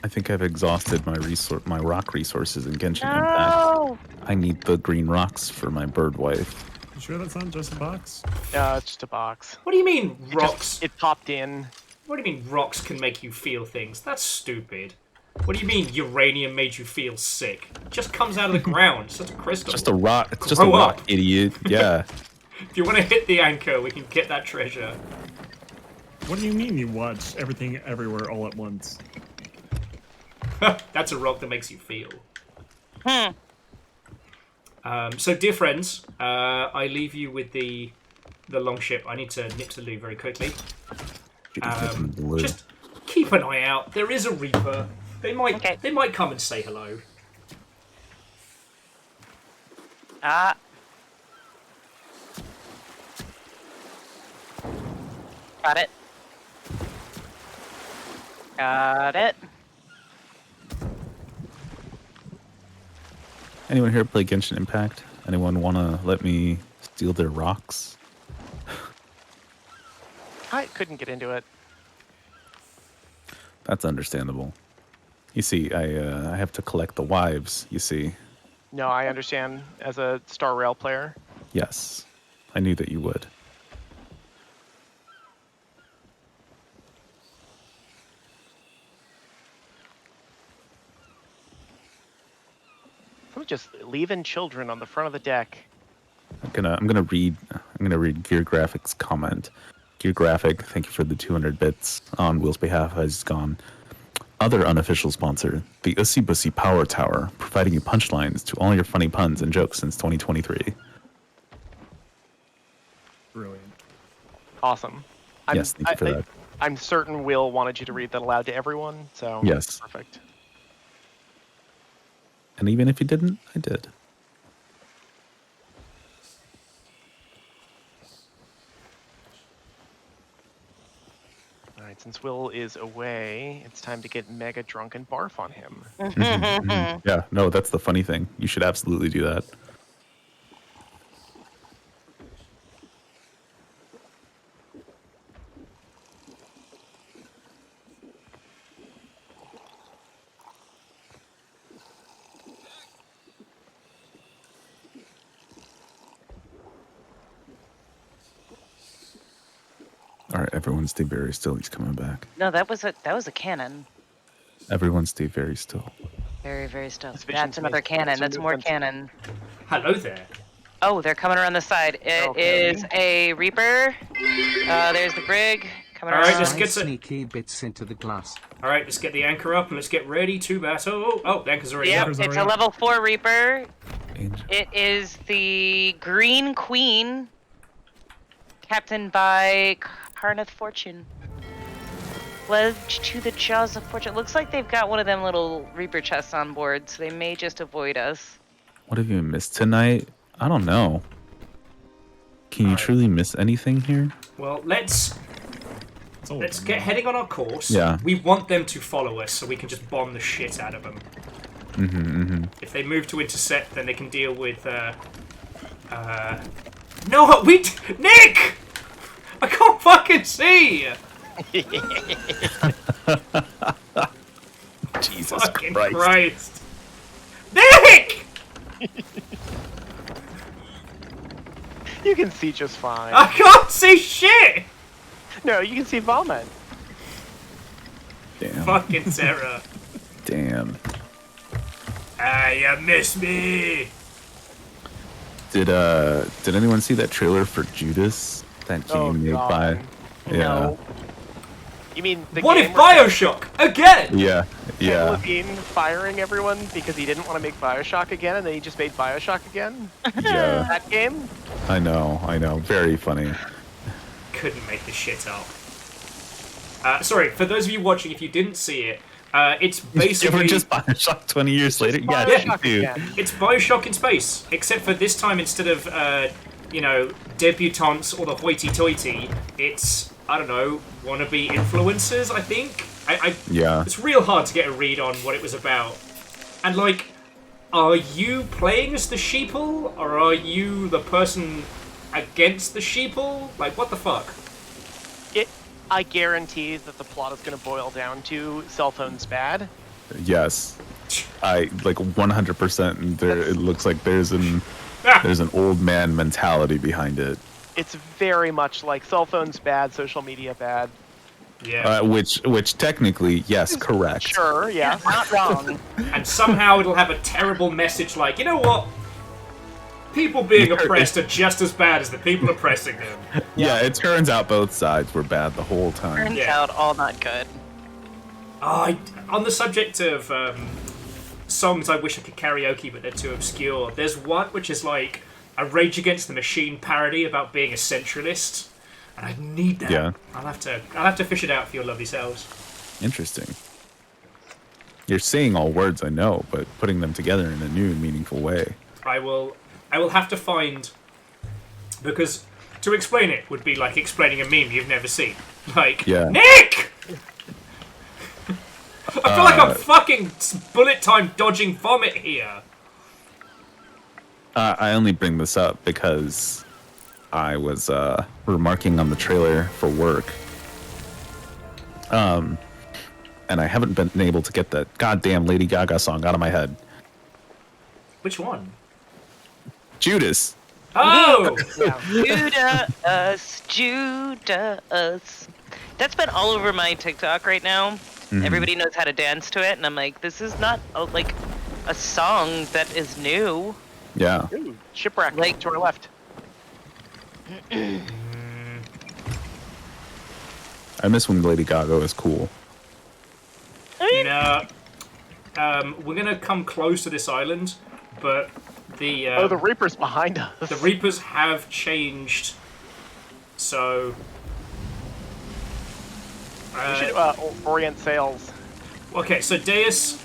I think I've exhausted my rock resources in Genshin Impact. No. I need the green rocks for my bird wife. You sure that's not just a box? It's just a box. What do you mean It rocks? It popped in. What do you mean rocks can make you feel things? That's stupid. What do you mean uranium made you feel sick? It just comes out of the ground. It's just a crystal. Just a rock. It's just a Grow rock, up. idiot. Yeah. If you want to hit the anchor, we can get that treasure. What do you mean you watch everything everywhere all at once? That's a rock that makes you feel. Hmm. So, dear friends, I leave you with the long ship. I need to nip to the loo very quickly. Just keep an eye out. There is a Reaper. They might come and say hello. Ah. Got it. Got it. Anyone here play Genshin Impact? Anyone want to let me steal their rocks? I couldn't get into it. That's understandable. You see, I have to collect the wives, you see. No, I understand as a Star Rail player. Yes, I knew that you would. I'm just leaving children on the front of the deck. I'm gonna read Gear Graphics' comment. Gear Graphic, thank you for the 200 bits on Will's behalf. Has gone. Other unofficial sponsor, the Ussy Bussy Power Tower, providing you punchlines to all your funny puns and jokes since 2023. Brilliant. Awesome. Yes, thank you for that. I'm certain Will wanted you to read that aloud to everyone, so Yes. perfect. And even if you didn't, I did. All right, since Will is away, it's time to get mega drunk and barf on him. Yeah, no, that's the funny thing. You should absolutely do that. All right, everyone stay very still. He's coming back. No, that was a cannon. Everyone stay very still. Very, very still. Suspicion That's to another make cannon. some That's more movements. cannon. Hello there. Oh, they're coming around the side. It is Okay. a Reaper. There's the brig coming All right, around. let's Slide get to. sneaky bits into the glass. All right, let's get the anchor up and let's get ready to battle. Oh, the anchor's already Yep, up. Anchor's it's already a up. level 4 Reaper. Angel. It is the Green Queen, captained by Carneth Fortune. Pledge to the Jaws of Fortune. Looks like they've got one of them little Reaper chests on board, so they may just avoid us. What have you missed tonight? I don't know. Can you truly miss anything here? Well, let's get heading on our course. Yeah. We want them to follow us so we can just bomb the shit out of them. If they move to intercept, then they can deal with. No, Nick! I can't fucking see. Jesus Fucking Christ. Christ. Nick! You can see just fine. I can't see shit. No, you can see vomit. Damn. Fucking terror. Damn. Ah, you miss me. Did anyone see that trailer for Judas? That game Oh, made God. by. Yeah. No. You mean the What game if where Bioshock again? Yeah. Ken Yeah. Levine firing everyone because he didn't want to make Bioshock again, and then he just made Bioshock again? Yeah. That game? I know. Very funny. Couldn't make this shit up. Sorry, for those of you watching, if you didn't see it, it's Yeah, basically we're just Bioshock 20 years later. Yeah, Bioshock dude. again. it's Bioshock in space, except for this time instead of debutantes or the hoity-toity, it's I don't know, wannabe influencers. I think. Yeah. It's real hard to get a read on what it was about, and like, are you playing as the sheeple or are you the person against the sheeple? Like, what the fuck? I guarantee that the plot is going to boil down to cell phones bad. Yes. I like 100%. There, it looks like there's an old man mentality behind it. It's very much like cell phones bad, social media bad. Yeah. Which technically, yes, correct. Sure, yeah. Not wrong. And somehow it'll have a terrible message like, you know what? People being oppressed are just as bad as the people oppressing them. Yeah, it turns out both sides were bad the whole time. Turns out all not good. On the subject of songs I wish I could karaoke but they're too obscure, there's one which is like a Rage Against the Machine parody about being a centralist, and I need that. Yeah. I'll have to fish it out for your lovely selves. Interesting. You're saying all words I know, but putting them together in a new and meaningful way. I will have to find, because to explain it would be like explaining a meme you've never seen. Like, Yeah. Nick! I feel like I'm fucking bullet time dodging vomit here. I only bring this up because I was remarking on the trailer for work. And I haven't been able to get that goddamn Lady Gaga song out of my head. Which one? Judas. Oh! Judas, Judas. That's been all over my TikTok right now. Everybody knows how to dance to it, and I'm like, this is not like a song that is new. Yeah. Ooh, shipwreck Like- to our left. I miss when Lady Gaga was cool. No. We're gonna come close to this island, but the The Reaper's behind us. the Reapers have changed. So We should orient sails. okay, so Deus,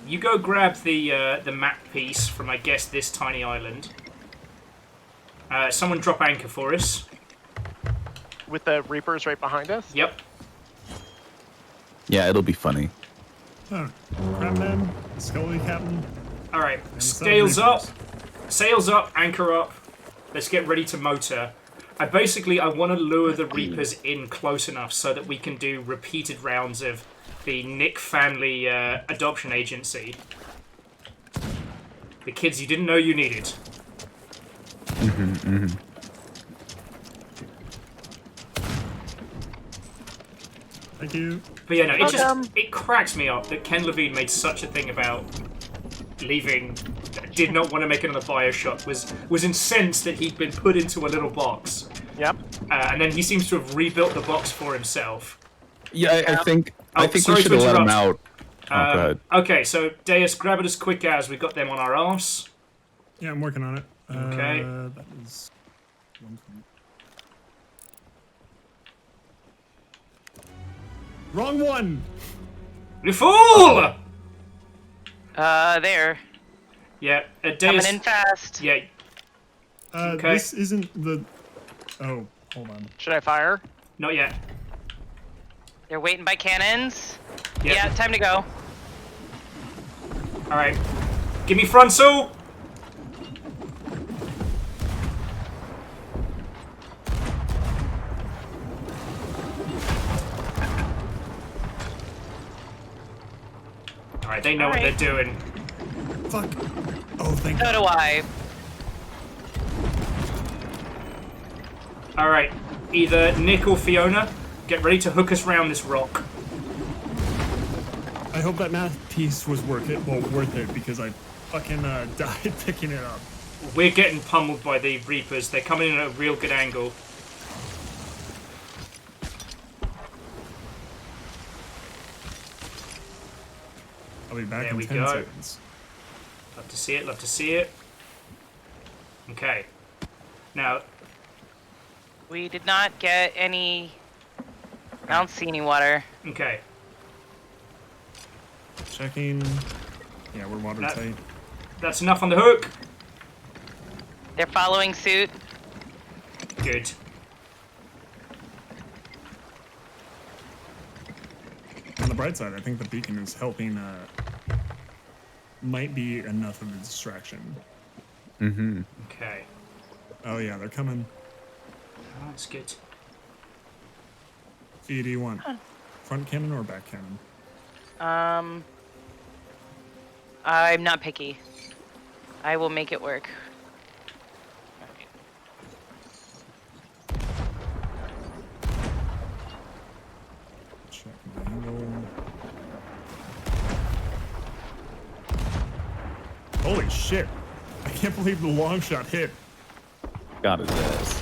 you go grab the map piece from, I guess, this tiny island. Someone drop anchor for us. With the Reapers right behind us? Yep. Yeah, it'll be funny. Huh. Crabman, Scully Captain. All right, and the sails up, Reapers. sails up, anchor up. Let's get ready to motor. I want to lure the Reapers in close enough so that we can do repeated rounds of the Nick family adoption agency. The kids you didn't know you needed. Thank you. But yeah, no, it cracks me up that Ken Levine made such a thing about leaving, did not want to make another Bioshock, was incensed that he'd been put into a little box. Yep. And then he seems to have rebuilt the box for himself. Yeah, I think we sorry should to have let him interrupt. out. Go ahead. Okay, so Deus, grab it as quick as we got them on our arse. Yeah, I'm working on it. Okay. That is one point. Wrong one! You fool! There. Yeah, Deus. Coming in fast. Yeah. Okay. This isn't the... Oh, hold on. Should I fire? Not yet. They're waiting by cannons. Yep. Yeah, time to go. All right. Give me frontal. All right, they know what they're doing. Fuck. Oh, thank So God. do I. All right, either Nick or Fiona, get ready to hook us round this rock. I hope that math piece was worth it because I fucking died picking it up. We're getting pummeled by the Reapers. They're coming in at a real good angle. I'll be back There in we 10 go. seconds. Love to see it, love to see it. Okay. Now, We did not get any... I don't see any water. okay. Checking. Yeah, we're watertight. That's enough on the hook. They're following suit. Good. On the bright side, I think the beacon is helping. Might be enough of a distraction. Okay. Oh yeah, they're coming. Oh, that's good. Fee, do you want front cannon or back cannon? I'm not picky. I will make it work. Check my angle. Holy shit! I can't believe the long shot hit. Got his ass.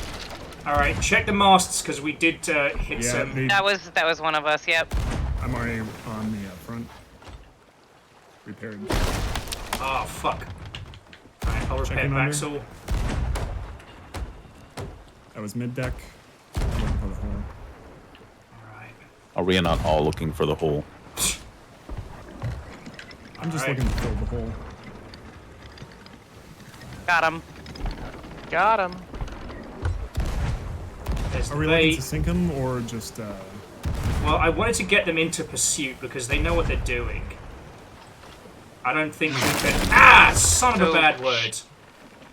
All right, check the masts because we did hit Yeah, some. That was one of us. Yep. I'm already on the front. Repaired. Oh fuck. All right, I'll repair Checking under. Vaxel. That was mid deck. Looking for the hole. All right. Are we not all looking for the hole? I'm just Alright. looking to fill the hole. Got him. Got him. There's Are we the looking bait. to sink them or just? Well, I wanted to get them into pursuit because they know what they're doing. I don't think we can. Ah, son of a bad word.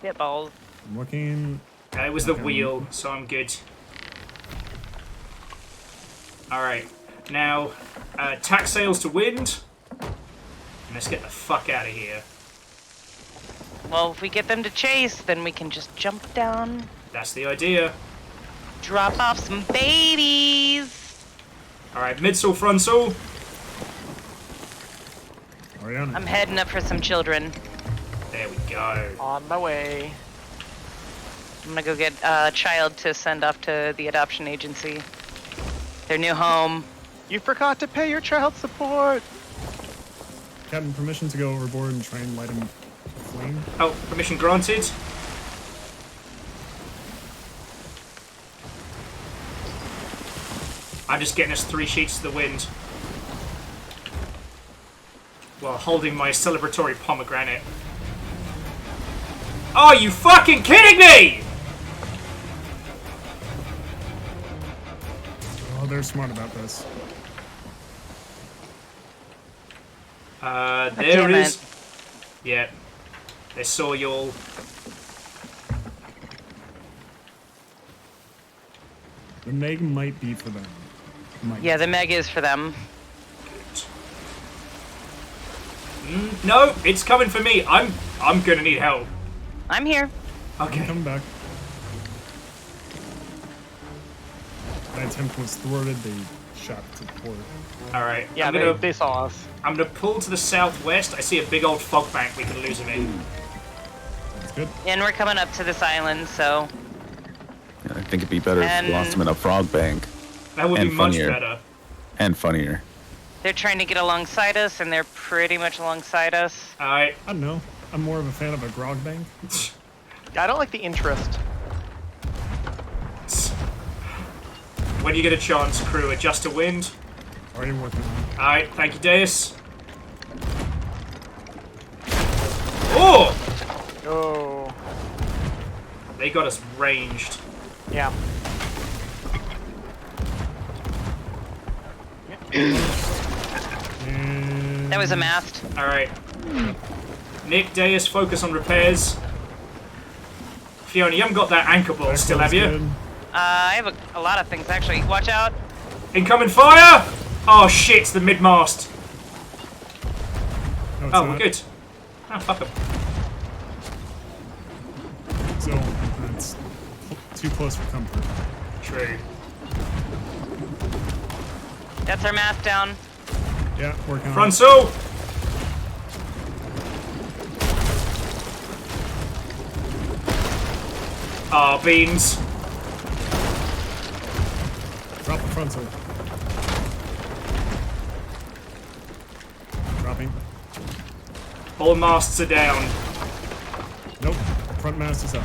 Spitballs. I'm looking. It was the Okay. wheel, so I'm good. Alright, now, tack sails to wind. And let's get the fuck out of here. Well, if we get them to chase, then we can just jump down, That's the idea. drop off some babies. Alright, midsail, frontsail. Ariana. I'm heading up for some children. There we go. On my way. I'm gonna go get a child to send off to the adoption agency. Their new home. You forgot to pay your child support. Captain, permission to go overboard and try and light him a flame. Oh, permission granted. I'm just getting us 3 sheets to the wind. While holding my celebratory pomegranate. Are you fucking kidding me?! Oh, they're smart about this. There damn is. it. Yeah. They saw y'all. The Meg might be for them. Might. Yeah, the Meg is for them. No, it's coming for me. I'm gonna need help. I'm here. Okay. I'm coming back. That attempt was thwarted. They shot to port. Alright. Yeah, they saw us. I'm gonna pull to the southwest. I see a big old fog bank we can lose him in. That's good. And we're coming up to this island, so Yeah, I think it'd be better if And- we lost him in a frog bank. That would And be much funnier. better. And funnier. they're trying to get alongside us, and they're pretty much alongside us. Alright. I don't know. I'm more of a fan of a grog bank. I don't like the interest. When you get a chance, crew, adjust to wind. Already working on it. Alright, thank you, Deus. Oh! Oh. They got us ranged. Yeah. And That was a mast. Alright. Nick, Deus, focus on repairs. Fiona, you haven't got that anchor ball that still, have sounds you? good. I have a lot of things, actually. Watch out. Incoming fire! Oh shit, it's the mid-mast. No, it's Oh, not. we're good. Ah, fuck 'em. So that's too close for comfort. True. That's our mast down. Yeah, working on Front it. sail! Ah, beans. Drop the front sail. Dropping. All masts are down. Nope. Front mast is up.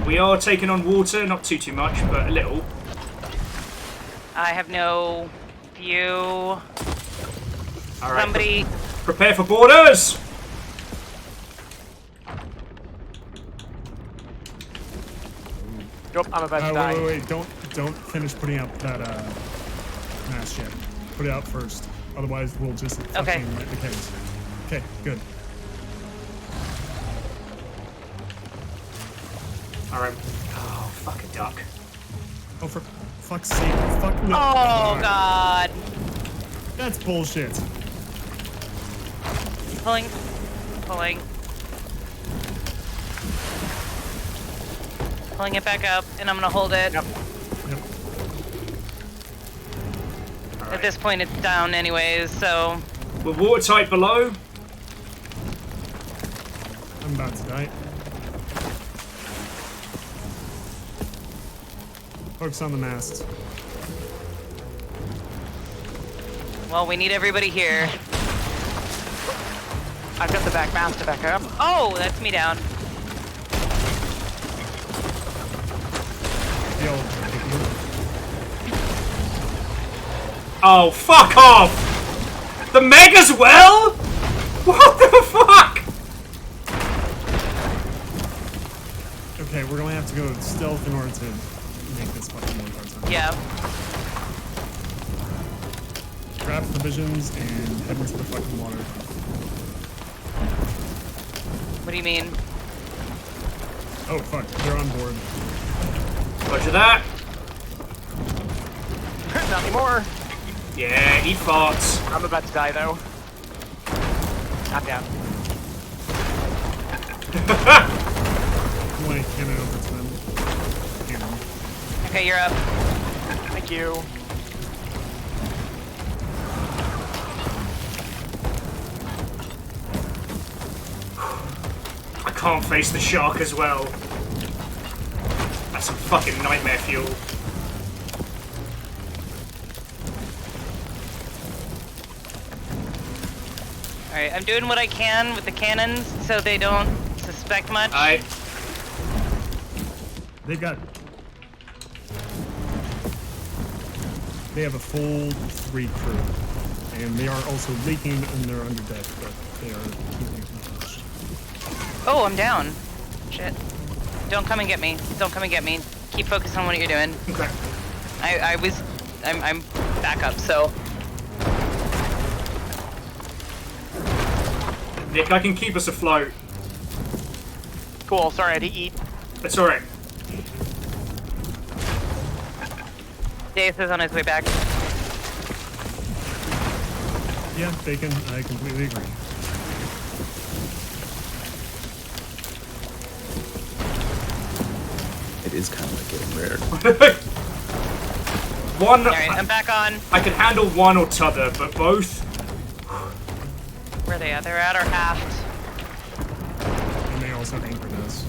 We are taking on water, not too much, but a little. I have no view. Alright. Somebody. Prepare for boarders! Nope, I'm about to die. Wait. Don't finish putting out that mast yet. Put it out first. Otherwise, we'll just Okay. fucking light the case. Okay, good. Alright. Oh, fuck a duck. Oh, for fuck's sake. Fuck no. Oh, God. That's bullshit. Pulling. Pulling. Pulling it back up, and I'm gonna hold it. Yep. Yep. At this point, it's down anyways, so. We're watertight below. I'm about to die. Focus on the mast. Well, we need everybody here. I've got the back mast to back up. Oh, that's me down. The old Oh, fuck off! The Meg as well? What the fuck? Okay, we're gonna have to go stealth in order to make this fucking work our time. Yeah. Grab provisions and head into the fucking water. What do you mean? Oh fuck, they're on board. Roger that. Not anymore. Yeah, eat farts. I'm about to die though. I'm down. Like, cannon over to them. Cannon. Okay, you're up. Thank you. I can't face the shark as well. That's some fucking nightmare fuel. Alright, I'm doing what I can with the cannons so they don't suspect much. They have a full 3 crew. And they are also leaking and they're under deck, but they are completely finished. Oh, I'm down. Shit. Don't come and get me. Don't come and get me. Keep focused on what you're doing. Okay. I'm back up, so. Nick, I can keep us afloat. Cool, sorry I had to eat. That's alright. Deus is on his way back. Yeah, Bacon, I completely agree. It is kind of like getting rare. One. Alright, I'm back on. I can handle one or t'other, but both. Where are they at? They're at our aft. And they also anchored us.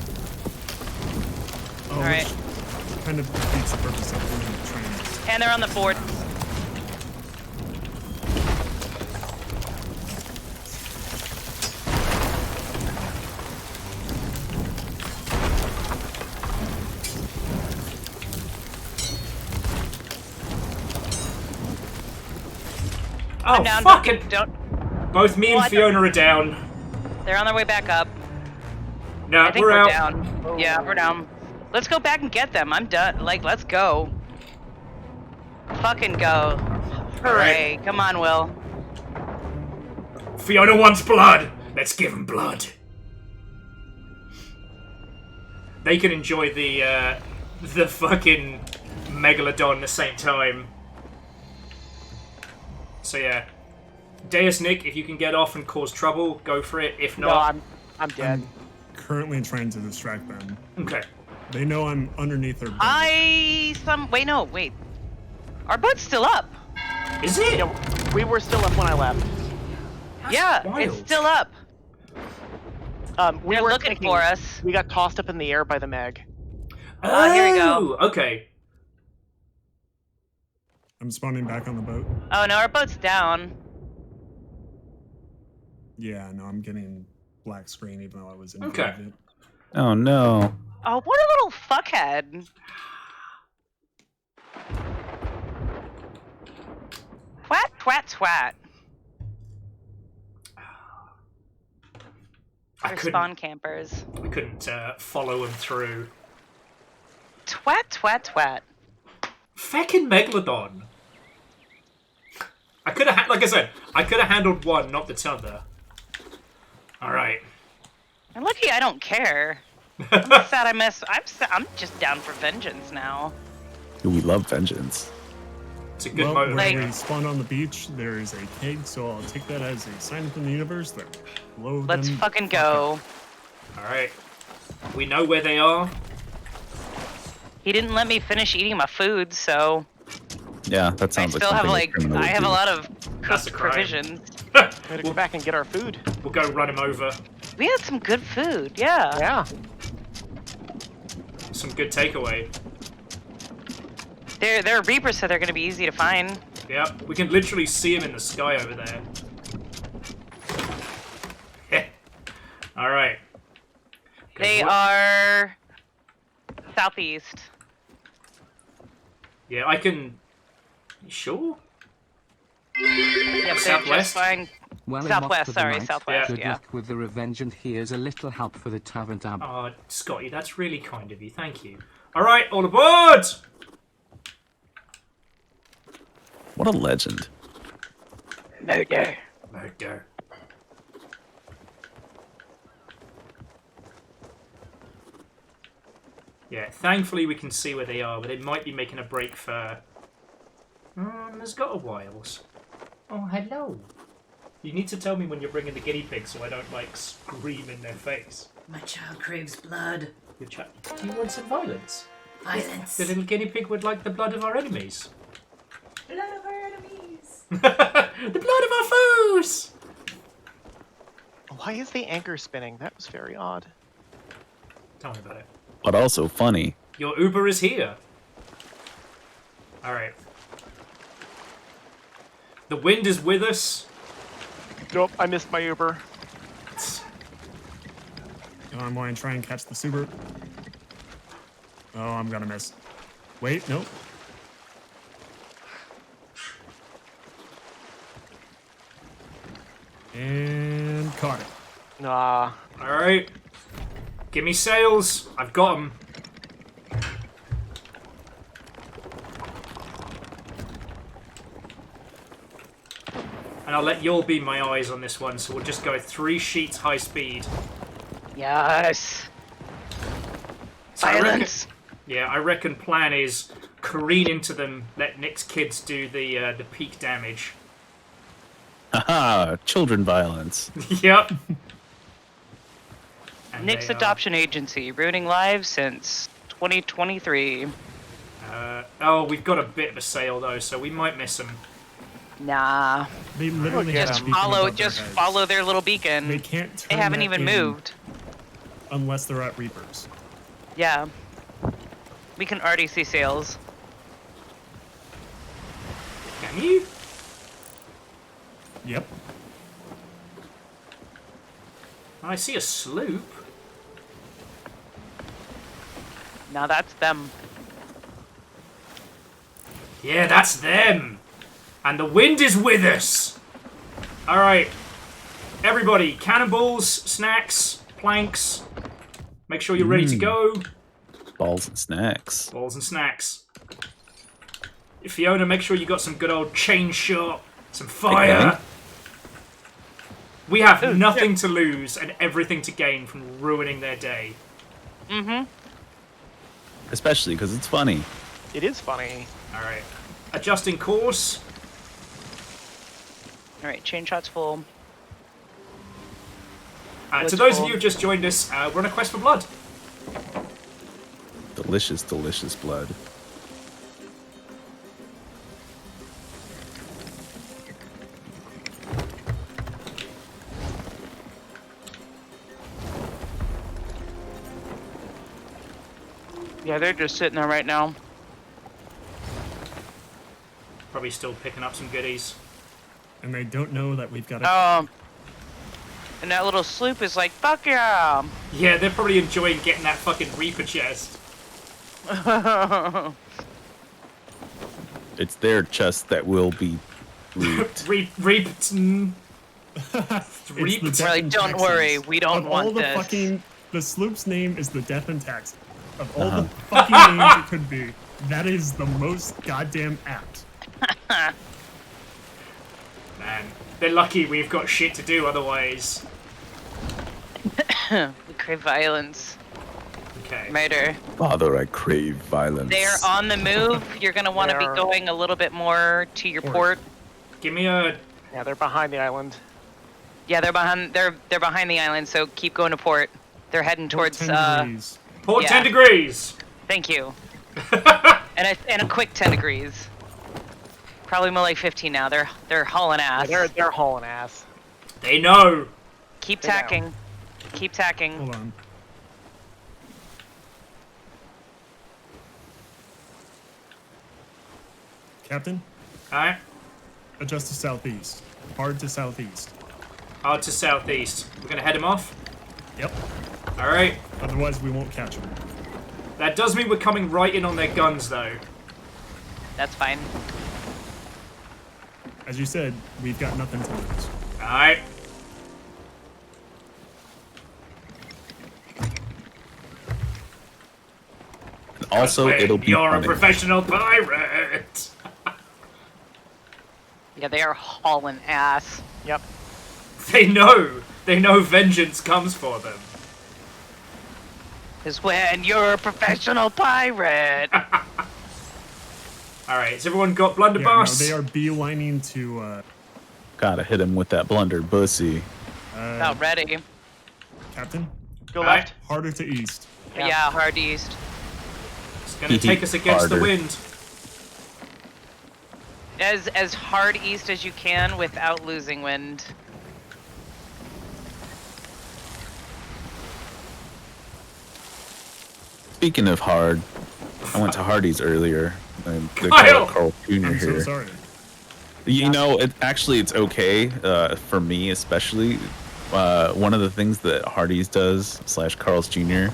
Oh, Alright. which kind of defeats the purpose of doing the trains. And they're on the board. Oh, I'm down. fucking. Don't. Both me and Well, Fiona are down. They're on their way back up. No, I think we're out. down. Yeah, we're down. Let's go back and get them. I'm done. Like, let's go. Fucking go. Hooray. Come on, Will. Fiona wants blood. Let's give him blood. They can enjoy the fucking megalodon at the same time. So yeah, Deus, Nick, if you can get off and cause trouble, go for it. If not, No, I'm dead. I'm currently trying to distract them. Okay. They know I'm underneath their boat. Wait. Our boat's still up. Is it? Yeah, we were still up when I left. Yeah, wild. it's still up. We They're were looking thinking- for us. We got tossed up in the air by the Meg. Oh, here we go. Okay. I'm spawning back on the boat. Oh no, our boat's down. Yeah, no, I'm getting black screen even though I was in Okay. it. Oh no. Oh, what a little fuckhead. Twat, twat, twat. They're spawn campers. I couldn't follow him through. Twat, twat, twat. Feckin' megalodon. I could have, like I said, I could have handled one, not the t'other. All right. And lucky I don't care. I'm sad I missed. I'm just down for vengeance now. We love vengeance. It's a good Well, motive. when we spawned on the beach, there is a keg, so I'll take that as a sign from the universe that blow Let's them fucking fuck go. All right. We know where they are. He didn't let me finish eating my food, so Yeah, that I sounds like still have something a like criminal I would have do. a lot of That's a cooked crime. provisions. We had to go back and get our food. We'll go run him over. We had some good food, yeah. Yeah. Some good takeaway. They're reapers, so they're gonna be easy to find. Yep. We can literally see him in the sky over there. All right. They are southeast. Yeah, I can. You sure? Yep, they're Southwest? just fine. Well, in Southwest, for the sorry, night. southwest, Good yeah. luck with the revenge, and here's a little help for the tavern tab. Oh, Scotty, that's really kind of you. Thank you. All right, all aboard! What a legend. Murder. Murder. Yeah, thankfully we can see where they are, but they might be making a break for... there's got a whiles. Oh, hello. You need to tell me when you're bringing the guinea pig so I don't, like, scream in their face. My child craves blood. Do you want some violence? Violence. The little guinea pig would like the blood of our enemies. Blood of our enemies. The blood of our foes! Why is the anchor spinning? That was very odd. Tell me about it. But also funny. Your Uber is here. Alright. The wind is with us. Nope, I missed my Uber. I'm going to try and catch the super. Oh, I'm gonna miss. Wait, nope. And caught it. Ah. Alright. Give me sails. I've got them. And I'll let you all be my eyes on this one, so we'll just go 3 sheets high speed. Yes. So I reckon, Silence. I reckon plan is careen into them, let Nick's kids do the peak damage. Haha, children violence. Yep. And Nick's they are- Adoption Agency, ruining lives since 2023. Oh, we've got a bit of a sail though, so we might miss them. Nah. They literally Just have a beacon Follow, above their just heads. follow their little beacon. They can't They turn haven't that even in moved. unless they're at Reapers. Yeah. We can already see sails. Can you? Yep. I see a sloop. Now that's them. Yeah, that's them. And the wind is with us. All right. Everybody, cannonballs, snacks, planks. Make sure you're ready to go. Balls and snacks. Balls and snacks. Fiona, make sure you got some good old chain shot, some fire. Okay. We have nothing to lose and everything to gain from ruining their day. Mm-hmm. Especially because it's funny. It is funny. All right. Adjusting course. Alright, chain shot's full. To What's those of full? you who just joined us, we're on a quest for blood. Delicious, delicious blood. Yeah, they're just sitting there right now. Probably still picking up some goodies. And they don't know that we've got a... And that little sloop is like, fuck yeah! Yeah, they're probably enjoying getting that fucking Reaper chest. It's their chest that will be reaped. Reaped. It's the Reaped. Death Like, and don't Taxes. worry, we don't of want all the this. fucking... The sloop's name is the Death and Taxes. Of all the fucking names it could be, that is the most goddamn apt. Man, they're lucky we've got shit to do otherwise. We crave violence. Okay. Murder. Father, I crave violence. They're on the move. You're gonna want to be They're- going a little bit more to your port. Give me a... Yeah, they're behind the island. Yeah, they're behind. They're behind the island. So keep going to port. They're heading towards. 10 degrees. Port Yeah. 10 degrees! Thank you. and a quick 10 degrees. Probably more like 15 now. They're hauling ass. They're hauling ass. They know! Keep They know. tacking. Keep tacking. Hold on. Captain, Alright. adjust to southeast. Hard to southeast. Hard to southeast. We're gonna head him off? Yep. Alright. Otherwise, we won't catch them. That does mean we're coming right in on their guns, though. That's fine. As you said, we've got nothing to lose. Alright. Also, Wait, it'll be you're funny. a professional pirate! Yeah, they are hauling ass. Yep. They know! They know vengeance comes for them. is when you're a professional pirate. All right, has everyone got Yeah, no, blunderbuss? they are beelining to. Gotta hit him with that blunderbussy. About ready. Captain, Go All right. left. harder to east. Yeah, hard east. It's gonna take us against the Harder. wind. As hard east as you can without losing wind. Speaking of hard, I went to Hardee's earlier. And they Kyle! call Carl Jr. I'm so here. sorry. You know, it's okay for me, especially. One of the things that Hardee's does / Carl's Jr.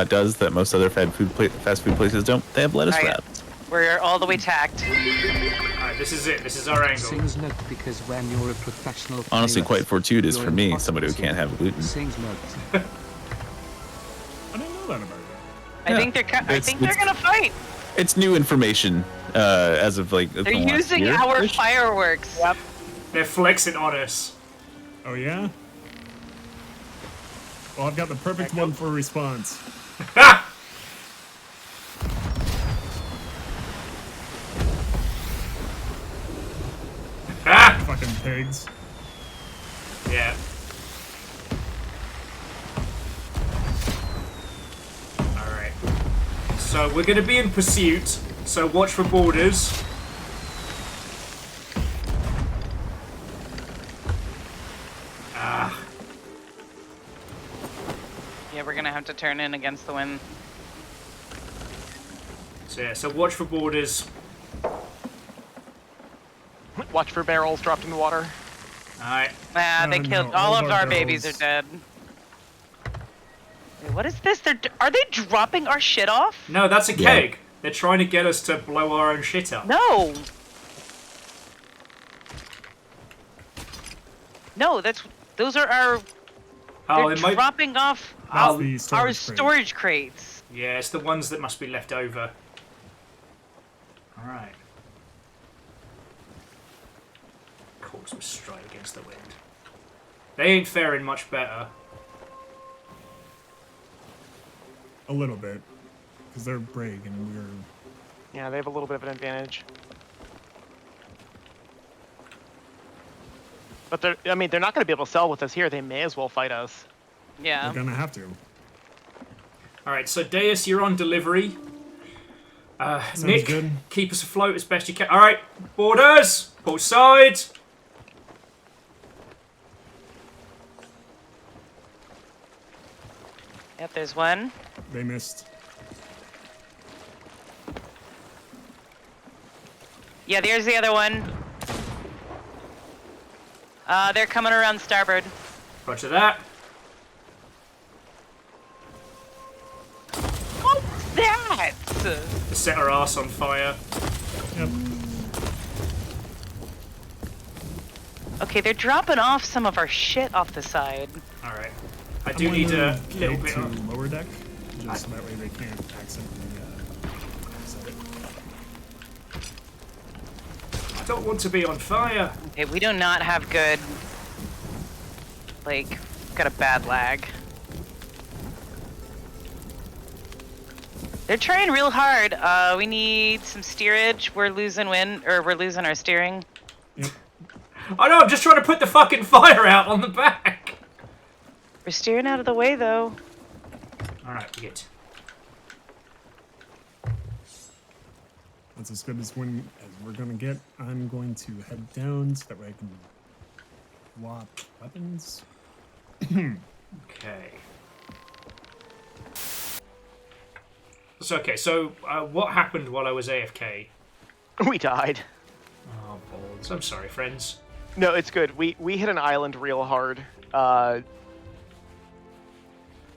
Does that most other fast food places don't. They have lettuce Alright. wraps. We're all the way tacked. Alright, this is it. This is our angle. Sings note because when you're a professional Honestly, pirate, quite fortuitous you're for me, impossible somebody who to- can't have gluten. Sings note. I didn't know that about you. I think they're gonna fight. It's new information as of like. They're using our fireworks. Yep. They're flexing on us. Oh yeah. Well, I've got the perfect one for a response. Fucking pigs. Yeah. Alright. So we're gonna be in pursuit, so watch for borders. Ah. Yeah, we're gonna have to turn in against the wind. So yeah, so watch for borders. Watch for barrels dropped in the water. Alright. Ah, they Oh, killed no, all all of of our our babies are barrels. dead. Wait, what is this? Are they dropping our shit off? No, that's a Yeah. keg. They're trying to get us to blow our own shit up. No. No, those are our. Oh, They're it might. dropping off Oh, the our storage crate. storage crates. Yeah, it's the ones that must be left over. Alright. Cause them straight against the wind. They ain't faring much better. A little bit, because they're Brig and we're. Yeah, they have a little bit of an advantage. But they're not going to be able to sell with us here. They may as well fight us. Yeah. They're gonna have to. Alright, so Deus, you're on delivery. Nick, good. keep us afloat as best you can. Alright, borders! Port side! Yep, there's one. They missed. Yeah, there's the other one. They're coming around starboard. Roger that. What's that? They set our ass on fire. Yep. Okay, they're dropping off some of our shit off the side. Alright. I do need a little bit to of... lower deck, just so that way they can't accidentally set it. I don't want to be on fire. Okay, we do not have good... Like, got a bad lag. They're trying real hard. We need some steerage. We're losing wind, or we're losing our steering. Yep. I know, I'm just trying to put the fucking fire out on the back. We're steering out of the way, though. Alright, we get. That's as good as we're gonna get. I'm going to head down so that way I can swap weapons. Okay. So, what happened while I was AFK? We died. Oh, balls. I'm sorry, friends. No, it's good. We hit an island real hard. Let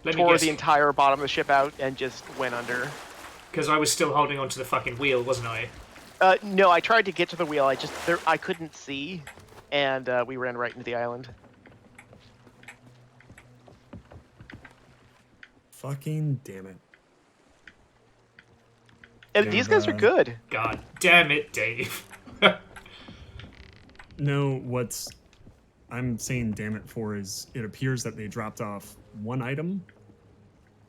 me Tore guess. the entire bottom of the ship out and just went under. Because I was still holding onto the fucking wheel, wasn't I? No, I tried to get to the wheel. I couldn't see, and we ran right into the island. Fucking damn it. And these guys are good. God damn it, Dave. No, what's I'm saying damn it for is it appears that they dropped off one item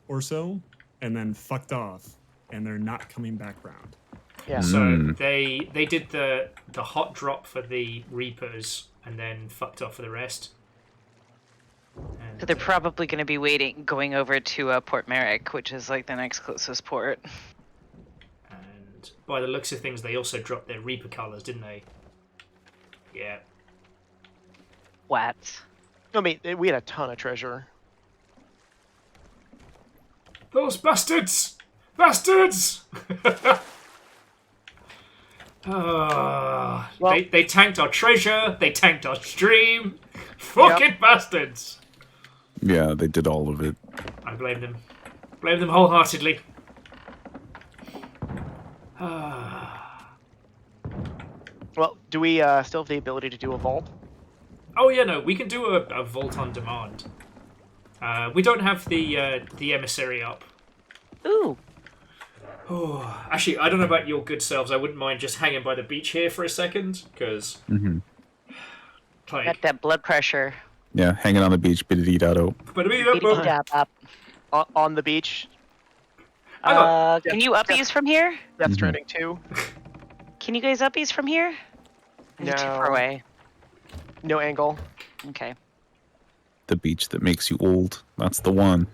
or so, and then fucked off, and they're not coming back round. Yeah. So they did the hot drop for the Reapers and then fucked off for the rest. And, So they're probably going to be going over to Port Merrick, which is like the next closest port. and by the looks of things, they also dropped their Reaper colors, didn't they? Yeah. What? I mean, we had a ton of treasure. Those bastards! Bastards! They tanked our treasure. They tanked our stream. Fucking bastards! Yeah, they did all of it. I blame them. Blame them wholeheartedly. Well, do we still have the ability to do a vault? Oh yeah, no, we can do a vault on demand. We don't have the emissary up. Ooh. Oh, actually, I don't know about your good selves. I wouldn't mind just hanging by the beach here for a second, because Got that blood pressure. Yeah, hanging on the beach, bidididado. On the beach. Can you uppies from here? Death Stranding 2. Can you guys uppies from here? Is it too far away? No angle. Okay. The beach that makes you old. That's the one.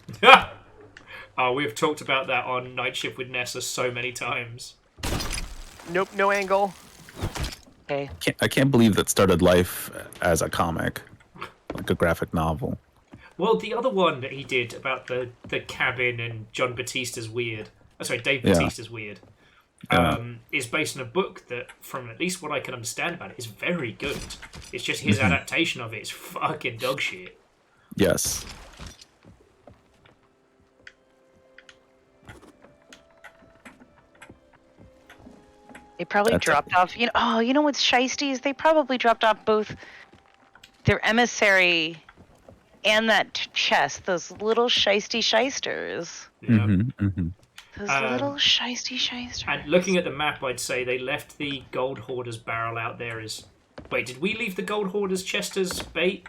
Oh, we've talked about that on Night Shift with Nessa so many times. Nope, no angle. Okay. I can't believe that started life as a comic, like a graphic novel. Well, the other one that he did about the cabin and John Batista's weird. Oh, sorry, Dave Batista's weird. Is based on a book that, from at least what I can understand about it, is very good. It's just his adaptation of it is fucking dog shit. Yes. They probably dropped off. You know what's shiesties? They probably dropped off both their emissary and that chest. Those little shiesty shysters. Yeah. Those little shiesty shysters. And looking at the map, I'd say they left the Gold Hoarder's barrel out there as... Wait, did we leave the Gold Hoarder's chest as bait?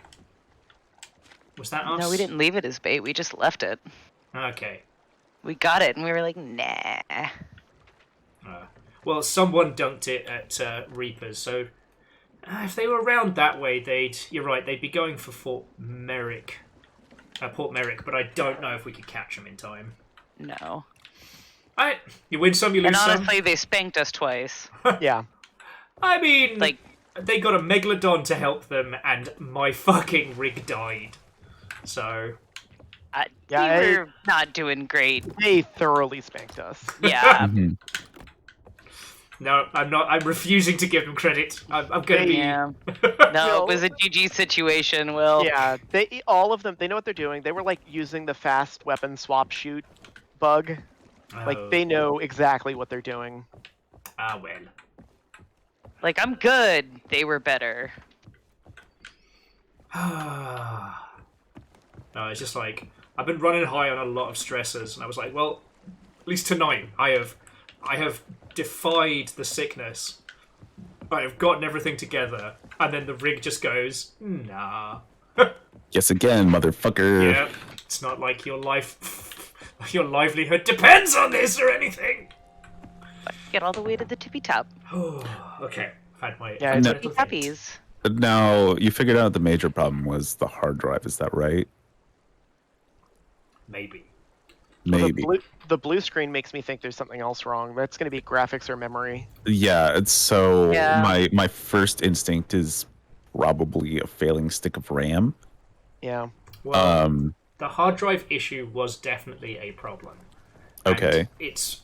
Was that us? No, we didn't leave it as bait. We just left it. Okay. We got it, and we were like, nah. Well, someone dunked it at Reapers, so if they were around that way, you're right, they'd be going for Port Merrick, but I don't know if we could catch them in time. No. You win some, you lose some. And honestly, they spanked us twice. Yeah. I mean, they got a Megalodon to help them, and my fucking rig died. So... we were not doing great. They thoroughly spanked us. Yeah. No, I'm not. I'm refusing to give them credit. I'm going to be... No, it was a GG situation, Will. Yeah, all of them, they know what they're doing. They were, like, using the fast weapon swap shoot bug. Like, they know exactly what they're doing. Ah, well. Like, I'm good. They were better. No, it's just like... I've been running high on a lot of stressors, and I was like, well, at least tonight, I have defied the sickness. I have gotten everything together, and then the rig just goes, nah. Yes, again, motherfucker. Yeah, it's not like your livelihood depends on this or anything. Get all the way to the tippy top. Okay, I've had my tippy toppies. Now, you figured out the major problem was the hard drive, is that right? Maybe. Maybe. Well, the blue screen makes me think there's something else wrong. That's going to be graphics or memory. Yeah, it's so my first instinct is probably a failing stick of RAM. Yeah. Well, the hard drive issue was definitely a problem. Okay. And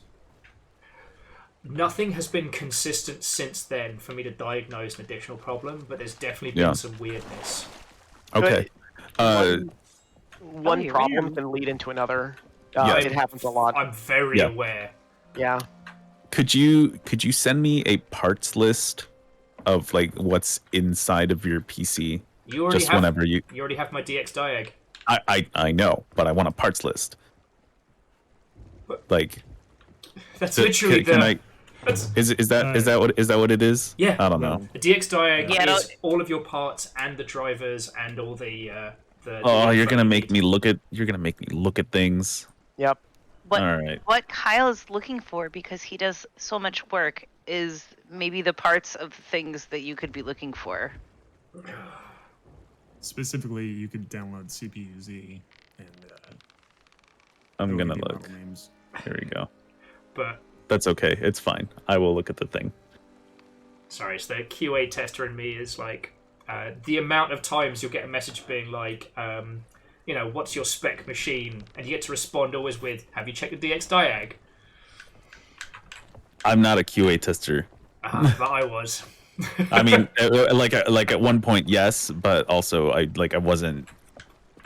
nothing has been consistent since then for me to diagnose an additional problem, but there's definitely been some weirdness. Okay. One problem can lead into another. It happens a lot. I'm very aware. Yeah. Could you send me a parts list of like what's inside of your PC? You already just have, whenever you already have my DX diag. I know, but I want a parts list. Like that's literally is that what it is? Yeah. I don't know. The DX diag is all of your parts and the drivers and all the you're gonna make me look at things. Yep. What All right. what Kyle is looking for, because he does so much work, is maybe the parts of things that you could be looking for. Specifically, you could download CPU-Z and I'm gonna OED look. model names. Here we go. But That's okay. It's fine. I will look at the thing. sorry, so the QA tester in me is like the amount of times you'll get a message being like, what's your spec machine, and you get to respond always with, "Have you checked the DX diag?" I'm not a QA tester. But I was. I mean, like at one point, yes, but also I wasn't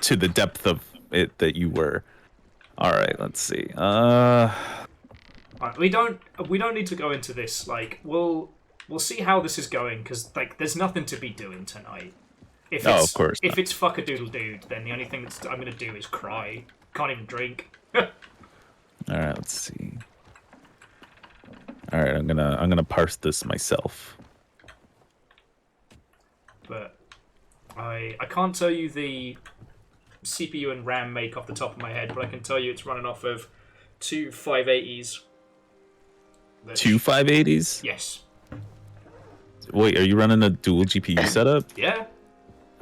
to the depth of it that you were. All right, let's see. Right, we don't need to go into this. Like, we'll see how this is going, because like there's nothing to be doing tonight. If it's, of course If not. it's fuck a doodle dude, then the only thing I'm gonna do is cry. Can't even drink. All right, let's see. All right, I'm gonna parse this myself. But I can't tell you the CPU and RAM make off the top of my head, but I can tell you it's running off of two 580s. Two 580s? Yes. Wait, are you running a dual GPU setup? Yeah.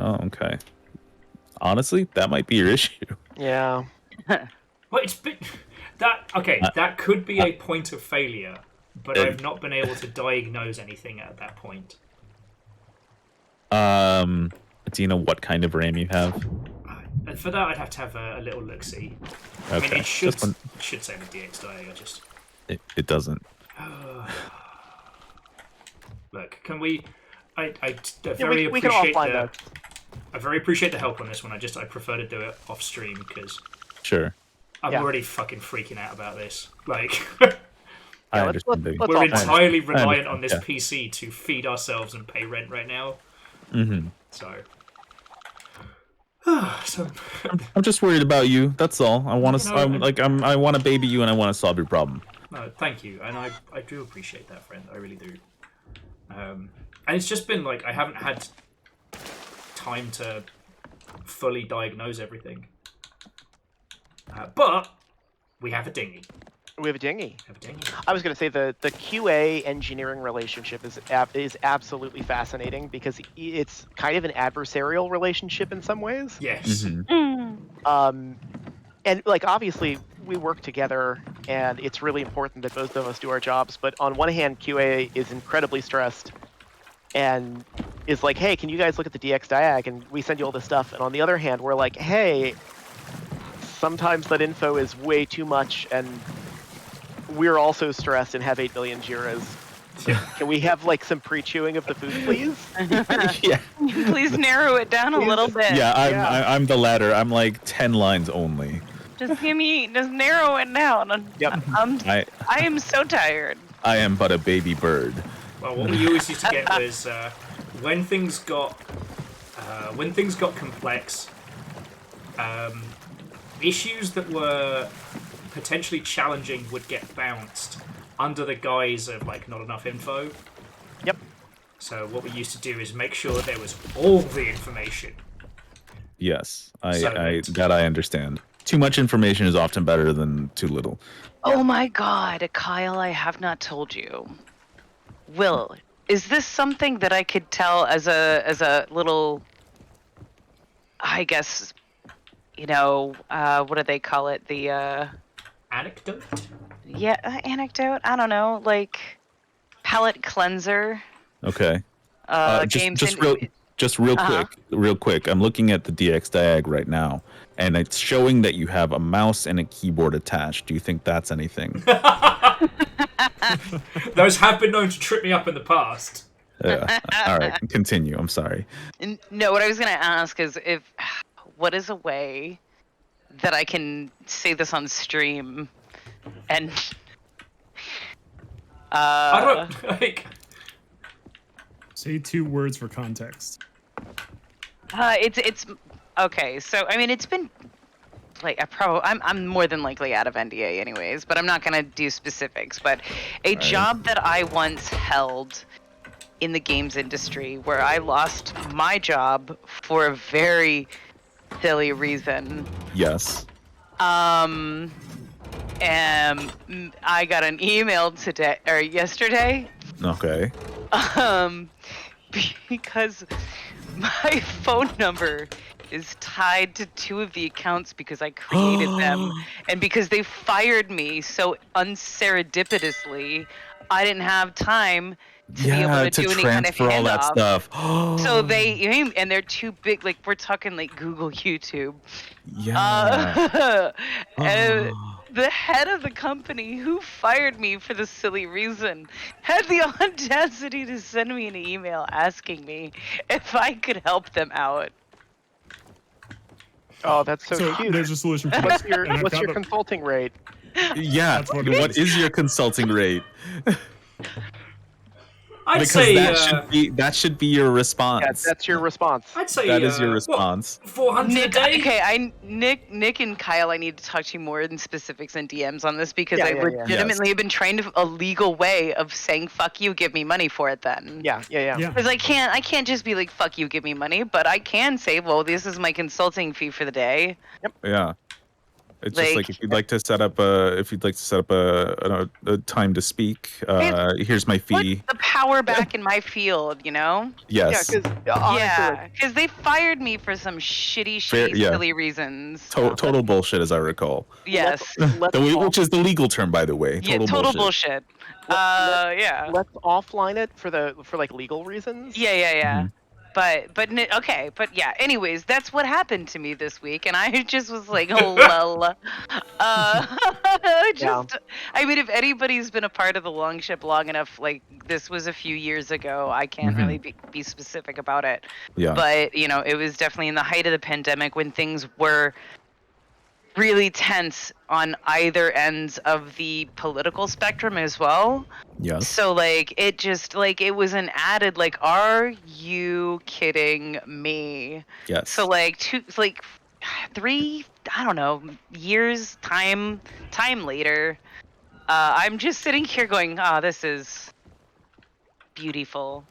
Oh, okay. Honestly, that might be your issue. Yeah. Well, it's been that could be a point of failure, but I've not been able to diagnose anything at that point. Do you know what kind of RAM you have? And for that, I'd have to have a little look-see. Okay. I mean, it should Just one- say the DX diag. I just It doesn't. look. Can we? I Yeah, very we can appreciate offline the. that. I very appreciate the help on this one. I prefer to do it off stream because Sure. I'm Yeah. already fucking freaking out about this. Like, I understand. baby. we're entirely reliant I on this understand, PC to feed ourselves and pay rent right now. Mm-hmm. So, so I'm just worried about you. That's all. I want to. You know, I want to baby you, and I want to solve your problem. no, thank you, and I do appreciate that, friend. I really do. And it's just been like I haven't had time to fully diagnose everything. But we have a dinghy. We have a dinghy. Have a dinghy. I was going to say the QA engineering relationship is absolutely fascinating because it's kind of an adversarial relationship in some ways. Yes. And like obviously we work together and it's really important that both of us do our jobs. But on one hand, QA is incredibly stressed and is like, hey, can you guys look at the DX diag? And we send you all this stuff. And on the other hand, we're like, hey, sometimes that info is way too much and we're also stressed and have 8 billion Jiras. Can we have like some pre-chewing of the food, please? Yeah. Please narrow it down a little bit. Yeah, I'm the latter. I'm like 10 lines only. Just narrow it down. Yep. I am so tired. I am but a baby bird. Well, what we always used to get was when things got complex, issues that were potentially challenging would get bounced under the guise of like not enough info. Yep. So what we used to do is make sure there was all the information. Yes, So I understand. Too much information is often better than too little. Oh my God, Kyle, I have not told you. Will, is this something that I could tell as a little, I guess, what do they call it? The anecdote? Yeah, anecdote. I don't know, like palate cleanser. Okay. Games just real quick. I'm looking at the DX diag right now, and it's showing that you have a mouse and a keyboard attached. Do you think that's anything? Those have been known to trip me up in the past. Yeah. All right, continue. I'm sorry. No, what I was gonna ask is what is a way that I can say this on stream and I don't like. Say 2 words for context. It's okay. So I mean, it's been like I'm more than likely out of NDA anyways, but I'm not gonna do specifics. But a job that I once held in the games industry, where I lost my job for a very silly reason. Yes. I got an email today or yesterday. Okay. Because my phone number is tied to 2 of the accounts because I created them, and because they fired me so unserendipitously, I didn't have time to be able to do any kind of transfer all that handoff. stuff. So and they're too big. Like we're talking like Google, YouTube. Yeah. And the head of the company who fired me for this silly reason had the audacity to send me an email asking me if I could help them out. Oh, that's so cute. There's a solution for What's this. your And I've what's got your a- consulting rate? Yeah. That's what it What is. is your consulting rate? I'd Because say that should be your response. Yeah, that's your response. I'd say That is your response. 400 a day. Okay, Nick and Kyle, I need to talk to you more in specifics and DMs on this because Yeah, I yeah, yeah. legitimately have been trying to a legal way of saying "fuck you, give me money for it." Then Yeah. because I can't just be like "fuck you, give me money," but I can say, "Well, this is my consulting fee for the day." Yeah. It's just like if you'd like to set up a time to speak, here's my fee. Put the power back in my field, you know? Yes. Yeah, because they fired me for some shitty, yeah. silly reasons. Total bullshit, as I recall. Yes. Which is the legal term, by the way. Total bullshit. Yeah. Let's offline it for like legal reasons. Yeah. But yeah. Anyways, that's what happened to me this week, and I just was like, oh well. I mean, if anybody's been a part of the long ship long enough, like this was a few years ago. I can't really be specific about it. Yeah. But it was definitely in the height of the pandemic when things were really tense on either ends of the political spectrum as well. Yes. So it just it was an added are you kidding me? Yes. So 3 I don't know years time later, I'm just sitting here going, this is beautiful.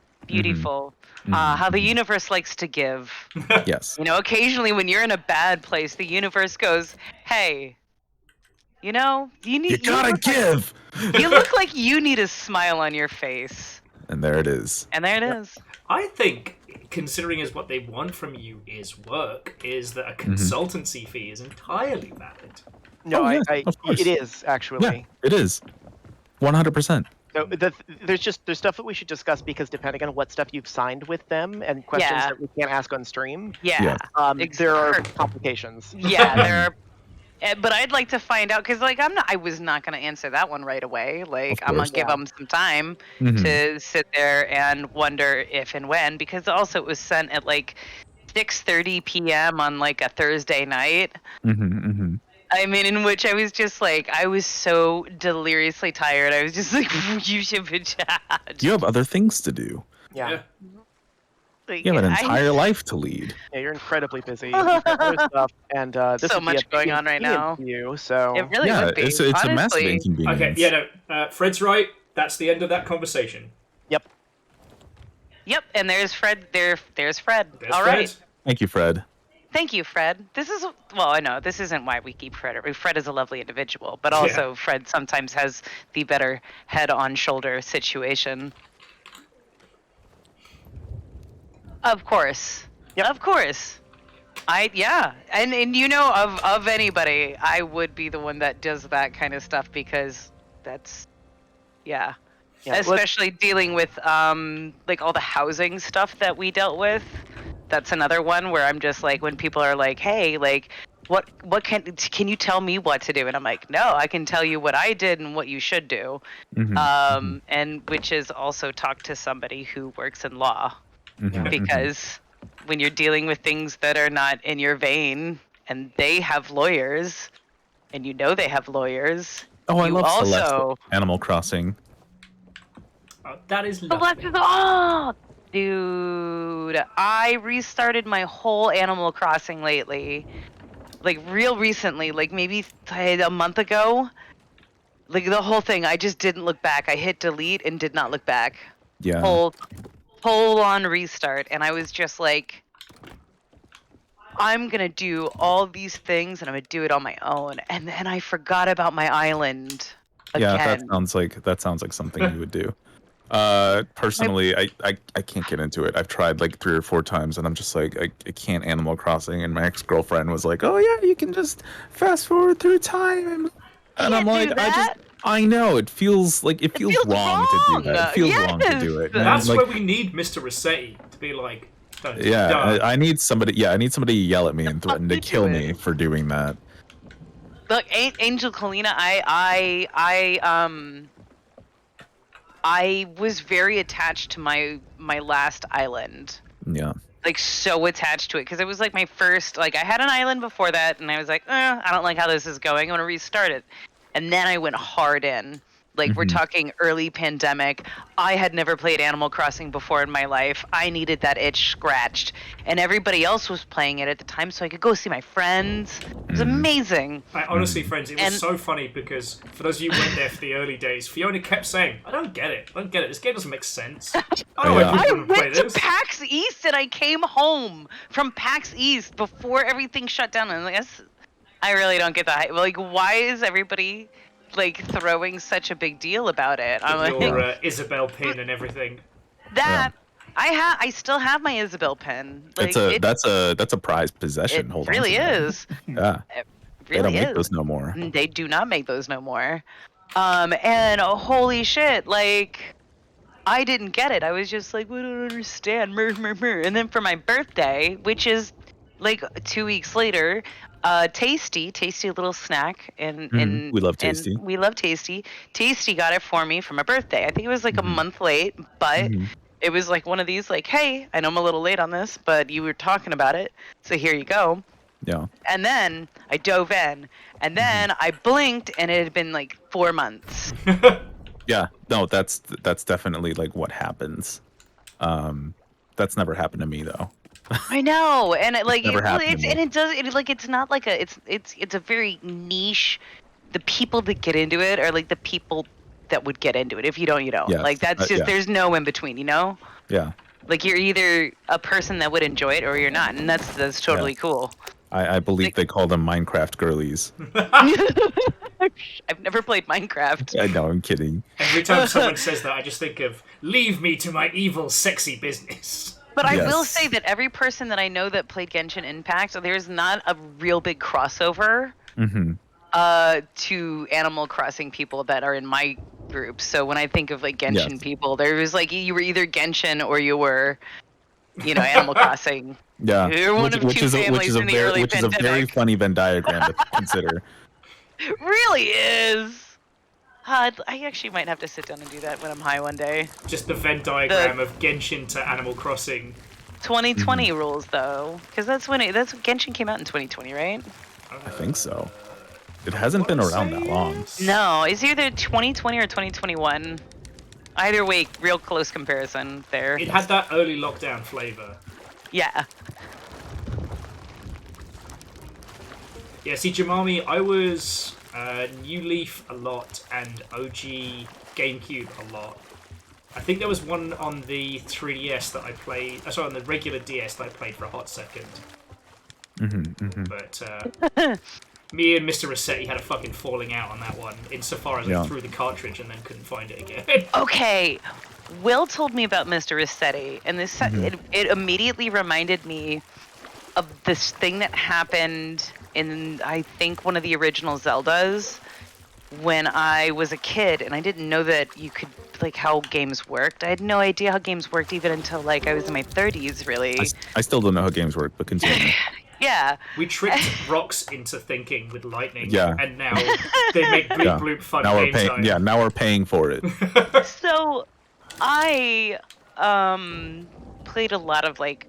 How the universe likes to give. Yes. Occasionally when you're in a bad place, the universe goes, hey, you gotta give. You look like you need a smile on your face. And there it is. I think, considering as what they want from you is work, is that a consultancy fee is entirely valid. No, it is actually. Yeah, it is. 100%. So there's stuff that we should discuss because depending on what stuff you've signed with them and questions that we can't ask on stream, there are complications. Yeah, there are. But I'd like to find out because I was not going to answer that one right away. I'm gonna give them some time to sit there and wonder if and when, because also it was sent at 6:30 p.m. on a Thursday night. I mean, in which I was just I was so deliriously tired. I was just you should be charged. You have other things to do. Yeah. You have an entire life to lead. Yeah, you're incredibly busy. You've got other stuff, and this so would be much a going on right now. for you, so it really would be. It's a massive inconvenience. Okay, Fred's right. That's the end of that conversation. Yep, and there's Fred. There's Fred. All Fred. right. Thank you, Fred. Thank you, Fred. I know this isn't why we keep Fred. Fred is a lovely individual, but also Fred sometimes has the better head on shoulder situation. Of course. Yep. Of course. And of anybody, I would be the one that does that kind of stuff because that's especially dealing with all the housing stuff that we dealt with. That's another one where I'm just when people are hey, what can you tell me what to do? And I'm no, I can tell you what I did and what you should do. And which is also talk to somebody who works in law. Because when you're dealing with things that are not in your vein and they have lawyers and they have lawyers. Oh, I love Celeste Animal Crossing. That is lovely. Dude, I restarted my whole Animal Crossing lately. Real recently, maybe a month ago. The whole thing, I just didn't look back. I hit delete and did not look back. Yeah. Full on restart, and I was just I'm gonna do all these things and I'm gonna do it on my own. And then I forgot about my island Yeah, again. that sounds like something you would do. Personally, I can't get into it. I've tried like 3 or 4 times, and I'm just like I can't Animal Crossing. And my ex-girlfriend was like, "Oh yeah, you can just fast forward through time," and I'm like, I know it feels wrong to do that. It feels wrong to do it. Man. That's like, where we need Mr. Rossetti to be like, don't yeah, I need somebody. Yeah, I need somebody to yell at me and threaten to kill me for doing that. Look, Angel Kalina, I was very attached to my last island. Yeah. Like so attached to it because it was like my first. Like I had an island before that, and I was like, I don't like how this is going. I want to restart it. And then I went hard in. Like we're talking early pandemic. I had never played Animal Crossing before in my life. I needed that itch scratched, and everybody else was playing it at the time, so I could go see my friends. It was amazing. Honestly, friends, it was so funny because for those of you who went there for the early days, Fiona kept saying, "I don't get it. I don't get it. This game doesn't make sense." I went to PAX East and I came home from PAX East before everything shut down, and I really don't get that. Like, why is everybody like throwing such a big deal about it? I'm Your like, Isabel pin and everything. I still have my Isabel pin. Like, that's a prized possession. It really is. Yeah. It really they don't make is. those no more. They do not make those no more. And holy shit, like I didn't get it. I was just like, I don't understand. And then for my birthday, which is like 2 weeks later, Tasty little snack, and we love Tasty. And we love Tasty. Tasty got it for me for my birthday. I think it was like a month late, but it was like one of these like, hey, I know I'm a little late on this, but you were talking about it, so here you go. Yeah. And then I dove in, and then I blinked, and it had been like 4 months. Yeah, no, that's definitely like what happens. That's never happened to me though. I know, and it's not like it's a very niche. The people that get into it are like the people that would get into it. If you don't, you don't. Yes, like that's just there's no in between, you know. Yeah. Like you're either a person that would enjoy it or you're not, and that's totally cool. I believe they call them Minecraft girlies. I've never played Minecraft. I know, I'm kidding. Every time someone says that, I just think of, leave me to my evil, sexy business. But I will say that every person that I know that played Genshin Impact, there's not a real big crossover to Animal Crossing people that are in my group. So when I think of like Genshin people, there was like you were either Genshin or you were, Animal Crossing. Yeah, You're one of two families in the early pandemic. Which is a very funny Venn diagram to consider. It really is. I actually might have to sit down and do that when I'm high one day. Just the Venn diagram of Genshin to Animal Crossing. 2020 rules though, because that's when Genshin came out in 2020, right? I think so. It hasn't been around that long. No, it's either 2020 or 2021. Either way, real close comparison there. It had that early lockdown flavor. Yeah. Yeah, see, Jamami, I was New Leaf a lot and OG GameCube a lot. I think there was one on the 3DS that I played. Sorry, on the regular DS that I played for a hot second. But me and Mr. Rossetti had a fucking falling out on that one, insofar as I threw the cartridge and then couldn't find it again. Okay, Will told me about Mr. Rossetti, and this it immediately reminded me of this thing that happened in, I think, one of the original Zeldas when I was a kid, and I didn't know that you could, like, how games worked. I had no idea how games worked even until, like, I was in my 30s, really. I still don't know how games work, but continue. Yeah. We tricked rocks into thinking with lightning, and now they make bloop bloop fun now game time. Yeah, now we're paying for it. So, I played a lot of, like,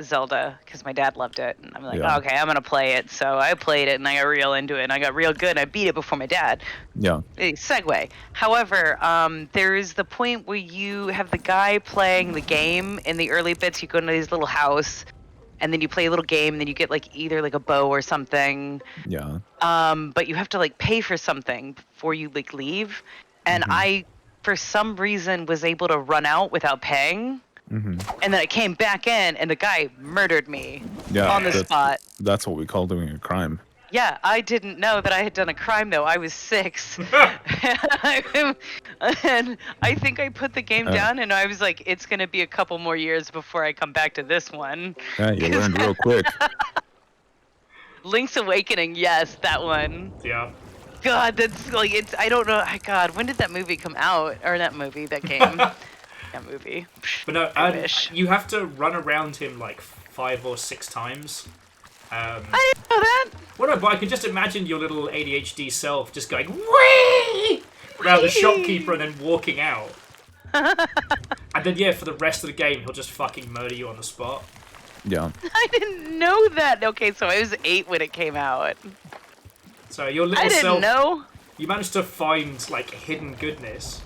Zelda because my dad loved it, and I'm like, okay, I'm gonna play it. So I played it and I got real into it and I got real good and I beat it before my dad. Segue. However, there's the point where you have the guy playing the game in the early bits. You go into his little house and then you play a little game and then you get like either like a bow or something. But you have to like pay for something before you like leave, and I for some reason was able to run out without paying. Mm-hmm. And then I came back in, and the guy murdered me on the that's, spot. That's what we call doing a crime. Yeah, I didn't know that I had done a crime, though. I was 6. And I think I put the game down, and I was like, it's going to be a couple more years before I come back to this one. Yeah, you learned real quick. Link's Awakening, yes, that one. Yeah. God, that's like, it's, I don't know. God, when did that movie come out? Or that movie, that game. That movie. But no, I wish. you have to run around him like 5 or 6 times. I didn't know that. Well, no, but I can just imagine your little ADHD self just going, whee! Around the shopkeeper and then walking out. And then, yeah, for the rest of the game, he'll just fucking murder you on the spot. Yeah. I didn't know that. Okay, so I was 8 when it came out. So your little I didn't self, know. you managed to find, like, hidden goodness.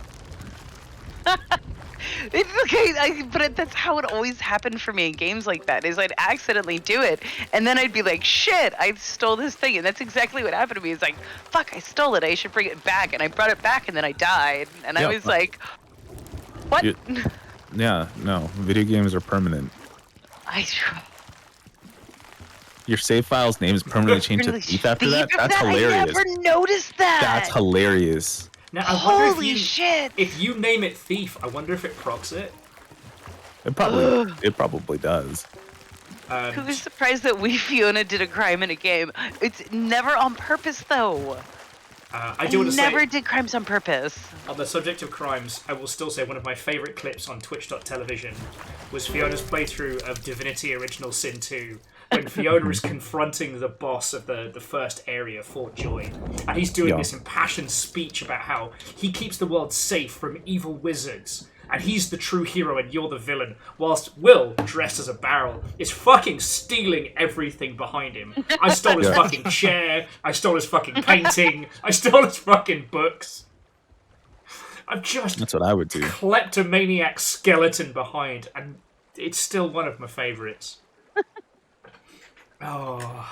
It's okay, but that's how it always happened for me in games like that, is I'd accidentally do it, and then I'd be like, shit, I stole this thing, and that's exactly what happened to me. It's like, fuck, I stole it, I should bring it back, and I brought it back, and then I died, and I was like, what? Yeah, no, video games are permanent. Your save file's name is permanently changed to Thief after that? That's hilarious. I never noticed that! That's hilarious. Now, I wonder Holy shit! If you name it Thief, I wonder if it procs it. It probably does. Who was surprised that Fiona did a crime in a game? It's never on purpose, though. I do want to say, never did crimes on purpose. on the subject of crimes, I will still say one of my favourite clips on Twitch.television was Fiona's playthrough of Divinity Original Sin 2, when Fiona is confronting the boss of the first area, Fort Joy, and he's doing this impassioned speech about how he keeps the world safe from evil wizards, and he's the true hero and you're the villain, whilst Will, dressed as a barrel, is fucking stealing everything behind him. I stole his fucking chair, I stole his fucking painting, I stole his fucking books. I'm just... That's what I would do. Kleptomaniac skeleton behind, and it's still one of my favourites. Oh.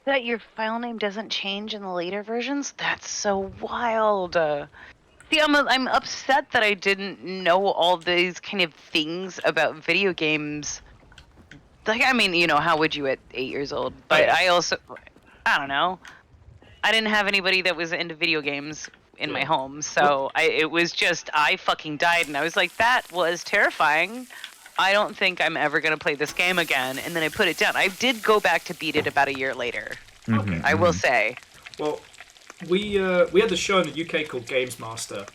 That your file name doesn't change in the later versions? That's so wild. See, I'm upset that I didn't know all these kind of things about video games. Like, I mean, you know, how would you at 8 years old? But I also, I don't know. I didn't have anybody that was into video games in my home, so it was just, I fucking died, and I was like, that was terrifying. I don't think I'm ever going to play this game again, and then I put it down. I did go back to beat it about a year later. Okay. I will say. Well, we had the show in the UK called Games Master,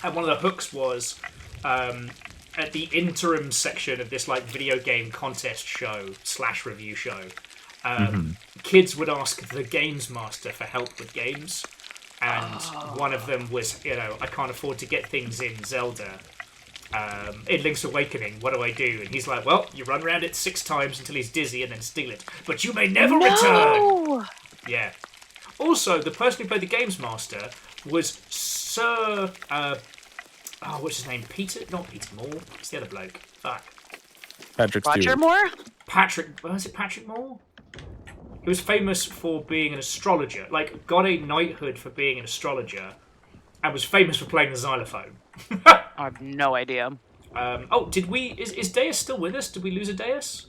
and one of the hooks was at the interim section of this like video game contest show / review show. Kids would ask the Games Master for help with games, and one of them was, you know, I can't afford to get things in Zelda. In Link's Awakening, what do I do? And he's like, well, you run around it 6 times until he's dizzy and then steal it. But you may never return! Yeah. Also, the person who played the Games Master was Sir... what's his name? Not Peter Moore. What's the other bloke? Fuck. Patrick Roger Stewart. Moore? Was it Patrick Moore? He was famous for being an astrologer. Like, got a knighthood for being an astrologer, and was famous for playing the xylophone. I have no idea. Did we... Is Deus still with us? Did we lose a Deus?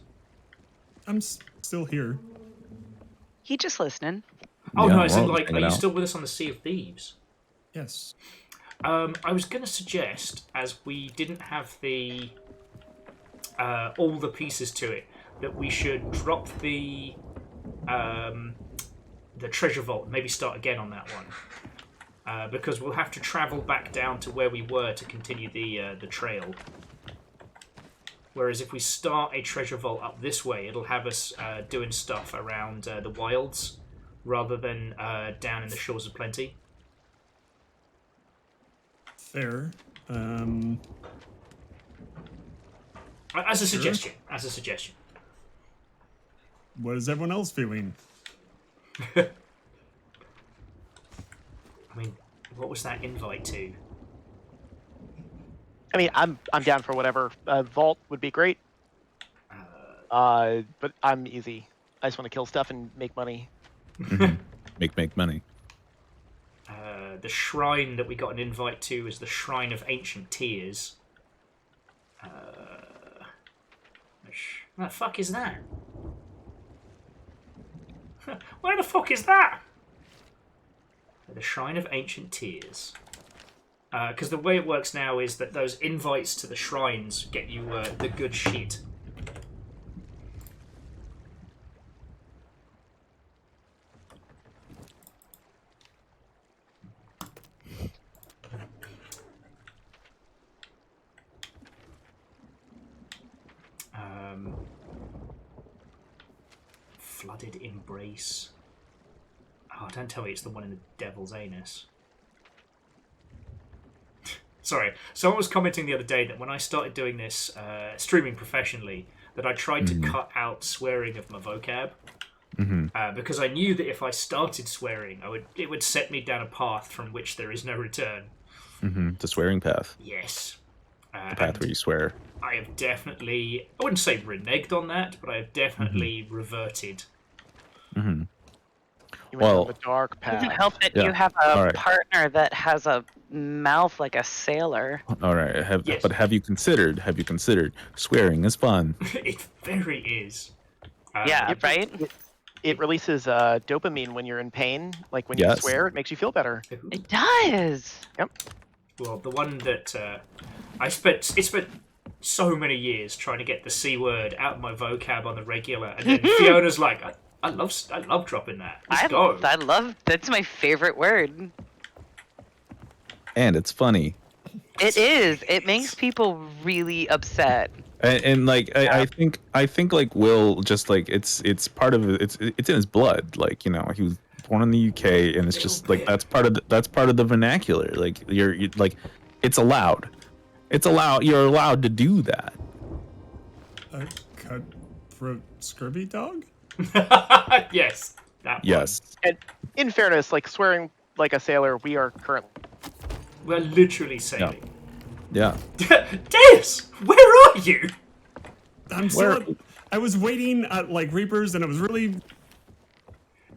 I'm still here. He just listening. Oh, Yeah, no, I said, well, like, are hanging you out. still with us on the Sea of Thieves? Yes. I was going to suggest, as we didn't have the all the pieces to it, that we should drop the treasure vault and maybe start again on that one. Because we'll have to travel back down to where we were to continue the trail. Whereas if we start a treasure vault up this way, it'll have us doing stuff around the wilds rather than down in the shores of plenty. Fair. As a suggestion. As a suggestion. What is everyone else feeling? I mean, what was that invite to? I mean, I'm down for whatever. Vault would be great. But I'm easy. I just want to kill stuff and make money. Make money. The shrine that we got an invite to is the Shrine of Ancient Tears. What the fuck is that? Where the fuck is that? The Shrine of Ancient Tears. Because the way it works now is that those invites to the shrines get you the good shit. Flooded Embrace. Oh, don't tell me it's the one in the Devil's Anus. Sorry, someone was commenting the other day that when I started doing this, streaming professionally, that I tried to cut out swearing of my vocab. Because I knew that if I started swearing, it would set me down a path from which there is no return. The swearing path. Yes. The path where you swear. I have definitely, I wouldn't say reneged on that, but I have definitely reverted. You went down the dark path. Doesn't help that you have a partner that has a mouth like a sailor. All right, but have you considered swearing is fun? It very is. Yeah, right? It releases dopamine when you're in pain. Like when you swear, it makes you feel better. It does. Yep. Well, the one that it spent so many years trying to get the C word out of my vocab on the regular, and then Fiona's like, I love dropping that. Let's go. I love, that's my favorite word. And it's funny. It is. It makes people really upset. And like I think like Will just like it's part of it's in his blood. Like, you know, he was born in the UK, and it's just like that's part of the vernacular. Like you're like it's allowed. You're allowed to do that. A cutthroat scurvy dog? Yes. That yes. And in fairness, like swearing like a sailor, we're literally sailing. Yeah. Deus, where are you? I was waiting at like Reapers, and I was really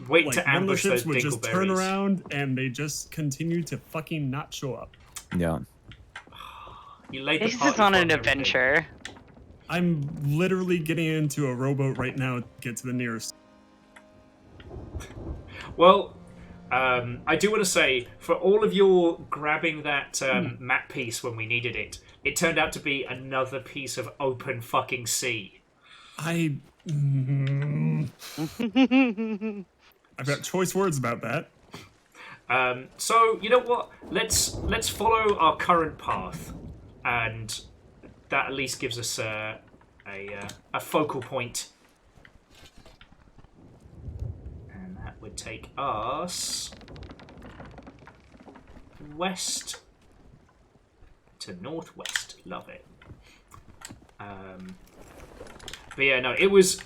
waiting to ambush one of the ships those would just turn dingleberries. around, and they just continued to fucking not show up. Yeah. You laid the This is party on for an them, adventure. I'm literally getting into a rowboat right now to get to the nearest. Well, I do want to say, for all of your grabbing that map piece when we needed it, it turned out to be another piece of open fucking sea. I've got choice words about that. So you know what? Let's follow our current path, and that at least gives us a focal point. And that would take us west to northwest. Love it. But yeah, no, it was...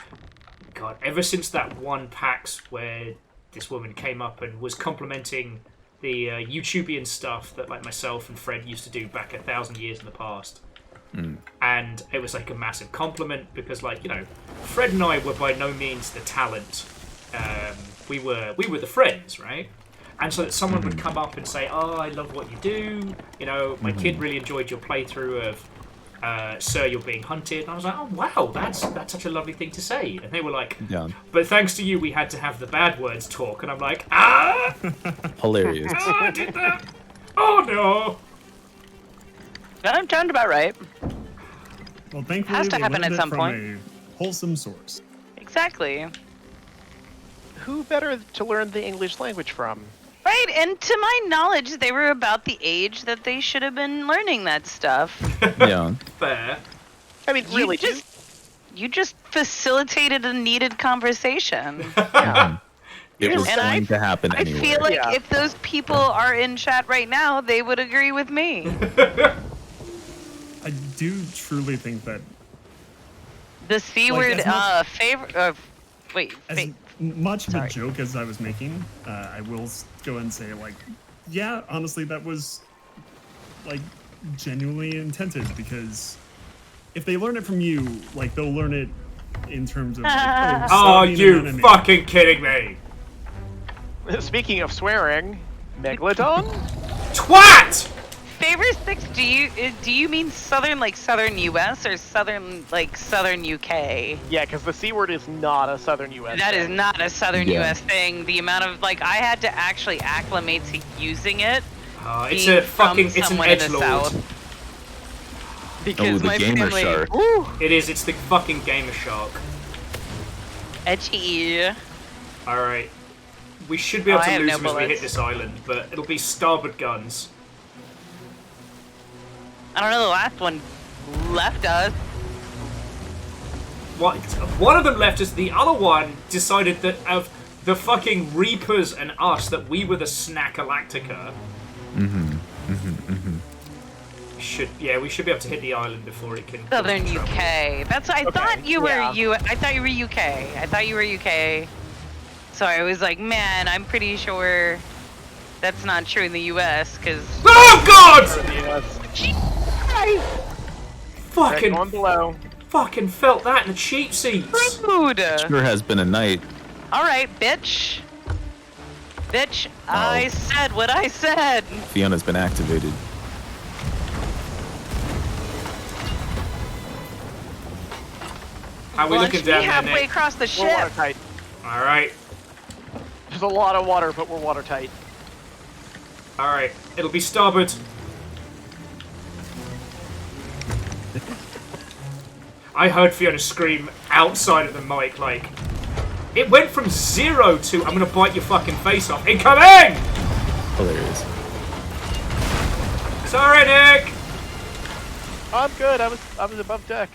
God, ever since that one PAX where this woman came up and was complimenting the YouTubian stuff that like myself and Fred used to do back 1,000 years in the past. And it was like a massive compliment because, like, you know, Fred and I were by no means the talent. We were the friends, right? And so that someone would come up and say, "Oh, I love what you do. You know, my kid really enjoyed your playthrough of Sir, You're Being Hunted." And I was like, "Oh, wow, that's such a lovely thing to say." And they were like, Yeah. "But thanks to you, we had to have the bad words talk." And I'm like, "Ah, Hilarious. I did that. Oh no." That sounds about right. Well, thankfully, Has to they happen learned at it some from point. a wholesome source. Exactly. Who better to learn the English language from? Right, and to my knowledge, they were about the age that they should have been learning that stuff. Yeah. Fair. I mean, really, You just facilitated a needed conversation. It was And going to happen I anyway. feel like if those people are in chat right now, they would agree with me. I do truly think that The C Like, word, as much- favorite. Wait, as much of a joke as I was making, I will go and say, like, yeah, honestly, that was like genuinely intended, because if they learn it from you, like, they'll learn it in terms of like, Oh, stop being an you enemy. fucking kidding me? Speaking of swearing, Megalodon? Twat! favorite six, do you mean southern like southern US or southern like southern UK? Yeah, because the C word is not a southern U.S. That is thing. not a southern Yeah. US thing. The amount of like I had to actually acclimate to using it. It's being a fucking, from it's an someone in the edgelord. South. Because the my gamer family, shark. Woo, It is, it's the fucking gamer shark. edgy. Alright. We should be able I to have lose no them as we hit bullets. this island, but it'll be starboard guns. I don't know. The last one left us. What? One of them left us, the other one decided that of the fucking Reapers and us, that we were the Snackalactica. We should be able to hit the island before it can. Southern cause trouble. UK. That's. I thought you were yeah. I thought you were UK. I thought you were UK. So I was like, man, I'm pretty sure that's not true in the US, because. Oh God! Right, going below. Fucking felt that in the cheap seats. Rude. Sure has been a night. All right, bitch. Bitch, I said what I said. Fiona's been activated. How are we Launch looking me down there, halfway Nick? across the We're ship. watertight. Alright. There's a lot of water, but we're watertight. Alright. It'll be starboard. I heard Fiona scream outside of the mic, like... It went from 0 to, I'm gonna bite your fucking face off. Incoming! Hilarious. Sorry, Nick! I'm good. I was above deck.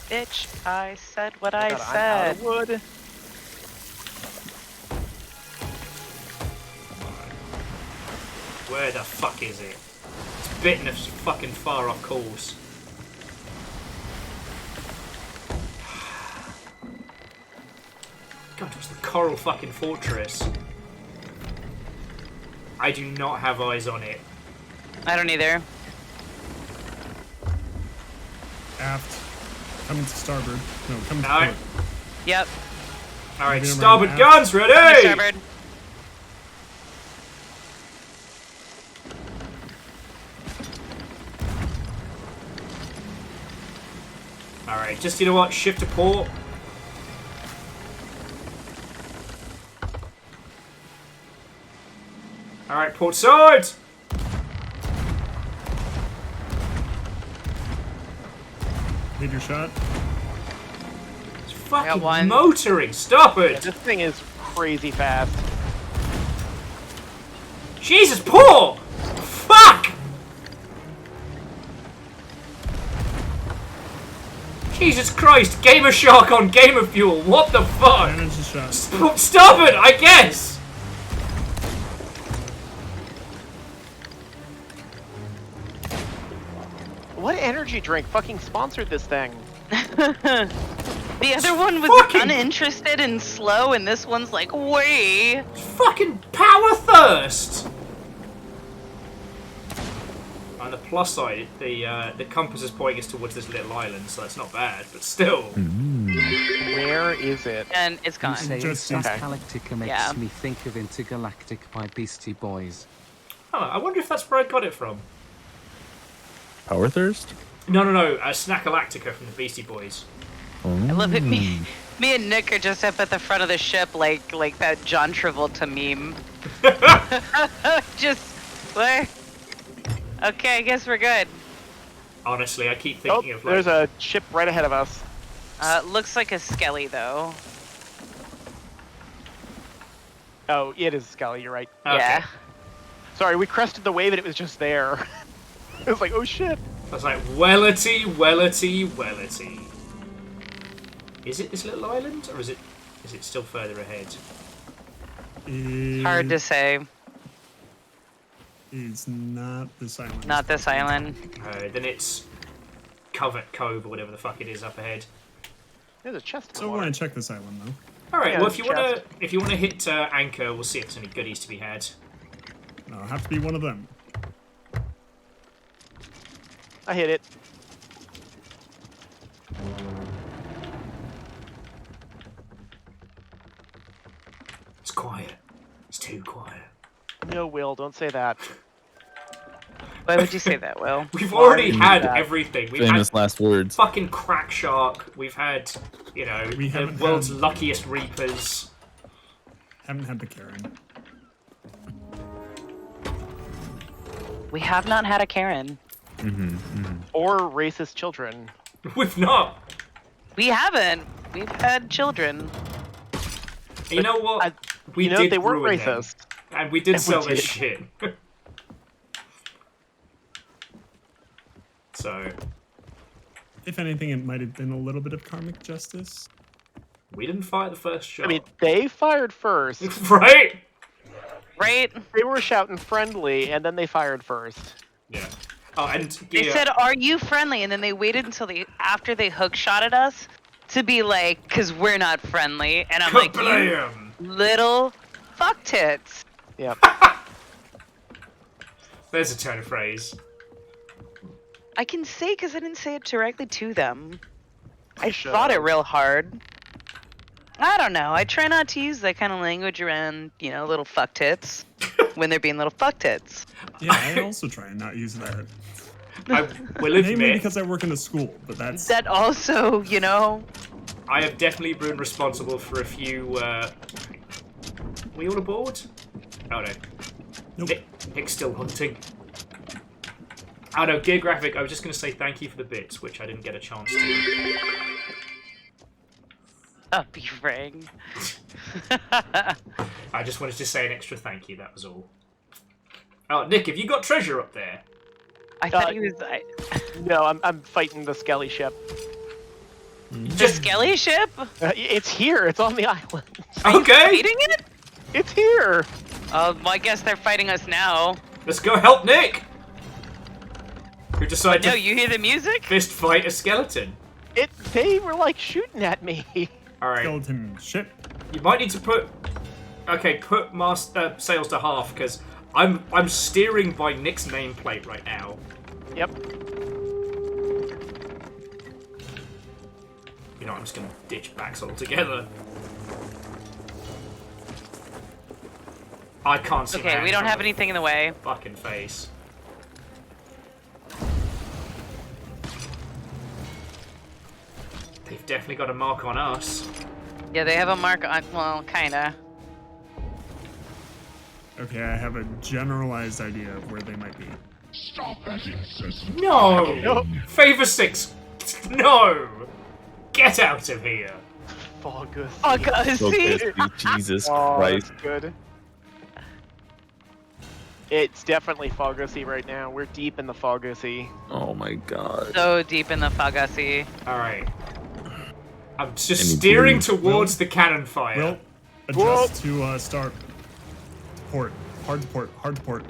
Bitch, I said what I God, I'm out said. of wood. Where the fuck is it? It's bitten a fucking far off course. God, what's the coral fucking fortress? I do not have eyes on it. I don't either. Aft. Coming to starboard. No, coming to Alright. port. Yep. Alright, Moving starboard around guns, ready! Starboard. Alright, just, you know what, shift to port. Alright, port side! Hit your shot. It's fucking one. motoring, stop Yeah, it! this thing is crazy fast. Jesus, port! Fuck! Jesus Christ, Gamer Shark on Gamer Fuel, what the fuck? Manage the shot. Stop it, I guess! What energy drink fucking sponsored this thing? The other one was Fucking- uninterested and slow, and this one's like, way. Fucking power thirst! On the plus side, the compass is pointing us towards this little island, so that's not bad, but still. Where is it? And it's gone. Saying Just- okay. Galactica makes Yeah. me think of Intergalactic by Beastie Boys. Oh, I wonder if that's where I got it from. Power thirst? No, Snackalactica from the Beastie Boys. I love it. Me and Nick are just up at the front of the ship, like that John Travolta meme. Just where? Okay, I guess we're good. Honestly, I keep Oh, thinking of like... there's a ship right ahead of us. Looks like a Skelly though. Oh, it is Scully, you're right. Okay. Yeah. Sorry, we crested the wave and it was just there. It was like, oh shit. I was like, wellity, wellity, wellity. Is it this little island, or is it still further ahead? Hard to say. It's not this island. Not this island. Then it's Covert Cove, or whatever the fuck it is up ahead. There's a chest. So I want to check this island though. All right. Yeah, well, there's if you wanna hit anchor, we'll see if there's any goodies to be had. No, it'll have to be one of them. I hit it. It's quiet. It's too quiet. No, Will, don't say that. Why would you say that, Will? We've Why already would you had do that? everything. We've Famous had last words. fucking Crack Shark. We've had, you know, We the haven't world's had- luckiest Reapers. Haven't had the Karen. We have not had a Karen. Or racist children. We've not. We haven't. We've had children. You know what? We you know, did they weren't ruin them. racist. And we did And we sell this did. shit. So, If anything, it might have been a little bit of karmic justice. we didn't fire the first shot. I mean, they fired first. Right? Right? They were shouting friendly, and then they fired first. Yeah. Oh, and They yeah, said, "Are you friendly?" And then they waited until after they hookshotted us to be like, "Cause we're not friendly." And I'm like, "You Kablam! little fuck tits." Yep. There's a turn of phrase. I can say because I didn't say it directly to them. I Shut thought it up. real hard. I don't know. I try not to use that kind of language around, you know, little fuck tits when they're being little fuck tits. Yeah, I also try and not use that. I will Mainly admit, because I work in a school, but that's... That also, you know. I have definitely been responsible for a few. We all aboard? Oh no. Nope. Nick's still hunting. Oh no, Gear Graphic, I was just going to say thank you for the bits, which I didn't get a chance to. A beef ring. I just wanted to say an extra thank you, that was all. Oh, Nick, have you got treasure up there? I thought he was. No, I'm fighting the Skelly ship. The Skelly ship? It's here. It's on the island. Okay! Fighting it? It's here. Well, I guess they're fighting us now. Let's go help Nick! Who decided No, to you hear the music? fist fight a skeleton. They were like shooting at me. Alright. Skeleton ship. You might need to put... Okay, put sails to half, because I'm steering by Nick's nameplate right now. Yep. You know, I'm just going to ditch backs altogether. I can't see Okay, we don't have anything in the way. Fucking face. They've definitely got a mark on us. Yeah, they have a mark on. Well, kinda. Okay, I have a generalized idea of where they might be. Stop that incessant No! clicking. Favor 6! No! Get out of here! Fogus. So crispy, Jesus Christ. Good. It's definitely Fogusy right now. We're deep in the Fogusy. Oh my god. So deep in the Fogusy. Alright. I'm just Any steering blue? towards the cannon fire. Well, adjust to start. Port. Hard to port. Hard to port.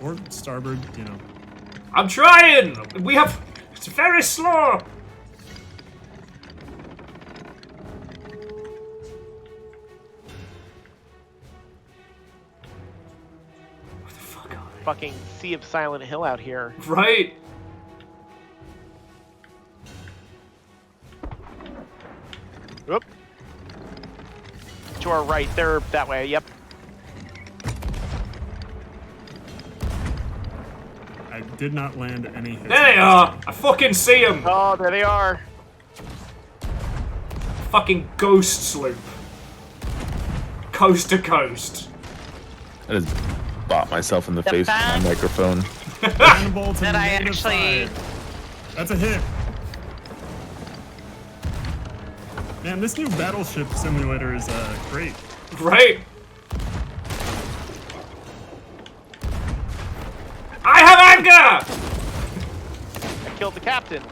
Or starboard, you know. I'm trying! We have... It's very slow! Fucking Sea of Silent Hill out here. Right? Whoop. To our right, they're that way, yep. I did not land any hits. There they are! I fucking see them! Oh, there they are. Fucking ghost sloop. Coast to coast. I just bought myself in the face with my fact microphone. Cannonball to That I negative actually. 5. That's a hit. Man, this new battleship simulator is great. Right? I have anger! I killed the captain.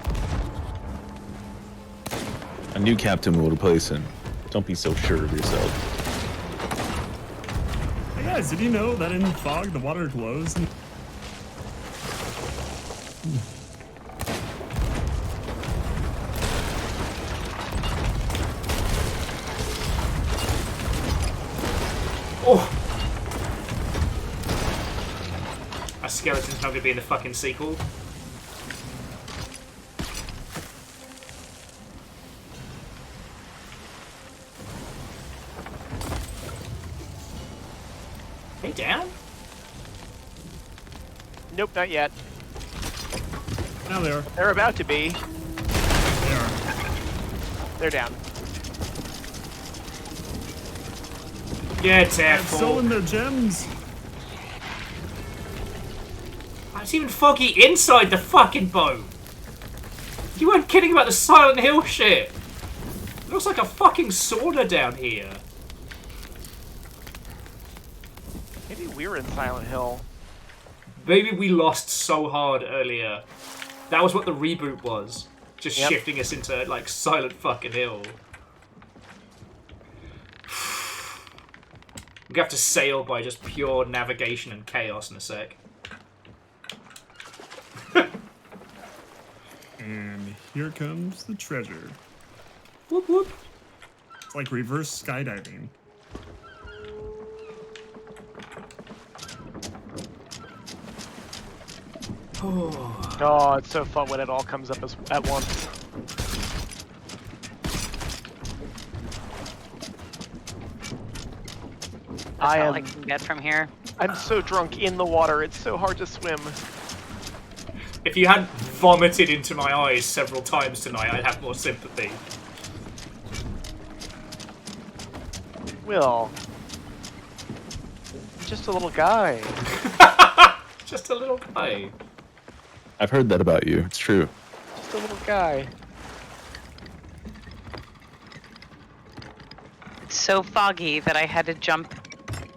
A new captain will replace him. Don't be so sure of yourself. Hey guys, did you know that in fog the water glows? Oh! A skeleton's not gonna be in the fucking sequel. they down? Nope, not yet. Now they are. They're about to be. They are. They're down. Yeah, I'm careful. stolen their gems. It's even foggy inside the fucking boat. You weren't kidding about the Silent Hill shit. It looks like a fucking sauna down here. Maybe we were in Silent Hill. Maybe we lost so hard earlier. That was what the reboot was. Just shifting us into, like, Silent fucking Hill. We're gonna have to sail by just pure navigation and chaos in a sec. And here comes the treasure. Whoop whoop. It's like reverse skydiving. Oh, it's so fun when it all comes up at once. That's all I can get from here. I'm so drunk in the water. It's so hard to swim. If you hadn't vomited into my eyes several times tonight, I'd have more sympathy. Will. Just a little guy. Just a little guy. I've heard that about you. It's true. Just a little guy. It's so foggy that I had to jump.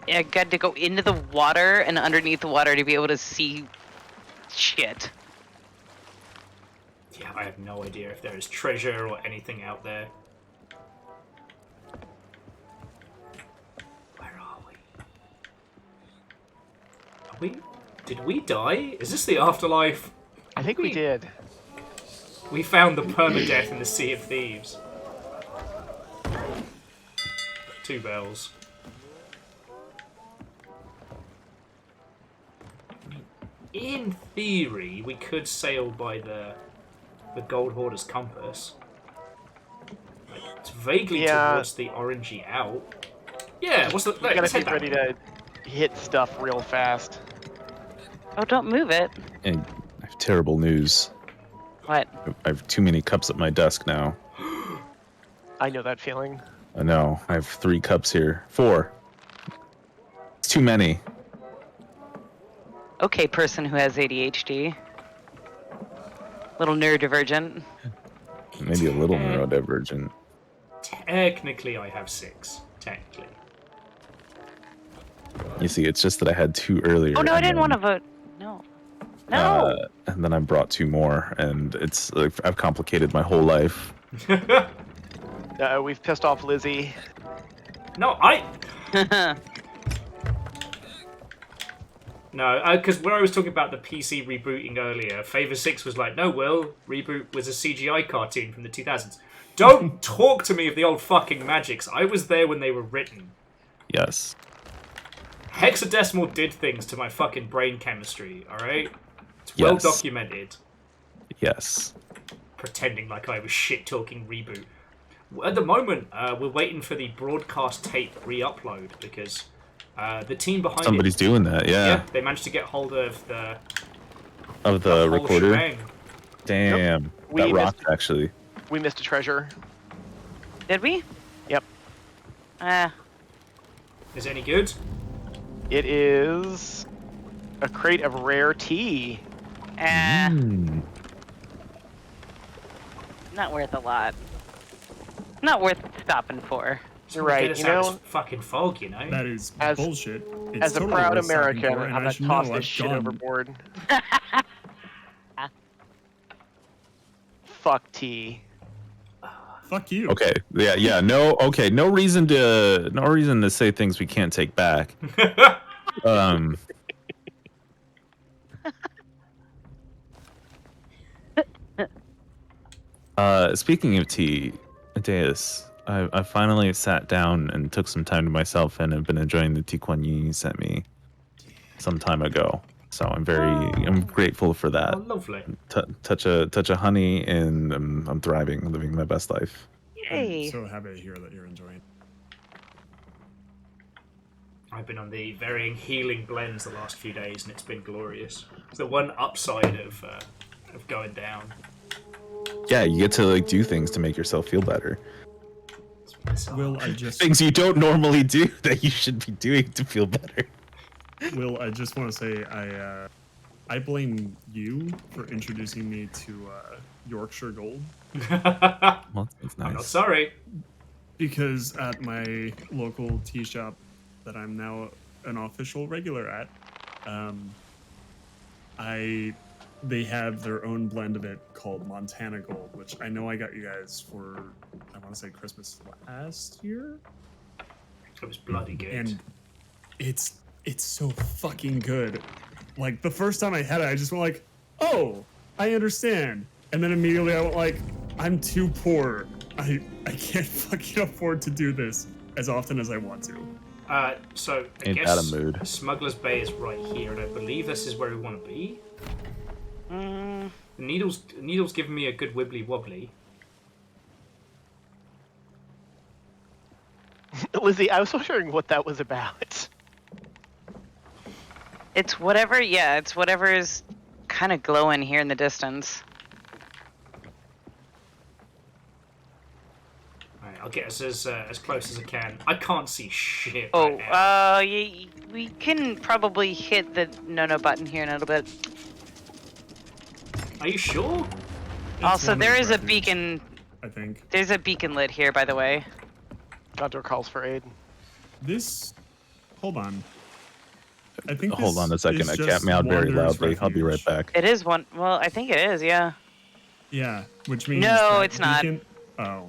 I had to go into the water and underneath the water to be able to see shit. Yeah, I have no idea if there is treasure or anything out there. Where are we? Did we die? Is this the afterlife? I think we did. We found the permadeath in the Sea of Thieves. 2 bells. In theory, we could sail by the Gold Hoarder's compass. Like, it's vaguely towards the orangey out. Yeah, what's the... You gotta be ready to hit stuff real fast. Oh, don't move it. And I have terrible news. What? I have too many cups at my desk now. I know that feeling. I know. I have 3 cups here. 4. It's too many. Okay, person who has ADHD. Little neurodivergent. Maybe a little neurodivergent. Technically, I have 6. Technically. You see, it's just that I had 2 earlier. Oh no, I didn't want to vote. No. No. And then I brought 2 more, and it's like I've complicated my whole life. We've pissed off Lizzie. No, No, because when I was talking about the PC rebooting earlier, Favor 6 was like, no, Will, Reboot was a CGI cartoon from the 2000s. Don't talk to me of the old fucking magics. I was there when they were written. Yes. Hexadecimal did things to my fucking brain chemistry, alright? It's well documented. Yes. Pretending like I was shit-talking Reboot. At the moment, we're waiting for the broadcast tape re-upload, because the team behind Somebody's doing that, yeah. They managed to get hold of the recorder. Shebang. Damn. Yep. That rocked, actually. We missed a treasure. Did we? Yep. Is it any good? It is a crate of rare tea. Not worth a lot. Not worth stopping for. You're right. You know, fucking fog. You know, that is bullshit. It's as a totally proud worth stopping American, for, and I'm I gonna should toss know this I've shit gone. overboard. Fuck tea. Fuck you. Okay. Yeah. No. Okay. No reason to say things we can't take back. Speaking of tea, Deus, I finally sat down and took some time to myself and have been enjoying the tea Kuan Yin you sent me some time ago. So I'm grateful for that. Oh, lovely. Touch of honey, and I'm thriving, living my best life. Yay! I'm so happy to hear that you're enjoying. I've been on the varying healing blends the last few days, and it's been glorious. It's the one upside of going down. Yeah, you get to like do things to make yourself feel better. Will, I just things you don't normally do that you should be doing to feel better. Will, I just want to say I blame you for introducing me to Yorkshire Gold. Well, that's nice. I'm not sorry. Because at my local tea shop that I'm now an official regular at, they have their own blend of it called Montana Gold, which I know I got you guys for, I want to say Christmas last year? It was bloody good. And it's so fucking good. Like, the first time I had it, I just went like, oh, I understand. And then immediately I went like, I'm too poor. I can't fucking afford to do this as often as I want to. So I Ain't guess that a mood. Smuggler's Bay is right here, and I believe this is where we want to be. The needle's giving me a good wibbly wobbly. Lizzie, I was wondering what that was about. It's whatever, yeah, it's whatever is kind of glowing here in the distance. Alright, I'll get us as close as I can. I can't see shit Oh, right now. yeah, we can probably hit the no button here in a little bit. Are you sure? Also, there is a beacon. I think. There's a beacon lit here, by the way. Outdoor calls for aid. Hold on. I think Hold on a second. is A cat just meowed very Wanderer's loudly. I'll be right Refuge. back. It is one. Well, I think it is. Yeah. Yeah, which means No, that it's not. beacon, Oh.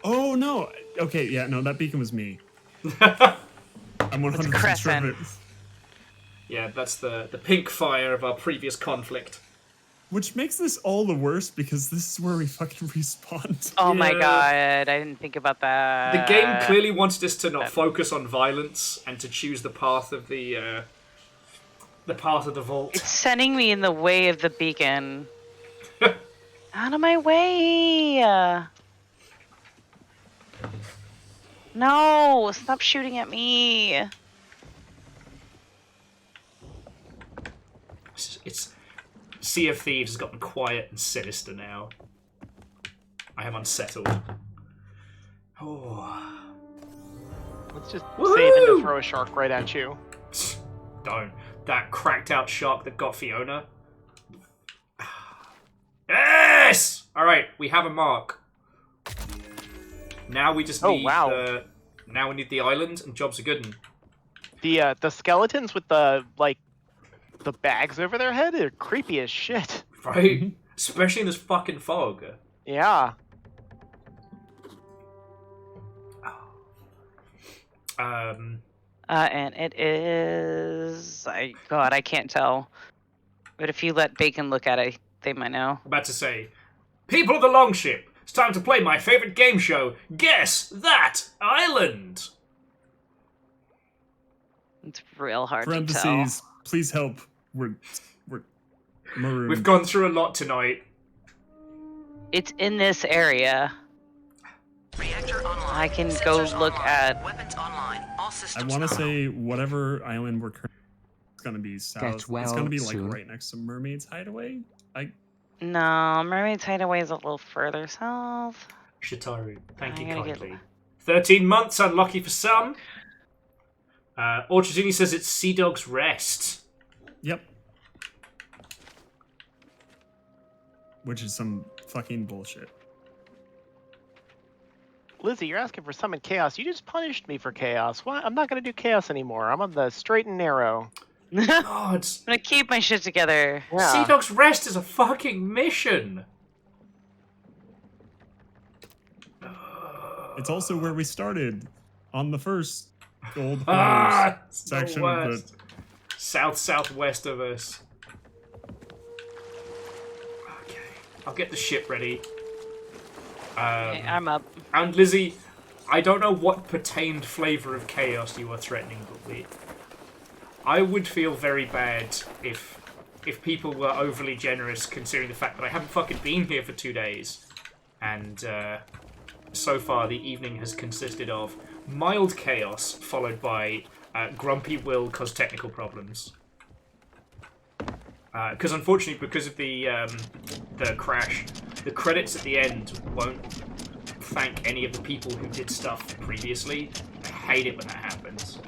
Oh no. Okay, yeah, no, that beacon was me. I'm 100% sure of Crescent. it. Yeah, that's the pink fire of our previous conflict. Which makes this all the worse because this is where we fucking respawned. Oh my Yeah. god, I didn't think about that. The game clearly wanted us to not focus on violence and to choose the path of the vault. It's sending me in the way of the beacon. Out of my way! No! Stop shooting at me! It's Sea of Thieves has gotten quiet and sinister now. I am unsettled. Oh. Let's just Woohoo! save and to throw a shark right at you. Don't. That cracked out shark that got Fiona. Yes! Alright, we have a mark. Now we just need now we need the island and jobs are good. The skeletons with the bags over their head are creepy as shit. Right? Especially in this fucking fog. Yeah. And it is... God, I can't tell. But if you let Bacon look at it, they might know. I'm about to say, people of the Longship, it's time to play my favorite game show, Guess That Island! It's real hard to Parentheses, tell. please help. We're marooned. We've gone through a lot tonight. It's in this area. I can go look at... Weapons online. All I systems want to nominal. say whatever island we're currently... It's going to be south. It's well going to be like soon. right next to Mermaid's Hideaway. No, Mermaid's Hideaway is a little further south. Shitaru, thank you I gotta kindly. 13 months, unlucky for some. Orchardini says it's Sea Dog's Rest. Yep. Which is some fucking bullshit. Lizzie, you're asking for summon chaos. You just punished me for chaos. Why? I'm not going to do chaos anymore. I'm on the straight and narrow. God. I'm gonna keep my shit together. Yeah. Sea Dog's Rest is a fucking mission. It's also where we started on the first gold Ah, section the of worst. Southwest of us. Okay, I'll get the ship ready. Okay, I'm up. And Lizzie, I don't know what pertained flavour of chaos you are threatening, but I would feel very bad if people were overly generous, considering the fact that I haven't fucking been here for 2 days, and so far the evening has consisted of mild chaos followed by grumpy Will cause technical problems. Because unfortunately, because of the crash, the credits at the end won't thank any of the people who did stuff previously. I hate it when that happens.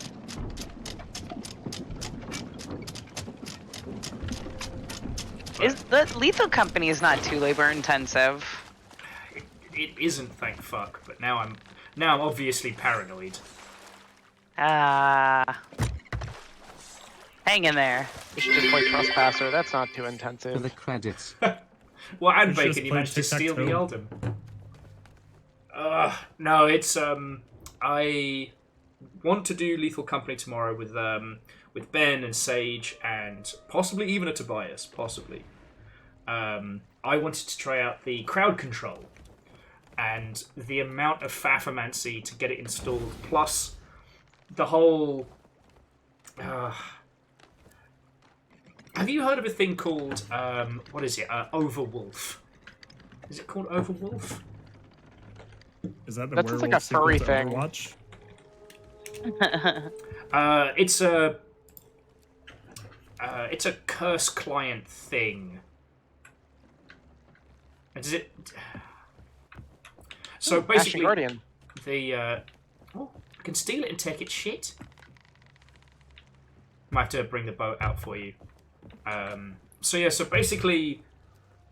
Is the Lethal Company is not too labor intensive? It isn't, thank fuck. But now I'm obviously paranoid. Hang in there. You should just play Trespasser. That's not too For intensive. the credits. Well, and We should Bacon, just you play managed to steal the tic-tac-toe. Eldon. No, it's I want to do Lethal Company tomorrow with Ben and Sage and possibly even a Tobias, possibly. I wanted to try out the crowd control and the amount of Faffermancy to get it installed, plus the whole. Have you heard of a thing called what is it? Overwolf. Is it called Overwolf? Is that the That sounds werewolf like a sequel furry to thing. Overwatch? It's a curse client thing. Does it? So Ashen basically, Guardian. I can steal it and take its shit. Might have to bring the boat out for you. So basically,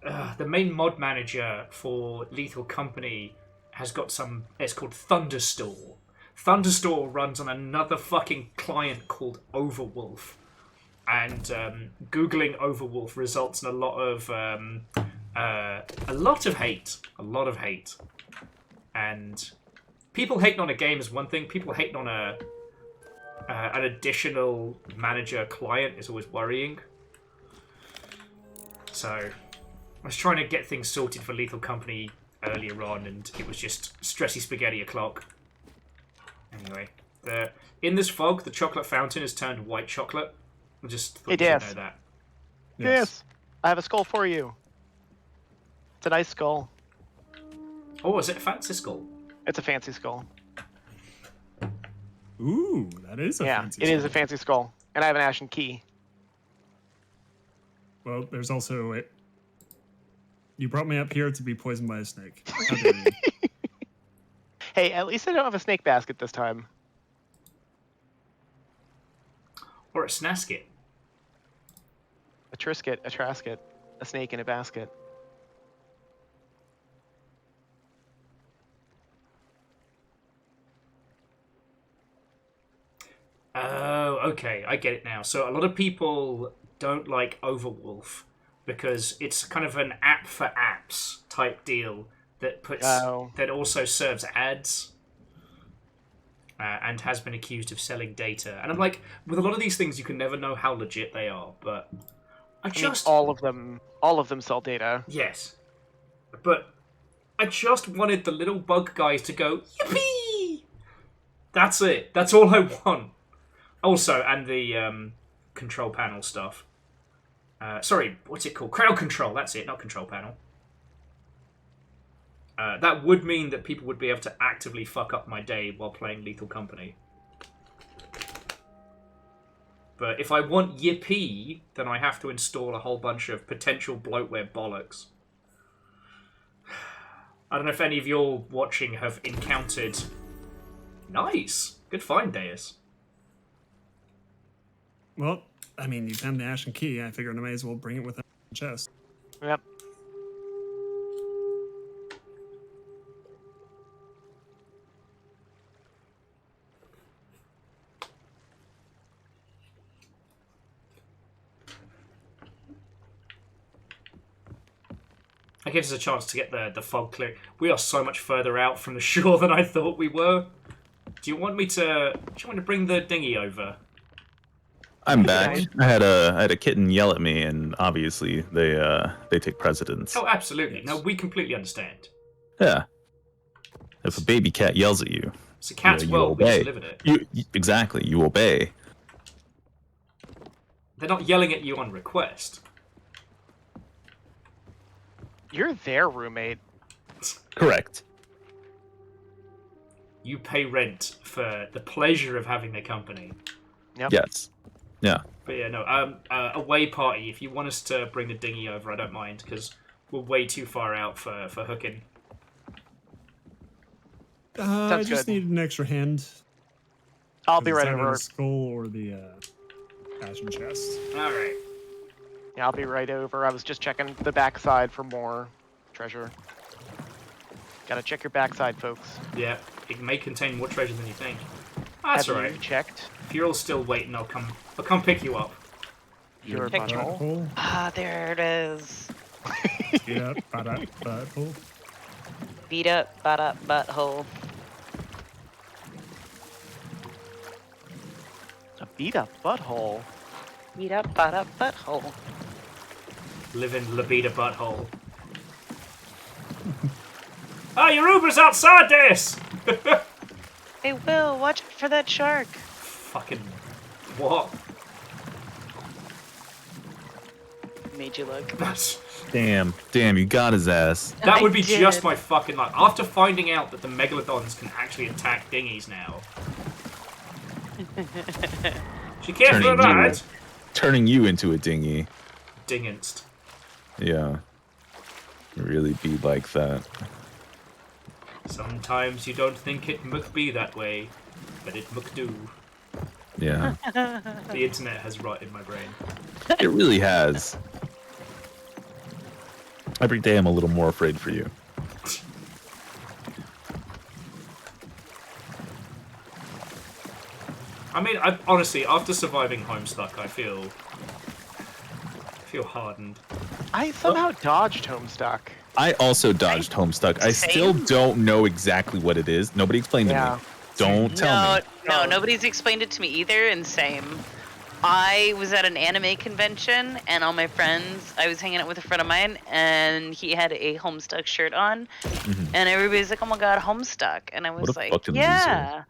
the main mod manager for Lethal Company has got some. It's called Thunderstore. Thunderstore runs on another fucking client called Overwolf, and googling Overwolf results in a lot of hate. A lot of hate, and people hating on a game is one thing. People hating on an additional manager client is always worrying. So I was trying to get things sorted for Lethal Company earlier on, and it was just stressy spaghetti o'clock. Anyway, in this fog, the chocolate fountain has turned white chocolate. I just thought you should know that. Yes. I have a skull for you. It's a nice skull. Oh, is it a fancy skull? It's a fancy skull. Ooh, that is a fancy it skull. is a fancy skull. And I have an ashen key. Well, there's also it. You brought me up here to be poisoned by a snake. How dare you? Hey, at least I don't have a snake basket this time. Or a snasket. A trisket, a trasket, a snake in a basket. Oh, okay, I get it now. So a lot of people don't like Overwolf because it's kind of an app for apps type deal that puts that also serves ads and has been accused of selling data. And I'm like, with a lot of these things, you can never know how legit they are. But I mean, all of them sell data. Yes, but I just wanted the little bug guys to go yippee. That's it. That's all I want. Also, and the control panel stuff. Sorry, what's it called? Crowd control. That's it, not control panel. That would mean that people would be able to actively fuck up my day while playing Lethal Company. But if I want yippee, then I have to install a whole bunch of potential bloatware bollocks. I don't know if any of you watching have encountered... Nice! Good find, Deus. Well, I mean, you found the ashen key. I figured I may as well bring it with the chest. Yep. That gives us a chance to get the fog clear. We are so much further out from the shore than I thought we were. Do you want to bring the dinghy over? I'm back. I had a kitten yell at me, and obviously they take precedence. Oh, absolutely. No, we completely understand. Yeah. If a baby cat yells at you, It's a cat's you world. We obey. just live in it. Exactly. You obey. They're not yelling at you on request. You're their roommate. Correct. you pay rent for the pleasure of having their company. Yep. Yes. Yeah. But yeah, no. Away party. If you want us to bring the dinghy over, I don't mind because we're way too far out for hooking. I just need an extra hand. I'll be right either over. The skull or the passion chest. All right. Yeah, I'll be right over. I was just checking the backside for more treasure. Gotta check your backside, folks. Yeah, it may contain more treasure than you think. That's Have alright. you checked? If you're all still waiting, I'll come pick you up. Your Picture. butthole? Ah, there it is. Yeah, butthole. Beat up, butthole. A beat up butthole. Beat up, butthole. Live in Labida butthole. Ah, your Uber's outside this! Hey, Will, watch out for that shark. Fucking what? Made you look. Damn, you got his ass. That would be did. just my fucking luck. After finding out that the megalodons can actually attack dinghies now. She careful of that. Turning you into a dinghy. Dinginst. Yeah. Really be like that. Sometimes you don't think it must be that way, but it must do. Yeah. The internet has rotted my brain. It really has. Every day I'm a little more afraid for you. I mean, honestly, after surviving Homestuck, I feel hardened. I somehow dodged Homestuck. I also dodged Homestuck. I still don't know exactly what it is. Nobody explained to me. Don't tell me. No, nobody's explained it to me either, and same. I was at an anime convention, and all my friends, I was hanging out with a friend of mine, and he had a Homestuck shirt on, and everybody's like, oh my god, Homestuck. And I was like, yeah,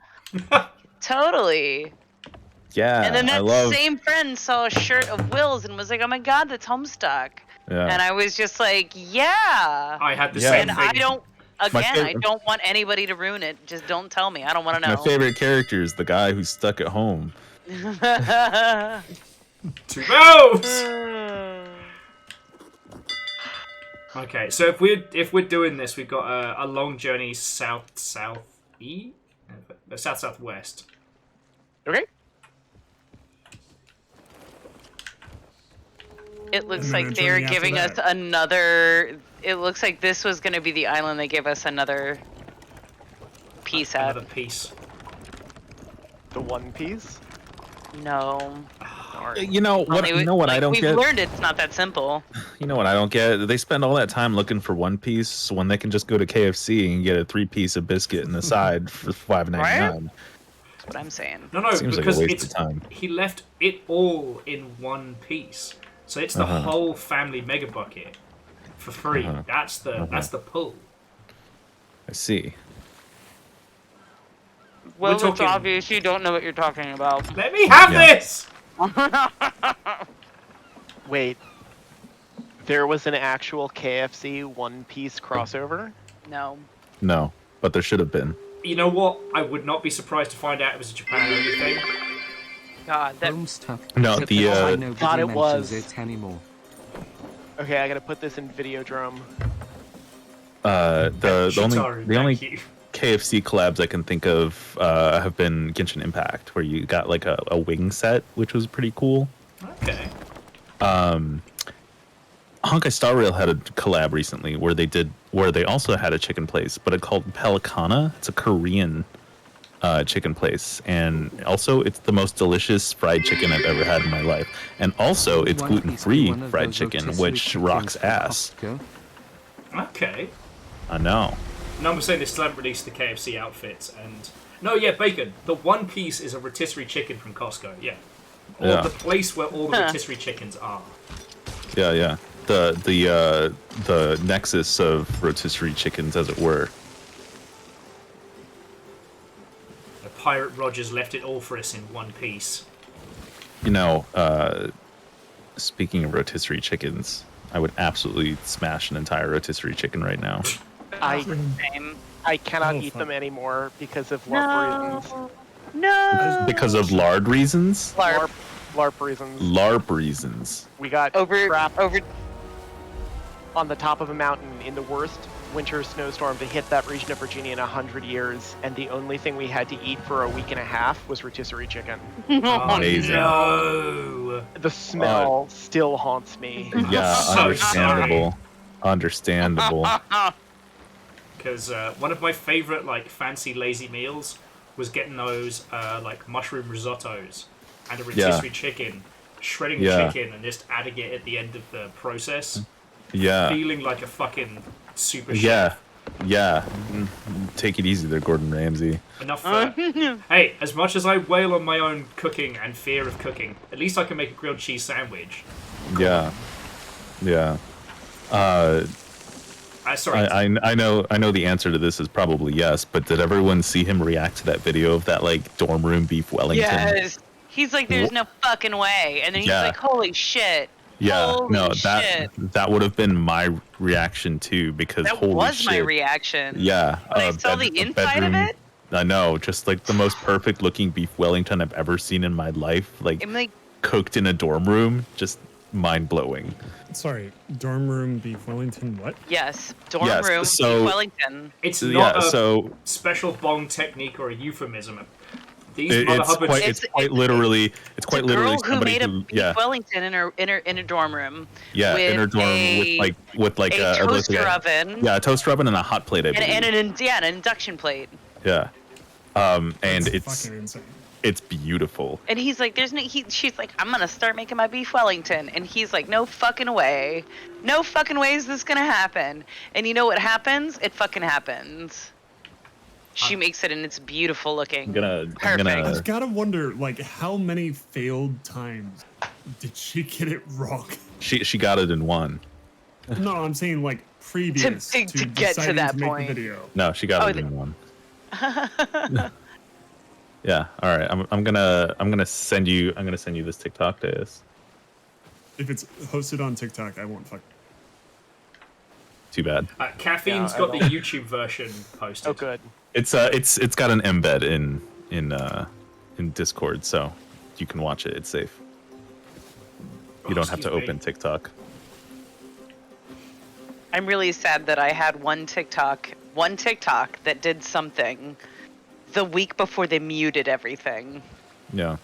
totally. Yeah, And then that same friend saw a shirt of Will's and was like, oh my god, that's Homestuck. Yeah. And I was just like, yeah. I had the same And thing. I don't, again, I favorite- don't want anybody to ruin it. Just don't tell me. I don't want to My know. favorite character is the guy who's stuck at home. 2 votes! Okay, so if we're doing this, we've got a long journey southwest. Okay. It looks And then like a they're journey after giving us that. another. It looks like this was going to be the island they gave us another piece at. Another piece. The One Piece? No. You know what? You know what I don't We've get. learned it's not that simple. You know what I don't get? They spend all that time looking for One Piece when they can just go to KFC and get a 3-piece of biscuit and a side for $5.99. That's what I'm saying. No, Seems like a because waste of time. he left it all in one piece, so it's the whole family mega bucket for free. That's the pull. I see. Well, talking- it's obvious you don't know what you're talking about. Let me have this. Wait. There was an actual KFC One Piece crossover? No. No, but there should have been. You know what? I would not be surprised to find out it was a Japan only thing. God, that. Homestuck. No, Except the, that uh, nobody Thought it mentions was. it anymore. Okay, I gotta put this in Videodrome. The Shitaru, only thank you. KFC collabs I can think of have been Genshin Impact, where you got like a wing set, which was pretty cool. Okay. Honkai Star Rail had a collab recently where they also had a chicken place, but it's called Pelicana. It's a Korean chicken place, and also it's the most delicious fried chicken I've ever had in my life. And also it's One gluten-free piece of fried those chicken, rotisserie which chickens rocks from ass. Costco. Okay. I know. No, I'm saying they still haven't released the KFC outfits, and no, yeah, bacon. The One Piece is a rotisserie chicken from Costco. Yeah. Yeah. The place where all the rotisserie chickens are. Yeah. The nexus of rotisserie chickens, as it were. The Pirate Rogers left it all for us in one piece. You know, speaking of rotisserie chickens, I would absolutely smash an entire rotisserie chicken right now. I Same. I cannot Oh, eat fuck. them anymore because of LARP reasons. No. Because of lard reasons? LARP. LARP reasons. LARP reasons. We got Over trapped over. on the top of a mountain in the worst winter snowstorm to hit that region of Virginia in 100 years, and the only thing we had to eat for a week and a half was rotisserie chicken. Amazing. No. The smell still haunts me. Yeah, So understandable. Understandable. Because one of my favorite like fancy lazy meals was getting those like mushroom risottos and a rotisserie chicken, shredding the chicken and just adding it at the end of the process. Yeah. Feeling like a fucking super chef. Yeah. Take it easy there, Gordon Ramsay. Enough. Hey, as much as I wail on my own cooking and fear of cooking, at least I can make a grilled cheese sandwich. Yeah. Sorry. I know the answer to this is probably yes, but did everyone see him react to that video of that like dorm room beef Wellington? Yes. He's like, there's no fucking way, and then he's like, holy shit. Yeah, holy no, shit. that would have been my reaction too, because That holy was shit. my reaction. Yeah. When I saw the inside of it. I know, just like the most perfect looking beef Wellington I've ever seen in my life, like cooked in a dorm room, just mind blowing. Sorry, dorm room beef Wellington. What? Yes, dorm room beef Wellington. It's not a special bong technique or a euphemism. These it's quite literally girl who somebody made a who beef Wellington in a dorm room. Yeah, in her dorm with like a toaster oven. Yeah, a toaster oven and a hot plate. And an induction plate. Yeah, and That's fucking insane. It's beautiful. And he's like, she's like, I'm gonna start making my beef Wellington, and he's like, no fucking way, no fucking way is this gonna happen. And you know what happens? It fucking happens. She makes it, and it's beautiful looking. Perfect. I just gotta wonder, like, how many failed times did she get it wrong? She got it in one. No, I'm saying like previous to get to that to make point. The video. No, she got it in one. Yeah. All right. I'm gonna send you this TikTok, Deus. If it's hosted on TikTok, I won't fuck. Too bad. Caffeine's got the YouTube version posted. Oh, good. It's got an embed in Discord, so you can watch it. It's safe. You don't have to open TikTok. I'm really sad that I had one TikTok that did something the week before they muted everything. Yeah.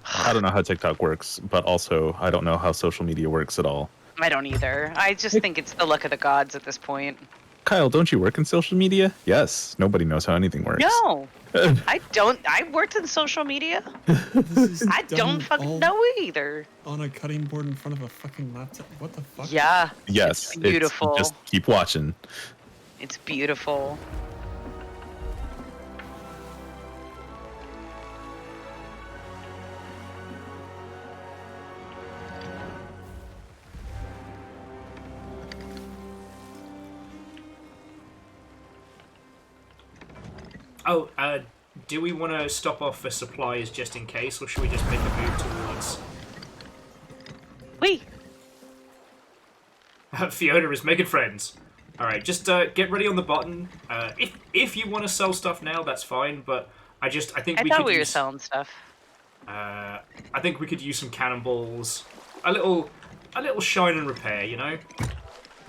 I don't know how TikTok works, but also I don't know how social media works at all. I don't either. I just think it's the luck of the gods at this point. Kyle, don't you work in social media? Yes. Nobody knows how anything works. No, I don't. I worked in social media. I don't fucking know either. On a cutting board in front of a fucking laptop. What the fuck? Yeah. Yes. It's beautiful. Just keep watching. It's beautiful. Oh, do we want to stop off for supplies just in case, or should we just make a move towards... Wait. Fiona is making friends. Alright, just get ready on the button. If you want to sell stuff now, that's fine, but I think we thought could we were use... selling stuff. I think we could use some cannonballs. A little shine and repair, you know?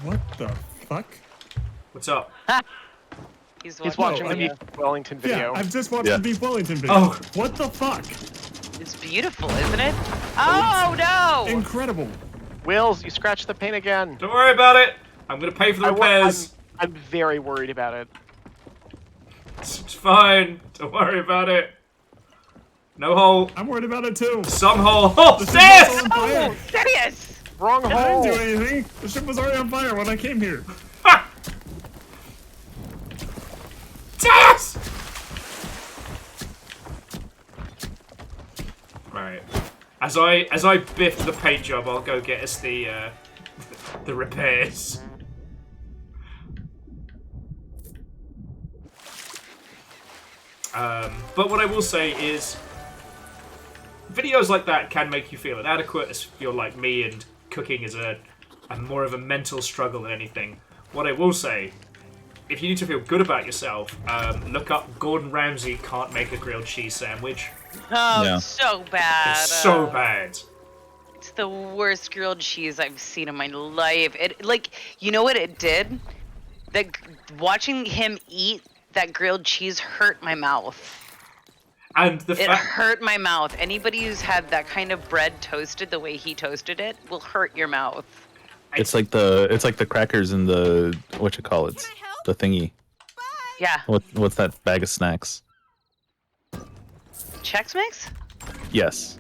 What the fuck? What's up? He's watching the Beef Wellington video. Yeah, I've just watched the Beef Wellington video. Oh. What the fuck? It's beautiful, isn't it? Oh, no! Incredible. Wills, you scratched the paint again. Don't worry about it. I'm gonna pay for the repairs. I'm very worried about it. It's fine. Don't worry about it. No hole. I'm worried about it too. Some hole. Oh, The ship Deus! was on fire. Serious! Wrong I hole. didn't do anything. The ship was already on fire when I came here. Deus! Right. As I biff the paint job, I'll go get us the repairs. But what I will say is, videos like that can make you feel inadequate if you're like me and cooking is a more of a mental struggle than anything. What I will say if you need to feel good about yourself, look up Gordon Ramsay can't make a grilled cheese sandwich. Oh, Yeah. it's so bad. It's so bad. It's the worst grilled cheese I've seen in my life. It you know what it did? That watching him eat that grilled cheese hurt my mouth. And the It hurt my mouth. Anybody who's had that kind of bread toasted the way he toasted it will hurt your mouth. It's like the crackers in the the thingy. Yeah. What's that bag of snacks? Chex Mix? Yes.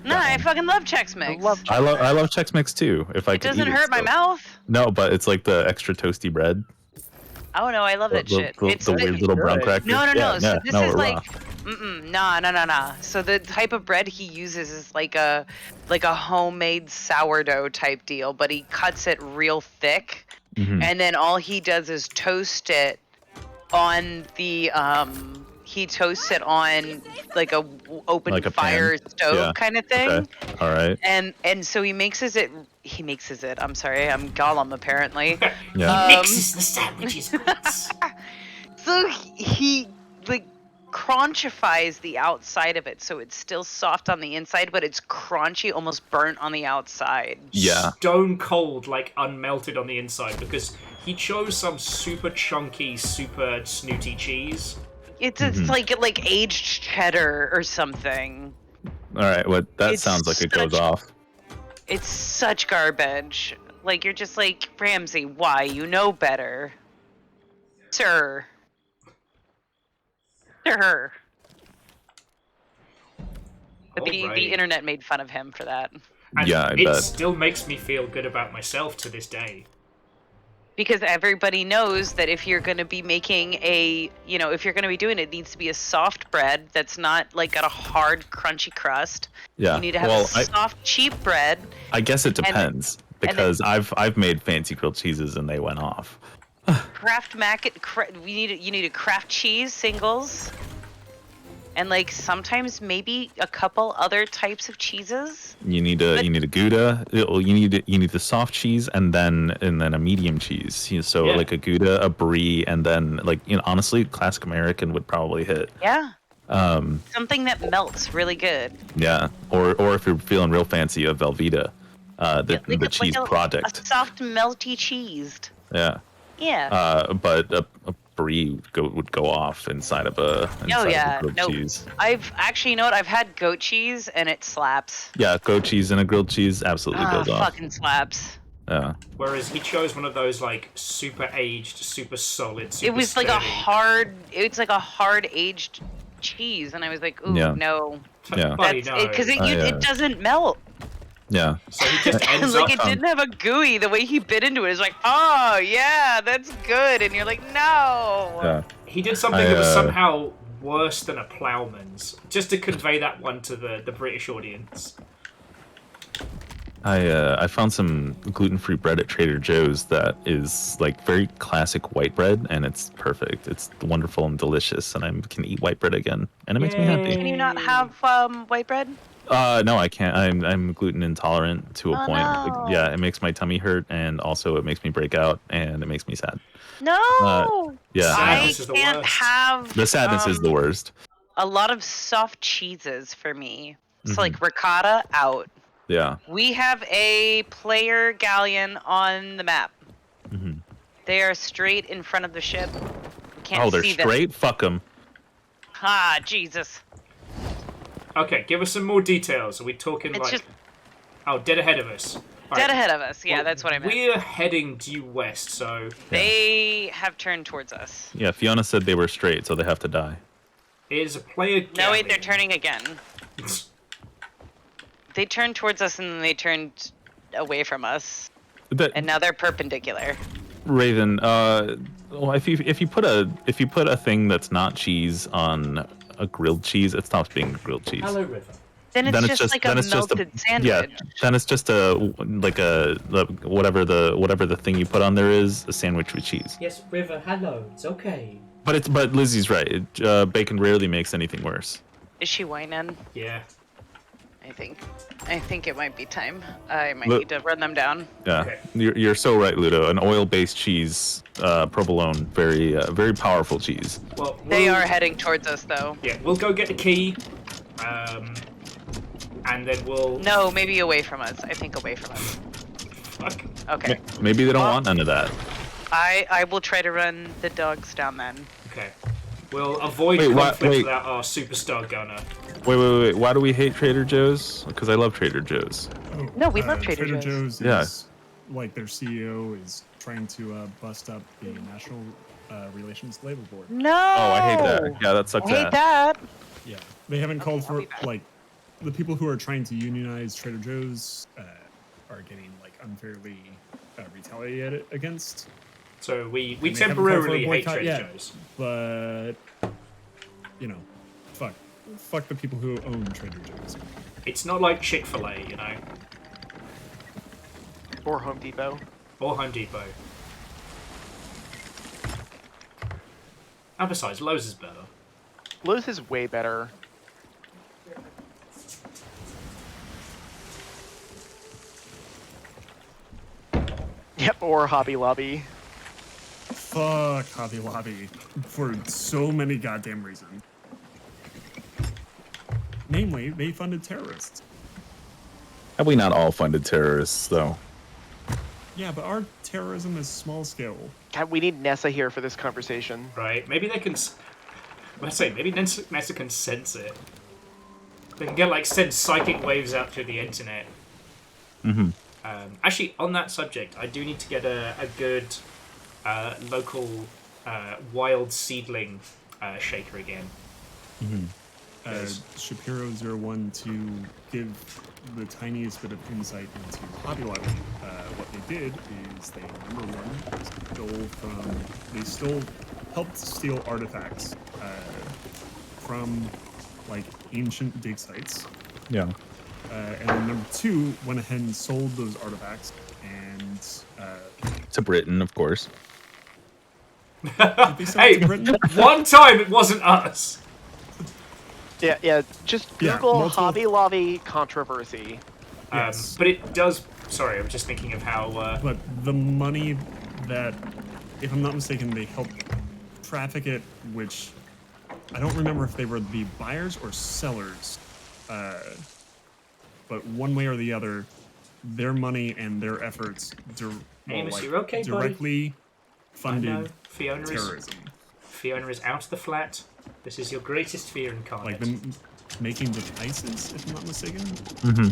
No, I fucking love Chex Mix. I love Chex Mix too. If I It could doesn't eat hurt my still. mouth. No, but it's like the extra toasty bread. Oh no, I love that shit. It's The weird little brown crackers. No. Yeah, So yeah, this no, is we're like, raw. nah. So the type of bread he uses is like a homemade sourdough type deal, but he cuts it real thick, Mhm. and then all he does is toast it on the like a open Like a fire pan. stove Yeah. kind of thing. Okay. All right. And so he mixes it. I'm sorry, I'm Gollum apparently. Yeah. Mixes the sandwiches. So he like crunchifies the outside of it, so it's still soft on the inside, but it's crunchy, almost burnt on the outside. Yeah. Stone cold, like unmelted on the inside, because he chose some super chunky, super snooty cheese. It's Mhm. like aged cheddar or something. All right. That It's sounds like it goes such- off. It's such garbage. Like you're just like, Ramsay, why? You know better, sir. Sir. But the Alrighty. internet made fun of him for that. And Yeah, I it bet. still makes me feel good about myself to this day. Because everybody knows that if you're going to be making if you're going to be doing it, it needs to be a soft bread that's not like got a hard, crunchy crust. Yeah. You need to have Well, a soft, cheap bread. I guess it and- depends because I've made fancy grilled cheeses and they went off. Kraft you need a Kraft cheese singles. And like sometimes maybe a couple other types of cheeses. You need a Gouda. You need the soft cheese and then a medium cheese. So Yeah. like a Gouda, a Brie, and then honestly, classic American would probably hit. Yeah. Um, Something that melts really good. yeah. Or if you're feeling real fancy, a Velveeta, the cheese a product. soft, melty cheesed. Yeah. Yeah. But a Brie would go off inside of a grilled cheese. I've had goat cheese and it slaps. Yeah, goat cheese and a grilled cheese absolutely goes off. Fucking slaps. Yeah. Whereas he chose one of those like super aged, super solid, super It was like sturdy. it's like a hard aged cheese, and I was like, ooh, Yeah. no. Yeah. Buddy, That's no. because I, it doesn't melt. Yeah. So he just ends Like up it didn't have a gooey. The way he bit into it is like, oh yeah, that's good, and you're like, no. Yeah. He did something that was somehow worse than a ploughman's, just to convey that one to the British audience. I found some gluten-free bread at Trader Joe's that is like very classic white bread, and it's perfect. It's wonderful and delicious, and I can eat white bread again, and it makes me happy. Can you not have white bread? No, I can't. I'm gluten intolerant to a Oh, point. no. Yeah, it makes my tummy hurt, and also it makes me break out, and it makes me sad. No. Yeah, I Sadness is the can't worst. have. the sadness is the worst. A lot of soft cheeses for me. So Mhm. like ricotta out. Yeah. We have a player galleon on the map. hmm They are straight in front of the ship. We can't Oh, they're see straight. Fuck them. them. Ah, Jesus. Okay, give us some more details. Are we talking It's like... just Oh, dead ahead of us. All dead right. ahead of us. Yeah, Well, that's what I meant. We're heading due west, so They have turned towards us. Yeah, Fiona said they were straight, so they have to die. it is a player No, wait, they're galleon. turning again. They turned towards us and then they turned away from us. And now they're perpendicular. Raven, well, if you put a thing that's not cheese on a grilled cheese, it stops being grilled cheese. Hello, River. Then it's just like a melted sandwich. Yeah, then it's just whatever the thing you put on there is a sandwich with cheese. Yes, River, hello. It's okay. But Lizzie's right. Bacon rarely makes anything worse. Is she whining? Yeah. I think it might be time. I might Look- need to run them down. Yeah, Okay. you're so right, Ludo. An oil-based cheese, provolone, very powerful cheese. Well, They we'll- are heading towards us, though. Yeah, we'll go get the key, and then we'll. No, maybe away from us. I think away from us. Fuck. Okay. Maybe they don't want none of that. I will try to run the dogs down then. Okay. We'll avoid Wait, conflict wait. without our superstar gunner. Wait. Why do we hate Trader Joe's? Because I love Trader Joe's. Oh, No, we love Trader Joe's. Yeah. Is, like their CEO is trying to bust up the National Relations Labor Board. No. Oh, I hate that. Yeah, that sucks. I hate that. Yeah, they haven't called I'll for be back. like the people who are trying to unionize Trader Joe's are getting like unfairly retaliated against. So we And they haven't called for a temporarily hate boycott Trader yet, Joe's. But you know, fuck the people who own Trader Joe's. It's not like Chick-fil-A, you know, Or Home Depot. or Home Depot. And besides, Lowe's is better. Lowe's is way better. Yep, or Hobby Lobby. Fuck Hobby Lobby for so many goddamn reasons. Namely, they funded terrorists. Have we not all funded terrorists, though? Yeah, but our terrorism is small scale. God, we need Nessa here for this conversation. Right? Maybe they can. Let's say maybe Nessa can sense it. They can get send psychic waves out through the internet. Mm-hmm. Actually, on that subject, I do need to get a good local wild seedling shaker again. Mm-hmm. Shapiro01 to give the tiniest bit of insight into Hobby Lobby. What they did is they, number one, helped steal artifacts from ancient dig sites. Yeah. And then number two, went ahead and sold those artifacts and To Britain, of course. did they sell it Hey, to Britain? one time it wasn't us. Yeah. Just Yeah, Google multiple- Hobby Lobby controversy. Yes. But it does. Sorry, I'm just thinking of how. But the money that, if I'm not mistaken, they helped traffic it, which I don't remember if they were the buyers or sellers. But one way or the other, their money and their efforts Amos, you're okay, buddy? directly I know. funded Fiona terrorism. Fiona is out of the flat. This is your greatest fear incarnate. Like them making with ISIS, if I'm not mistaken. Mm-hmm.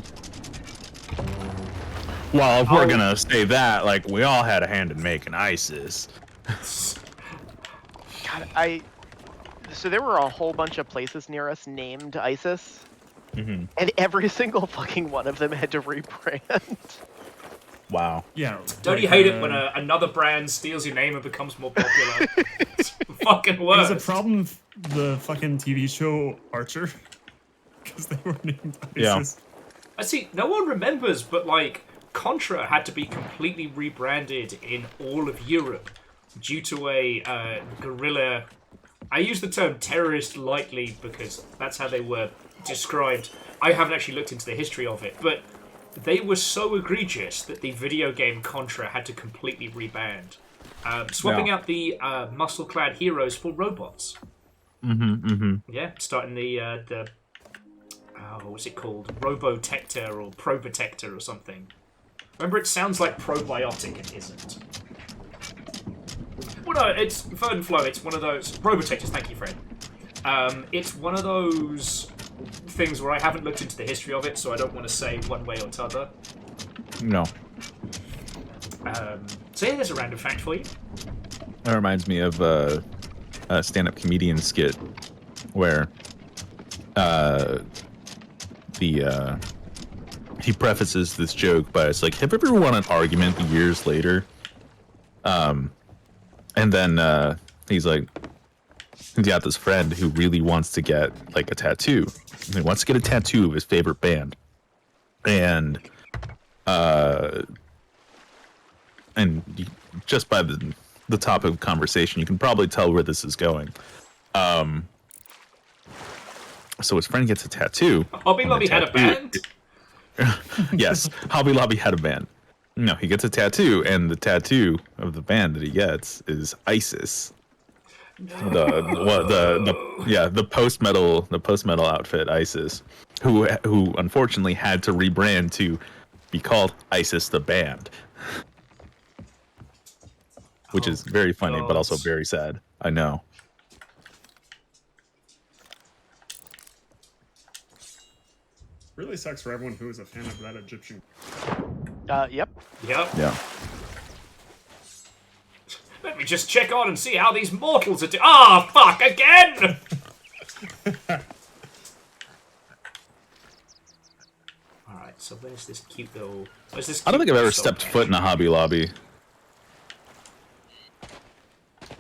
Well, if Oh. we're gonna say that, we all had a hand in making ISIS. God, so there were a whole bunch of places near us named ISIS, Mm-hmm. and every single fucking one of them had to rebrand. Wow. Yeah. Don't you hate it when another brand steals your name and becomes more popular? It's fucking It worse. was a problem with the fucking TV show Archer, because they were named ISIS. Yeah. I see. No one remembers, but Contra had to be completely rebranded in all of Europe due to a guerrilla. I use the term terrorist lightly because that's how they were described. I haven't actually looked into the history of it, but they were so egregious that the video game Contra had to completely rebrand, swapping out the muscle-clad heroes for robots. Mm-hmm. Mm-hmm. Yeah, starting the what's it called? Robotector or Probotector or something. Remember, it sounds like probiotic and isn't. Well, no, it's Third and Flow. It's one of those Robotectors. Thank you, Fred. It's one of those things where I haven't looked into the history of it, so I don't want to say one way or t'other. No. So yeah, there's a random fact for you. That reminds me of a stand-up comedian skit where he prefaces this joke by it's have you ever won an argument years later? And then he's got this friend who really wants to get a tattoo. He wants to get a tattoo of his favorite band, and just by the topic of conversation, you can probably tell where this is going. So his friend gets a tattoo. Hobby Lobby had a band? Yes, Hobby Lobby had a band. No, he gets a tattoo, and the tattoo of the band that he gets is ISIS. The post metal outfit ISIS, who unfortunately had to rebrand to be called ISIS the band, which is very funny but also very sad. I know. Really sucks for everyone who is a fan of that Egyptian. Yep. Yeah. Let me just check on and see how these mortals are doing. Ah, fuck, again! Alright, so where's this cute little... Where's this I don't think I've ever soul stepped patch? foot in a Hobby Lobby.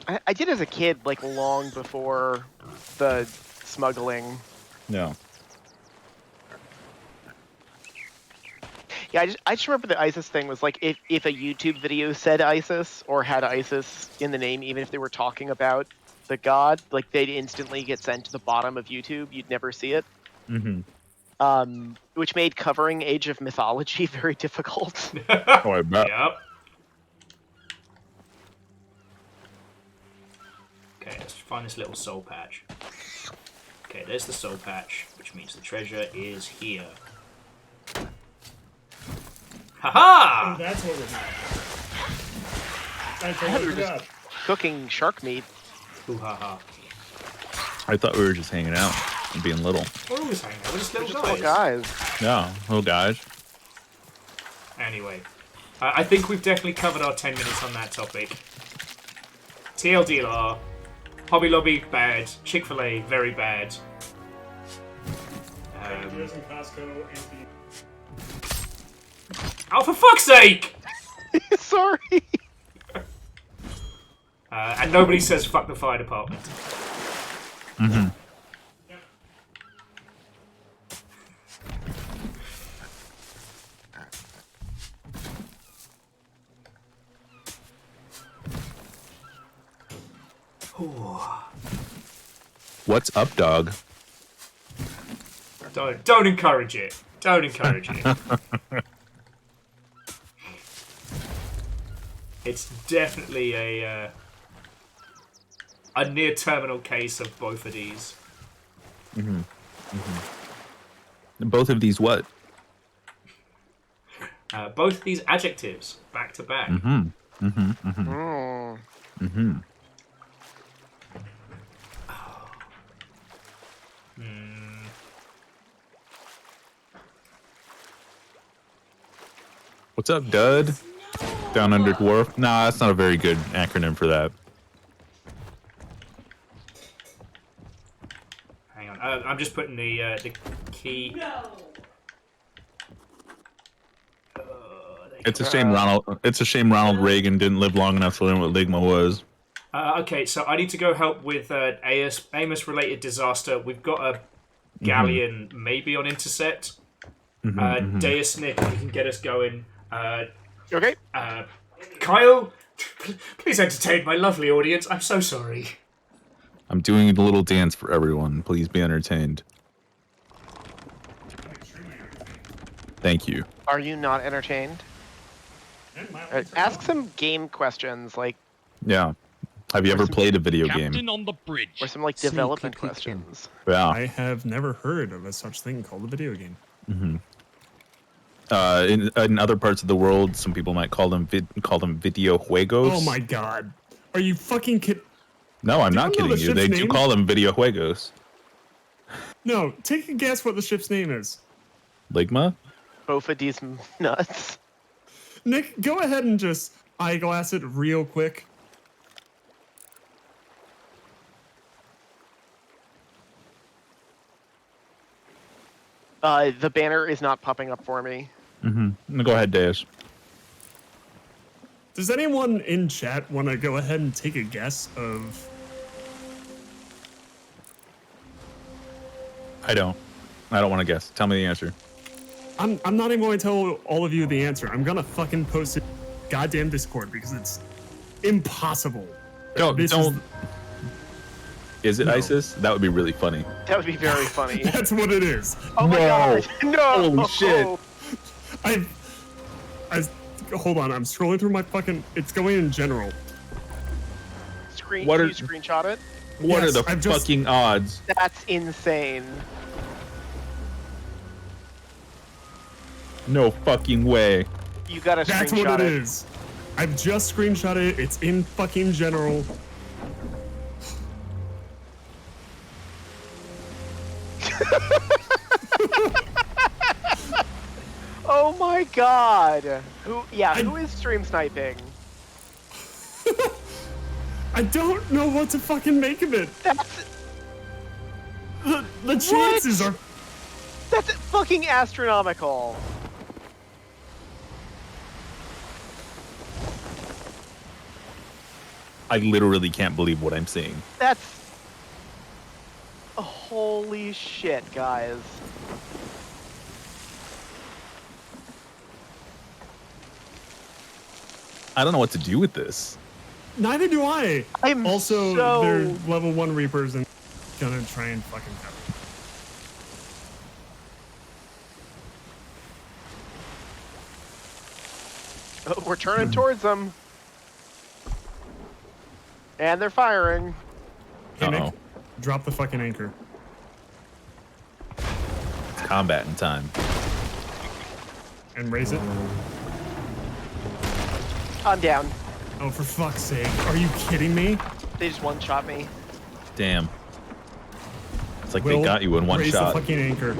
I did as a kid, like long before the smuggling. No. Yeah, I just remember the ISIS thing was like if a YouTube video said ISIS or had ISIS in the name, even if they were talking about the god, like they'd instantly get sent to the bottom of YouTube. You'd never see it. Mm-hmm. Which made covering Age of Mythology very difficult. Oh, I bet. Yep. Okay, let's find this little soul patch. Okay, there's the soul patch, which means the treasure is here. Haha! Oh, that's what we're doing. I totally we were just cooking shark meat. Ooh, haha. I thought we were just hanging out and being little. We're always hanging out. We're just little Little guys. guys. Yeah, little guys. Anyway, I think we've definitely covered our 10 minutes on that topic. TLDR, Hobby Lobby, bad. Chick-fil-A, very bad. Oh, for fuck's sake! Sorry. And nobody says fuck the fire department. Mm-hmm. What's up, dog? Don't encourage it. Don't encourage it. It's definitely a near terminal case of both of these. Mm-hmm. Mm-hmm. Both of these what? Both of these adjectives, back to back. Mm-hmm. Mm-hmm. Mm-hmm. Mm-hmm. What's up, Dud? Down under dwarf? Nah, that's not a very good acronym for that. Hang on, I'm just putting the key. No. It's a shame Ronald. It's a shame Ronald Reagan didn't live long enough to learn what Ligma was. Okay, so I need to go help with Amos-related disaster. We've got a galleon maybe on intercept. Deus Nick, if you can get us going. Okay. Kyle, please entertain my lovely audience. I'm so sorry. I'm doing a little dance for everyone. Please be entertained. Thank you. Are you not entertained? Ask some game questions, like. Yeah. Have you ever played a video game? Captain on the bridge. Or some like development questions. Yeah. I have never heard of a such thing called a video game. Mm-hmm. In other parts of the world, some people might call them video juegos. Oh my god. Are you fucking kidding? No, I'm not kidding you. They do call them video juegos. No, take a guess what the ship's name is. Ligma? Both of these nuts. Nick, go ahead and just eyeglass it real quick. The banner is not popping up for me. Mm-hmm. Go ahead, Deus. Does anyone in chat want to go ahead and take a guess of... I don't want to guess. Tell me the answer. I'm not even going to tell all of you the answer. I'm going to fucking post it in goddamn Discord because it's impossible. Don't. Is it No. ISIS? That would be really funny. That would be very funny. That's what it is. Oh my No. god! No! Holy shit. I hold on. I'm scrolling through my fucking. It's going in general. Can What you are- screenshot it? What Yes, are the I've just- fucking odds? That's insane. No fucking way. You gotta That's screenshot what it is. I've just screenshot it. It's in fucking general. Oh my god! Who is stream sniping? I don't know what to fucking make of it. That's The chances are. That's fucking astronomical. I literally can't believe what I'm seeing. That's holy shit, guys. I don't know what to do with this. Neither do I. I'm also so- they're level 1 Reapers and gonna try and fucking cover. Oh, we're turning towards them. And they're firing. Hey, Nick, drop the fucking anchor. It's combat in time. And raise it. I'm down. Oh, for fuck's sake. Are you kidding me? They just one-shot me. Damn. It's like Will, they got you in one raise shot. the fucking anchor.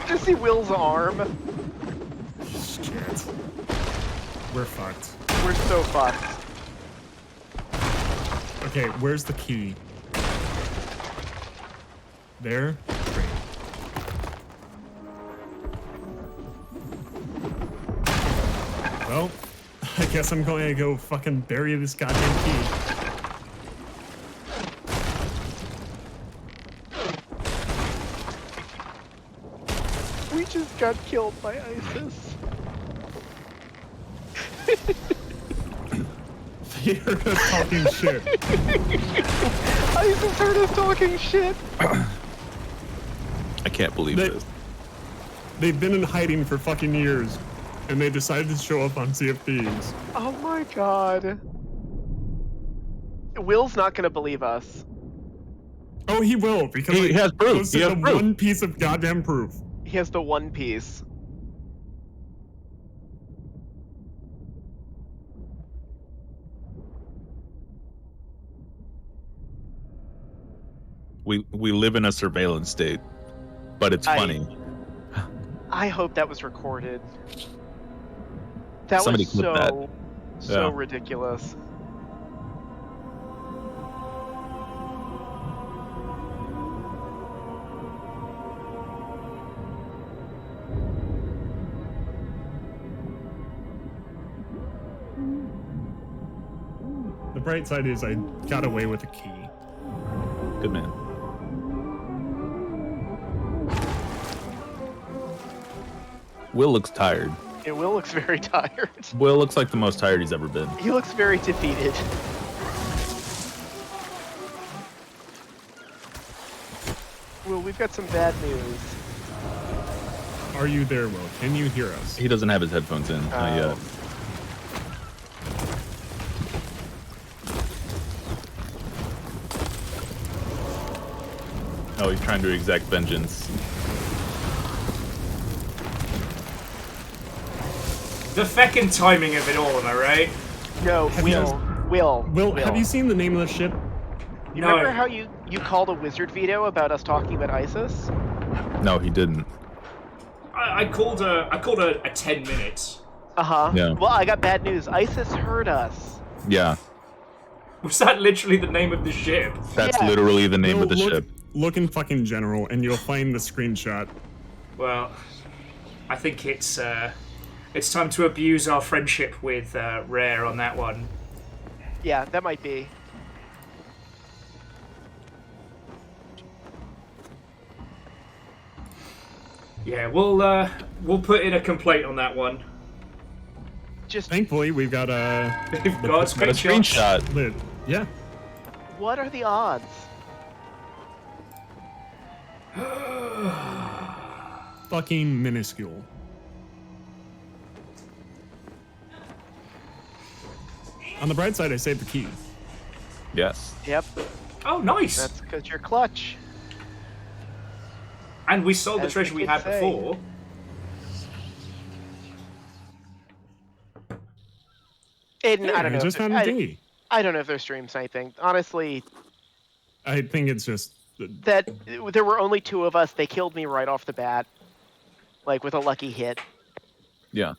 Just see Will's arm. Shit. We're fucked. We're so fucked. Okay, where's the key? There? Great. Well, I guess I'm going to go fucking bury this goddamn key. We just got killed by ISIS. They heard us talking shit. ISIS heard us talking shit. I can't believe this. They've been in hiding for fucking years, and they decided to show up on Sea of Thieves. Oh my god. Will's not gonna believe us. Oh, he will, because He has proof. posted He has the proof. one piece of goddamn proof. He has the one piece. We live in a surveillance state, but it's funny. I hope that was recorded. That Somebody was clip that. so Yeah. ridiculous. The bright side is I got away with a key. Good man. Will looks tired. Yeah, Will looks very tired. Will looks like the most tired he's ever been. He looks very defeated. Will, we've got some bad news. Are you there, Will? Can you hear us? He doesn't have his headphones in. Not yet. Oh, he's trying to exact vengeance. The feckin' timing of it all, am I right? No, Will, Have you seen the name of the ship? You remember how you called a wizard veto about us talking about ISIS? No, he didn't. I called a 10 minutes. Uh-huh. Yeah. Well, I got bad news. ISIS heard us. Yeah, Was that literally the name of the ship? that's literally the name Will, of the ship. Look in fucking general, and you'll find the screenshot. Well, I think it's time to abuse our friendship with Rare on that one. Yeah, that might be. Yeah, we'll put in a complaint on that one. Just thankfully we've got a We've got a screenshot. Lit. Yeah. What are the odds? Fucking minuscule. On the bright side, I saved the key. Yes. Yep. Oh, nice. That's because you're clutch. And we sold the As treasure the we kids had say. before. Aiden, I don't I know. just if found a dinghy. I don't know if they're stream sniping. Honestly, I think it's just that there were only 2 of us. They killed me right off the bat, like with a lucky hit. Yeah.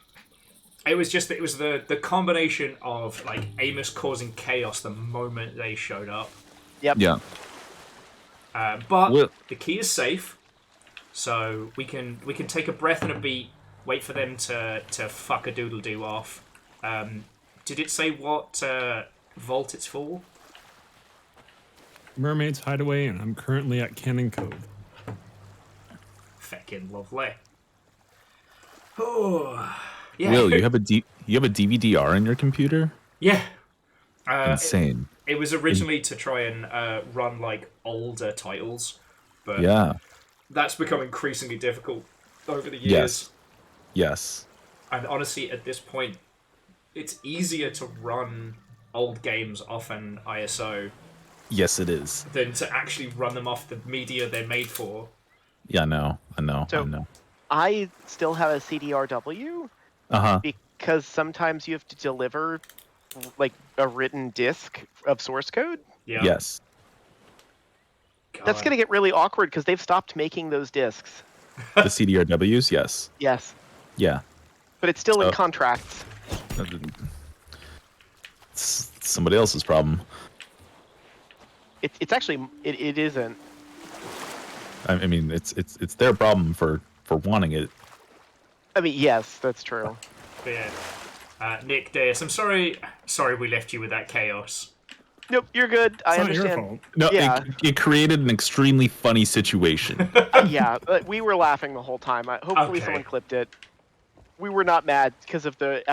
It was just that it was the combination of like Amos causing chaos the moment they showed up. Yep. Yeah. But Well- the key is safe, so we can take a breath and a beat. Wait for them to fuck a doodle doo off. Did it say what vault it's for? Mermaid's Hideaway, and I'm currently at Cannon Cove. Feckin' lovely. Oh, yeah. Will, you have a DVD-R in your computer? Yeah. Insane. It was originally to try and run like older titles, but Yeah. that's become increasingly difficult over the years. Yes. Yes. And honestly, at this point, it's easier to run old games off an ISO Yes, it is. than to actually run them off the media they're made for. Yeah, I know. So- I still have a CDRW Uh-huh. because sometimes you have to deliver like a written disk of source code. Yeah. Yes. That's going to get really awkward because they've stopped making those disks. The CDRWs, yes. Yes, Yeah. but it's still in So- contracts. It's somebody else's problem. It's actually it isn't. I mean, it's their problem for wanting it. I mean, yes, that's true. But yeah. Nick Deus, I'm sorry we left you with that chaos. Nope, you're good. I It's not your understand. fault. No, Yeah. it created an extremely funny situation. Yeah, we were laughing the whole time. Hopefully Okay. someone clipped it. We were not mad because of the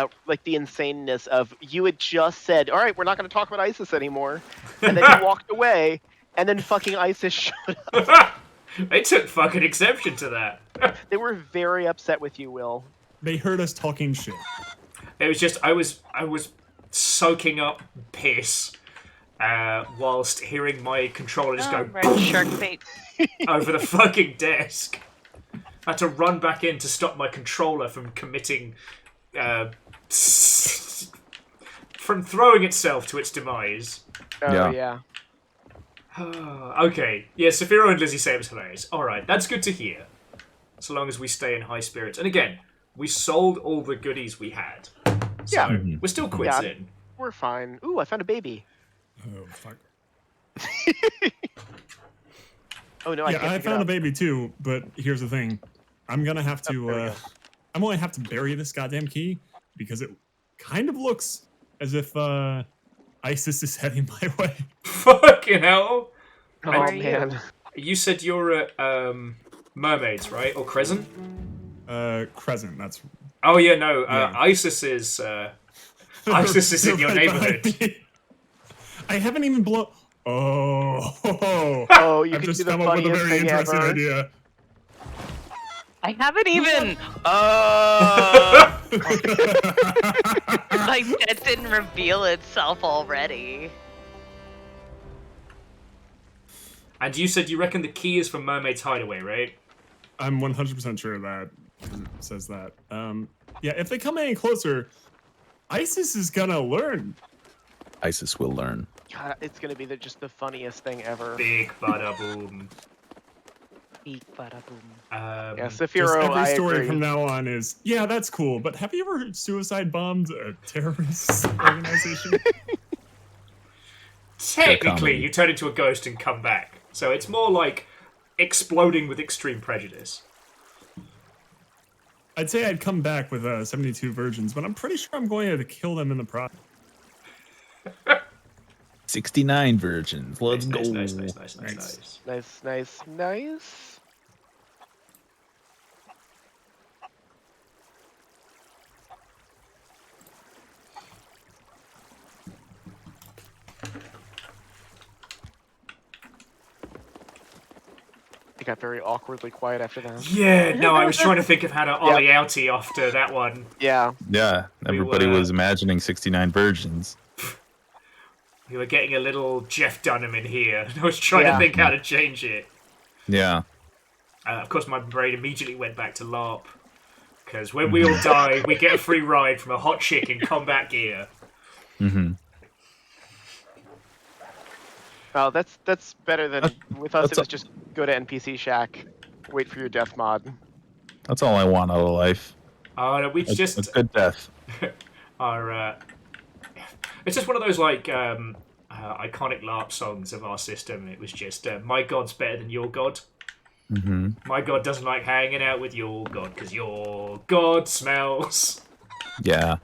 the insaneness of you had just said, "All right, we're not going to talk about ISIS anymore," and then you walked away, and then fucking ISIS showed up. They took fucking exception to that. They were very upset with you, Will. They heard us talking shit. It was just I was soaking up piss whilst hearing my controller just go Red shark bait. over the fucking desk. I had to run back in to stop my controller from committing from throwing itself to its demise. Oh yeah. Okay, yeah, Saphiro and Lizzie say it was hilarious. Alright, that's good to hear. So long as we stay in high spirits. And again, we sold all the goodies we had. So Yeah. we're still quids in. We're fine. Ooh, I found a baby. Oh, fuck. Oh no, I Yeah, can't I pick it found a up. baby too, but here's the thing. I'm gonna have there we to, go. I'm gonna have to bury this goddamn key because it kind of looks as if, ISIS is heading my way. Fucking hell! Oh Where are you? man. You said you're at Mermaids, right? Or Crescent? Crescent, that's... Oh yeah, no. Yeah. ISIS is ISIS is in your They're right behind neighborhood. me. I haven't even blown... Oh. Oh, you I've can just do the come up with a funniest very thing interesting ever. idea. I haven't even. Like that didn't reveal itself already. And you said you reckon the key is from Mermaid's Hideaway, right? I'm 100% sure that it says that. Yeah, if they come any closer, ISIS is gonna learn. ISIS will learn. God, it's gonna be just the funniest thing ever. Big bada boom. Beep, bada boom. Yeah, Just Saphiro, every I story agree. from now on is, yeah, that's cool, but have you ever suicide bombed a terrorist organization? Technically, comedy. you turn into a ghost and come back. So it's more like exploding with extreme prejudice. I'd say I'd come back with 72 virgins, but I'm pretty sure I'm going to kill them in the process. 69 virgins. Let's go. Nice. Nice. got very awkwardly quiet after that. Yeah, no, I was trying to think of how to ollie outie after that one. Yeah. Yeah, everybody was imagining 69 virgins. We were getting a little Jeff Dunham in here. I was trying to think how to change it. Yeah. Of course, my brain immediately went back to LARP. Because when we all die, we get a free ride from a hot chick in combat gear. Mm-hmm. Oh, that's better than with us. It was just go to NPC Shack, wait for your death mod. That's all I want out of life. No, we just a good death. It's just one of those like iconic LARP songs of our system. It was just my god's better than your god. Mm-hmm. My god doesn't like hanging out with your god because your god smells. Yeah.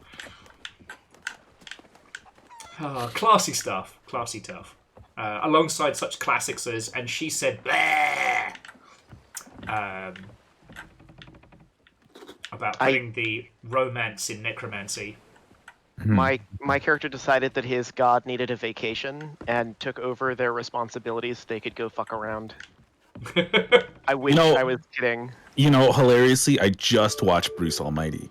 Classy stuff. Classy tough. Alongside such classics as "And She Said Blah," about putting the romance in necromancy. My character decided that his god needed a vacation and took over their responsibilities so they could go fuck around. I wish I was kidding. You know, hilariously, I just watched Bruce Almighty.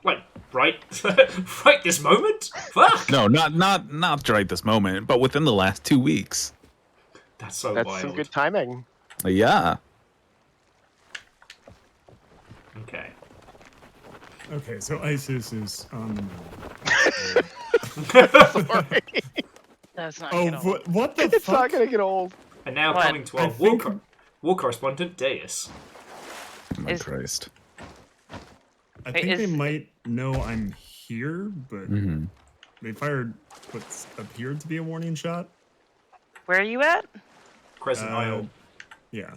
Like, right this moment? Fuck! No, not right this moment, but within the last 2 weeks. That's That's wild. some good timing. Yeah. Okay. Okay, so ISIS is on the move. Sorry. That's not Oh, gonna hold. what the It's fuck? not gonna get old. And now What? coming to our war correspondent, Deus. My Christ. I think they might know I'm here, but they fired what appeared to be a warning shot. Where are you at? Crescent Isle. Yeah.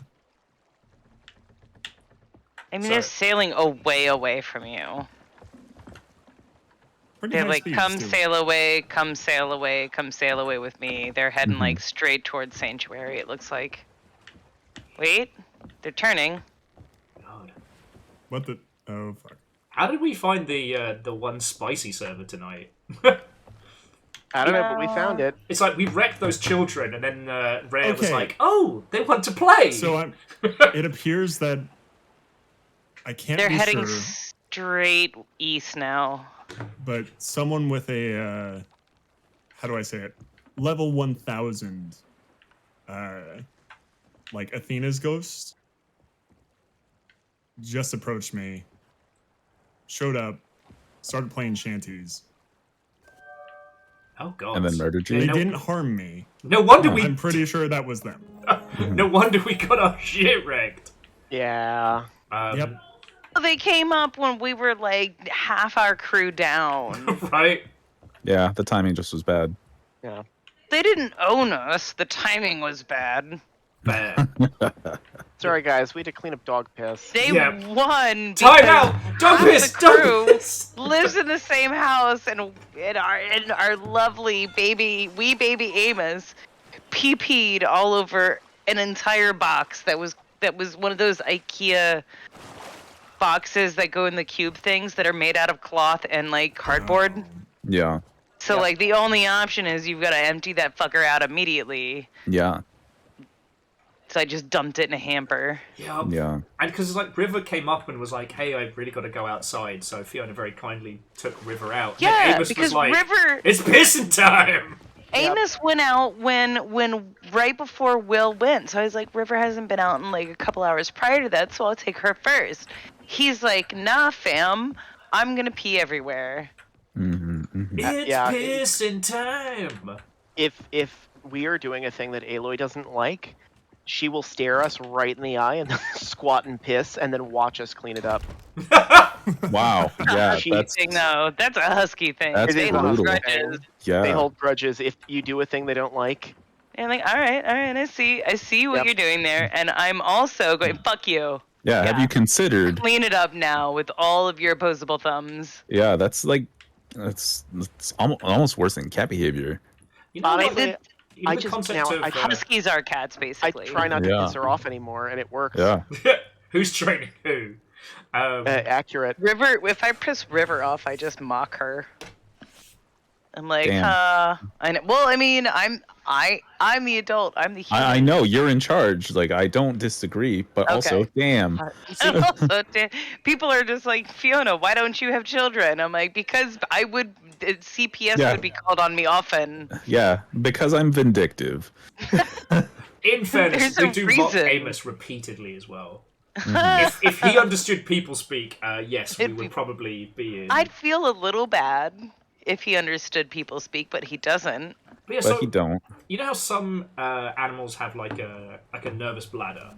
I mean, they're sailing away from you. Pretty They're high like, speeds, come too. sail away, come sail away, come sail away with me. They're heading like straight towards Sanctuary, it looks like. Wait, they're turning. God. What the? Oh fuck. How did we find the one spicy server tonight? I don't know, but we found it. It's like we wrecked those children, and then Rare was Okay. like, "Oh, they want to play." So it appears that I can't They're be heading sure, straight east now. but someone with a how do I say it? Level 1000, like Athena's ghost, just approached me, showed up, started playing shanties. Oh god. And then murdered you? They didn't harm me. No wonder we. I'm pretty sure that was them. No wonder we got our shit wrecked. Yeah. Yep. They came up when we were like half our crew down. Right. Yeah, the timing just was bad. Yeah. They didn't own us. The timing was bad. Bad. Sorry, guys. We had to clean up dog piss. They Yeah. won. Time because out! Dog half piss! the Dog crew piss! lives in the same house, and our lovely baby Amos pee-peed all over an entire box that was one of those IKEA boxes that go in the cube things that are made out of cloth and like cardboard. Yeah. So like the only option is you've got to empty that fucker out immediately. Yeah. So I just dumped it in a hamper. Yeah. Yeah. And because like River came up and was like, "Hey, I've really got to go outside," so Fiona very kindly took River out. And then Yeah, Amos because was like, River. "It's pissing time." Amos went out when right before Will went. So I was like, River hasn't been out in like a couple hours prior to that, so I'll take her first. He's like, nah, fam, I'm gonna pee everywhere. It's yeah, pissing time. If we are doing a thing that Aloy doesn't like, she will stare us right in the eye and squat and piss, and then watch us clean it up. Wow. Yeah, that's Thing, though. That's a husky thing. That's They hold brutal. grudges. yeah. They hold grudges if you do a thing they don't like. And like, all right, I see what you're doing there, and I'm also going, fuck you. Yeah, have you considered? Clean it up now with all of your opposable thumbs. Yeah, that's like that's almost worse than cat behavior. You know, Honestly, you know I the just concept now of I Huskies are cats, I basically. try not to Yeah. piss her off anymore, and it works. Yeah. who's training who? Accurate. River, if I piss River off, I just mock her. I'm like, Damn. I know. Well, I mean, I'm the adult. I'm the human. I know you're in charge. Like I don't disagree, but also, Okay. damn. And also, people are just like, Fiona, why don't you have children? I'm like, because CPS Yeah. would be called on me often. Yeah, because I'm vindictive. In fairness, There's we a do mock reason. Amos repeatedly as well. If he understood people speak, yes, we would probably be in. I'd feel a little bad if he understood people speak, but he doesn't. Yeah, But he don't. You know how some animals have like a nervous bladder?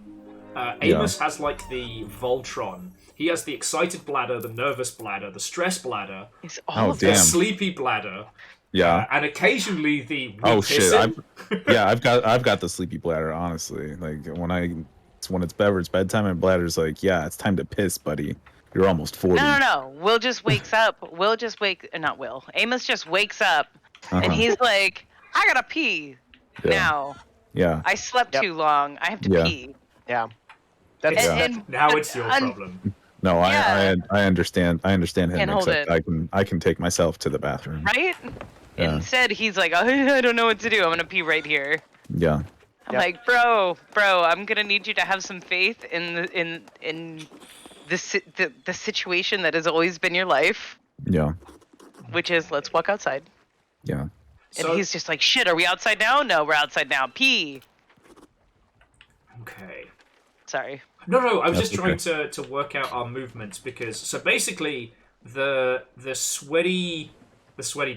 Amos has like the Voltron. He has the excited bladder, the nervous bladder, the stress bladder, It's all the sleepy bladder, Yeah. and occasionally the Oh shit! pissing. I've got the sleepy bladder. Honestly, like when it's bedtime and bladder's like, yeah, it's time to piss, buddy. You're almost 40. No. Will just wakes up. Not Will. Amos just wakes up, and he's like, I gotta pee Yeah. now. Yeah. I slept too long. I have to Yeah. pee. Yeah. Now it's your problem. No, Yeah. I understand. I understand him. Can't hold Except it. I can take myself to the bathroom. Right? Yeah. Instead, he's like, I don't know what to do. I'm gonna pee right here. Yeah. I'm like, bro, I'm gonna need you to have some faith in the situation that has always been your life, Yeah. which is let's walk outside. Yeah. And he's just like, shit, are we outside now? No, we're outside now. Pee. Okay. Sorry. No, I was That's just trying to work out our movements because basically the sweaty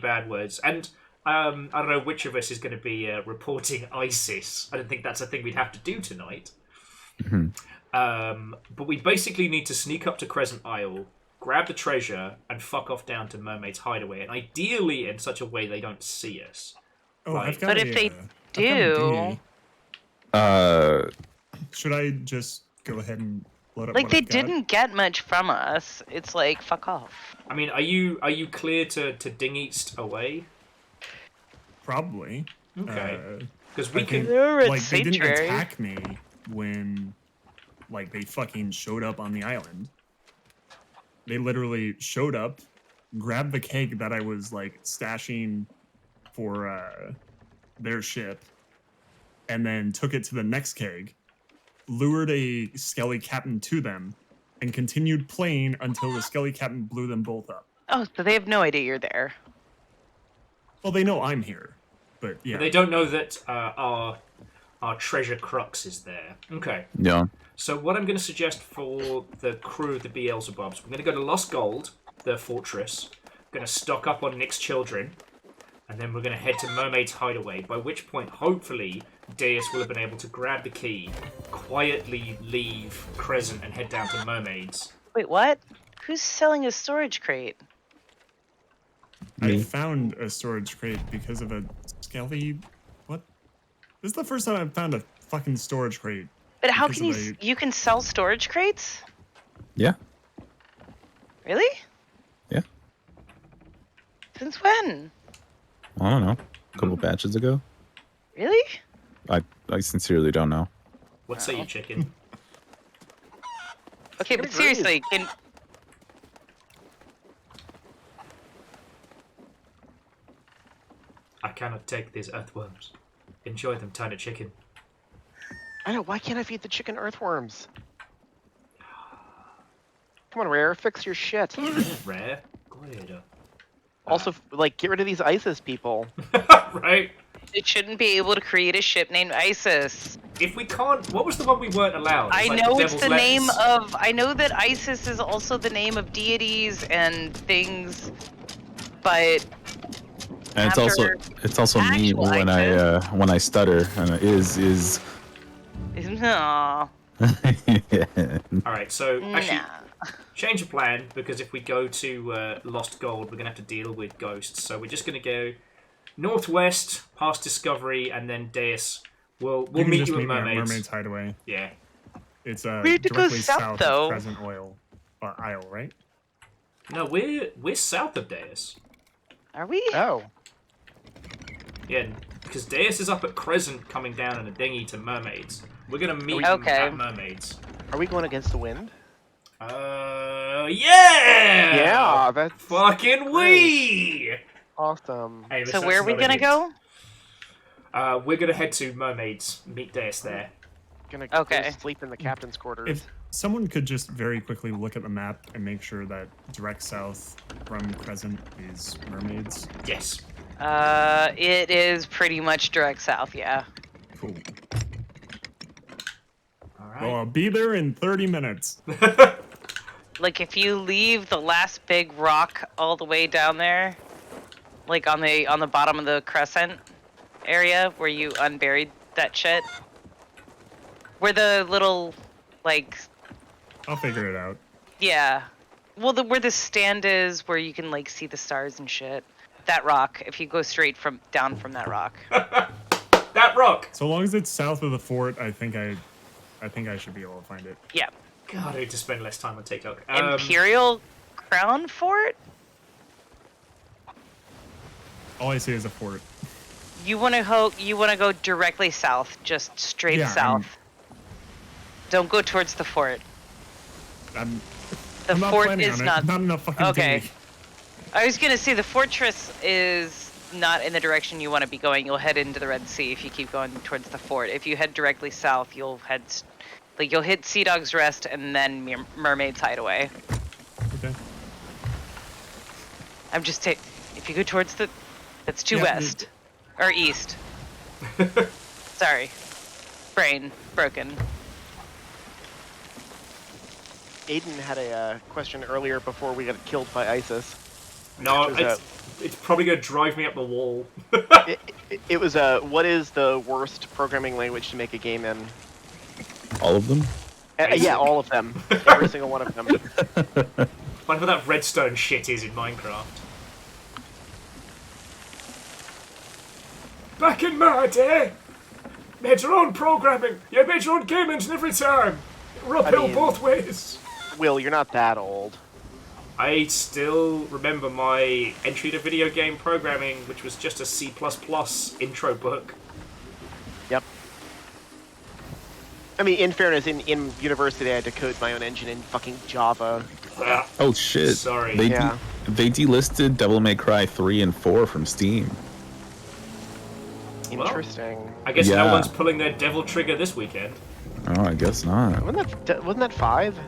bad words and I don't know which of us is going to be reporting ISIS. I don't think that's a thing we'd have to do tonight. But we basically need to sneak up to Crescent Isle, grab the treasure, and fuck off down to Mermaid's Hideaway, and ideally in such a way they don't see us. Oh, Right. I've got But a, if they I've got a do, dinghy. Should I just go ahead and load up like what they I've got? didn't get much from us. It's like fuck off. I mean, are you clear to ding east away? Probably. Okay. Because I we can. think, like they didn't attack me when like they fucking showed up on the island. They literally showed up, grabbed the keg that I was like stashing for their ship, and then took it to the next keg, lured a skelly captain to them, and continued playing until the skelly captain blew them both up. Oh, so they have no idea you're there. Well, they know I'm here, but yeah. But they don't know that our treasure crux is there. Okay. Yeah. So what I'm going to suggest for the crew of the Beelzebubs, we're going to go to Lost Gold, the fortress. We're going to stock up on Nick's children, and then we're going to head to Mermaid's Hideaway. By which point, hopefully, Deus will have been able to grab the key, quietly leave Crescent, and head down to Mermaid's. Wait, what? Who's selling a storage crate? I found a storage crate because of a skelly. What? This is the first time I've found a fucking storage crate. But how because can of you can sell storage crates? Yeah. Really? Yeah. Since when? I don't know. A couple batches ago. Really? I sincerely don't know. What say you, chicken? Okay, but seriously, can I cannot take these earthworms. Enjoy them, tiny chicken. I know. Why can't I feed the chicken earthworms? Come on, Rare. Fix your shit. Rare? Great. Also, like, get rid of these ISIS people. Right? it shouldn't be able to create a ship named ISIS? If we can't, what was the one we weren't allowed? I like know the it's Devil's the Lettuce. name of. I know that ISIS is also the name of deities and things, but. And it's also me when I stutter and is. No. All right, so actually, change of plan because if we go to Lost Gold, we're gonna have to deal with ghosts. So we're just gonna go northwest, past Discovery, and then Deus. We'll meet you at Mermaid's Hideaway. Yeah. It's We have to go directly south, though. of Crescent Isle, right? No, we're south of Deus. Are we? Oh. Yeah, because Deus is up at Crescent, coming down in a dinghy to Mermaids. We're gonna meet at Mermaids. Are we going against the wind? Yeah! Yeah, that's fucking we! awesome. Hey, So where are we gonna go? We're gonna head to Mermaids. Meet Deus there. Gonna Okay. go sleep in the captain's quarters. If someone could just very quickly look at the map and make sure that direct south from Crescent is Mermaids. Yes. It is pretty much direct south, yeah. Cool. All right. Well, I'll be there in 30 minutes. Like, if you leave the last big rock all the way down there, like on the bottom of the crescent area where you unburied that shit, where the little, like... I'll figure it out. Yeah. Well, where the stand is, where you can, like, see the stars and shit. That rock, if you go straight down from that rock. That rock! So long as it's south of the fort, I think I should be able to find it. Yeah. God, I need to spend less time on TikTok. Imperial Crown Fort? All I see is a fort. You want to go directly south, just straight Yeah, south. Don't go towards the fort. I'm The not fort planning is on it. not. Not enough fucking Okay. day. I was gonna say the fortress is not in the direction you want to be going. You'll head into the Red Sea if you keep going towards the fort. If you head directly south, you'll hit Sea Dog's Rest and then Mermaid's Hideaway. Okay. I'm just if you go towards that's due Yeah, west or east. Sorry, brain broken. Aiden had a question earlier before we got killed by ISIS. No, Which was, it's probably gonna drive me up the wall. it was what is the worst programming language to make a game in? All of them? Yeah, all of them. Every single one of them. Find what that redstone shit is in Minecraft. Back in my day, made your own programming. You made your own game engine every time. We're uphill both ways. Will, you're not that old. I still remember my entry to video game programming, which was just a C++ intro book. Yep. I mean, in fairness, in university I had to code my own engine in fucking Java. Oh shit. Sorry. They Yeah. they delisted Devil May Cry 3 and 4 from Steam. Interesting. I guess no Yeah. one's pulling their devil trigger this weekend. Oh, I guess not. Wasn't that 5?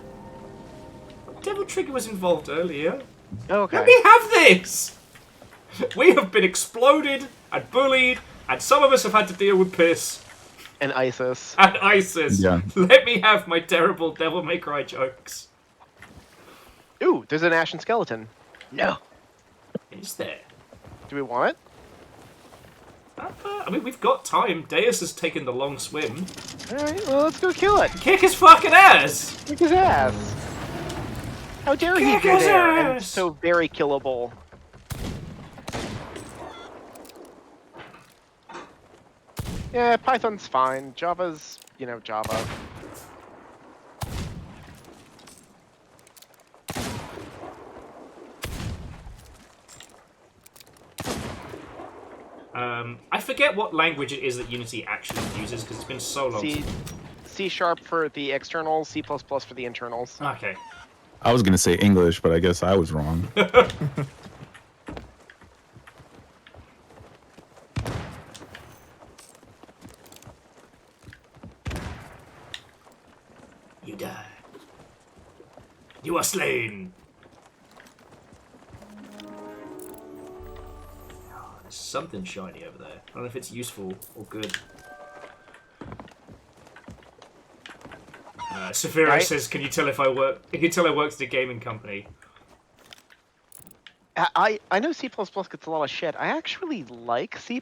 Devil Trigger was involved earlier. Oh, okay. Let me have this! We have been exploded and bullied, and some of us have had to deal with piss. And ISIS. And ISIS. Yeah. Let me have my terrible Devil May Cry jokes. Ooh, there's an ashen skeleton. No. Is there? Do we want it? I mean, we've got time. Deus has taken the long swim. Alright, well, let's go kill it. Kick his fucking ass! Kick his ass. How dare he Kick be his there and ass! so very killable. Yeah, Python's fine. Java's, Java. I forget what language it is that Unity actually uses because it's been so long. C# for the externals, C++ for the internals. Okay. I was gonna say English, but I guess I was wrong. You die. You are slain. Oh, there's something shiny over there. I don't know if it's useful or good. Saphira Right. says, "Can you tell if I work? Can you tell I worked at a gaming company?" I know C++ gets a lot of shit. I actually like C++,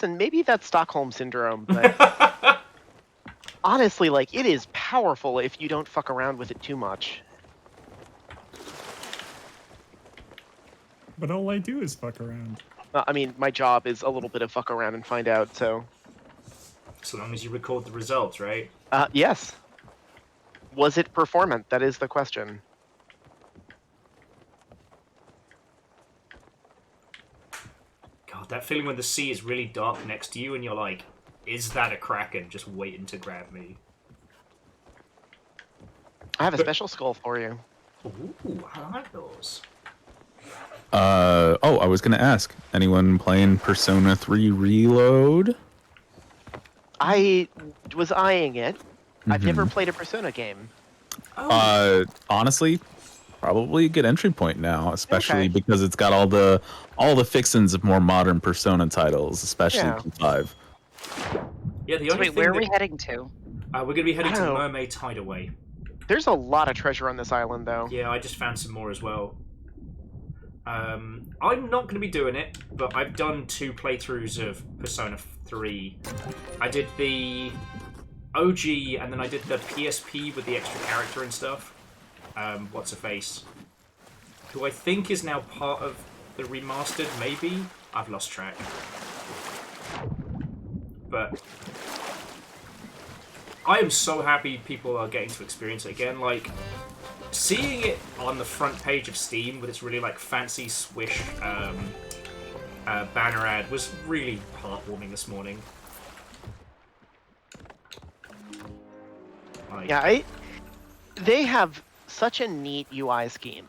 and maybe that's Stockholm Syndrome, but honestly, it is powerful if you don't fuck around with it too much. But all I do is fuck around. I mean, my job is a little bit of fuck around and find out, so... So long as you record the results, right? Yes. Was it performant? That is the question. God, that feeling when the sea is really dark next to you and you're like, is that a kraken just waiting to grab me? I have a special skull for you. Ooh, I like those. Oh, I was gonna ask. Anyone playing Persona 3 Reload? I was eyeing it. I've never Mhm. played a Persona game. Honestly, probably a good entry point now, especially Okay. because it's got all the fixins of more modern Persona titles, especially Yeah. P5. Yeah, the So only wait, thing where are we that heading to? we're going to be heading I to don't know. Mermaid's Hideaway. There's a lot of treasure on this island, though. Yeah, I just found some more as well. I'm not going to be doing it, but I've done 2 playthroughs of Persona 3. I did the OG, and then I did the PSP with the extra character and stuff. What's her face? Who I think is now part of the remastered, maybe? I've lost track. But I am so happy people are getting to experience it again. Like, seeing it on the front page of Steam with its really like fancy swish banner ad was really heartwarming this morning. Like, Yeah, they have such a neat UI scheme.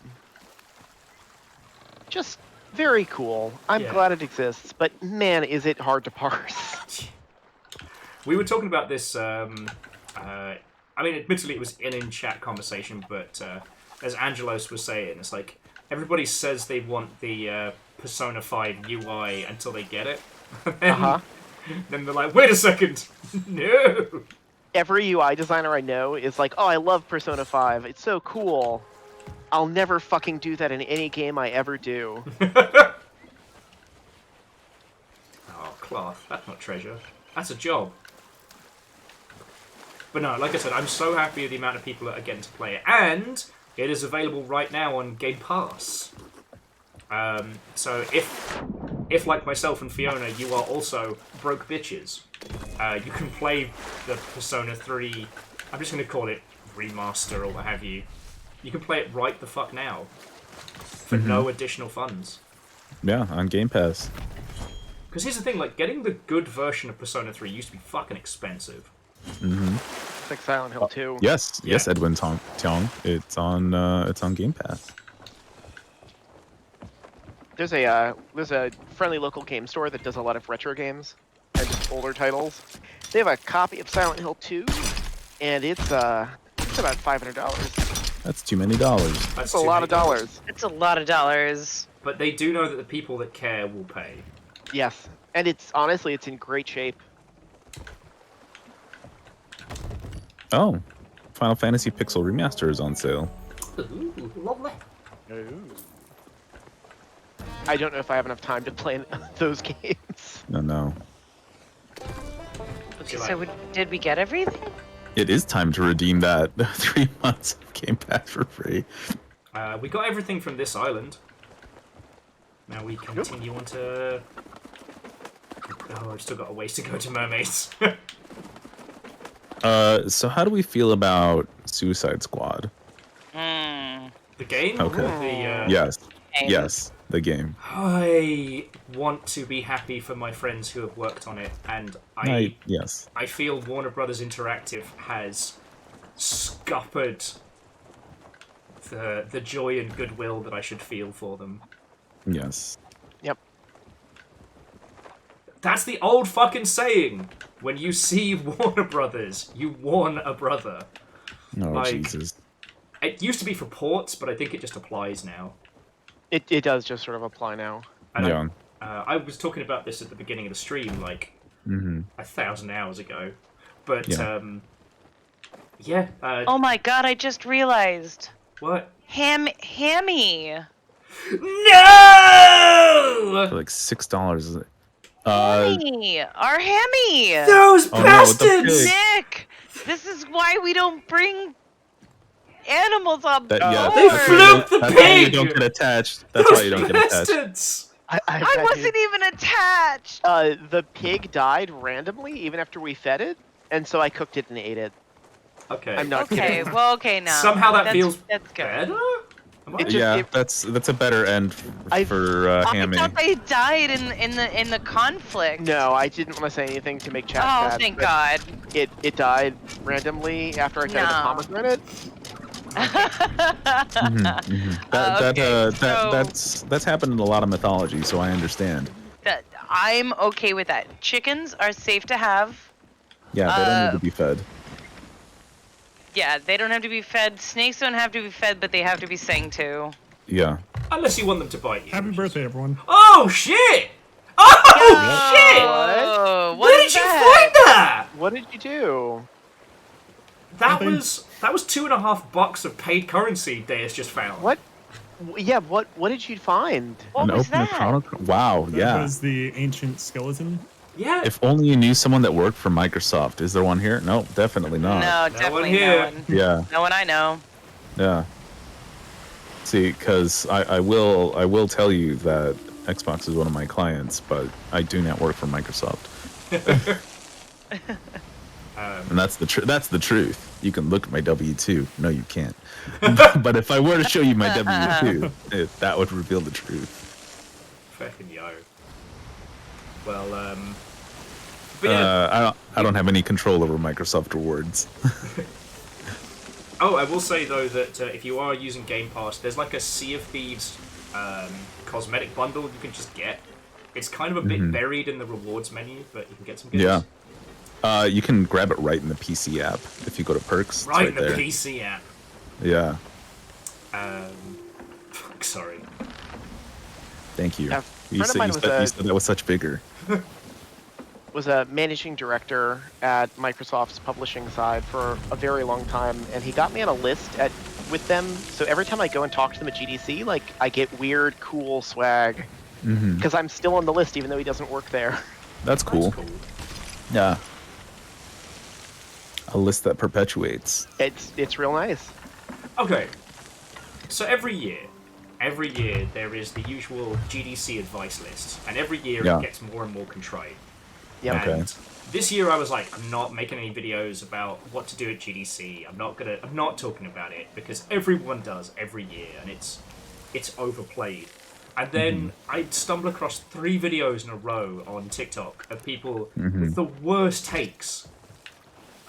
Just very cool. I'm Yeah. glad it exists, but man, is it hard to parse. we were talking about this. I mean, admittedly, it was an in-chat conversation, but as Angelos was saying, it's like everybody says they want the Persona 5 UI until they get it. Then they're like, wait a second, no. Every UI designer I know is like, oh, I love Persona 5. It's so cool. I'll never fucking do that in any game I ever do. Oh, cloth. That's not treasure. That's a job. But no, like I said, I'm so happy with the amount of people that are getting to play it. And it is available right now on Game Pass. So if like myself and Fiona, you are also broke bitches, you can play the Persona 3, I'm just going to call it remaster or what have you. You can play it right the fuck now for no additional funds. Yeah, on Game Pass. Because here's the thing, like, getting the good version of Persona 3 used to be fucking expensive. It's like Silent Hill 2. Yes, Edwin Tiong. It's on Game Pass. There's a friendly local game store that does a lot of retro games and just older titles. They have a copy of Silent Hill 2, and it's about $500. That's too many dollars. That's a lot of dollars. It's a lot of dollars. But they do know that the people that care will pay. Yes, and it's honestly in great shape. Oh, Final Fantasy Pixel Remaster is on sale. Ooh, lovely. I don't know if I have enough time to play those games. No. Okay, so did we get everything? It is time to redeem that 3 months of Game Pass for free. We got everything from this island. Now we continue on to... Oh, I've still got a ways to go to Mermaids. So how do we feel about Suicide Squad? The game? Okay. Or Yes, the game. I want to be happy for my friends who have worked on it, and I feel Warner Brothers Interactive has scuppered the joy and goodwill that I should feel for them. Yes. Yep. That's the old fucking saying. When you see Warner Brothers, you warn a brother. Oh, Jesus. It used to be for ports, but I think it just applies now. It does just sort of apply now. And I was talking about this at the beginning of the stream, like 1,000 hours ago. But oh my god! I just realized. What? Hammy. No! For like $6. Hammy, our Hammy. Those bastards! Nick, this is why we don't bring animals on board. They fluked the That's pig! why you don't get attached. That's why you don't get attached. I wasn't even attached. The pig died randomly even after we fed it, and so I cooked it and ate it. Okay. I'm not Okay, kidding. well, okay now. Somehow that feels that's good. better? That's a better end for Hammy. I thought they died in the conflict. No, I didn't want to say anything to make chat Oh, sad, thank but God. It died randomly after I tried the pomegranate. That's happened in a lot of mythology, so I understand. I'm okay with that. Chickens are safe to have. Yeah, they don't need to be fed. Yeah, they don't have to be fed. Snakes don't have to be fed, but they have to be sang to. Yeah. Unless you want them to bite you. Happy birthday, everyone. Oh shit! Oh shit! Oh, Where did you find that? What did you do? That was $2.50 of paid currency Deus just found. What? Yeah, what did you find? What was that? Wow, That yeah. was the ancient skeleton. Yeah. If only you knew someone that worked for Microsoft. Is there one here? No, definitely not. No, definitely here. no one. Yeah. No one I know. Yeah. See, because I will tell you that Xbox is one of my clients, but I do not work for Microsoft. And that's the truth. You can look at my W2. No, you can't. But if I were to show you my W2, that would reveal the truth. Fucking yo. Well, but yeah. I don't have any control over Microsoft rewards. Oh, I will say though that if you are using Game Pass, there's like a Sea of Thieves cosmetic bundle you can just get. It's kind of a bit buried in the rewards menu, but you can get some goods. Yeah. You can grab it right in the PC app if you go to perks. Right in there. the PC app. Yeah. Sorry. Thank you. Yeah, You said that with such vigor. Was a managing director at Microsoft's publishing side for a very long time, and he got me on a list with them. So every time I go and talk to them at GDC, like I get weird, cool swag because I'm still on the list, even though he doesn't work there. That's cool. Yeah. A list that perpetuates. It's real nice. Okay. So every year there is the usual GDC advice list, and every year it gets more and more contrite. Yeah. Okay. And this year I was like, I'm not making any videos about what to do at GDC. I'm not talking about it because everyone does every year, and it's overplayed. And then I stumble across 3 videos in a row on TikTok of people with the worst takes.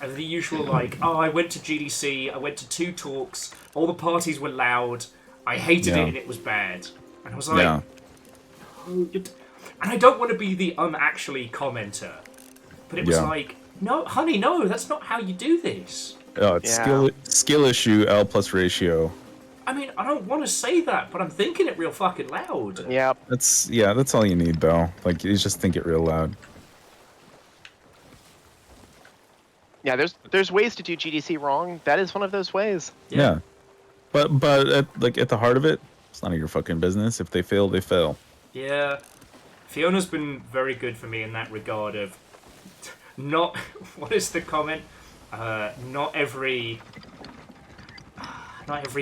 And the usual like, oh, I went to GDC, I went to 2 talks, all the parties were loud, I hated it and it was bad. And I was like, and I don't want to be the unactually commenter, but it was like, no, honey, no, that's not how you do this. Oh, it's skill issue, L plus ratio. I mean, I don't want to say that, but I'm thinking it real fucking loud. Yeah. That's all you need though. Like you just think it real loud. Yeah, there's ways to do GDC wrong. That is one of those ways. Yeah. But at the heart of it, it's none of your fucking business. If they fail, they fail. Yeah. Fiona's been very good for me in that regard of not... What is the comment? Not every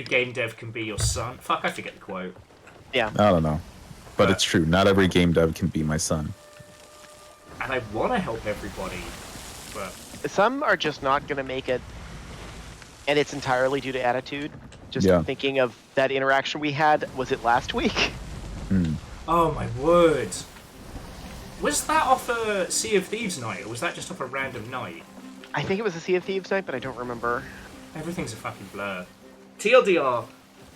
game dev can be your son. Fuck, I forget the quote. Yeah. I don't know. But it's true. Not every game dev can be my son. And I want to help everybody, but... Some are just not going to make it, and it's entirely due to attitude. Just thinking of that interaction we had, was it last week? Oh my word. Was that off a Sea of Thieves night, or was that just off a random night? I think it was a Sea of Thieves night, but I don't remember. Everything's a fucking blur. TLDR,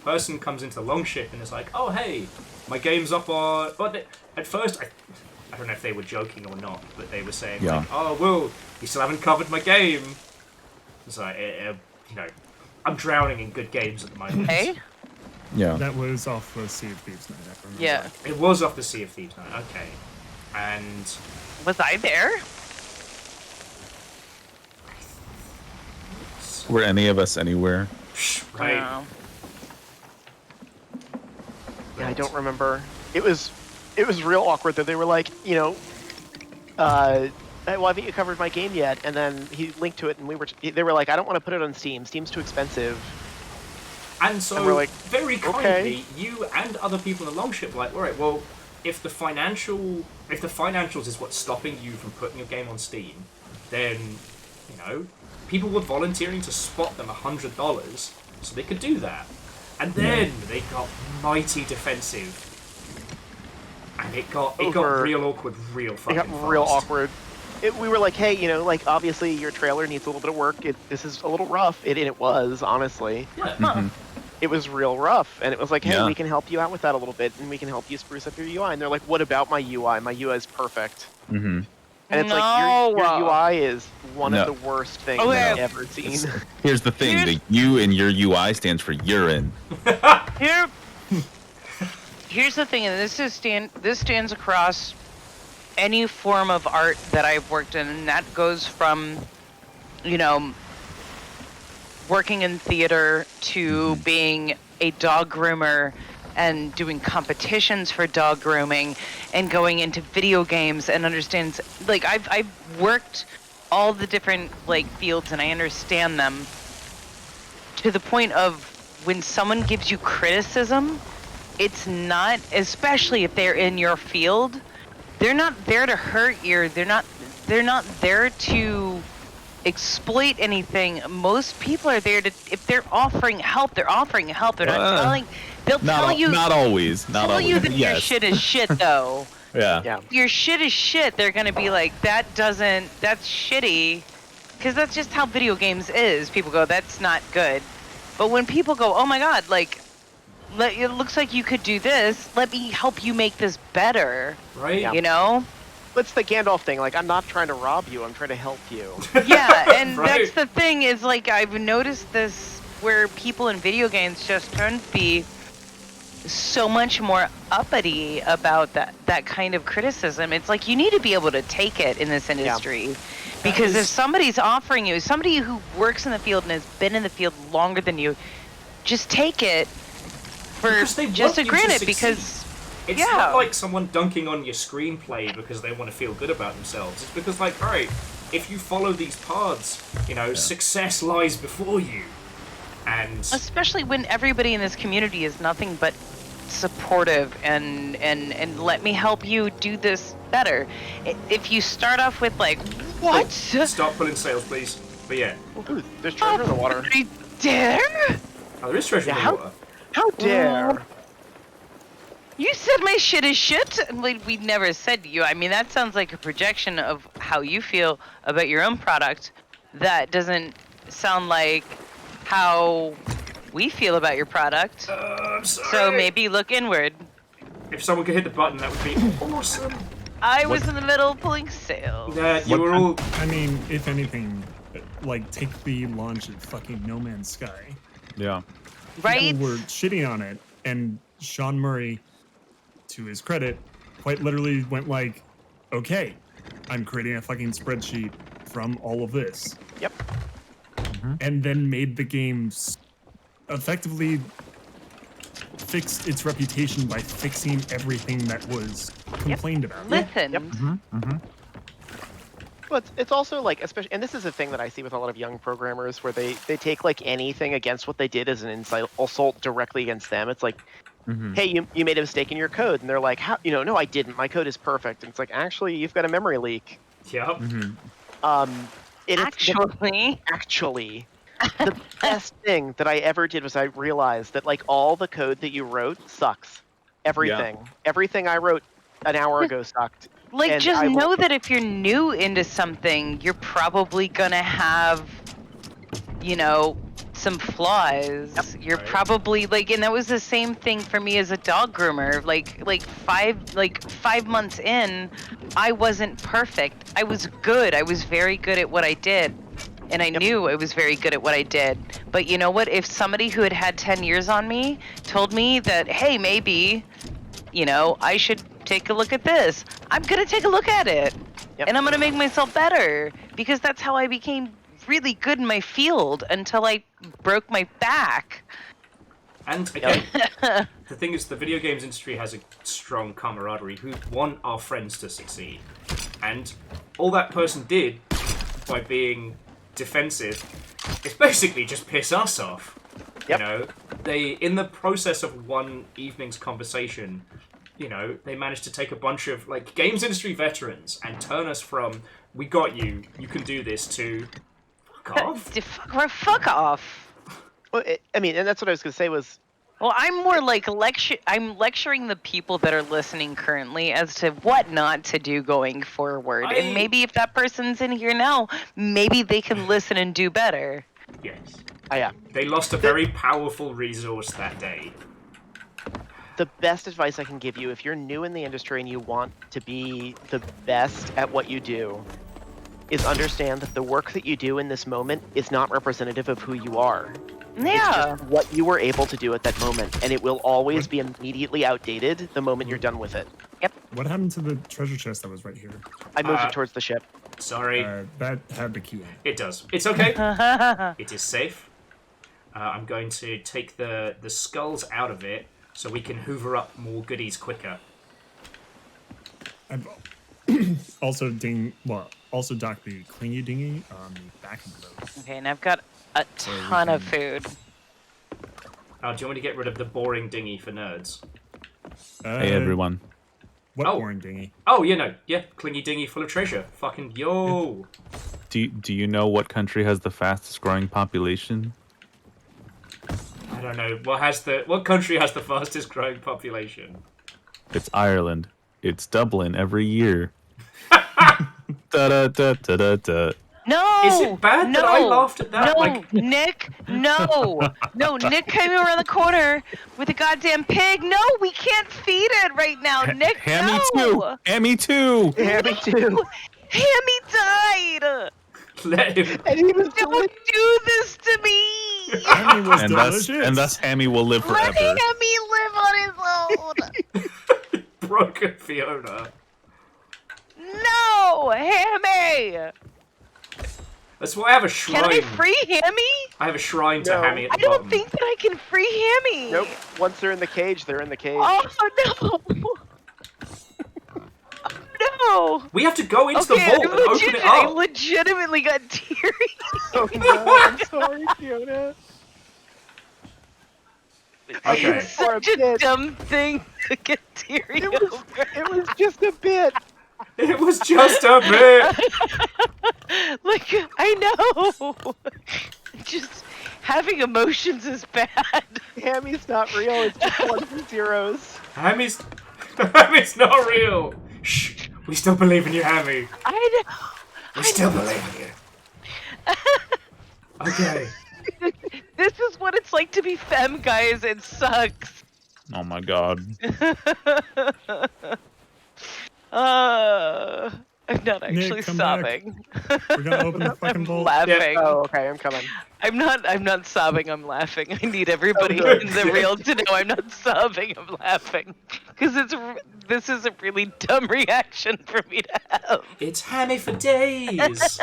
person comes into the Longship and is like, oh hey, my game's up on... But at first, I don't know if they were joking or not, but they were saying, like, oh, well, you still haven't covered my game. It's like, you know, I'm drowning in good games at the moment. Hey? Yeah. That was off the Sea of Thieves night. I remember. Yeah. It was off the Sea of Thieves night, okay. And... Was I there? Were any of us anywhere? Right. No. Yeah, I don't remember. It was real awkward that they were like, you know, well, haven't you covered my game yet? And then he linked to it, and they were like, I don't want to put it on Steam. Steam's too expensive. And so, and we're like, very kindly, you and other people in the Longship were like, all right, well, if the financials is what's stopping you from putting your game on Steam, then, you know, people were volunteering to spot them $100 so they could do that. And then they got mighty defensive. And it got real awkward real fucking fast. It got real awkward. We were like, hey, you know, like, obviously your trailer needs a little bit of work. This is a little rough. And it was, honestly. Yeah. It was real rough. And it was like, hey, we can help you out with that a little bit, and we can help you spruce up your UI. And they're like, what about my UI? My UI is perfect. And it's like, your UI is one of the worst things I've ever seen. Here's the thing: the U in your UI stands for urine. Here's the thing, and this stands across any form of art that I've worked in, and that goes from, you know, working in theater to being a dog groomer and doing competitions for dog grooming and going into video games and understands, like, I've worked all the different, like, fields and I understand them to the point of when someone gives you criticism, it's not, especially if they're in your field, they're not there to hurt you. They're not there to exploit anything. Most people are there to, if they're offering help, they're offering help. They're not telling. They'll tell you. Not always. Not tell always. you that your shit is shit, though. Yeah. Your shit is shit. They're gonna be like, that's shitty, because that's just how video games is. People go, that's not good. But when people go, oh my god, like, it looks like you could do this. Let me help you make this better. Right. You know? It's the Gandalf thing. Like, I'm not trying to rob you. I'm trying to help you. Yeah, and Right. that's the thing is, like, I've noticed this where people in video games just turn to be so much more uppity about that kind of criticism. It's like you need to be able to take it in this industry. Because if somebody's offering you, somebody who works in the field and has been in the field longer than you, just take it for just granted, because it's not like someone dunking on your screenplay because they want to feel good about themselves. It's because, like, alright, if you follow these paths, you know, success lies before you. And especially when everybody in this community is nothing but supportive and let me help you do this better. If you start off with, like, what? Stop pulling sails, please. But yeah. Ooh, there's treasure in the water. Dare? Oh, there is treasure in the water. How dare? You said my shit is shit? We never said to you. I mean, that sounds like a projection of how you feel about your own product. That doesn't sound like how we feel about your product. I'm sorry. So maybe look inward. If someone could hit the button, that would be awesome. I was in the middle of pulling sails. Yeah, you were all... I mean, if anything, like, take the launch of fucking No Man's Sky. Yeah. Right? People were shitting on it, and Sean Murray, to his credit, quite literally went like, okay, I'm creating a fucking spreadsheet from all of this. Yep. And then made the game effectively fixed its reputation by fixing everything that was complained about. Listen. Yep. Well, it's also like, especially, and this is a thing that I see with a lot of young programmers, where they take like anything against what they did as an assault directly against them. It's like, hey, you made a mistake in your code, and they're like, how? You know, no, I didn't. My code is perfect. And it's like, actually, you've got a memory leak. Yep. Actually, the best thing that I ever did was I realized that, like, all the code that you wrote sucks. Everything. Yeah. Everything I wrote an hour ago sucked. Like, And just I will- know that if you're new into something, you're probably gonna have, you know, some flaws. Yep. You're probably like, and that was the same thing for me as a dog groomer. Like 5 months in, I wasn't perfect. I was good. I was very good at what I did. And I knew I was very good at what I did. But you know what? If somebody who had 10 years on me told me that, hey, maybe, you know, I should take a look at this, I'm going to take a look at it. Yep. And I'm going to make myself better. Because that's how I became really good in my field until I broke my back. And again, the thing is, the video games industry has a strong camaraderie who want our friends to succeed. And all that person did by being defensive is basically just piss us off. Yep. You know, they, in the process of one evening's conversation, you know, they managed to take a bunch of, like, games industry veterans and turn us from, we got you, you can do this, to, fuck off. Fuck off. Well, I mean, and that's what I was going to say was... Well, I'm more like I'm lecturing the people that are listening currently as to what not to do going forward. And maybe if that person's in here now, maybe they can listen and do better. Yes. Oh, yeah. They lost a very powerful resource that day. The best advice I can give you, if you're new in the industry and you want to be the best at what you do, is understand that the work that you do in this moment is not representative of who you are. It's Yeah. just what you were able to do at that moment, and it will always be immediately outdated the moment you're done with it. Yep. What happened to the treasure chest that was right here? I moved it towards the ship. Sorry. That had the key in it. It does. It's okay. It is safe. I'm going to take the skulls out of it so we can hoover up more goodies quicker. I've also dock the clingy dinghy on the back of the boat. Okay, and I've got a ton of food. Oh, do you want me to get rid of the boring dinghy for nerds? Hey everyone. What boring dinghy? Oh, yeah, clingy dinghy full of treasure. Fucking yo. Do you know what country has the fastest growing population? I don't know. What country has the fastest growing population? It's Ireland. It's Dublin every year. Da da da da da da. No! Is it bad that I laughed at that? No, Like... Nick, no! No, Nick came around the corner with a goddamn pig. No, we can't feed it right now, Nick, Hammy no! Hammy too! Hammy too! Hammy died! Let him... And he was Don't do this to me! Hammy was and thus Hammy will live Let forever. Hammy live on his own! Broken Fiona. No! Hammy! That's why I have a shrine. Can I free Hammy? I have a shrine to No. Hammy at I the don't bottom. think that I can free Hammy! Nope. Once they're in the cage, they're in the cage. Oh no! No! We have to go into the Okay, vault and open it I up. legitimately got teary. Oh no, I'm sorry, Fiona. Okay. It's such a dumb thing to get teary over. It was just a bit. It was just a bit. Like, I know. Just having emotions is bad. Hammy's not real, it's just ones and zeros. Hammy's not real. Shh. We still believe in you, Hammy. I know. We still believe in you. Okay. This is what it's like to be femme, guys. It sucks. Oh my god. I'm not actually Nick, come back. sobbing. We're gonna open the fucking I'm vault. laughing. Oh, okay, I'm coming. I'm not sobbing, I'm laughing. I need everybody good. in the real to know I'm not sobbing, I'm laughing. Because this is a really dumb reaction for me to have. It's Hammy for days.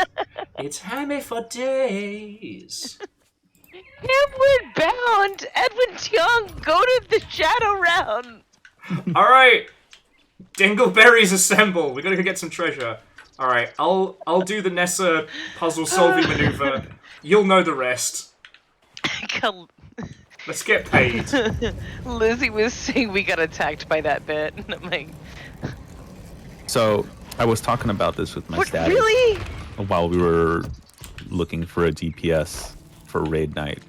It's Hammy for days. Hamward bound! Edwin Tiong, go to the shadow round! Alright. Dingleberries assemble. We're gonna go get some treasure. Alright, I'll do the Nessa puzzle solving maneuver. You'll know the rest. Let's get paid. Lizzie was saying we got attacked by that bit, and I'm like, So I was talking about this with my what, dad really? while we were looking for a DPS for raid night.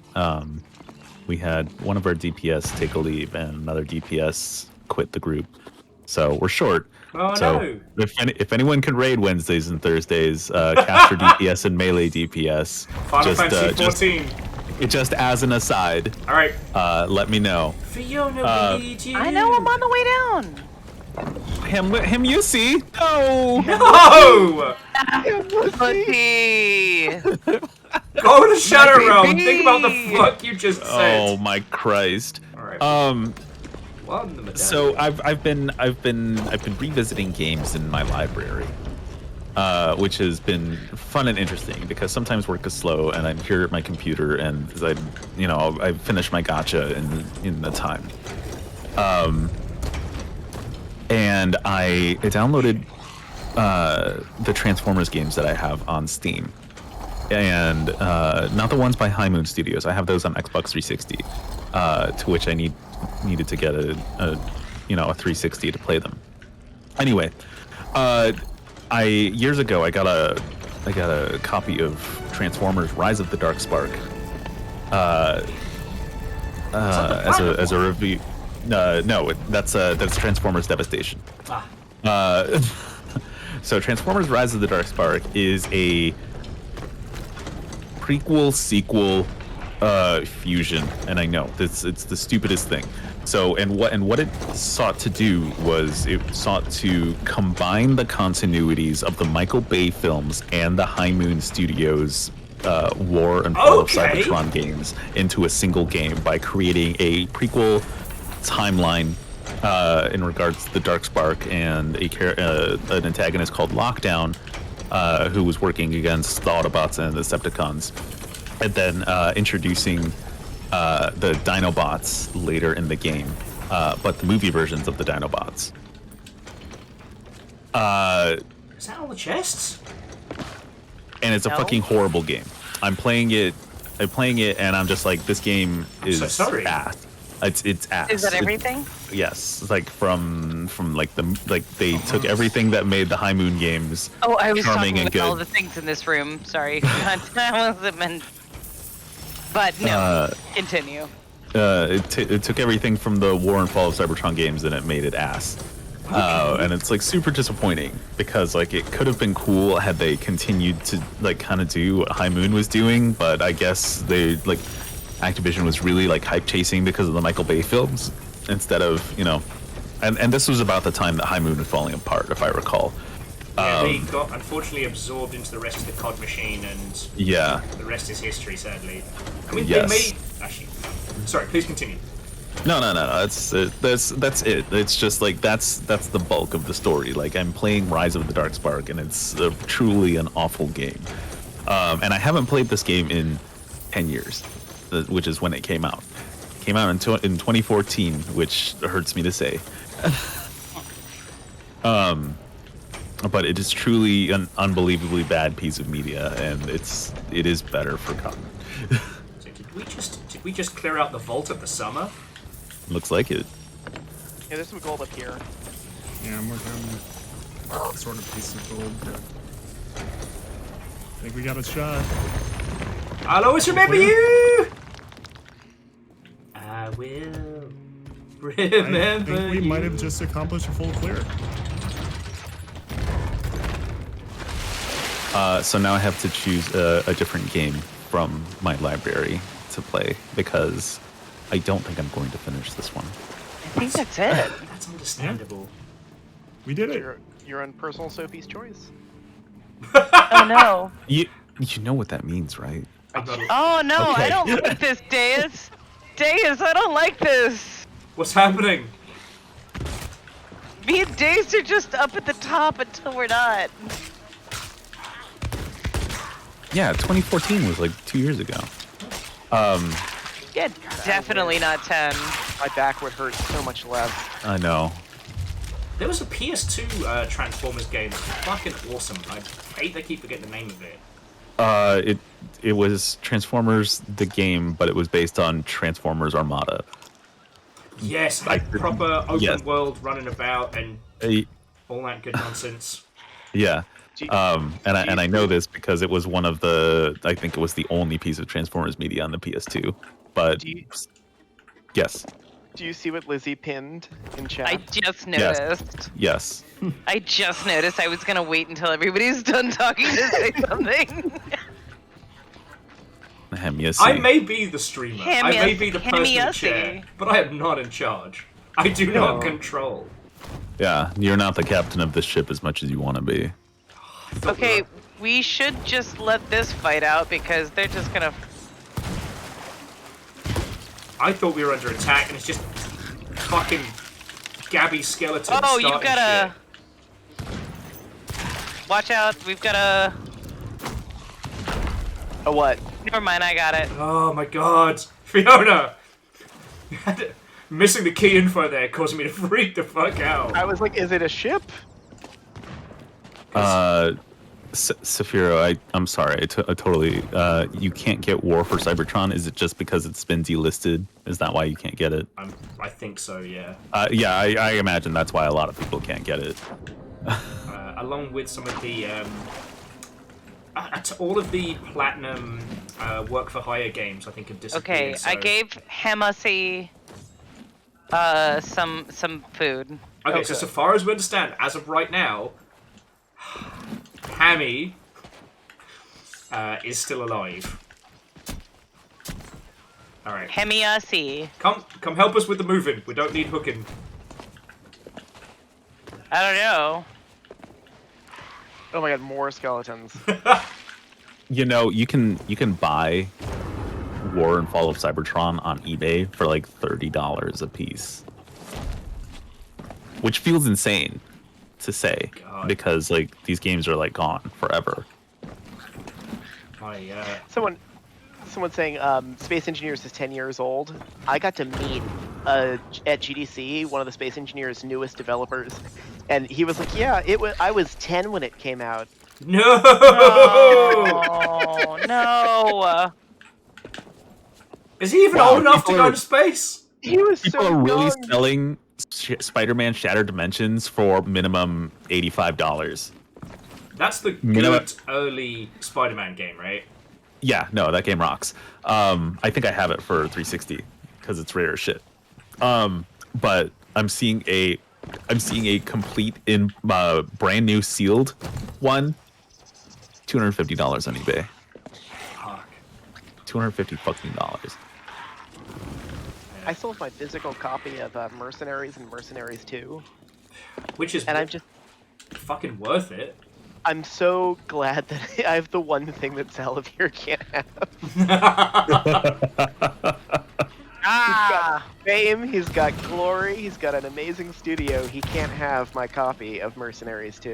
We had one of our DPS take a leave and another DPS quit the group. So we're short. Oh so no. if anyone can raid Wednesdays and Thursdays, capture DPS and melee DPS. Final Fantasy 14. Just as an aside. Alright. Let me know. Fiona, we need you. I know, I'm on the way down. Him you see? No! No! Pussy! Go to Shadow Realm. Think about the fuck you just said. Oh my Christ. Alright. So I've been revisiting games in my library, which has been fun and interesting because sometimes work is slow and I'm here at my computer and I finish my gacha in the time. And I downloaded the Transformers games that I have on Steam, and not the ones by High Moon Studios. I have those on Xbox 360, to which I needed to get a 360 to play them. Anyway, years ago I got a copy of Transformers: Rise of the Dark Spark as a review. No, that's Transformers Devastation. So Transformers: Rise of the Dark Spark is a prequel sequel fusion, and I know it's the stupidest thing. So and what it sought to do was it sought to combine the continuities of the Michael Bay films and the High Moon Studios War and Fall of Cybertron games into a single game by creating a prequel timeline in regards to the Darkspark and an antagonist called Lockdown, who was working against the Autobots and the Decepticons. And then introducing the Dinobots later in the game, but the movie versions of the Dinobots. Is that all the chests? And it's a fucking horrible game. I'm playing it, and I'm just like, this game is ass. It's ass. Is that everything? Yes, it's like from they took everything that made the High Moon games I was charming talking and about good. all the things in this room. Sorry, I wasn't meant. But no, continue. It took everything from the War and Fall of Cybertron games and it made it ass. And it's like super disappointing because like it could have been cool had they continued to like kind of do what High Moon was doing, but I guess they like Activision was really like hype chasing because of the Michael Bay films instead of, you know, and this was about the time that High Moon was falling apart, if I recall. Yeah, they got unfortunately absorbed into the rest of the COD machine, and the rest is history, sadly. I mean, they made... Actually, sorry, please continue. No. That's it. It's just like that's the bulk of the story. Like I'm playing Rise of the Darkspark, and it's truly an awful game. And I haven't played this game in 10 years, which is when it came out. It came out in 2014, which hurts me to say. But it is truly an unbelievably bad piece of media, and it is better forgotten. So did we just clear out the vault of the summer? Looks like it. Yeah, there's some gold up here. Yeah, I'm working on sort of piece of gold. I think we got a shot. I'll always remember you! I will remember I think we you. might have just accomplished a full clear. So now I have to choose a different game from my library to play because I don't think I'm going to finish this one. I think that's it. That's understandable. Yeah. We did it. You're on personal Sophie's choice. Oh no. You know what that means, right? Oh no, Okay. I don't like this, Deus. Deus, I don't like this. What's happening? Me and Deus are just up at the top until we're not. Yeah, 2014 was like 2 years ago. Yeah, definitely not 10. My back would hurt so much less. I know. There was a PS2 Transformers game that was fucking awesome. I hate they keep forgetting the name of it. It was Transformers the game, but it was based on Transformers Armada. Yes, like proper open world running about and Uh, all that good nonsense. Yeah. And I know this because it was one of I think it was the only piece of Transformers media on the PS2. But yes. Do you see what Lizzie pinned in chat? I just noticed. Yes. I just noticed. I was gonna wait until everybody's done talking to say something. I may be the streamer. I may be the person in chair, but I am not in charge. I do not control. Yeah, you're not the captain of this ship as much as you want to be. Okay, we should just let this fight out because they're just gonna. I thought we were under attack, and it's just fucking Gabby skeletons. Oh, you starting gotta. Watch out! We've got a. A what? Never mind, I got it. Oh my god, Fiona! Missing the key info there, causing me to freak the fuck out. I was like, is it a ship? Saphiro, I'm sorry. I totally. You can't get War for Cybertron. Is it just because it's been delisted? Is that why you can't get it? I think so, yeah. Yeah, I imagine that's why a lot of people can't get it. Along with some of the all of the platinum work for hire games, I think have disappeared. Okay, so... I gave Hemacy some food. Okay, so far as we understand, as of right now, Hammy is still alive. All right. Hemiasi. Come help us with the moving. We don't need hooking. I don't know. Oh my god, more skeletons. You know, you can buy War and Fall of Cybertron on eBay for like $30 a piece, which feels insane to say because like these games are like gone forever. Someone saying Space Engineers is 10 years old. I got to meet at GDC one of the Space Engineers' newest developers, and he was like, "Yeah, I was 10 when it came out." No. Oh no. Is he even old enough to go to space? He was People so are really young. selling Spider-Man Shattered Dimensions for minimum $85. That's the good early Spider-Man game, right? Yeah, no, that game rocks. I think I have it for 360 because it's rare as shit. But I'm seeing a complete brand new sealed one, $250 on eBay. Fuck. $250 fucking dollars. I sold my physical copy of Mercenaries and Mercenaries 2. Which is I'm just fucking worth it. I'm so glad that I have the one thing that Salavir can't have. He's got fame, he's got glory, he's got an amazing studio. He can't have my copy of Mercenaries 2.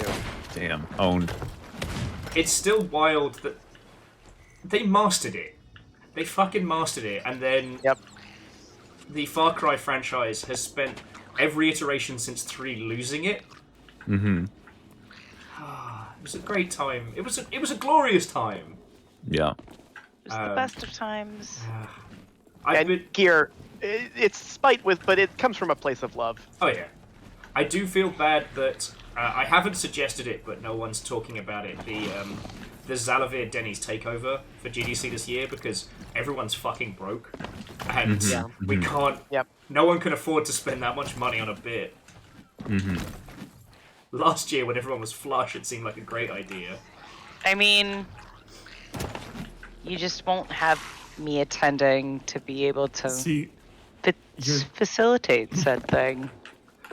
Damn, owned. It's still wild that they mastered it. They fucking mastered it, and then the Far Cry franchise has spent every iteration since 3 losing it. Mm-hmm. It was a great time. It was a glorious time. Yeah. It was the best of times. Gear, it's spite but it comes from a place of love. Oh yeah. I do feel bad that I haven't suggested it, but no one's talking about it. The Zalavir Denny's takeover for GDC this year, because everyone's fucking broke, and we can't. No one can afford to spend that much money on a bit. Mm-hmm. Last year, when everyone was flush, it seemed like a great idea. I mean, you just won't have me attending to be able to facilitate said thing.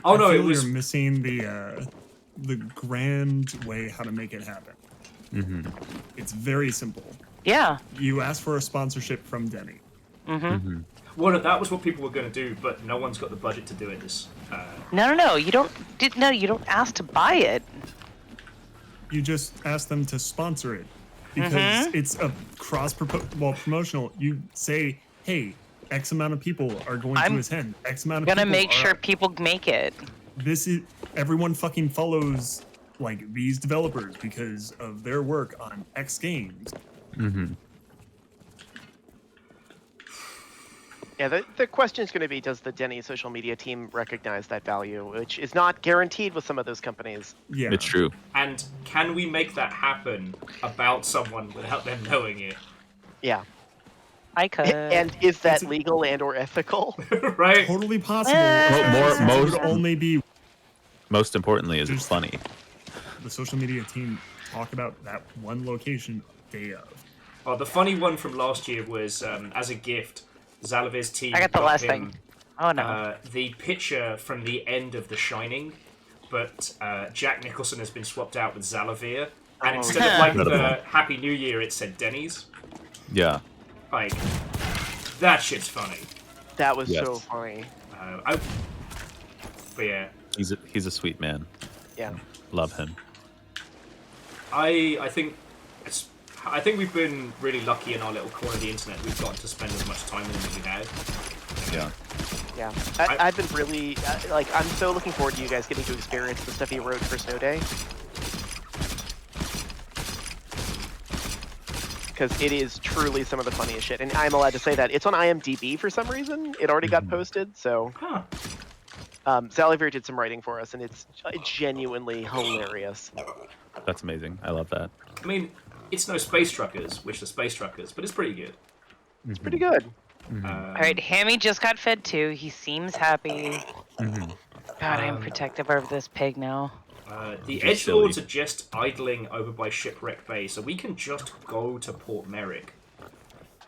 Oh no, you're missing the grand way how to make it happen. Mm-hmm. It's very simple. Yeah. You ask for a sponsorship from Denny. Mm-hmm. Well, that was what people were going to do, but no one's got the budget to do it. No. You don't ask to buy it. You just ask them to sponsor it because it's a promotional. You say, hey, X amount of people are going to attend. X amount of people. Gonna make sure people make it. This is everyone fucking follows like these developers because of their work on X games. Mm-hmm. Yeah, the question is going to be, does the Denny social media team recognize that value, which is not guaranteed with some of those companies. Yeah, it's true. And can we make that happen about someone without them knowing it? Yeah. I could. And is that legal and or ethical? Right. Totally possible. Most importantly, is it's funny. The social media team talk about that one location day of. Well, the funny one from last year was as a gift. Zalavir's team. I got the last thing. Oh no. The picture from the end of The Shining, but Jack Nicholson has been swapped out with Zalavir, and instead of like the Happy New Year, it said Denny's. Yeah. Like, that shit's funny. That was so funny. But yeah. He's a sweet man. Yeah. Love him. I think we've been really lucky in our little corner of the internet. We've gotten to spend as much time with him as we have. Yeah. Yeah. I've been really, I'm so looking forward to you guys getting to experience the stuff he wrote for Snow Day. Because it is truly some of the funniest shit. And I'm allowed to say that. It's on IMDb for some reason. It already got posted, so... Zalavir did some writing for us, and it's genuinely hilarious. That's amazing. I love that. I mean... It's no Space Truckers, which are Space Truckers, but it's pretty good. It's pretty good. Alright, Hammy just got fed too. He seems happy. God, I'm protective over this pig now. The Edgelords are just idling over by Shipwreck Bay, so we can just go to Port Merrick.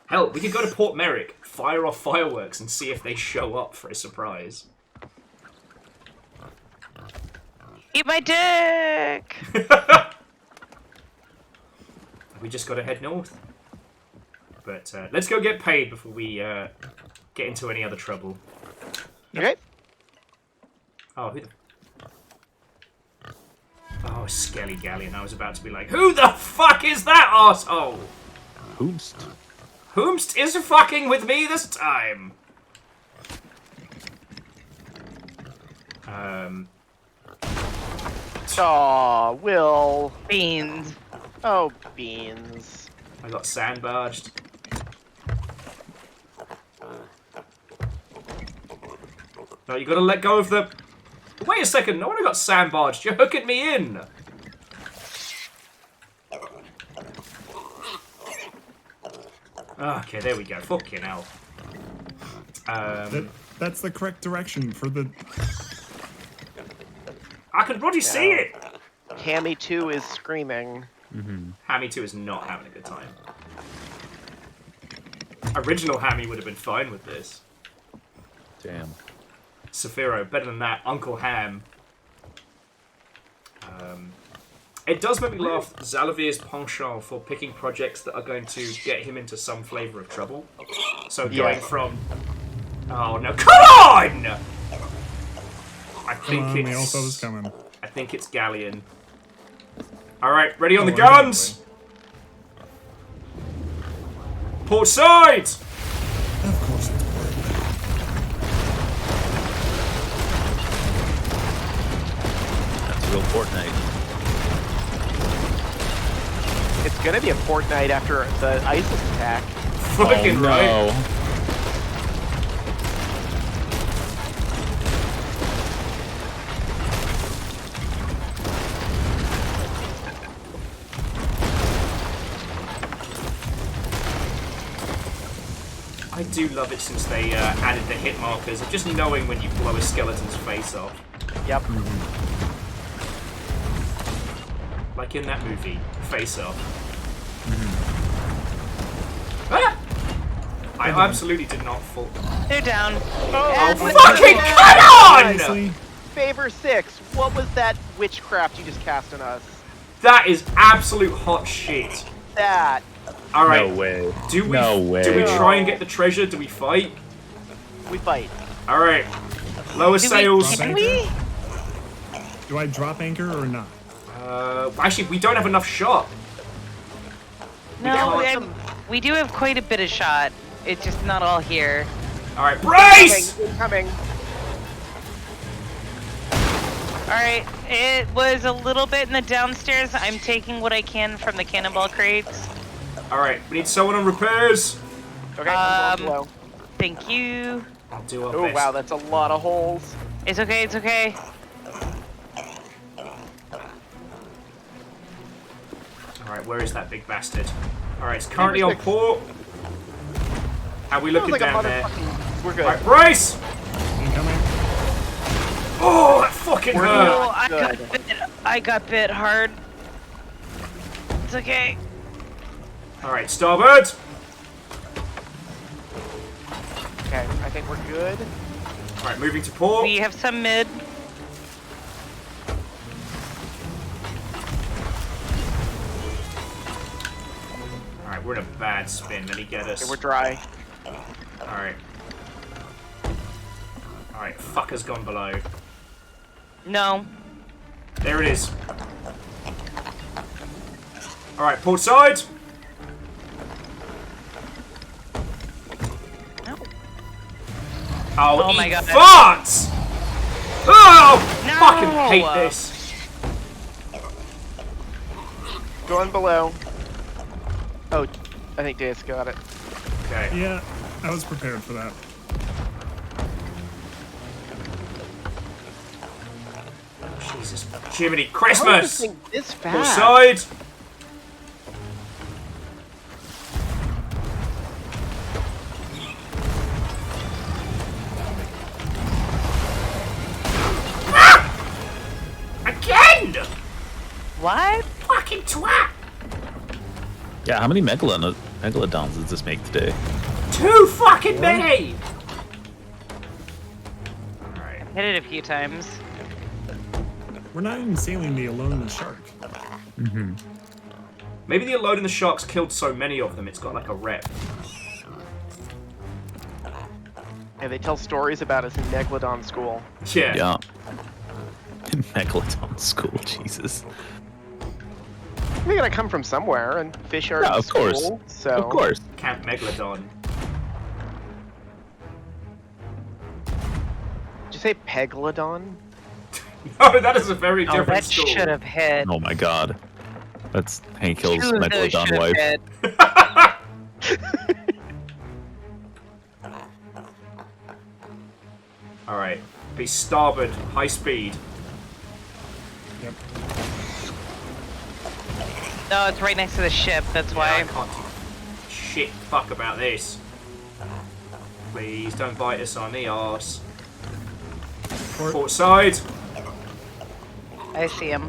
Hell, we could go to Port Merrick, fire off fireworks, and see if they show up for a surprise. Eat my dick! We just got to head north. But let's go get paid before we get into any other trouble. Okay. Oh, who the... Oh, Skelly Galleon. I was about to be like, who the fuck is that arsehole? Whomst? Whomst is fucking with me this time. Aw, Will. Beans. Oh, beans. I got sandbarged. No, you gotta let go of the... Wait a second, no one got sandbarged. You're hooking me in. Okay, there we go. Fucking hell. That's the correct direction for the... I can bloody see it! Hammy 2 is screaming. Hammy 2 is not having a good time. Original Hammy would have been fine with this. Damn. Saphiro, better than that. Uncle Ham. It does make me laugh, Zalavir's penchant for picking projects that are going to get him into some flavour of trouble. So going from... Oh no, come on! I think the Alpha's coming. I think it's Galleon. Alright, ready on the guns! Port side! Of course it's port. That's a real Fortnite. It's gonna be a fortnight after the ISIS attack. Fucking right. I do love it since they added the hit markers of just knowing when you blow a skeleton's face off. Yep. Like in that movie, Face Off. Ah! I absolutely did not fall. They're down. Oh, fucking come on! Favor 6, what was that witchcraft you just cast on us? That is absolute hot shit. That. Alright. No way. Do we, No way. Do we try and get the treasure? Do we fight? We fight. Alright. Lower sails. Can we? Do I drop anchor or not? Actually, we don't have enough shot. No, we do have quite a bit of shot. It's just not all here. Alright, brace! Incoming. Alright, it was a little bit in the downstairs. I'm taking what I can from the cannonball crates. Alright, we need someone on repairs. Okay, I'm going below. Thank you. I'll do our Oh best. wow, that's a lot of holes. It's okay, it's okay. Alright, where is that big bastard? Alright, it's currently on port. How are we looking down there? We're good. Alright, brace! Incoming. Oh, that fucking hurt! Oh, I got bit hard. It's okay. Alright, starboard! Okay, I think we're good. Alright, moving to port. We have some mid. Alright, we're in a bad spin. Let me get us. Okay, we're dry. Alright. Alright, fucker's gone below. No. There it is. Alright, port side! No. Oh, my eat God. farts! Oh! No! Fucking hate this. Going below. Oh, I think Deus got it. Okay. Yeah, I was prepared for that. Jesus. Jiminy Christmas! This Port fast. side! What? Fucking twat! Yeah, how many megalon megalodons does this make today? Too fucking many! Alright. Hit it a few times. We're not even sailing the Alone in the Shark. Mm-hmm. Maybe the Alone in the Sharks killed so many of them, it's got like a rep. And they tell stories about us in Megalodon School. Yeah. Yeah. Megalodon School, Jesus. They gotta come from somewhere, and fish are Yeah, in of course. school, so... Of course. Camp Megalodon. Did you say Peglodon? No, that is a very Oh, different that school. should have hit. Oh my god. That's Hank Hill's Two of those Megalodon should have wife. hit. Alright. Be starboard, high speed. Yep. No, it's right next to the ship, that's Yeah, I why. can't do shit fuck about this. Please don't bite us on the arse. Port side! I see him.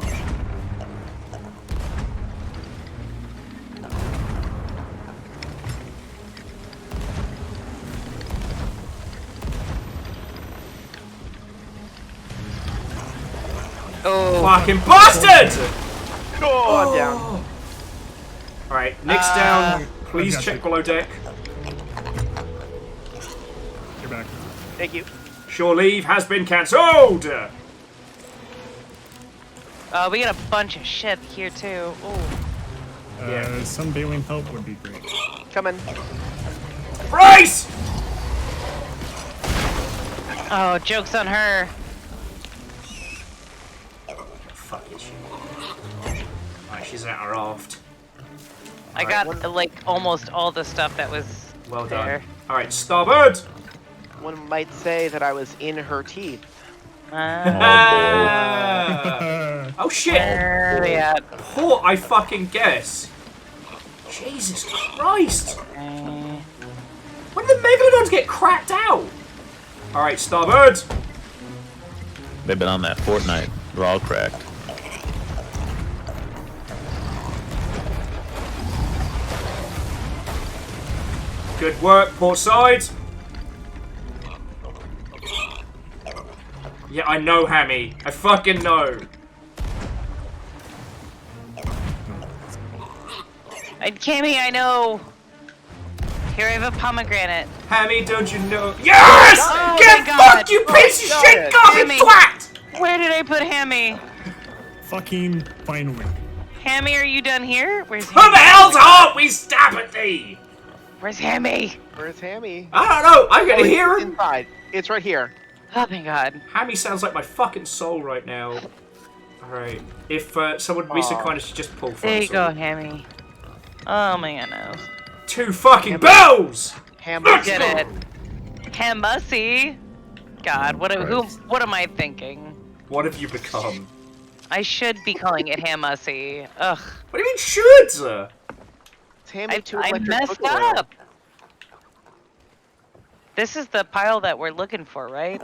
Oh. Fucking bastard! Oh, I'm down. Alright, Nick's down. Please I've got check you. below deck. You're back. Thank you. Shore leave has been cancelled! We got a bunch of shit here too. Ooh. Some bailing help would be great. Coming. Bryce! Oh, joke's on her. Fuck is she? Alright, she's at our raft. I got like almost all the stuff that was Well done. there. Alright, starboard! One might say that I was in her teeth. Oh shit! Where are they at? Port, I fucking guess. Jesus Christ! When did the Megalodons get cracked out? Alright, starboard! They've been on that Fortnite. They're all cracked. Good work, port side. Yeah, I know, Hammy. I fucking know. Cammy, I know. Here, I have a pomegranate. Hammy, don't you know? Yes! Oh, Get thank God. fucked, you piece of got shit, it. garbage Hammy. twat! Where did I put Hammy? Fucking finally. Hammy, are you done here? Where's Who the Hammy? hell's heart we stab at thee? Where's Hammy? Where's Hammy? I don't know. I can Oh, hear it's him. inside. It's right here. Oh, thank God. Hammy sounds like my fucking soul right now. Alright. If someone would be so kind as to just pull for There us you go, all. Hammy. Oh my goodness. 2 fucking bells! Hammy. Did it. Hambussy. God, what am I thinking? What have you become? I should be calling it Hambussy. Ugh. What do you mean should? It's Hammy to I electric messed boogaloo. up. This is the pile that we're looking for, right?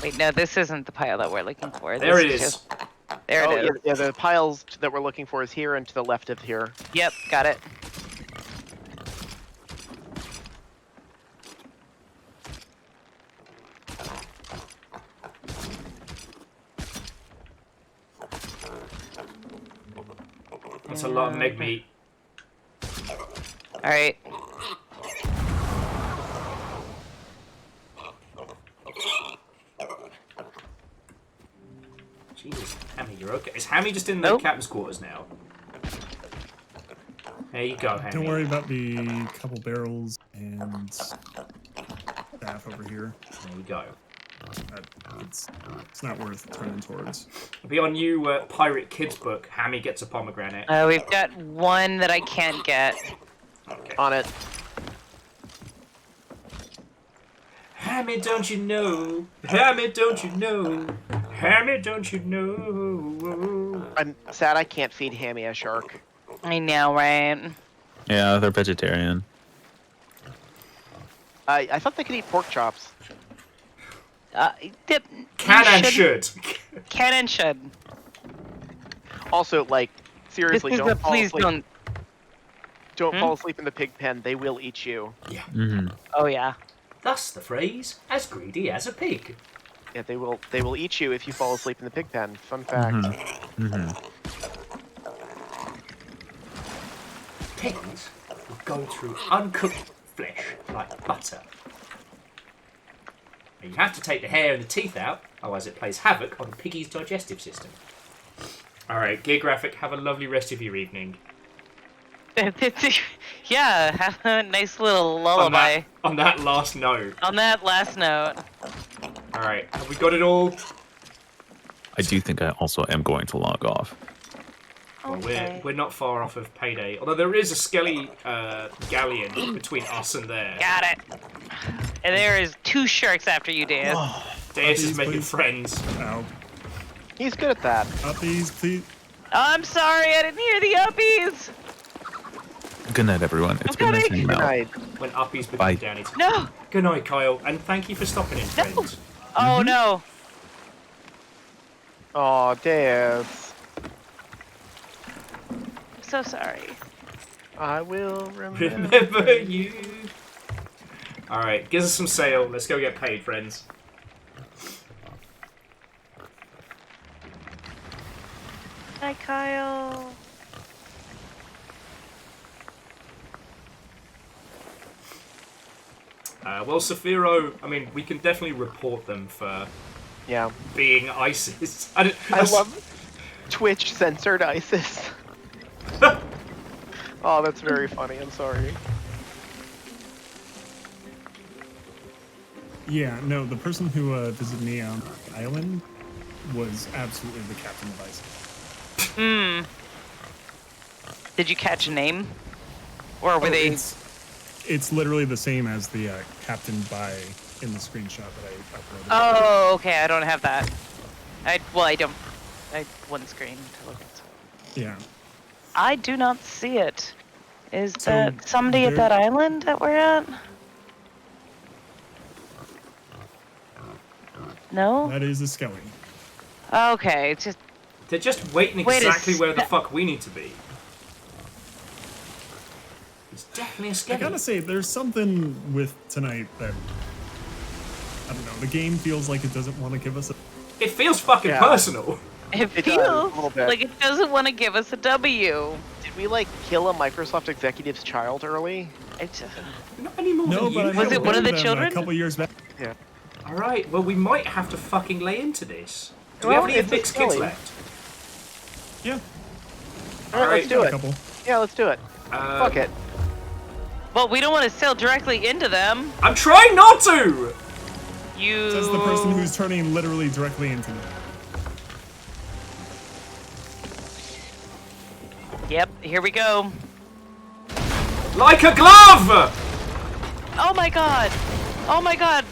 Wait, no, this isn't the pile that we're looking for. There This it is. just- there Oh, it is. yeah, the piles that we're looking for is here and to the left of here. Yep, got it. That's a lot of meg meat. Alright. Jesus, Hammy, you're okay. Is Hammy just in the Oh. captain's quarters now? There you go, Hammy. Don't worry about the couple barrels and staff over here. There you go. It's not worth turning towards. It'll be on you, Pirate Kids book. Hammy gets a pomegranate. We've got one that I can't get. Okay. On it. Hammy, don't you know? Hammy, don't you know? Hammy, don't you know? I'm sad I can't feed Hammy a shark. I know, right? Yeah, they're vegetarian. I thought they could eat pork chops. Can and should. Can and should. Also, like, seriously, This is don't fall please asleep. Don't Hmm? fall asleep in the pig pen. They will eat you. Yeah. Oh yeah. Thus the phrase, as greedy as a pig. Yeah, they will. They will eat you if you fall asleep in the pig pen. Fun fact. Pigs will go through uncooked flesh like butter. And you have to take the hair and the teeth out, otherwise it plays havoc on the piggy's digestive system. Alright, Gear Graphic, have a lovely rest of your evening. Yeah, have a nice little lullaby. On that last note. On that last note. Alright, have we got it all? I do think I also am going to log off. Well, we're not far off of payday, although there is a skelly galleon between us and there. Got it. And there is 2 sharks after you, Dan. Deus is making friends. Ow. He's good at that. Uppies, please. I'm sorry, I didn't hear the uppies. Good night, everyone. It's been nice hanging out. When uppies Bye. become downies. No. Good night, Kyle, and thank you for stopping in, friends. Oh no. Oh, Deus. I'm so sorry. I will Remember you. Alright, give us some sail. Let's go get paid, friends. Hi, Kyle. Well, Saphiro, I mean, we can definitely report them for being ISIS. I love Twitch censored ISIS. Oh, that's very funny. I'm sorry. Yeah, no, the person who visited me on the island was absolutely the captain of ISIS. Did you catch a name? Or were they... It's literally the same as the captain by in the screenshot that I uploaded. Oh, okay, I don't have that. I don't... I one screen to look at. Yeah. I do not see it. Is So that somebody at that island that we're at? No? That is a skelly. Okay, it's just... They're just waiting Wait a exactly where the fuck we need to be. It's definitely a I skeleton. gotta say, there's something with tonight that I don't know. The game feels like it doesn't want to give us a. It feels fucking personal. It It does, feels a little bit. like it doesn't want to give us a W. Did we like kill a Microsoft executive's child early? Not anymore No, than but you. I Was it one of the them children? A couple years back. Yeah. Alright, well we might have to fucking lay into this. Do Well, we have any it's a fixed kids skelly. left? Yeah. All right, let's do A it. couple. Yeah, let's do it. Fuck it. Well, we don't want to sail directly into them. I'm trying not to! You... Says the person who's turning literally directly into them. Yep, here we go. Like a glove! Oh my god! Oh my god!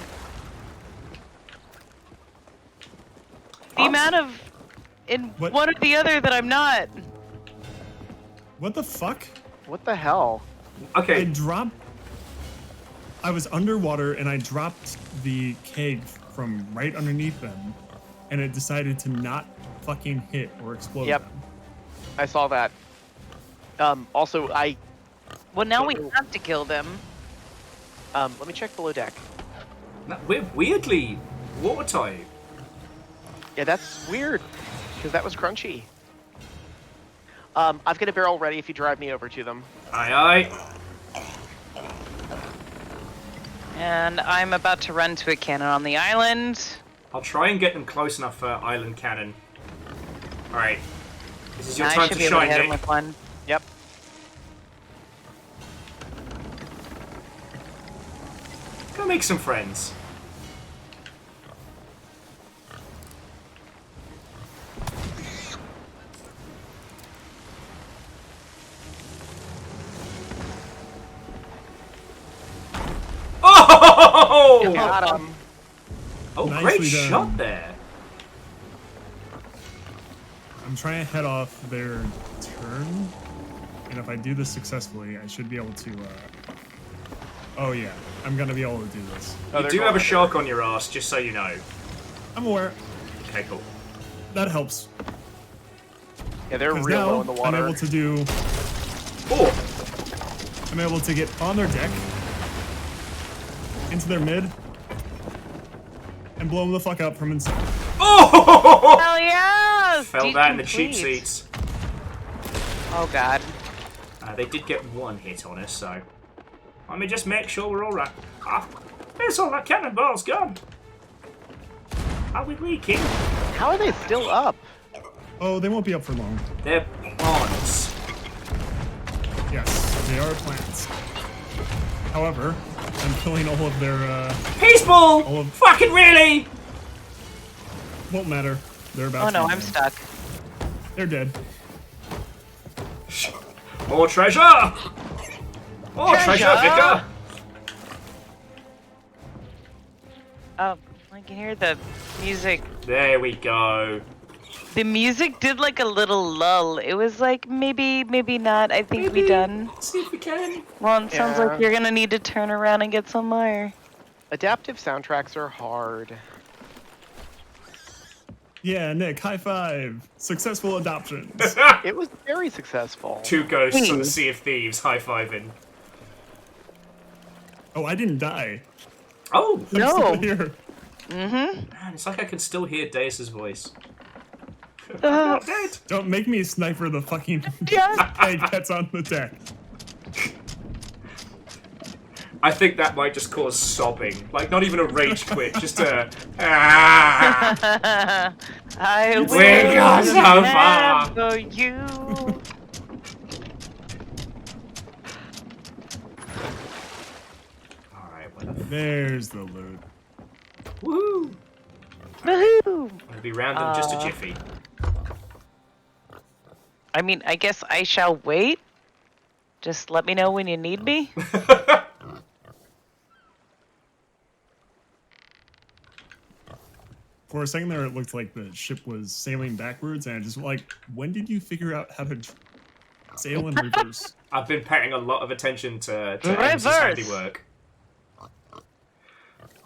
The amount of... in What? one or the other that I'm not. What the fuck? What the hell? Okay. I was underwater and I dropped the keg from right underneath them, and it decided to not fucking hit or explode Yep. them. I saw that. Also, Well, now we have to kill them. let me check below deck. We're weirdly watertight. Yeah, that's weird, because that was crunchy. I've got a barrel ready if you drive me over to them. Aye aye. And I'm about to run to a cannon on the island. I'll try and get them close enough for island cannon. Alright. This is your I time should to be able to shine, hit him Nick. with one. Yep. Go make some friends. Oh! Got him. Oh, Nicely great done. shot there. I'm trying to head off their turn, and if I do this successfully, I should be able to. Oh yeah, I'm gonna be able to do this. You do have a shark on your ass, just so you know. I'm aware. Okay, cool. That helps. Yeah, they're 'Cause real now low in the water. I'm able to do. Oh! I'm able to get on their deck, into their mid, and blow them the fuck up from inside. Oh! Hell yeah! Felt that in the cheap seats. Oh god. They did get one hit on us, so let me just make sure we're all right. Ah, where's all that cannonballs gone? Are we leaking? How are they still up? Oh, they won't be up for long. They're plants. Yes, they are plants. However, I'm killing all of their. Peaceful! All of. Fucking really? Won't matter. They're about. Oh to no, be I'm dead. stuck. They're dead. More treasure! More treasure, Vicar! Oh, I can hear the music. There we go. The music did like a little lull. It was like maybe not. I think we done. See if we can. Well, it sounds Yeah. like you're gonna need to turn around and get some more. Adaptive soundtracks are hard. Yeah, Nick, high five. Successful adoptions. It was very successful. Two ghosts on the Sea of Thieves high-fiving. Oh, I didn't die. Oh! I'm still here. Mm-hmm. Man, it's like I can still hear Deus's voice. Uh, I'm not dead. Don't make me sniper the fucking Yeah. egg that's on the deck. I think that might just cause sobbing. Like, not even a rage quit, just a... Ah! I will We got so far. remember you. Alright, There's the loot. woohoo! Woohoo! I'll be round in just a jiffy. I mean, I guess I shall wait. Just let me know when you need me. For a second there, it looked like the ship was sailing backwards, and I just like, when did you figure out how to sail in reverse? I've been paying a lot of attention to Reverse. Amos's handiwork.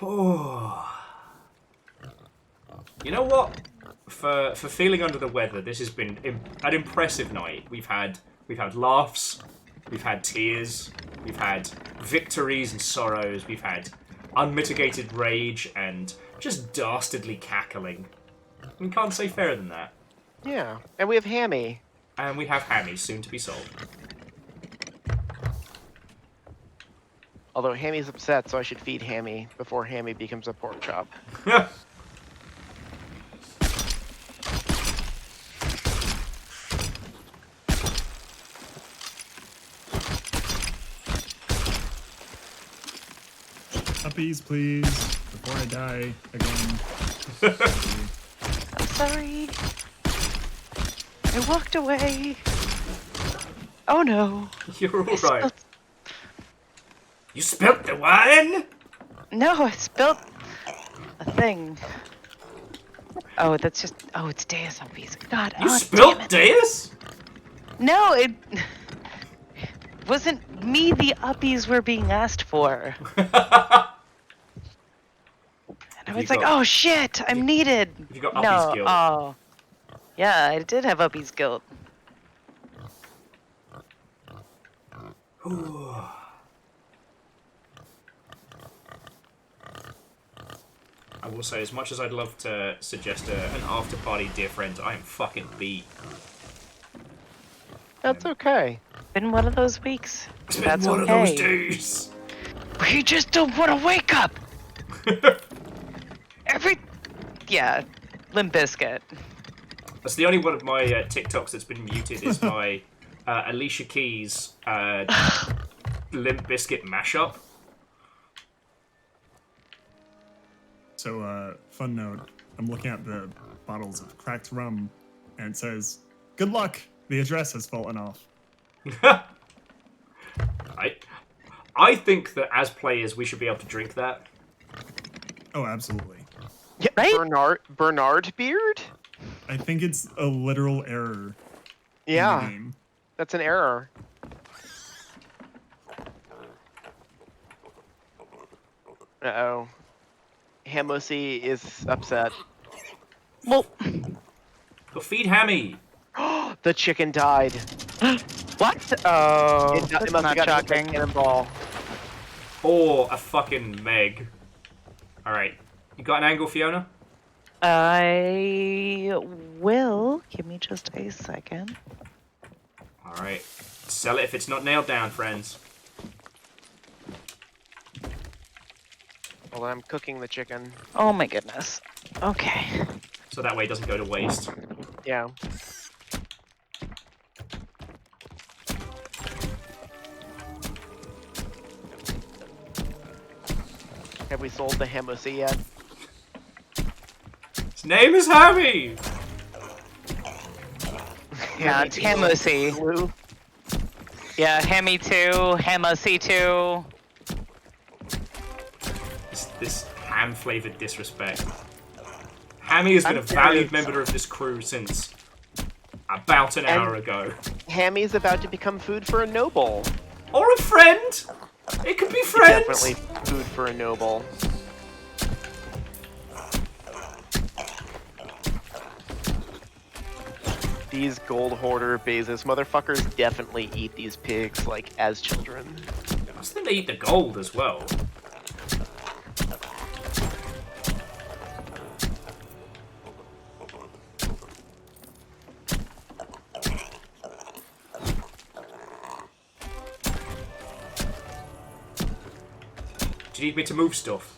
Oh. You know what? For feeling under the weather, this has been an impressive night. We've had laughs, we've had tears, we've had victories and sorrows, we've had unmitigated rage and just dastardly cackling. We can't say fairer than that. Yeah, and we have Hammy. And we have Hammy, soon to be sold. Although Hammy's upset, so I should feed Hammy before Hammy becomes a pork chop. Puppies, please, before I die again. I'm sorry. I walked away. Oh no. You're alright. You spilt the wine? No, I spilled a thing. Oh, that's just. Oh, it's Deus on pizza. God. You oh, spilt damn it. Deus? No, it wasn't me. The uppies were being asked for. And I was like, oh shit, I'm needed. You got no, uppies guilt. oh. Yeah, I did have uppies guilt. I will say, as much as I'd love to suggest an after party, dear friends, I am fucking beat. That's okay. Been one of those weeks. It's been That's one okay. of those days. We just don't want to wake up. Yeah, Limp Bizkit. That's the only one of my TikToks that's been muted is my Alicia Keys Limp Bizkit mashup. So, fun note, I'm looking at the bottles of cracked rum, and it says, good luck, the address has fallen off. I think that as players we should be able to drink that. Oh, absolutely. Yeah, right? Bernard Beard? I think it's a literal error. Yeah, In the game. that's an error. Uh-oh. Hamosi is upset. Well, But feed Hammy. The chicken died. What? Oh, It that's must not have gotten hit by a shocking. cannonball. Or a fucking Meg. Alright. You got an angle, Fiona? I will. Give me just a second. Alright. Sell it if it's not nailed down, friends. Well, I'm cooking the chicken. Oh my goodness. Okay. So that way it doesn't go to waste. Yeah. Have we sold the Hamusi yet? His name is Hammy! Yeah, it's Hamusi. Blue. Yeah, Hammy 2, Hamusi 2. This ham-flavored disrespect. Hammy has been a valued member of this crew since about an hour ago. Hammy's about to become food for a noble. Or a friend! It could be friends! Definitely food for a noble. These gold hoarder Bezos motherfuckers definitely eat these pigs, like, as children. I think they eat the gold as well. Do you need me to move stuff?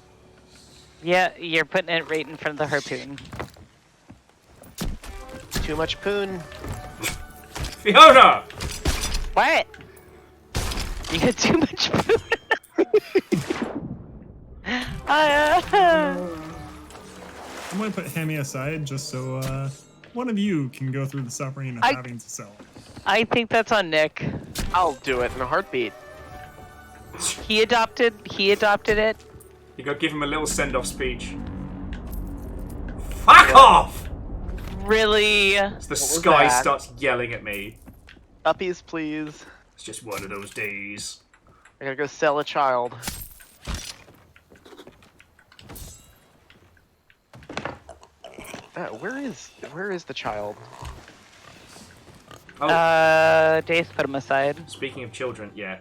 Yeah, you're putting it right in front of the harpoon. Too much poon. Fiona! What? You got too much food. I'm gonna put Hammy aside just so one of you can go through the suffering of having to sell it. I think that's on Nick. I'll do it in a heartbeat. He adopted it. You gotta give him a little send-off speech. Fuck off! Really? As the sky starts yelling at me. Uppies, please. It's just one of those days. I gotta go sell a child. Where is the child? Oh. Dace put him aside. Speaking of children, yeah.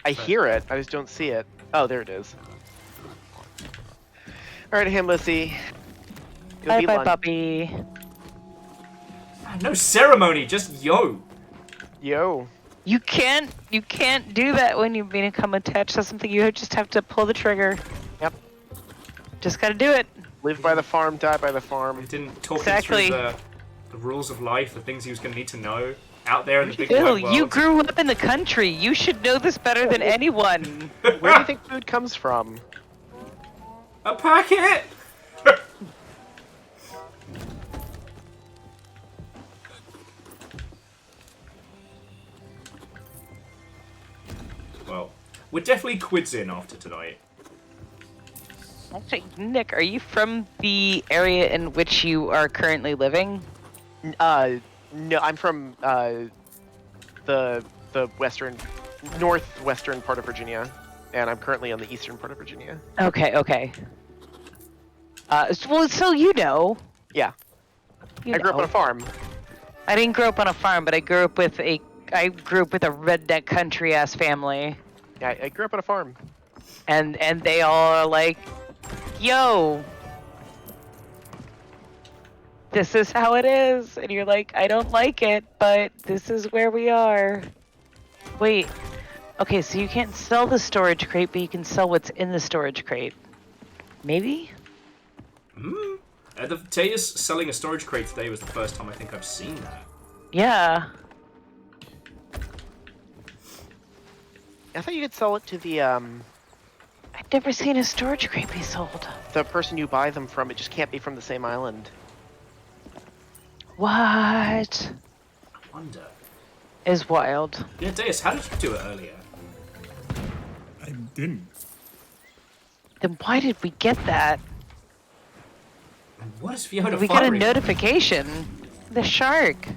I hear it, I just don't see it. Oh, there it is. Alright, Hamlissy. Bye bye, puppy. No ceremony, just yo. Yo. You can't do that when you become attached to something. You just have to pull the trigger. Yep. Just gotta do it. Live by the farm, die by the farm. He didn't talk him through the rules of life, the things he was gonna need to know out there in the big Bill, wide world. you grew up in the country. You should know this better than anyone. Where do you think food comes from? A packet! Well, we're definitely quids in after tonight. Actually, Nick, are you from the area in which you are currently living? No, I'm from the northwestern part of Virginia, and I'm currently on the eastern part of Virginia. Okay. Well, so you know. Yeah. I grew up on a farm. I didn't grow up on a farm, but I grew up with a redneck country ass family. Yeah, I grew up on a farm. And they all are like, yo, this is how it is. And you're like, I don't like it, but this is where we are. Wait. Okay, so you can't sell the storage crate, but you can sell what's in the storage crate. Maybe? Taya's selling a storage crate today was the first time I think I've seen that. Yeah. I thought you could sell it to the I've never seen a storage crate be sold. the person you buy them from. It just can't be from the same island. What? I wonder. Is wild. Yeah, Deus, how did you do it earlier? I didn't. Then why did we get that? And what is Fiona We got a firing? notification. The shark.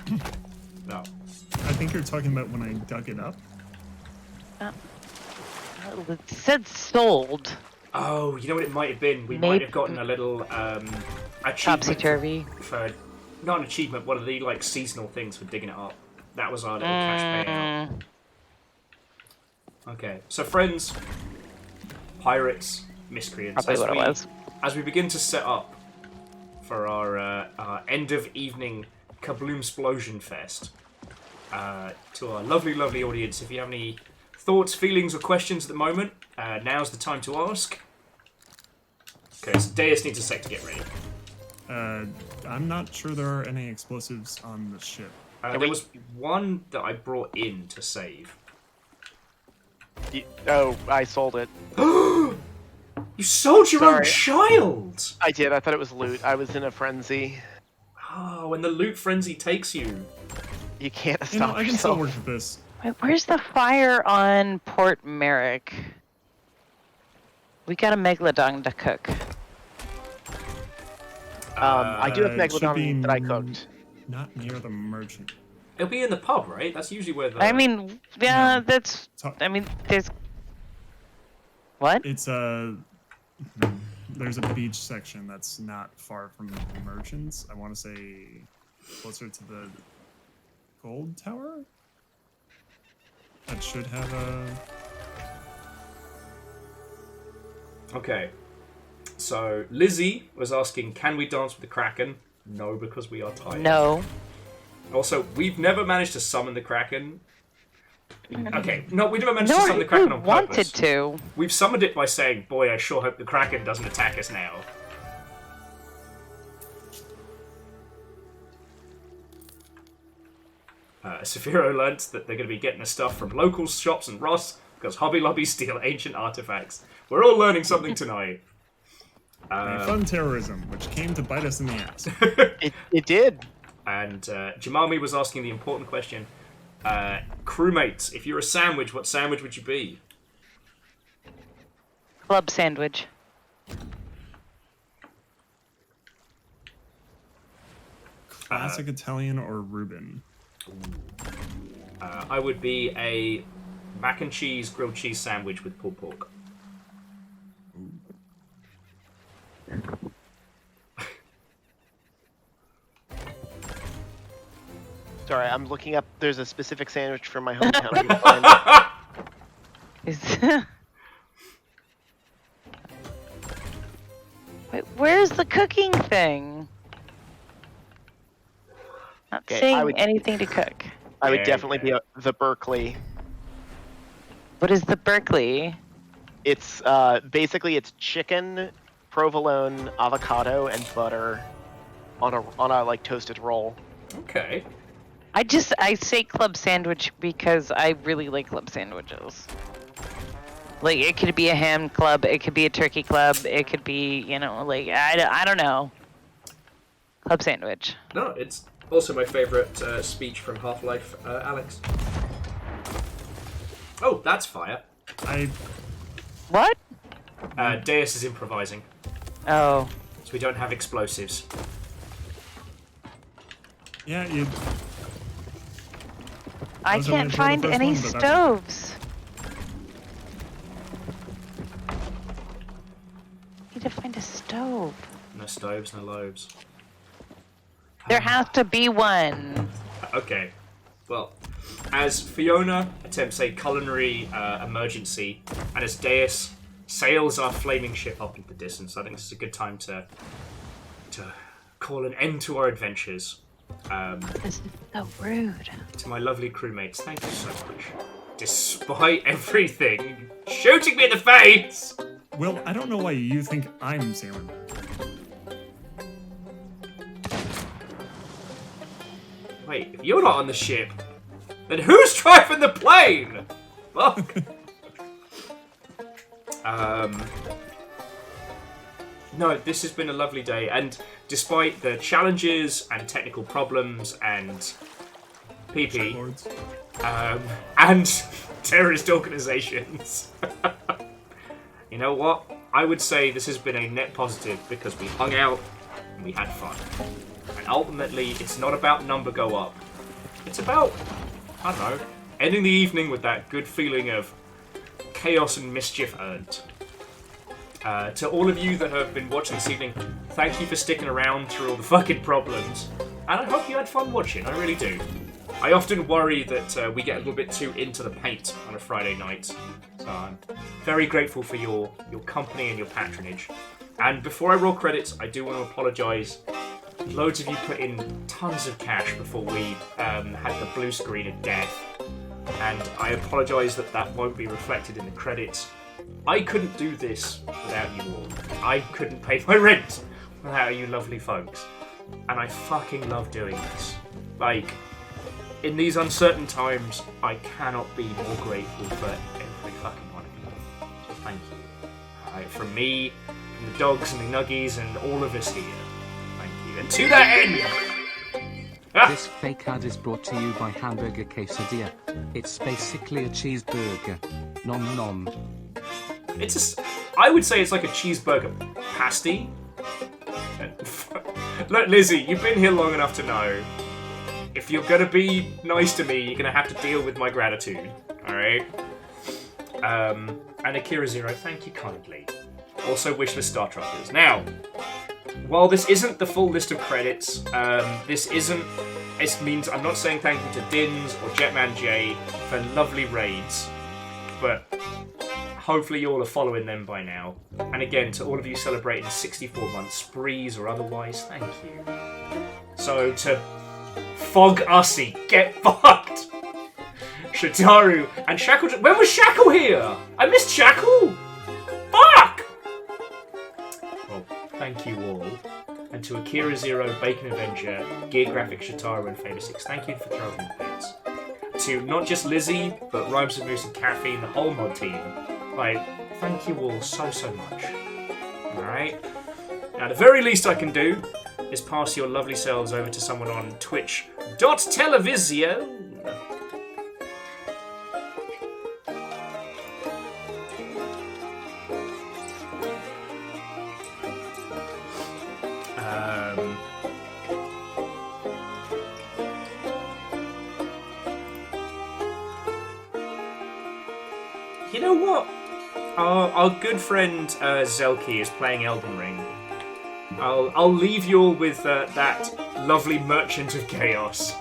No. I think you're talking about when I dug it up. It said sold. Oh, you know what it might have been? We might have gotten a little Topsy-turvy. For not an achievement, one of the like seasonal things for digging it up. That was our little cash payout. Okay, so friends, pirates, miscreants. Probably what it was. As we begin to set up for our end of evening Kabloom Splosion Fest, to our lovely, lovely audience, if you have any thoughts, feelings, or questions at the moment, now's the time to ask. Okay, so Deus needs a sec to get ready. I'm not sure there are any explosives on the ship. There was one that I brought in to save. Oh, I sold it. You sold your own child! I did. I thought it was loot. I was in a frenzy. Oh, when the loot frenzy takes you. You can't stop I can still yourself. work with this. Wait, where's the fire on Port Merrick? We got a megalodon to cook. I do have It should be megalodon that I cooked. Not near the merchant. It'll be in the pub, right? That's usually where the... I mean, yeah, that's... I mean, there's... What? It's there's a beach section that's not far from the merchants. I want to say closer to the gold tower. That should have a... Okay. So, Lizzie was asking, can we dance with the Kraken? No, because we are tired. No. Also, we've never managed to summon the Kraken. Okay, no, we never managed to summon the Kraken on purpose. Wanted to. We've summoned it by saying, boy, I sure hope the Kraken doesn't attack us now. Saphiro learnt that they're going to be getting the stuff from local shops and Ross because Hobby Lobby steal ancient artifacts. We're all learning something tonight. Fun terrorism, which came to bite us in the ass. It did. And Jamami was asking the important question. Crewmates, if you're a sandwich, what sandwich would you be? Club sandwich. Classic Italian or Reuben? I would be a mac and cheese grilled cheese sandwich with pulled pork. Sorry, I'm looking up. There's a specific sandwich from my hometown. I can find. Is... Wait, where's the cooking thing? Not seeing anything to cook. I would definitely be the Berkeley. What is the Berkeley? It's basically it's chicken, provolone, avocado, and butter on a like toasted roll. Okay. I say club sandwich because I really like club sandwiches. Like, it could be a ham club, it could be a turkey club, it could be, you know, like, I don't know. Club sandwich. No, it's also my favourite speech from Half-Life, Alex. Oh, that's fire. What? Deus is improvising. Oh. So we don't have explosives. Yeah, you... I can't find any stoves. Need to find a stove. No stoves, no loaves. There has to be one. Okay. Well, as Fiona attempts a culinary emergency, and as Deus sails our flaming ship up into the distance, I think this is a good time to call an end to our adventures. This is so rude. To my lovely crewmates, thank you so much. Despite everything shooting me in the face! Well, I don't know why you think I'm sailing. Wait, if you're not on the ship, then who's driving the plane? Fuck. No, this has been a lovely day, and despite the challenges and technical problems and PP, and terrorist organizations, you know what? I would say this has been a net positive because we hung out and we had fun. And ultimately, it's not about number go up. It's about, I don't know, ending the evening with that good feeling of chaos and mischief earned. To all of you that have been watching this evening, thank you for sticking around through all the fucking problems. And I hope you had fun watching, I really do. I often worry that we get a little bit too into the paint on a Friday night. So I'm very grateful for your company and your patronage. And before I roll credits, I do want to apologise. Loads of you put in tons of cash before we had the blue screen of death. And I apologise that won't be reflected in the credits. I couldn't do this without you all. I couldn't pay my rent without you lovely folks. And I fucking love doing this. Like, in these uncertain times, I cannot be more grateful for every fucking one of you. So thank you. Alright, from me, from the dogs and the nuggies and all of us here. Thank you. And to that end... This fake ad is brought to you by Hamburger Quesadilla. It's basically a cheeseburger. Nom nom. I would say it's like a cheeseburger pasty. Look, Lizzie, you've been here long enough to know. If you're gonna be nice to me, you're gonna have to deal with my gratitude. Alright? And Akira Zero, thank you kindly. Also wishlist Star Truckers. Now, while this isn't the full list of credits, it means I'm not saying thank you to Dins or Jetman J for lovely raids, but hopefully you all are following them by now. And again, to all of you celebrating 64-month sprees or otherwise, thank you. So to Fog Ussy, get fucked! Shitaru and Shackle. When was Shackle here? I missed Shackle! Fuck! Well, thank you all. And to Akira Zero, Bacon Avenger, Gear Graphic, Shitaru, and Flavor 6, thank you for throwing in bits. To not just Lizzie, but Rhymes of Moose and Caffeine, the whole mod team. Like, thank you all so much. Alright? Now, the very least I can do is pass your lovely selves over to someone on Twitch.televisio. You know what? Our good friend Zelki is playing Elden Ring. I'll leave you all with that lovely Merchant of Chaos.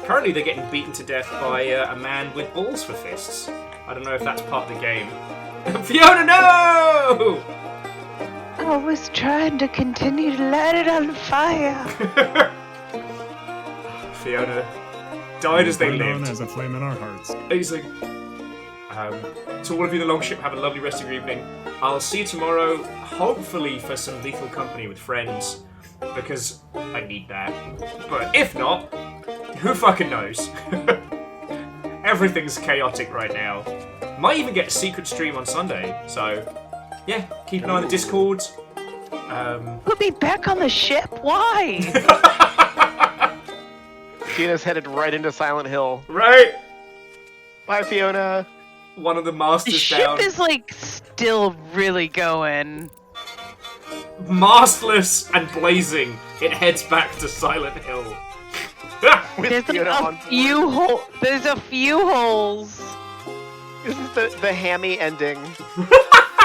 Currently they're getting beaten to death by a man with balls for fists. I don't know if that's part of the game. Fiona, no! I was trying to continue to light it on fire. Fiona died as they lived. As a flame in our hearts. Amazing. To all of you in the Longship, have a lovely rest of your evening. I'll see you tomorrow, hopefully for some lethal company with friends, because I need that. But if not, who fucking knows? Everything's chaotic right now. Might even get a secret stream on Sunday, so yeah, keep an eye on the Discord. Put me back on the ship? Why? Fiona's headed right into Silent Hill. Right! Bye, Fiona. One of the masters the ship down. Is like still really going. Mastless and blazing, it heads back to Silent Hill. There's a few holes. This is the hammy ending.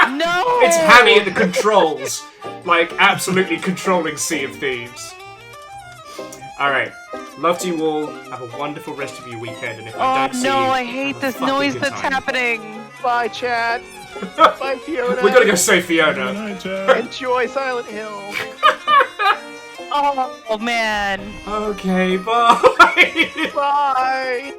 No! It's Hammy at the controls. Like, absolutely controlling Sea of Thieves. Alright. Love to you all. Have a wonderful rest of your weekend. And if I don't see you, I hate this noise good that's time. happening. Bye, Chad. Bye, Fiona. We gotta go save Fiona. Enjoy Silent Hill. Oh, man. Okay, bye. Bye.